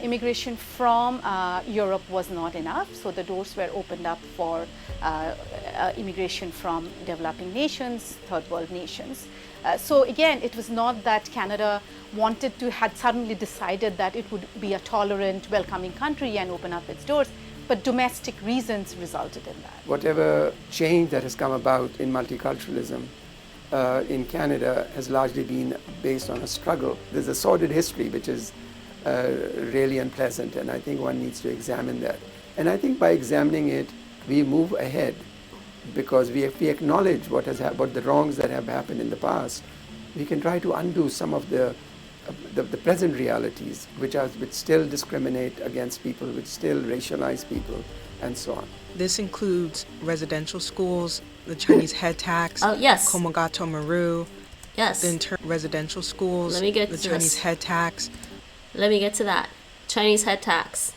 Immigration from Europe was not enough, so the doors were opened up for immigration from developing nations, third world nations. So again, it was not that Canada had suddenly decided that it would be a tolerant, welcoming country and open up its doors, but domestic reasons resulted in that. Whatever change that has come about in multiculturalism in Canada has largely been based on a struggle. There's a sordid history which is really unpleasant, and I think one needs to examine that. And I think by examining it, we move ahead, because if we acknowledge what the wrongs that have happened in the past, we can try to undo some of the present realities which still discriminate against people, which still racialize people, and so on. This includes residential schools, the Chinese head tax, Komagato Maru, the residential schools, the Chinese head tax. Let me get to that. Chinese head tax.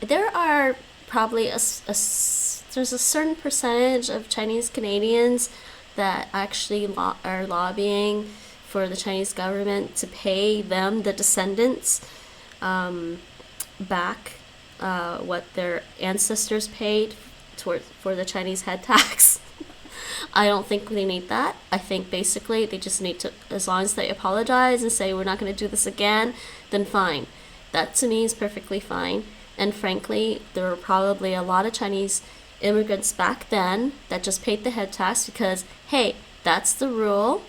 There are probably there's a certain percentage of Chinese Canadians that actually are lobbying for the Chinese government to pay them, the descendants, back what their ancestors paid for the Chinese head tax. I don't think they need that. I think basically they just need to, as long as they apologize and say we're not going to do this again, then fine. That to me is perfectly fine. And frankly, there were probably a lot of Chinese immigrants back then that just paid the head tax because, hey, that's the rule.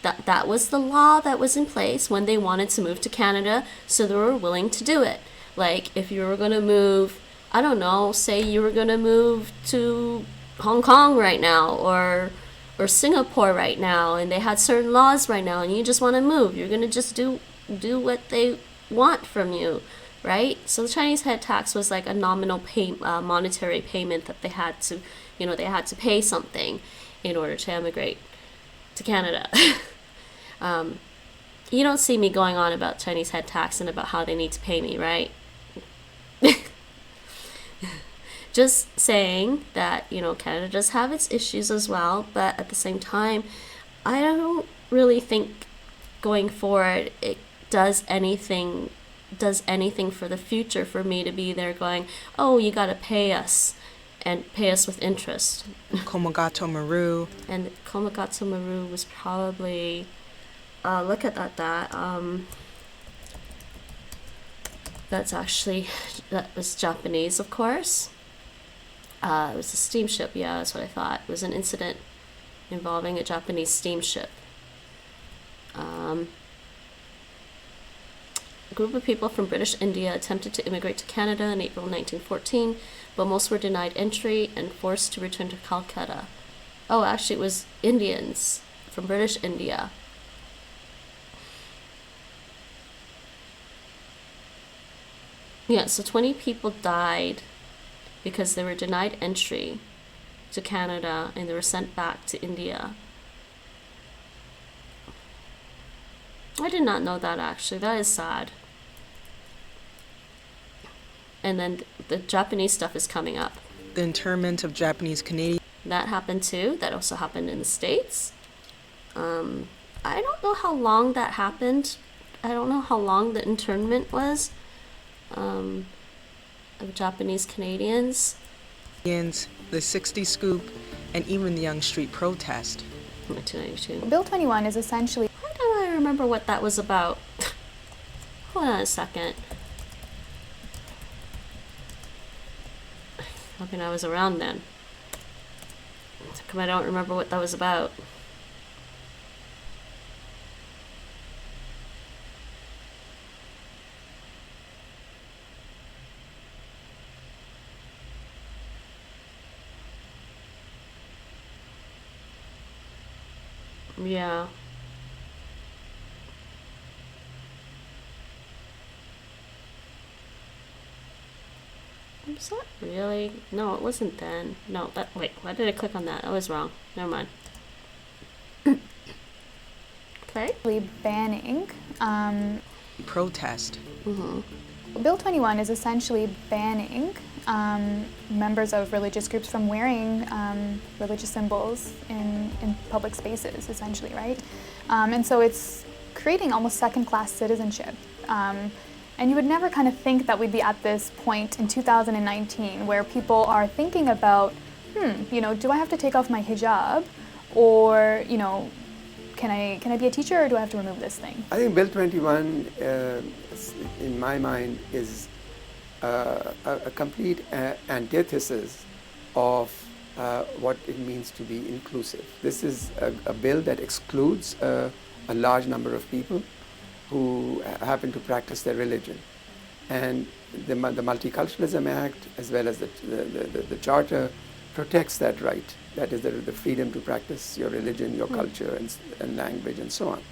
That was the law that was in place when they wanted to move to Canada, so they were willing to do it. Like, if you were going to move, I don't know, say you were going to move to Hong Kong right now, or Singapore right now, and they had certain laws right now, and you just want to move, you're going to just do what they want from you, right? So the Chinese head tax was like a nominal monetary payment that they had to, they had to pay something in order to emigrate to Canada. You don't see me going on about Chinese head tax and about how they need to pay me, right? just saying that, you know, Canada does have its issues as well, but at the same time, I don't really think going forward it does anything for the future for me to be there going, oh, you got to pay us, and pay us with interest. Komagato Maru. And Komagato Maru was probably, look at that, that was Japanese, of course. It was a steamship, yeah, that's what I thought. It was an incident involving a Japanese steamship. A group of people from British India attempted to immigrate to Canada in April 1914, but most were denied entry and forced to return to Calcutta. Oh, actually, it was Indians from British India. Yeah, so 20 people died because they were denied entry to Canada and they were sent back to India. I did not know that, actually. That is sad. And then the Japanese stuff is coming up. The internment of Japanese Canadians. That happened too. That also happened in the States. I don't know how long that happened. I don't know how long the internment was of Japanese Canadians. The 60 Scoop, and even the Young Street Protest. 1992. Bill 21 is essentially... Why don't I remember what that was about? Hold on a second. I mean, I was around then. How come I don't remember what that was about? Yeah. Was that really? No, it wasn't then. No, that, wait, why did I click on that? I was wrong. Never mind. Play? Banning. Protest. Mm-hmm. Bill 21 is essentially banning members of religious groups from wearing religious symbols in public spaces, essentially, right? And so it's creating almost second-class citizenship. And you would never kind of think that we'd be at this point in 2019 where people are thinking about, you know, do I have to take off my hijab, or, you know, can I be a teacher, or do I have to remove this thing? I think Bill 21, in my mind, is a complete antithesis of what it means to be inclusive. This is a bill that excludes a large number of people who happen to practice their religion. And the Multiculturalism Act, as well as the Charter, protects that right. That is the freedom to practice your religion, your culture, and language, and so on.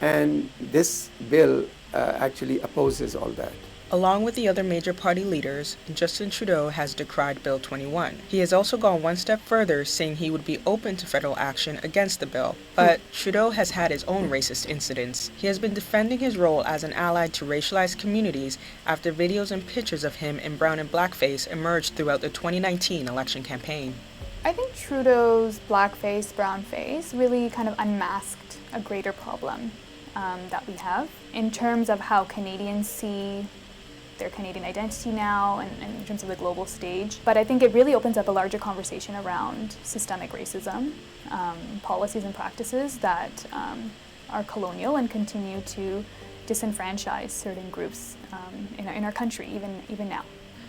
And this bill actually opposes all that. Along with the other major party leaders, Justin Trudeau has decried Bill 21. He has also gone one step further, saying he would be open to federal action against the bill. But Trudeau has had his own racist incidents. He has been defending his role as an ally to racialized communities after videos and pictures of him in brown and blackface emerged throughout the 2019 election campaign. I think Trudeau's blackface, brownface really kind of unmasked a greater problem that we have in terms of how Canadians see their Canadian identity now and in terms of the global stage. But I think it really opens up a larger conversation around systemic racism, policies and practices that are colonial and continue to disenfranchise certain groups in our country, even now.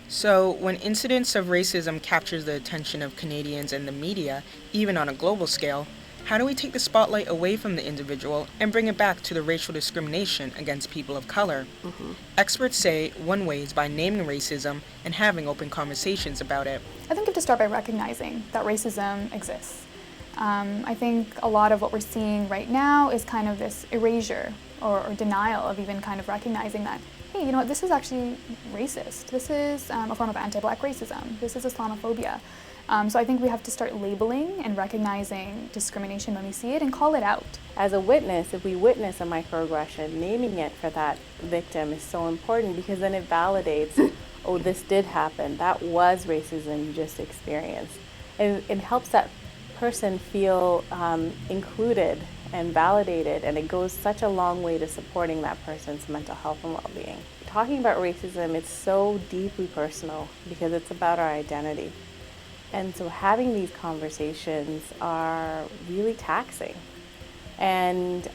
So when incidents of racism captures the attention of Canadians and the media, even on a global scale, how do we take the spotlight away from the individual and bring it back to the racial discrimination against people of color? Experts say one way is by naming racism and having open conversations about it. I think you have to start by recognizing that racism exists. I think a lot of what we're seeing right now is kind of this erasure or denial of even kind of recognizing that, hey, you know what, this is actually racist. This is a form of anti-Black racism. This is Islamophobia. So I think we have to start labeling and recognizing discrimination when we see it and call it out. As a witness, if we witness a microaggression, naming it for that victim is so important, because then it validates oh, this did happen, that was racism you just experienced. And it helps that person feel included and validated, and it goes such a long way to supporting that person's mental health and well-being. Talking about racism, it's so deeply personal because it's about our identity. And so having these conversations are really taxing. And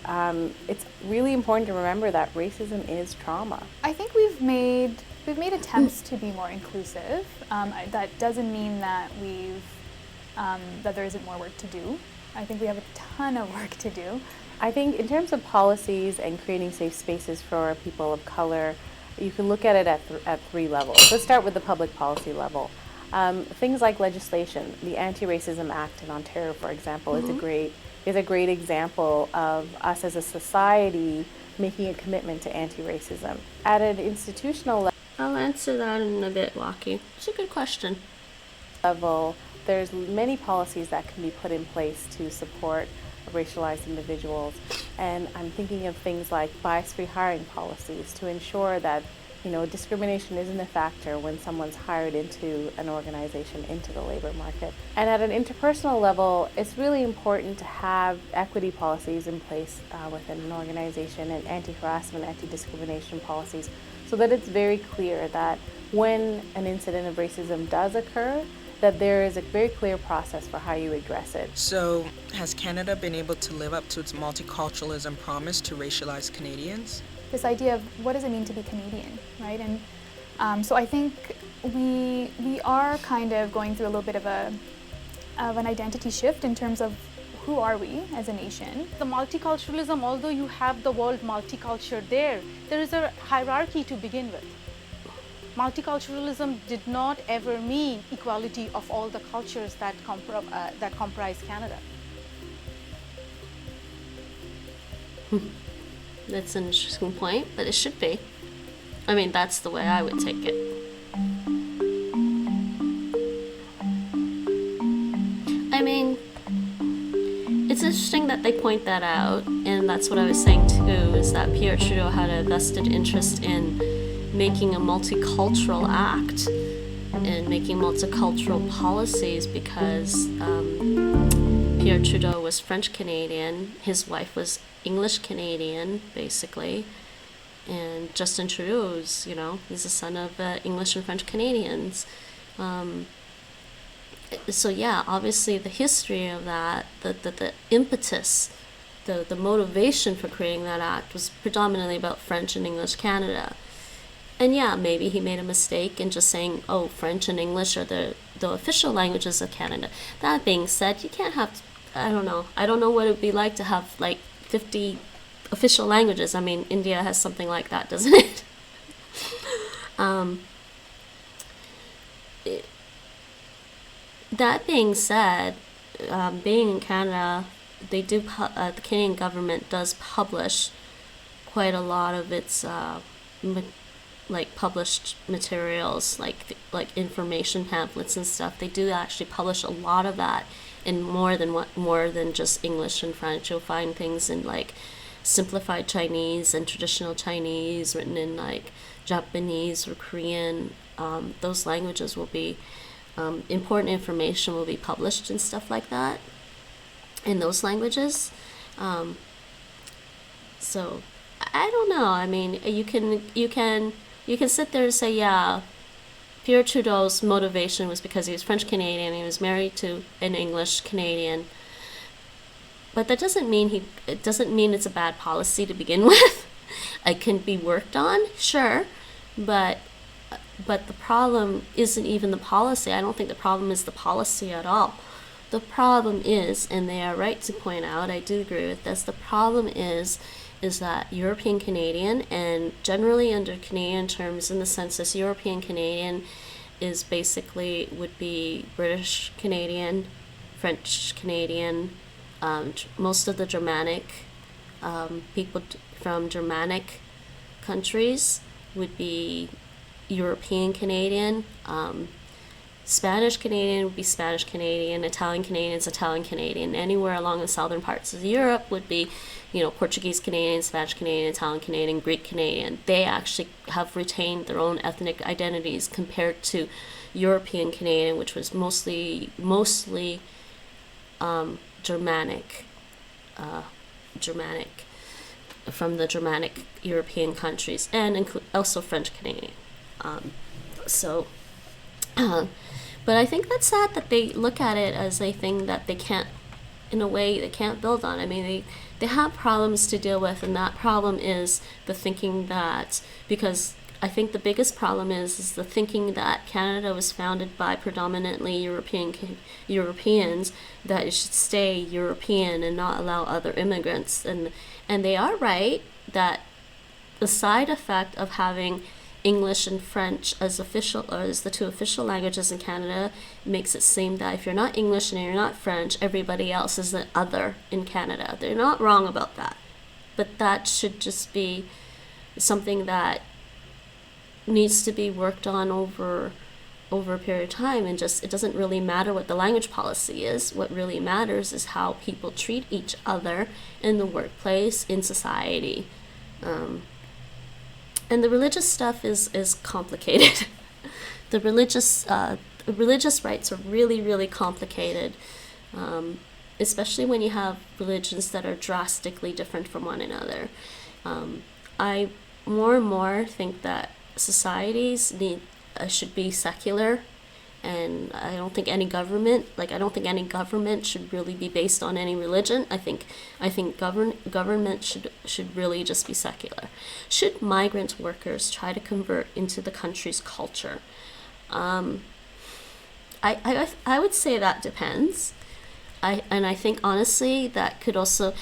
it's really important to remember that racism is trauma. I think we've made attempts to be more inclusive. That doesn't mean that that there isn't more work to do. I think we have a ton of work to do. I think in terms of policies and creating safe spaces for people of color, you can look at it at three levels. Let's start with the public policy level. Things like legislation. The Anti-Racism Act in Ontario, for example, is a great example of us as a society making a commitment to anti-racism. At an institutional level, I'll answer that in a bit, Waki. It's a good question. There's many policies that can be put in place to support racialized individuals, and I'm thinking of things like bias-free hiring policies to ensure that discrimination isn't a factor when someone's hired into an organization, into the labor market. And at an interpersonal level, it's really important to have equity policies in place within an organization, and anti-harassment, anti-discrimination policies, so that it's very clear that when an incident of racism does occur, that there is a very clear process for how you address it. So, has Canada been able to live up to its multiculturalism promise to racialized Canadians? This idea of what does it mean to be Canadian, right? And so I think we are kind of going through a little bit of an identity shift in terms of who are we as a nation. The multiculturalism, although you have the word multiculture there is a hierarchy to begin with. Multiculturalism did not ever mean equality of all the cultures that comprise Canada. That's an interesting point, but it should be. I mean, that's the way I would take it. I mean, it's interesting that they point that out, and that's what I was saying too, is that Pierre Trudeau had a vested interest in making a multicultural act and making multicultural policies because Pierre Trudeau was French Canadian, his wife was English Canadian, basically, and Justin Trudeau's, he's the son of English and French Canadians. So yeah, obviously the history of that, the impetus, the motivation for creating that act was predominantly about French and English Canada. And yeah, maybe he made a mistake in just saying, oh, French and English are the official languages of Canada. That being said, you can't have, I don't know what it would be like to have like 50 official languages. I mean, India has something like that, doesn't it? That being said, being in Canada, they do. The Canadian government does publish quite a lot of its published materials, like information pamphlets and stuff. They do actually publish a lot of that in more than just English and French. You'll find things in like simplified Chinese and traditional Chinese written in like Japanese or Korean. Those languages will be important information will be published and stuff like that in those languages. So I don't know. I mean, you can sit there and say, yeah, Pierre Trudeau's motivation was because he was French Canadian. He was married to an English Canadian. But that doesn't mean it's a bad policy to begin with. It can be worked on, sure, but the problem isn't even the policy. I don't think the problem is the policy at all. The problem is, and they are right to point out, I do agree with this, the problem is that European Canadian, and generally under Canadian terms in the census, European Canadian is basically would be British Canadian, French Canadian, most of the Germanic people from Germanic countries would be European Canadian. Spanish Canadian would be Spanish Canadian, Italian Canadian is Italian Canadian. Anywhere along the southern parts of Europe would be, Portuguese Canadian, Spanish Canadian, Italian Canadian, Greek Canadian. They actually have retained their own ethnic identities compared to European Canadian, which was mostly Germanic, from the Germanic European countries, and also French Canadian. But I think that's sad that they look at it as a thing that they can't build on. I mean, they have problems to deal with, and that problem is the thinking that, because I think the biggest problem is the thinking that Canada was founded by predominantly Europeans, that it should stay European and not allow other immigrants. And they are right that the side effect of having English and French as the two official languages in Canada makes it seem that if you're not English and you're not French, everybody else is the other in Canada. They're not wrong about that, but that should just be something that needs to be worked on over a period of time, and just, it doesn't really matter what the language policy is. What really matters is how people treat each other in the workplace, in society. And the religious stuff is complicated. The religious rights are really, really complicated, especially when you have religions that are drastically different from one another. I more and more think that societies should be secular, and I don't think any government should really be based on any religion. I think government should really just be secular. Should migrant workers try to convert into the country's culture? I would say that depends. I think honestly that could also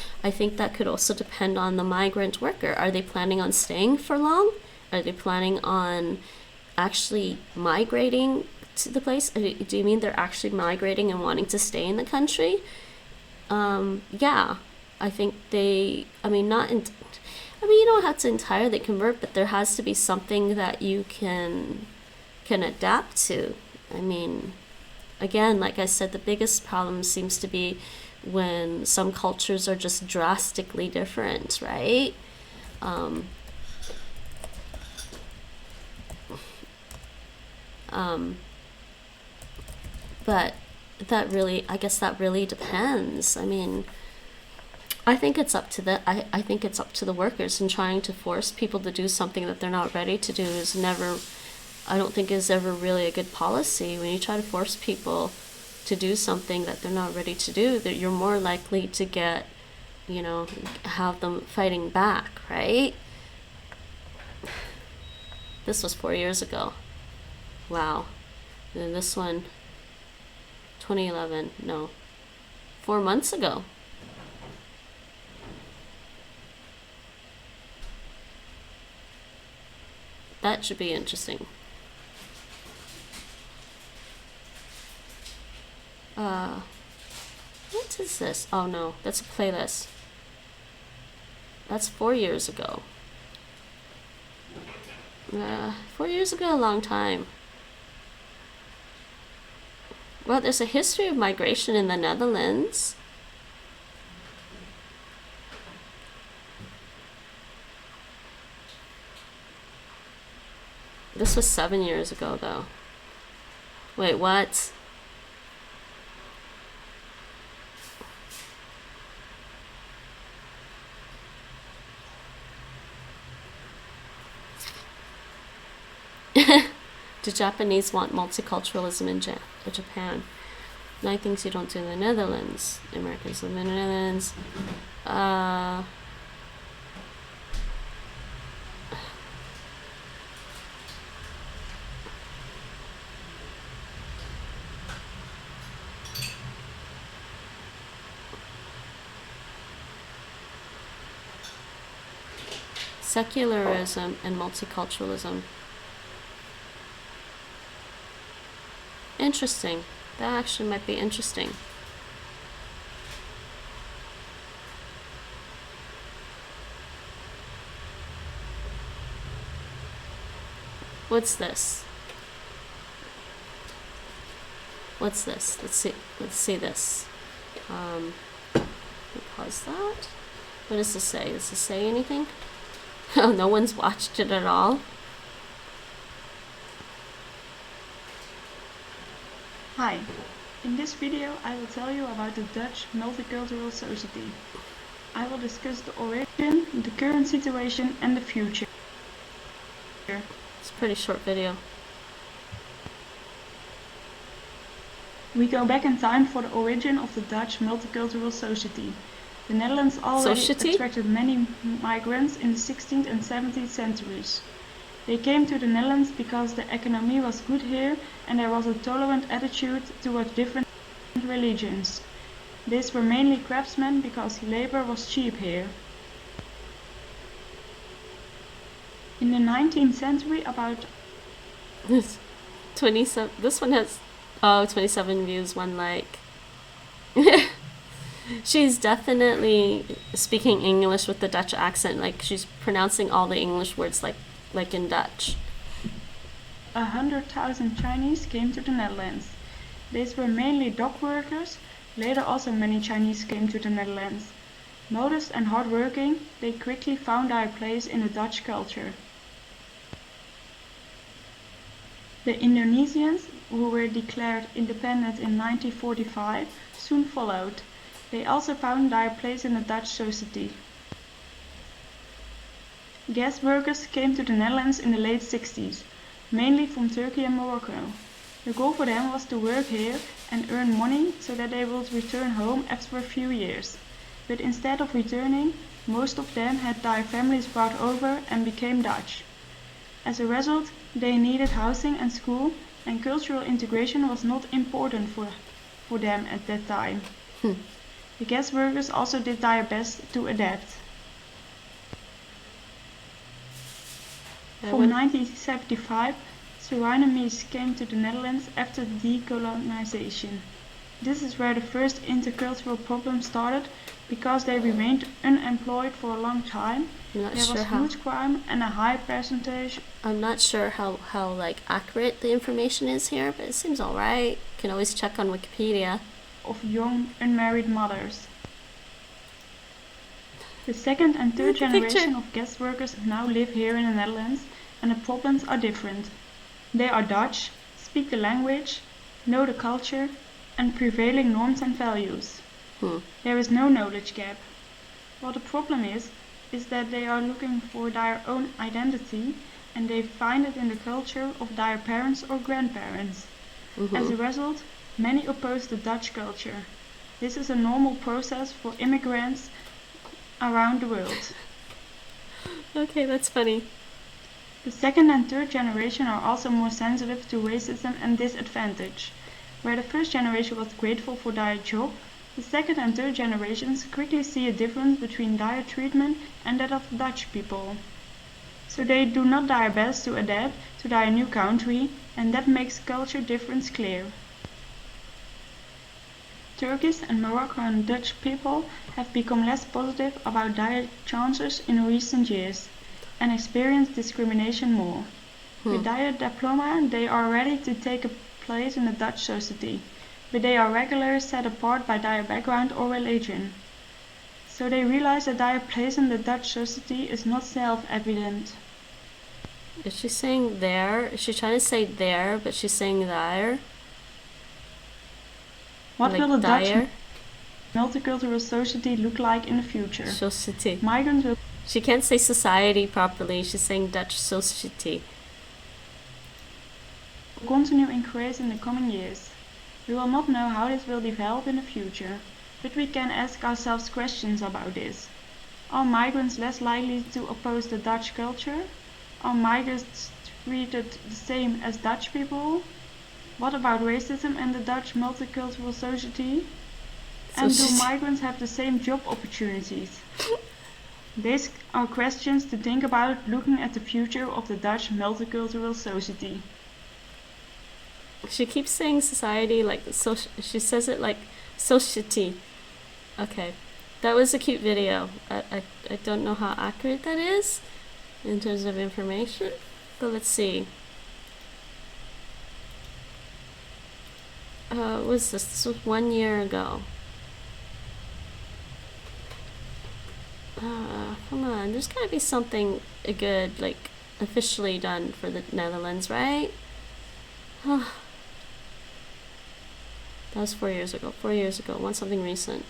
depend on the migrant worker. Are they planning on staying for long? Are they planning on actually migrating to the place? Do you mean they're actually migrating and wanting to stay in the country? Yeah, I think you don't have to entirely convert, but there has to be something that you can adapt to. I mean, again, like I said, the biggest problem seems to be when some cultures are just drastically different, right? But that really depends. I mean, I think it's up to the workers, and trying to force people to do something that they're not ready to do is ever really a good policy. When you try to force people to do something that they're not ready to do, that you're more likely to get, have them fighting back, right? This was 4 years ago. Wow. And then this one, 2011, no, 4 months ago. That should be interesting. What is this? Oh no, that's a playlist. That's 4 years ago. 4 years ago, a long time. Well, there's a history of migration in the Netherlands. This was 7 years ago, though. Wait, what? The Japanese want multiculturalism in Japan. 9 things you don't do in the Netherlands. Americans live in the Netherlands. Secularism and multiculturalism. Interesting. That actually might be interesting. What's this? What's this? Let's see this. Pause that. What does this say? Does this say anything? Oh, no one's watched it at all. Hi. In this video I will tell you about the Dutch multicultural society. I will discuss the origin, the current situation and the future. It's a pretty short video. We go back in time for the origin of the Dutch multicultural society. The Netherlands already attracted many migrants in the 16th and 17th centuries. They came to the Netherlands because the economy was good here and there was a tolerant attitude towards different religions. These were mainly craftsmen because labor was cheap here. In the 19th century, about 27. This one has 27 views, 1 like. She's definitely speaking English with the Dutch accent. Like she's pronouncing all the English words like in Dutch. 100,000 Chinese came to the Netherlands. These were mainly dock workers. Later also many Chinese came to the Netherlands. Modest and hardworking, they quickly found their place in the Dutch culture. The Indonesians, who were declared independent in 1945, soon followed. They also found their place in the Dutch society. Guest workers came to the Netherlands in the late 60s, mainly from Turkey and Morocco. The goal for them was to work here and earn money so that they would return home after a few years. But instead of returning, most of them had their families brought over and became Dutch. As a result, they needed housing and school, and cultural integration was not important for them at that time. The guest workers also did their best to adapt. From 1975, Vietnamese came to the Netherlands after decolonization. This is where the first intercultural problem started because they remained unemployed for a long time. There was huge crime and a high percentage. I'm not sure how like accurate the information is here, but it seems alright. You can always check on Wikipedia. Of young unmarried mothers. The second and third generation of guest workers now live here in the Netherlands, and the problems are different. They are Dutch, speak the language, know the culture, and prevailing norms and values. There is no knowledge gap. What the problem is that they are looking for their own identity, and they find it in the culture of their parents or grandparents. As a result, many oppose the Dutch culture. This is a normal process for immigrants around the world. Okay, that's funny. The second and third generation are also more sensitive to racism and disadvantage. Where the first generation was grateful for their job, the second and third generations quickly see a difference between their treatment and that of Dutch people. So they do not their best to adapt to their new country, and that makes culture difference clear. Turkish and Moroccan Dutch people have become less positive about their chances in recent years and experience discrimination more. With their diploma, they are ready to take a place in the Dutch society, but they are regularly set apart by their background or religion. So they realize that their place in the Dutch society is not self-evident. Is she saying there? Is she trying to say there, but she's saying there? What like will the dire? Dutch multicultural society look like in the future? Society. Migrants will... She can't say society properly. She's saying Dutch society. Continue increase in the coming years. We will not know how this will develop in the future, but we can ask ourselves questions about this. Are migrants less likely to oppose the Dutch culture? Are migrants treated the same as Dutch people? What about racism in the Dutch multicultural society? And do migrants have the same job opportunities? These are questions to think about looking at the future of the Dutch multicultural society. She keeps saying society like she says it like society. Okay, that was a cute video. I don't know how accurate that is in terms of information, but let's see. what was this? This was 1 year ago. Come on, there's gotta be something good, like, officially done for the Netherlands, right? That was 4 years ago. 4 years ago. Want something recent.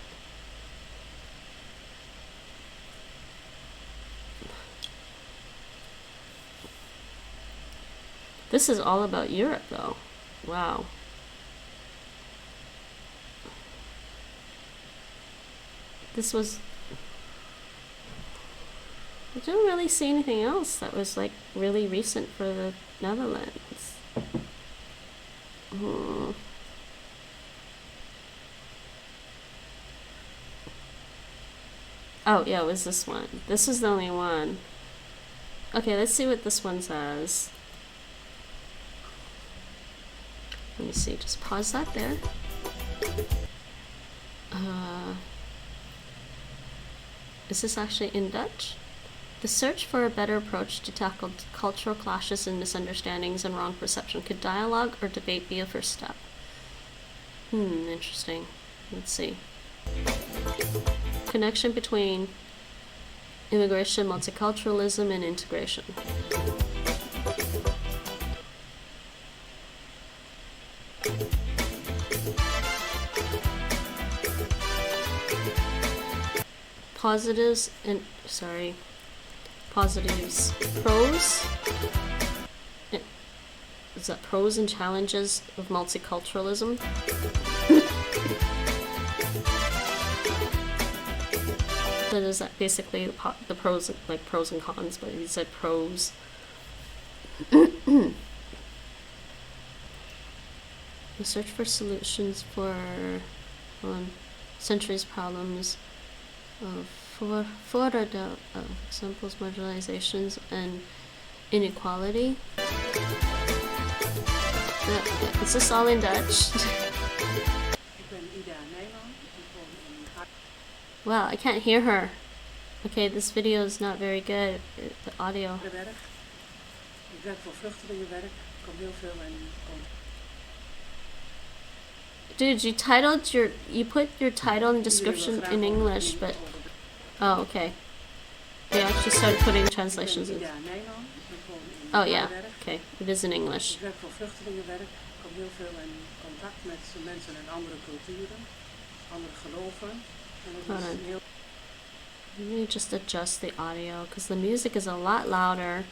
This is all about Europe, though. Wow. This was... I didn't really see anything else that was, like, really recent for the Netherlands. Oh, yeah, it was this one. This is the only one. Okay, let's see what this one says. Let me see, just pause that there. Is this actually in Dutch? The search for a better approach to tackle cultural clashes and misunderstandings and wrong perception. Could dialogue or debate be a first step? Interesting. Let's see. Connection between immigration, multiculturalism, and integration. Positives and positives, pros. Is that pros and challenges of multiculturalism? That is that basically the pros, like pros and cons, but he said pros. The search for solutions for centuries problems of examples, marginalizations, and inequality. Is this all in Dutch? Wow, I can't hear her. Okay, this video is not very good, the audio. Dude, you put your title and description in English, but oh, okay. They actually started putting translations in. Oh yeah, okay, it is in English. Hold on. Let me just adjust the audio because the music is a lot louder.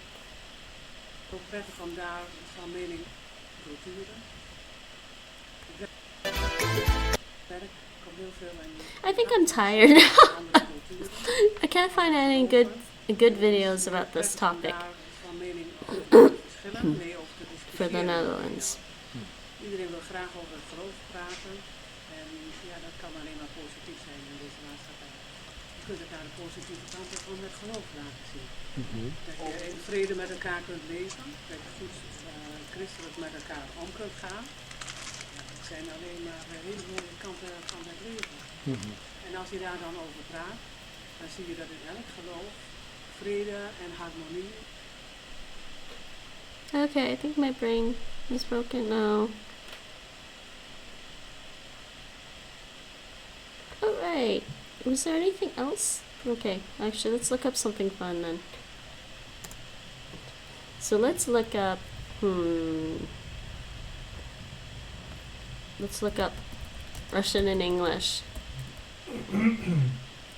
I think I'm tired now. I can't find any good videos about this topic for the Netherlands. Iedereen wil graag over het geloof praten en ja, dat kan alleen maar positief zijn in deze maatschappij. Je kunt het naar de positieve kant van het geloof laten zien. Dat je in vrede met elkaar kunt leven, dat je goed christelijk met elkaar om kunt gaan. Ja, dat zijn alleen maar hele mooie kanten van het leven. En als je daar dan over praat, dan zie je dat in elk geloof vrede en harmonie. Okay, I think my brain is broken now. Alright, was there anything else? Okay, actually let's look up something fun then. So let's look up, let's look up Russian and English.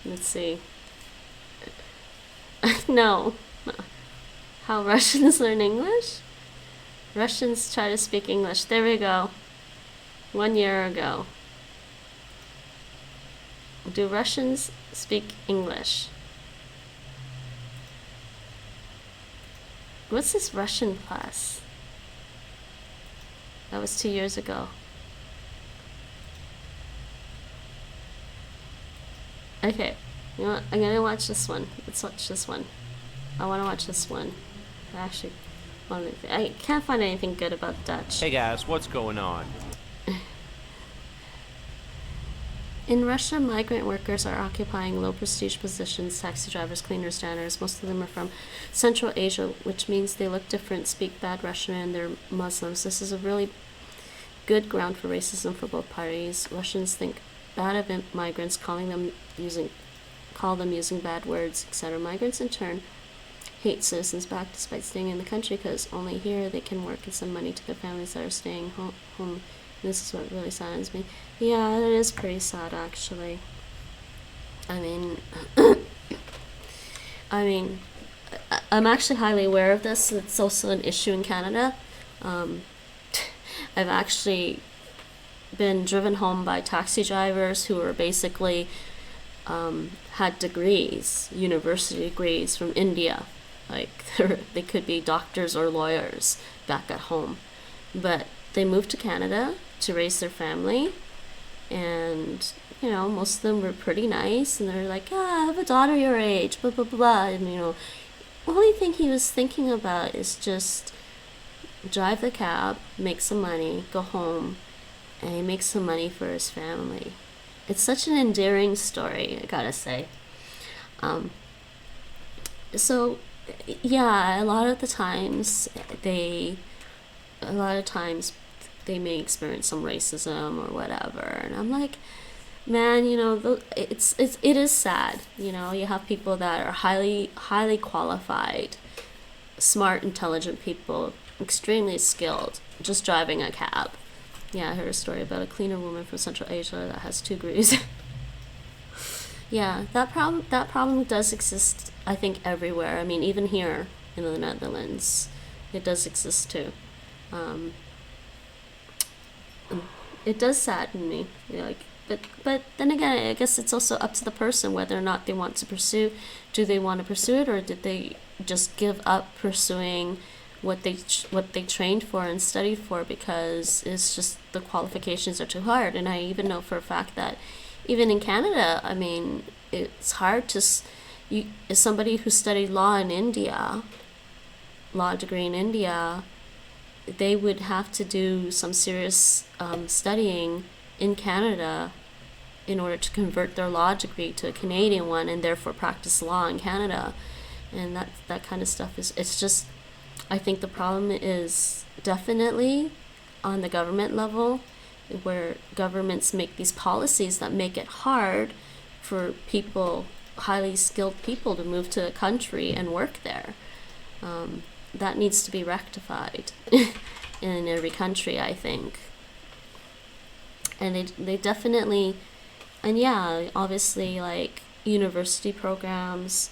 Let's see. No. How Russians learn English? Russians try to speak English. There we go. 1 year ago. Do Russians speak English? What's this Russian class? That was 2 years ago. Okay, you know what? I'm gonna watch this one. Let's watch this one. I want to watch this one. I can't find anything good about Dutch. Hey guys, what's going on? In Russia, migrant workers are occupying low prestige positions, taxi drivers, cleaners, janitors. Most of them are from Central Asia, which means they look different, speak bad Russian, and they're Muslims. This is a really good ground for racism for both parties. Russians think bad of migrants, call them using bad words, etc. Migrants in turn hate citizens back despite staying in the country because only here they can work and send money to their families that are staying home. This is what really saddens me. Yeah, it is pretty sad actually. I mean, I'm actually highly aware of this. It's also an issue in Canada. I've actually been driven home by taxi drivers who are basically had degrees, university degrees from India. Like they could be doctors or lawyers back at home, but they moved to Canada to raise their family, and you know, most of them were pretty nice, and they're like, I have a daughter your age, blah, blah, blah. And, you know, the only thing he was thinking about is just drive the cab, make some money, go home, and he makes some money for his family. It's such an endearing story, I gotta say. So, yeah, a lot of times they may experience some racism or whatever, and I'm like, man, you know, it is sad. You know, you have people that are highly qualified, smart, intelligent people, extremely skilled, just driving a cab. Yeah, I heard a story about a cleaner woman from Central Asia that has 2 degrees. Yeah, that problem does exist, I think, everywhere. I mean, even here in the Netherlands, it does exist too. It does sadden me, like. But then again, I guess it's also up to the person whether or not they want to pursue. Do they want to pursue it, or did they just give up pursuing what they trained for and studied for because it's just the qualifications are too hard? And I even know for a fact that even in Canada, I mean, it's hard to as somebody who studied law in India, law degree in India, they would have to do some serious studying in Canada in order to convert their law degree to a Canadian one and therefore practice law in Canada. And that kind of stuff it's just, I think the problem is definitely on the government level, where governments make these policies that make it hard for people, highly skilled people, to move to a country and work there. That needs to be rectified in every country, I think. And they definitely, and yeah, obviously, like, university programs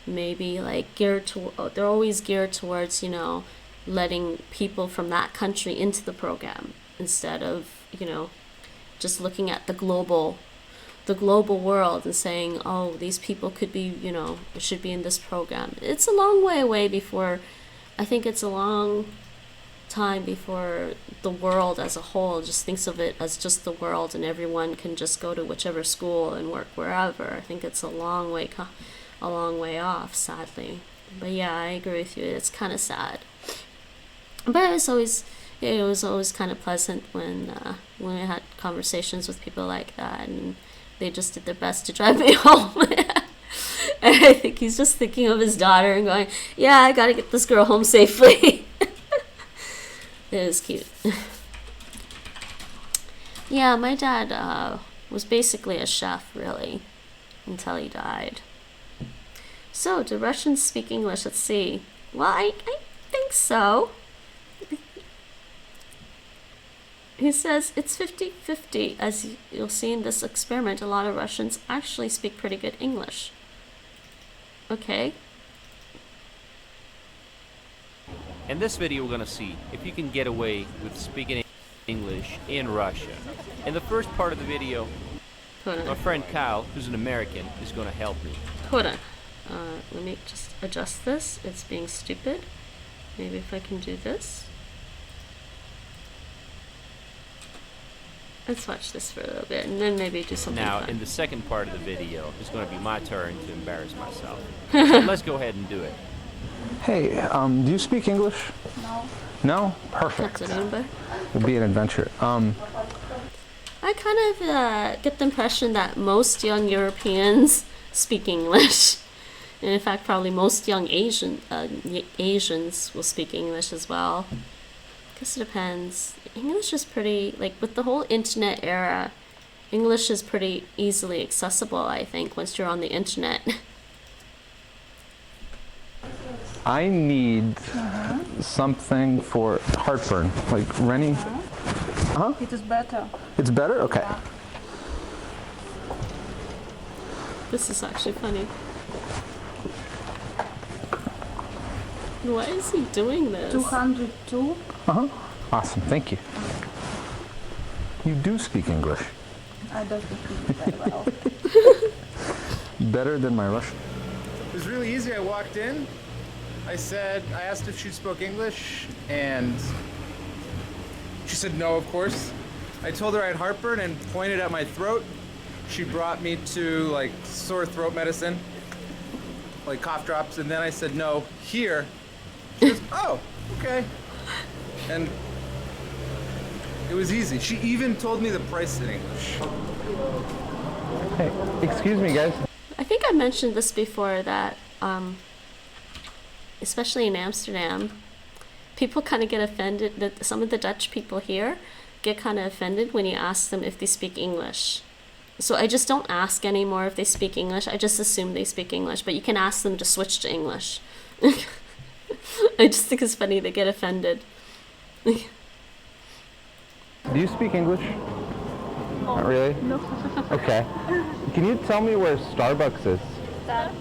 maybe like they're always geared towards, you know, letting people from that country into the program instead of, you know, just looking at the global world and saying, oh, these people could be, you know, should be in this program. It's a long way away before, I think it's a long time before the world as a whole just thinks of it as just the world and everyone can just go to whichever school and work wherever. I think it's a long way off, sadly. But yeah, I agree with you. It's kind of sad. But it was always kind of pleasant when we had conversations with people like that, and they just did their best to drive me home. And I think he's just thinking of his daughter and going, yeah, I gotta get this girl home safely. It was cute. Yeah, my dad was basically a chef, really, until he died. So, do Russians speak English? Let's see. Well, I think so. He says it's 50-50. As you'll see in this experiment, a lot of Russians actually speak pretty good English. Okay. In this video, we're going to see if you can get away with speaking English in Russia. In the first part of the video, my friend Kyle, who's an American, is going to help me. Hold on. Let me just adjust this. It's being stupid. Maybe if I can do this. Let's watch this for a little bit, and then maybe do something Now, fun. in the second part of the video, it's going to be my turn to embarrass myself. So let's go ahead and do it. Hey, do you speak English? No. No? Perfect. That's it, It'll be an adventure. I kind of get the impression that most young Europeans speak English. And in fact, probably most young Asians will speak English as well. guess it depends. English is pretty, like, with the whole internet era, English is pretty easily accessible, I think, once you're on the internet. I need something for heartburn, like Rennie. Huh? It is better. It's better? Okay. Yeah. This is actually funny. Why is he doing this? 202. Awesome, thank you. You do speak English. I don't speak very well. Better than my Russian. It was really easy. I walked in. I asked if she spoke English, and she said no, of course. I told her I had heartburn and pointed at my throat. She brought me to, like, sore throat medicine, like cough drops, and then I said no, here. She goes, oh, okay. And it was easy. She even told me the price in English. Hey, excuse me, guys. I think I mentioned this before that, especially in Amsterdam, people kind of get offended, that some of the Dutch people here get kind of offended when you ask them if they speak English. So I just don't ask anymore if they speak English. I just assume they speak English, but you can ask them to switch to English. I just think it's funny they get offended. Do you speak English? Not really? No. Okay. Can you tell me where Starbucks is? That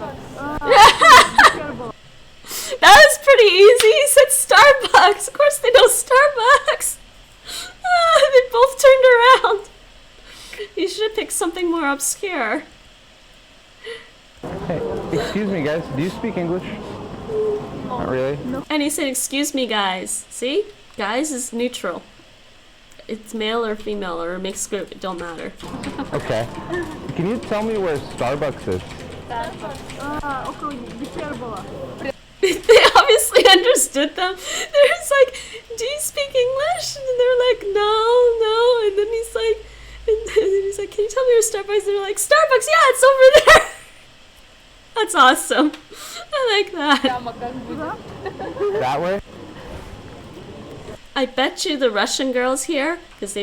was pretty easy. He said Starbucks. Of course they know Starbucks. They both turned around. You should have picked something more obscure. Hey, excuse me, guys. Do you speak English? Not really? No. And he said, excuse me, guys. See? Guys is neutral. It's male or female or a mixed group. It don't matter. Okay. Can you tell me where Starbucks is? They obviously understood them. They're just like, do you speak English? And they're like, no. And then he's like, can you tell me where Starbucks is? And they're like, Starbucks, yeah, it's over there. That's awesome. I like that. That way? I bet you the Russian girls here, because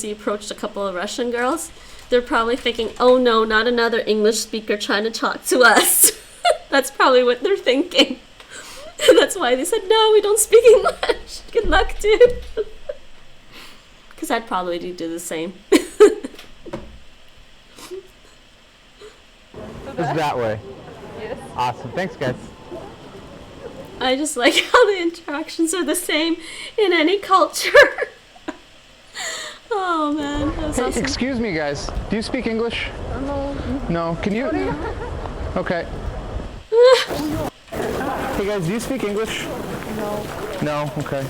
he approached a couple of Russian girls, they're probably thinking, oh no, not another English speaker trying to talk to us. That's probably what they're thinking. That's why they said, no, we don't speak English. Good luck, dude. Because I'd probably do the same. It's that way. Yes. Awesome. Thanks, guys. I just like how the interactions are the same in any culture. Oh man, that's Hey, awesome. excuse me, guys. Do you speak English? No. No. Can you? Okay. Hey guys, do you speak English? No. No. Okay.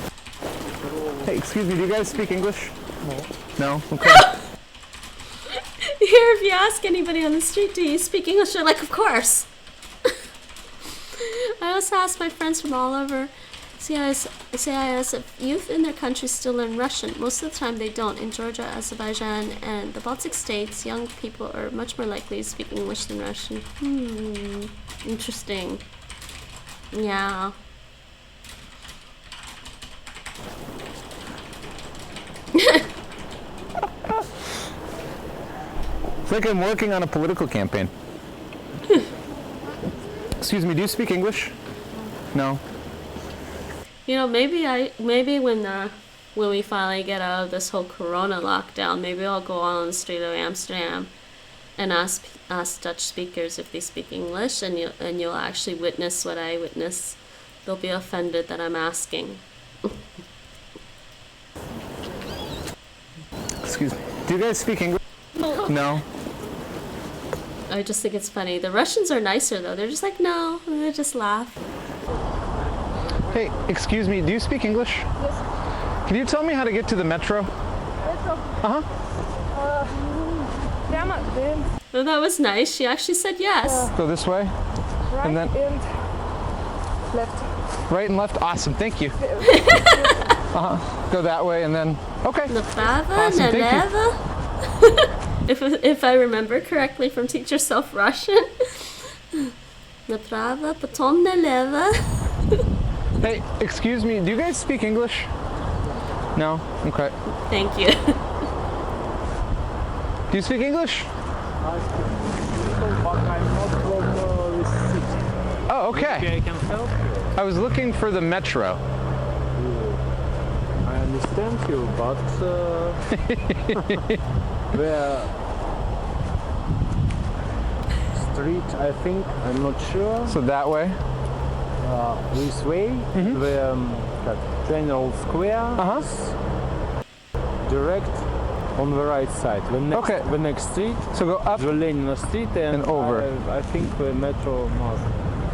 Hey, excuse me. Do you guys speak English? No. No. Okay. Here, if you ask anybody on the street, do you speak English? They're like, of course. I also ask my friends from all over CIS if youth in their country still learn Russian. Most of the time they don't. In Georgia, Azerbaijan, and the Baltic states, young people are much more likely to speak English than Russian. Interesting. Yeah. It's like I'm working on a political campaign. Excuse me, do you speak English? No. You know, maybe when we finally get out of this whole Corona lockdown, maybe I'll go on the street of Amsterdam and ask Dutch speakers if they speak English, and you'll actually witness what I witness. They'll be offended that I'm asking. Excuse me. Do you guys speak English? No. I just think it's funny. The Russians are nicer though. They're just like, no, and they just laugh. Hey, excuse me, do you speak English? Yes. Can you tell me how to get to the metro? Metro. Uh-huh. Oh, that was nice. She actually said yes. Go this way. Right and then left. Right and left. Awesome. Thank you. Uh-huh. Go that way and then okay. Awesome. Thank you. If I remember correctly from Teach Yourself Russian. Направо, потом налево. Hey, excuse me, do you guys speak English? No? Okay. Thank you. Do you speak English? Oh, okay. Maybe I can help you. I was looking for the metro. I understand you, but where street, I think, I'm not sure. So that way? This way, the general square is direct on the right side. The next street. So go up the Lenin Street and over. I think the metro must.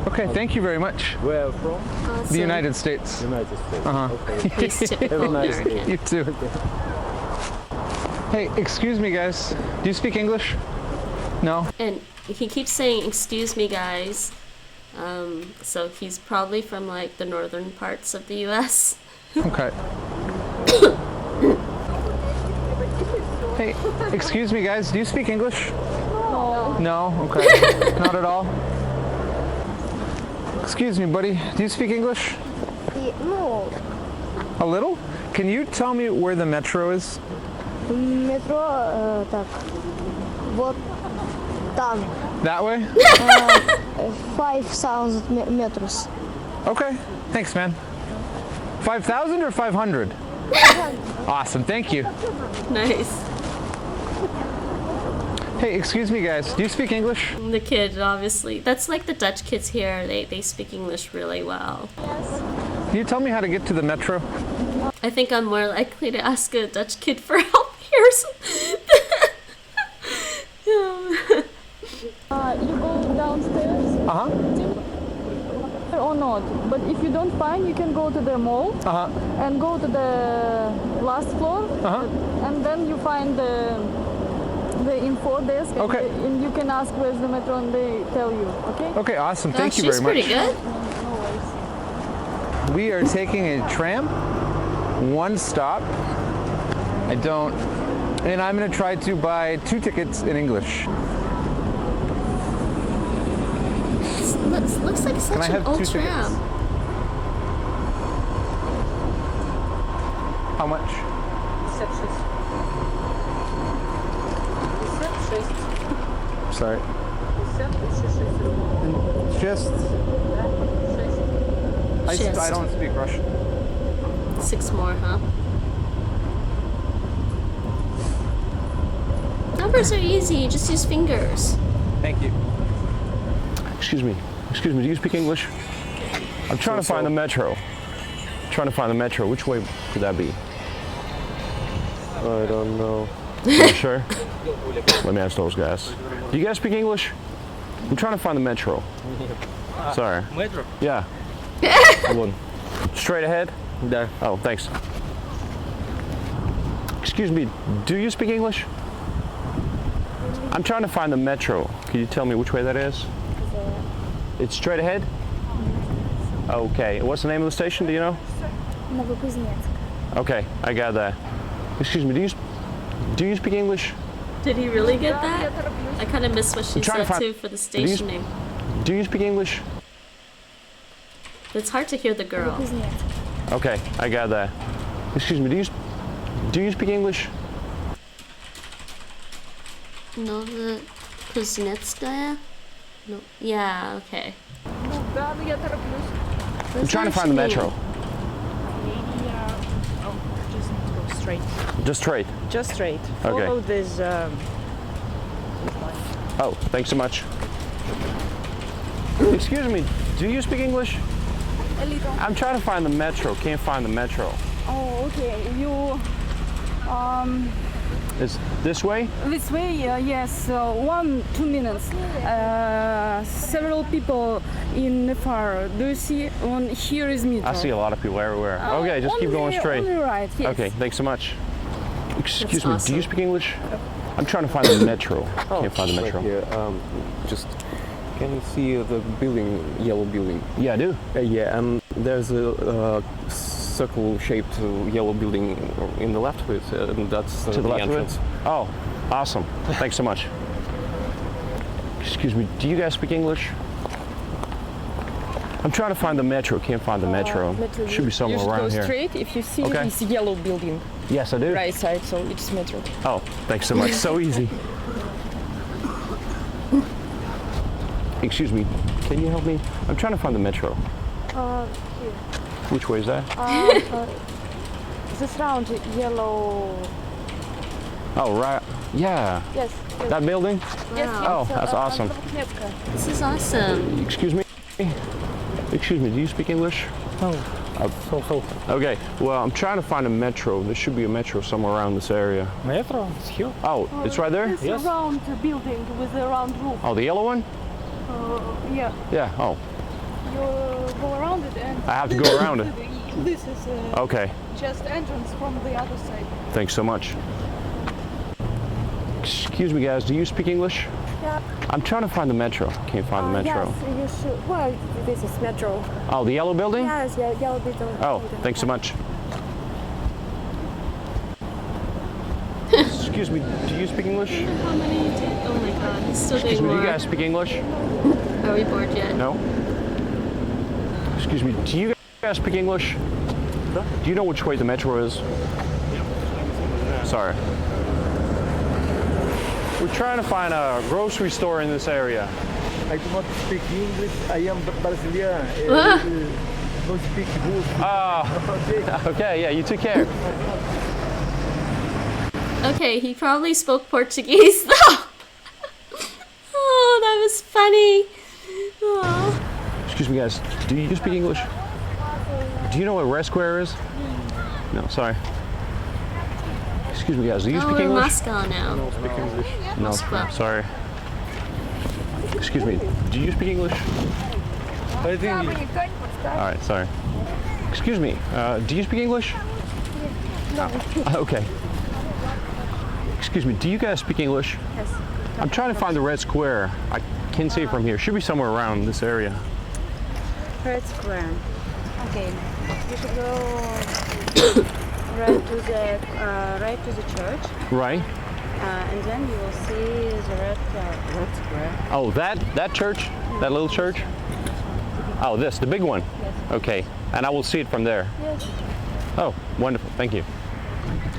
Okay, thank you very much. Where from? The United States. United States. Okay. He's typical Have a nice day. American. You too. Hey, excuse me, guys. Do you speak English? No? And he keeps saying, "Excuse me, guys." So he's probably from like the northern parts of the U.S. Okay. Hey, excuse me, guys. Do you speak English? No. No? Okay. Not at all? Excuse me, buddy. Do you speak English? No. A little? Can you tell me where the metro is? Метро, так, вот там. That way? 5,000 meters. Okay. Thanks, man. 5,000 or 500? Awesome. Thank you. Nice. Hey, excuse me, guys. Do you speak English? The kid, obviously. That's like the Dutch kids here. They speak English really well. Can you tell me how to get to the metro? I think I'm more likely to ask a Dutch kid for help here. You go downstairs. Or not, but if you don't find, you can go to the mall and go to the last floor, and then you find the info desk, and you can ask where's the metro, and they tell you. Okay. Okay, awesome. Thank you very much. She's pretty good. We are taking a tram, one stop. And I'm going to try to buy 2 tickets in English. Looks like such an old tram. How much? Sorry. Just. I don't speak Russian. 6 more, huh? Numbers are easy, you just use fingers. Thank you. Excuse me, do you speak English? I'm trying to find the metro. Which way could that be? I don't know. You sure? Let me ask those guys. Do you guys speak English? I'm trying to find the metro. Sorry. Metro? Yeah. Hold on. Straight ahead? Yeah. Oh, thanks. Excuse me, do you speak English? I'm trying to find the metro. Can you tell me which way that is? It's straight ahead? Okay. What's the name of the station? Do you know? Okay, I got that. Excuse me, do you speak English? Did he really get that? I kind of missed what she said too for the station name. Do you speak English? It's hard to hear the girl. Okay, I got that. Excuse me, do you speak English? Nova Kuznetskaya? No. Yeah, okay. I'm trying to find the metro. Just go straight. Just straight? Just straight. Okay. Follow this. Oh, thanks so much. Excuse me, do you speak English? A little. I'm trying to find the metro. Can't find the metro. Oh, okay. You. Is this way? This way, yes. 1-2 minutes. Several people in the far. Do you see? Here is metro. I see a lot of people everywhere. Okay, just keep going straight. On the right, yes. Okay, thanks so much. Excuse me, do you speak English? I'm trying to find the metro. Can't find the metro. Right here. Just can you see the building, yellow building? Yeah, I do. Yeah, and there's a circle-shaped yellow building in the left of it, and that's to the left entrance. of it? Oh, awesome. Thanks so much. Excuse me, do you guys speak English? I'm trying to find the metro. Can't find the metro. Should be somewhere around you should here. go straight. If you see Okay. this yellow building. Yes, I do. Right side, so it's metro. Oh, thanks so much. So easy. Excuse me. Can you help me? I'm trying to find the metro. Here. Which way is that? This round yellow. Oh, right. Yeah. Yes. That building? Yes. Oh, that's awesome. This is awesome. Excuse me. Excuse me. Do you speak English? No. Okay. Well, I'm trying to find a metro. There should be a metro somewhere around this area. Metro? It's here. Oh, it's right there? This round building with a round roof. Oh, the yellow one? Yeah. Yeah. Oh, You go around it and. I have to go around it. This is Okay. just entrance from the other side. Thanks so much. Excuse me, guys. Do you speak English? Yeah. I'm trying to find the metro. Can't find the metro. Yes, you should. Well, this is metro. Oh, the yellow building? Yes, yeah, yellow building. Oh, thanks so much. Excuse me, do you speak English? How many? Oh my god, he's still Excuse getting me, do more. you guys speak English? Are we bored yet? No? Excuse me, do you guys speak English? Do you know which way the metro is? Sorry. We're trying to find a grocery store in this area. I do not speak English. I am Brazilian. Don't speak good. Okay, yeah, you took care. Okay, he probably spoke Portuguese though. Oh, that was funny. Oh. Excuse me, guys, do you speak English? Do you know what Red Square is? No, sorry. Excuse me, guys, do you Oh, speak we're in English? Moscow now. No, speak English. No, Moscow. sorry. Excuse me, do you speak English? I think. All right, sorry. Excuse me, do you speak English? Okay. Excuse me, do you guys speak English? Yes. I'm trying to find the Red Square. I can't see it from here. Should be somewhere around this area. Red Square. Okay. You should go right to the church. Right. And then you will see the Red Square. Oh, that church? That little church? Oh, the big one? Yes. Okay, and I will see it from there. Yes. Oh, wonderful, thank you.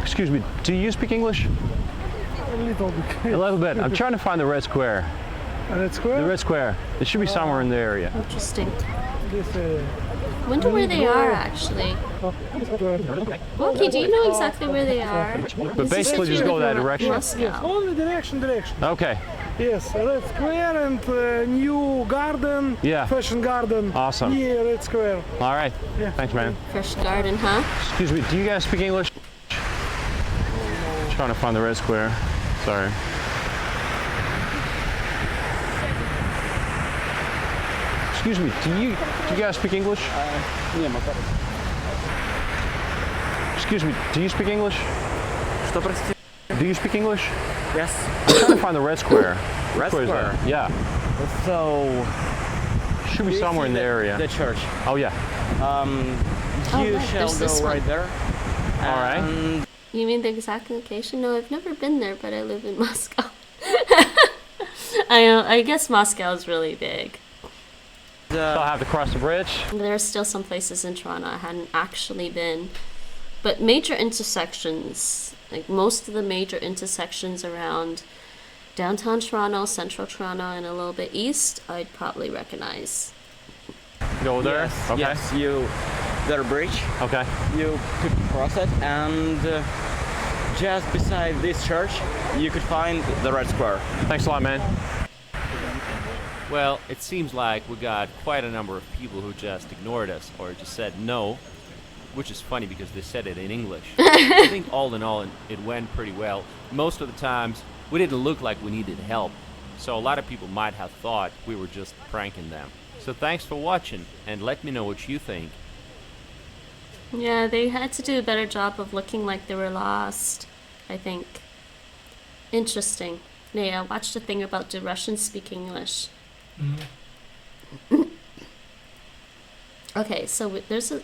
Excuse me, do you speak English? A little bit. A little bit. I'm trying to find the Red Square. Red Square? The Red Square. It should be somewhere in the area. Interesting. This, Wonder where they are actually. Wonky, do you know exactly where they are? But basically just go that direction. Moscow. Only direction. Okay. Yes, Red Square and new garden. Yeah. Fashion garden. Awesome. Near Red Square. All right. Yeah. Thanks, man. Fresh garden, huh? Excuse me, do you guys speak English? Trying to find the Red Square. Sorry. Excuse me, do you guys speak English? Excuse me, do you speak English? Do you speak English? Yes. I'm trying to find the Red Square. Red Where is Square? that? Yeah. So. Should be you somewhere see in the area. The church. Oh, yeah. You right, shall there's this go right one. there. All right. You mean the exact location? No, I've never been there, but I live in Moscow. I guess Moscow is really big. So I'll have to cross the bridge. There are still some places in Toronto I hadn't actually been. But major intersections, like most of the major intersections around downtown Toronto, central Toronto, and a little bit east, I'd probably recognize. Go there? Yes, Okay. yes, there bridge. Okay. You could cross it, and just beside this church, you could find the Red Square. Thanks a lot, man. Well, it seems like we got quite a number of people who just ignored us or just said no, which is funny because they said it in English. I think all in all, it went pretty well. Most of the times, we didn't look like we needed help, so a lot of people might have thought we were just pranking them. So thanks for watching, and let me know what you think. Yeah, they had to do a better job of looking like they were lost, I think. Interesting. Yeah, I watched a thing about do Russians speak English. Okay, so there's a...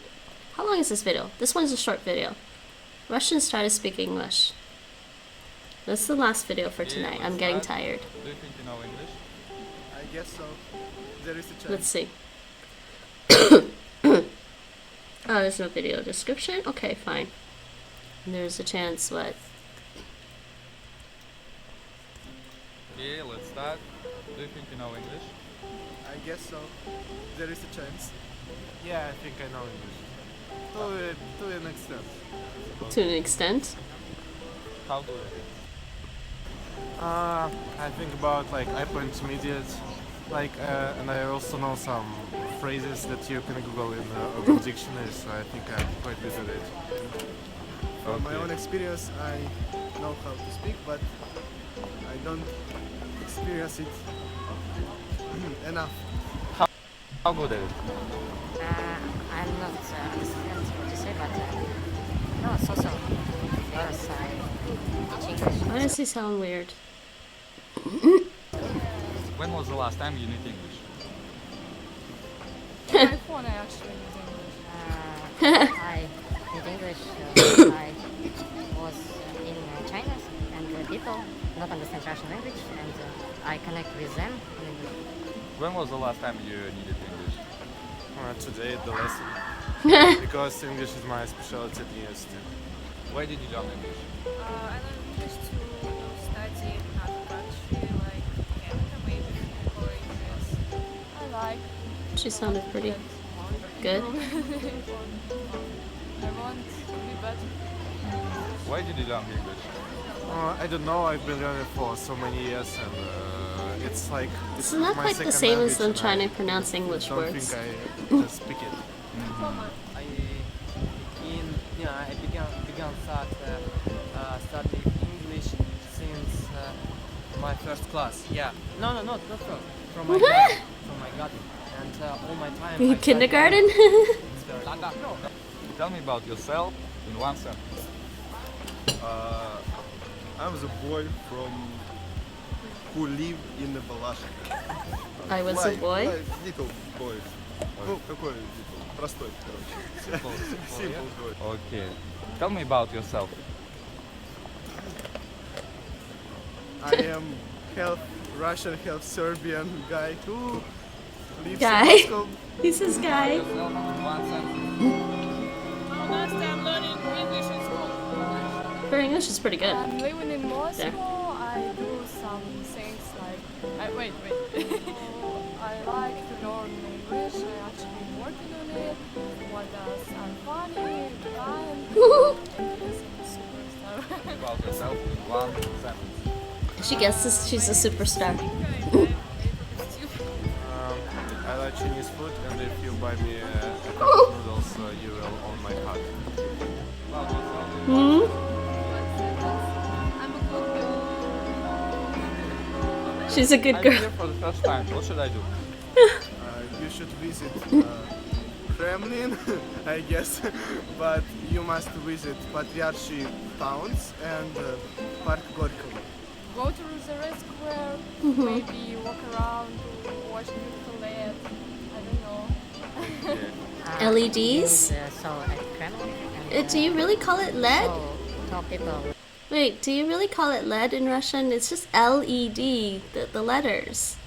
How long is this video? This one's a short video. Russians try to speak English. This is the last video for tonight. I'm getting tired. Do you think you know English? I guess so. There is a chance. Let's see. Oh, there's no video description? Okay, fine. There's a chance, what? Okay, let's start. Do you think you know English? I guess so. There is a chance. Yeah, I think I know English. To an extent. To an extent? How do you think? I think about like upper intermediate, and I also know some phrases that you can Google in Urban Dictionary, so I think I'm quite good at it. From my own experience, I know how to speak, but I don't experience it enough. How good at it? I'm not understand what you say, but no, so. Yes, I teach English. Why does he sound weird? When was the last time you need English? My phone, I actually use English. I need English. I was in China, and people not understand Russian language, and I connect with them in English. When was the last time you needed English? Today at the lesson. Because English is my specialty at the university. Why did you learn English? I learned English to study in another country, like Canada, maybe, or US. I like. She sounded pretty good. I want to be better. Why did you learn English? I don't know, I've been learning for so many years, and it's like... It's not quite the same as them trying to pronounce English words. I don't think I just speak it. I began studying English since my first class. Yeah. No, not from my garden. From my garden. And all my time. Kindergarten? Tell me about yourself in one sentence. I was a boy who lived in the Balashika. I was a boy? Little boy. Ну, какой little? Простой, короче. Simple boy. Okay. Tell me about yourself. I am half Russian, half Serbian guy who lives in Guy? Moscow. He says guy. Last time learning English in school. Her English is pretty good. I'm living in Moscow. There. I do some things like wait. I like to learn English. I actually working on it. What else? I'm funny, kind, superstar. About yourself in one sentence. She guesses she's a superstar. I like Chinese food, and if you buy me a cup of noodles, you will own my heart. She's a good I'm girl. here for the first time. What should I do? You should visit Kremlin, I guess, but you must visit Patriarchy towns and Park Gorky. Go to the Red Square, maybe walk around, watch beautiful LED. I don't know. LEDs? So at Kremlin. Do you really call it LED? Tell people. Wait, do you really call it LED in Russian? It's just LED, the letters.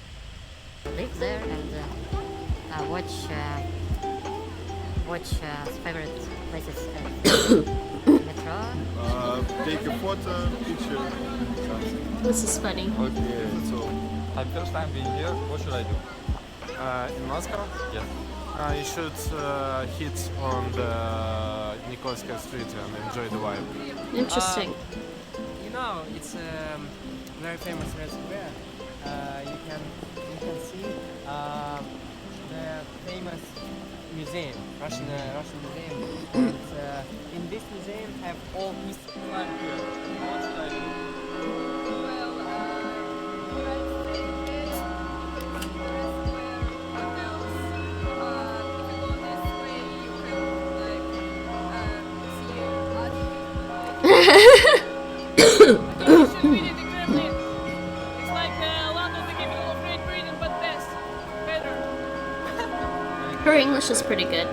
Live there and watch favorite places at metro. Take a photo, picture. This is funny. Okay. So, my first time being here, what should I do? In Moscow? Yes. You should hit on the Nikolskaya street and enjoy the vibe. Interesting. You know, it's a very famous Red Square. You can see the famous museum, Russian museum. And in this museum have all history. What should I do? Well, Her English is pretty good.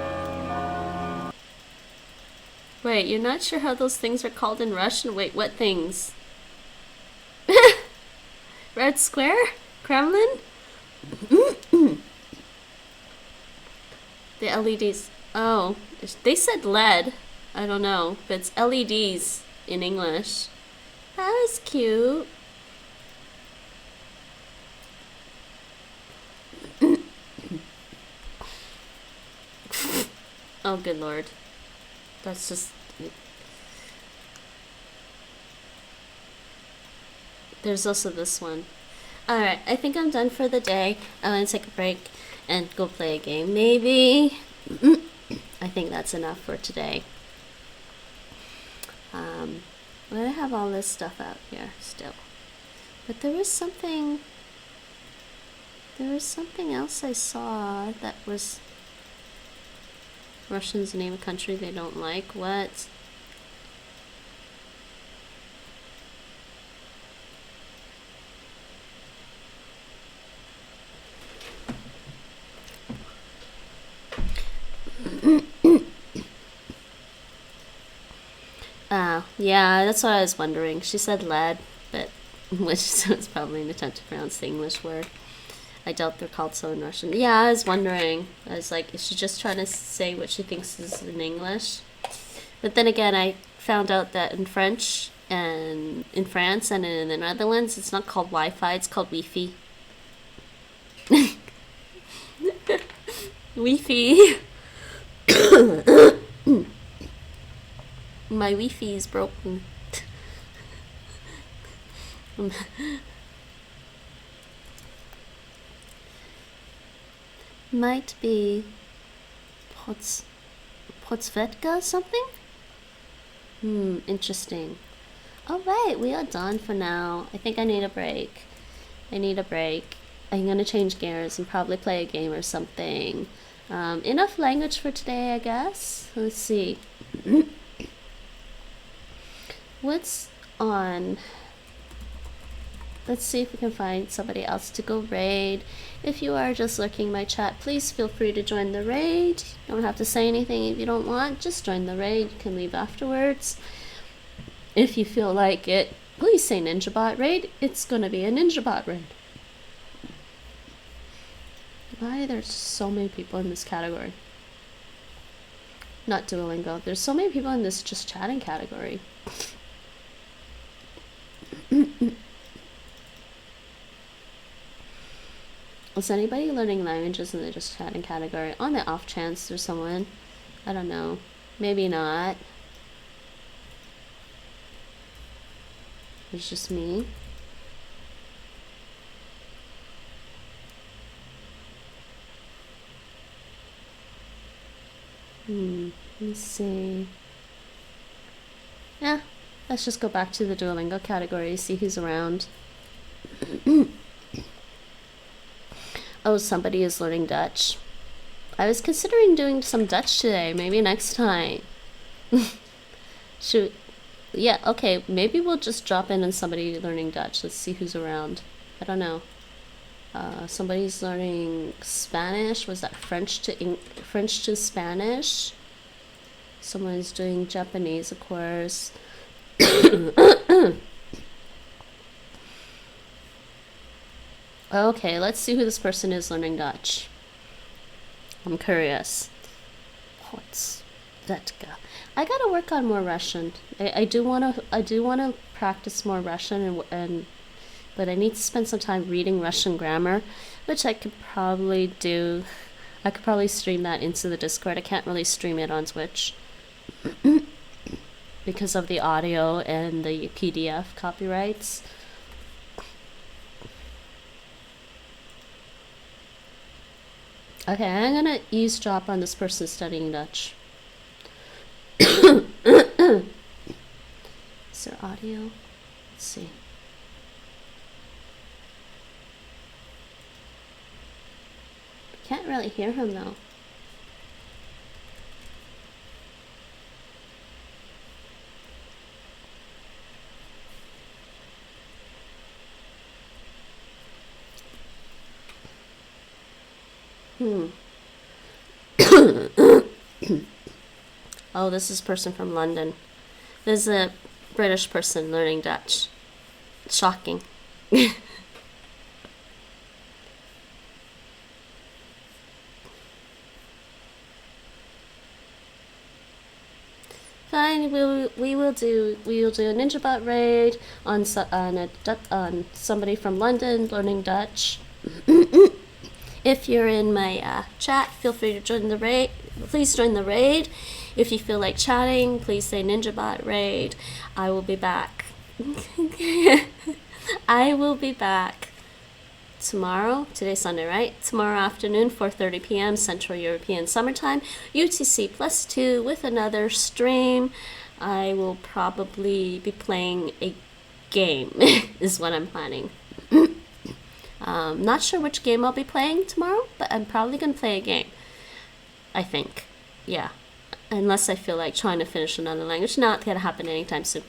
Wait, you're not sure how those things are called in Russian? Wait, what things? Red Square? Kremlin? The LEDs. Oh, they said LED. I don't know, but it's LEDs in English. That was cute. Oh, good lord. That's just... There's also this one. Alright, I think I'm done for the day. I'm gonna take a break and go play a game, maybe. I think that's enough for today. But I have all this stuff out here still. But there was something else I saw that was... Russians name a country they don't like. What? Yeah, that's what I was wondering. She said lead, but which is probably an attempt to pronounce the English word. I doubt they're called so in Russian. Yeah, I was wondering. I was like, is she just trying to say what she thinks is in English? But then again, I found out that in French and in France and in the Netherlands, it's not called Wi-Fi, it's called Wi-Fi. Wi-Fi. My Wi-Fi is broken. Might be Potsvetka something? Interesting. Alright, we are done for now. I think I need a break. I'm gonna change gears and probably play a game or something. Enough language for today, I guess. Let's see. What's on? Let's see if we can find somebody else to go raid. If you are just lurking my chat, please feel free to join the raid. You don't have to say anything if you don't want. Just join the raid. You can leave afterwards. If you feel like it, please say NinjaBot raid. It's gonna be a NinjaBot raid. Why there's so many people in this category? Not Duolingo. There's so many people in this just chatting category. Is anybody learning languages in the just chatting category? On the off chance there's someone. I don't know. Maybe not. It's just me. Let's see. Yeah, let's just go back to the Duolingo category, see who's around. Oh, somebody is learning Dutch. I was considering doing some Dutch today, maybe next time. Yeah, okay, maybe we'll just drop in on somebody learning Dutch. Let's see who's around. I don't know. Somebody's learning Spanish. Was that French to Spanish? Someone's doing Japanese, of course. Okay, let's see who this person is learning Dutch. I'm curious. What's that guy? I gotta work on more Russian. I do wanna practice more Russian but I need to spend some time reading Russian grammar, which I could probably do. I could probably stream that into the Discord. I can't really stream it on Twitch because of the audio and the PDF copyrights. Okay, I'm gonna eavesdrop on this person studying Dutch. Is there audio? Let's see. Can't really hear him though. Oh, this is a person from London. This is a British person learning Dutch. Shocking. we will do a NinjaBot raid on somebody from London learning Dutch. If you're in my chat, feel free to join the raid. Please join the raid. If you feel like chatting, please say NinjaBot raid. I will be back. I will be back tomorrow. Today's Sunday, right? Tomorrow afternoon, 4:30 p.m. Central European Summertime, UTC +2 with another stream. I will probably be playing a game, is what I'm planning. Not sure which game I'll be playing tomorrow, but I'm probably going to play a game. I think. Yeah. Unless I feel like trying to finish another language. Not going to happen anytime soon.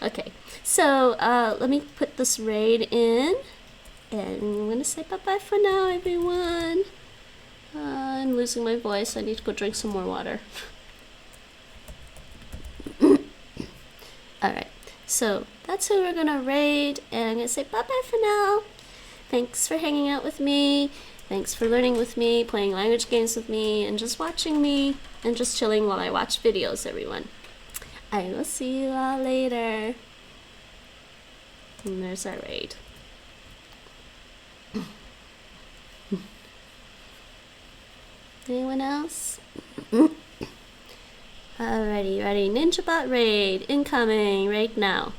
Okay. So, let me put this raid in. And I'm going to say bye-bye for now, everyone. I'm losing my voice. I need to go drink some more water. Alright. So, that's who we're going to raid. And I'm going to say bye-bye for now. Thanks for hanging out with me. Thanks for learning with me, playing language games with me, and just watching me, and just chilling while I watch videos, everyone. I will see you all later. And there's our raid. Anyone else? Alrighty, ready. NinjaBot raid incoming right now.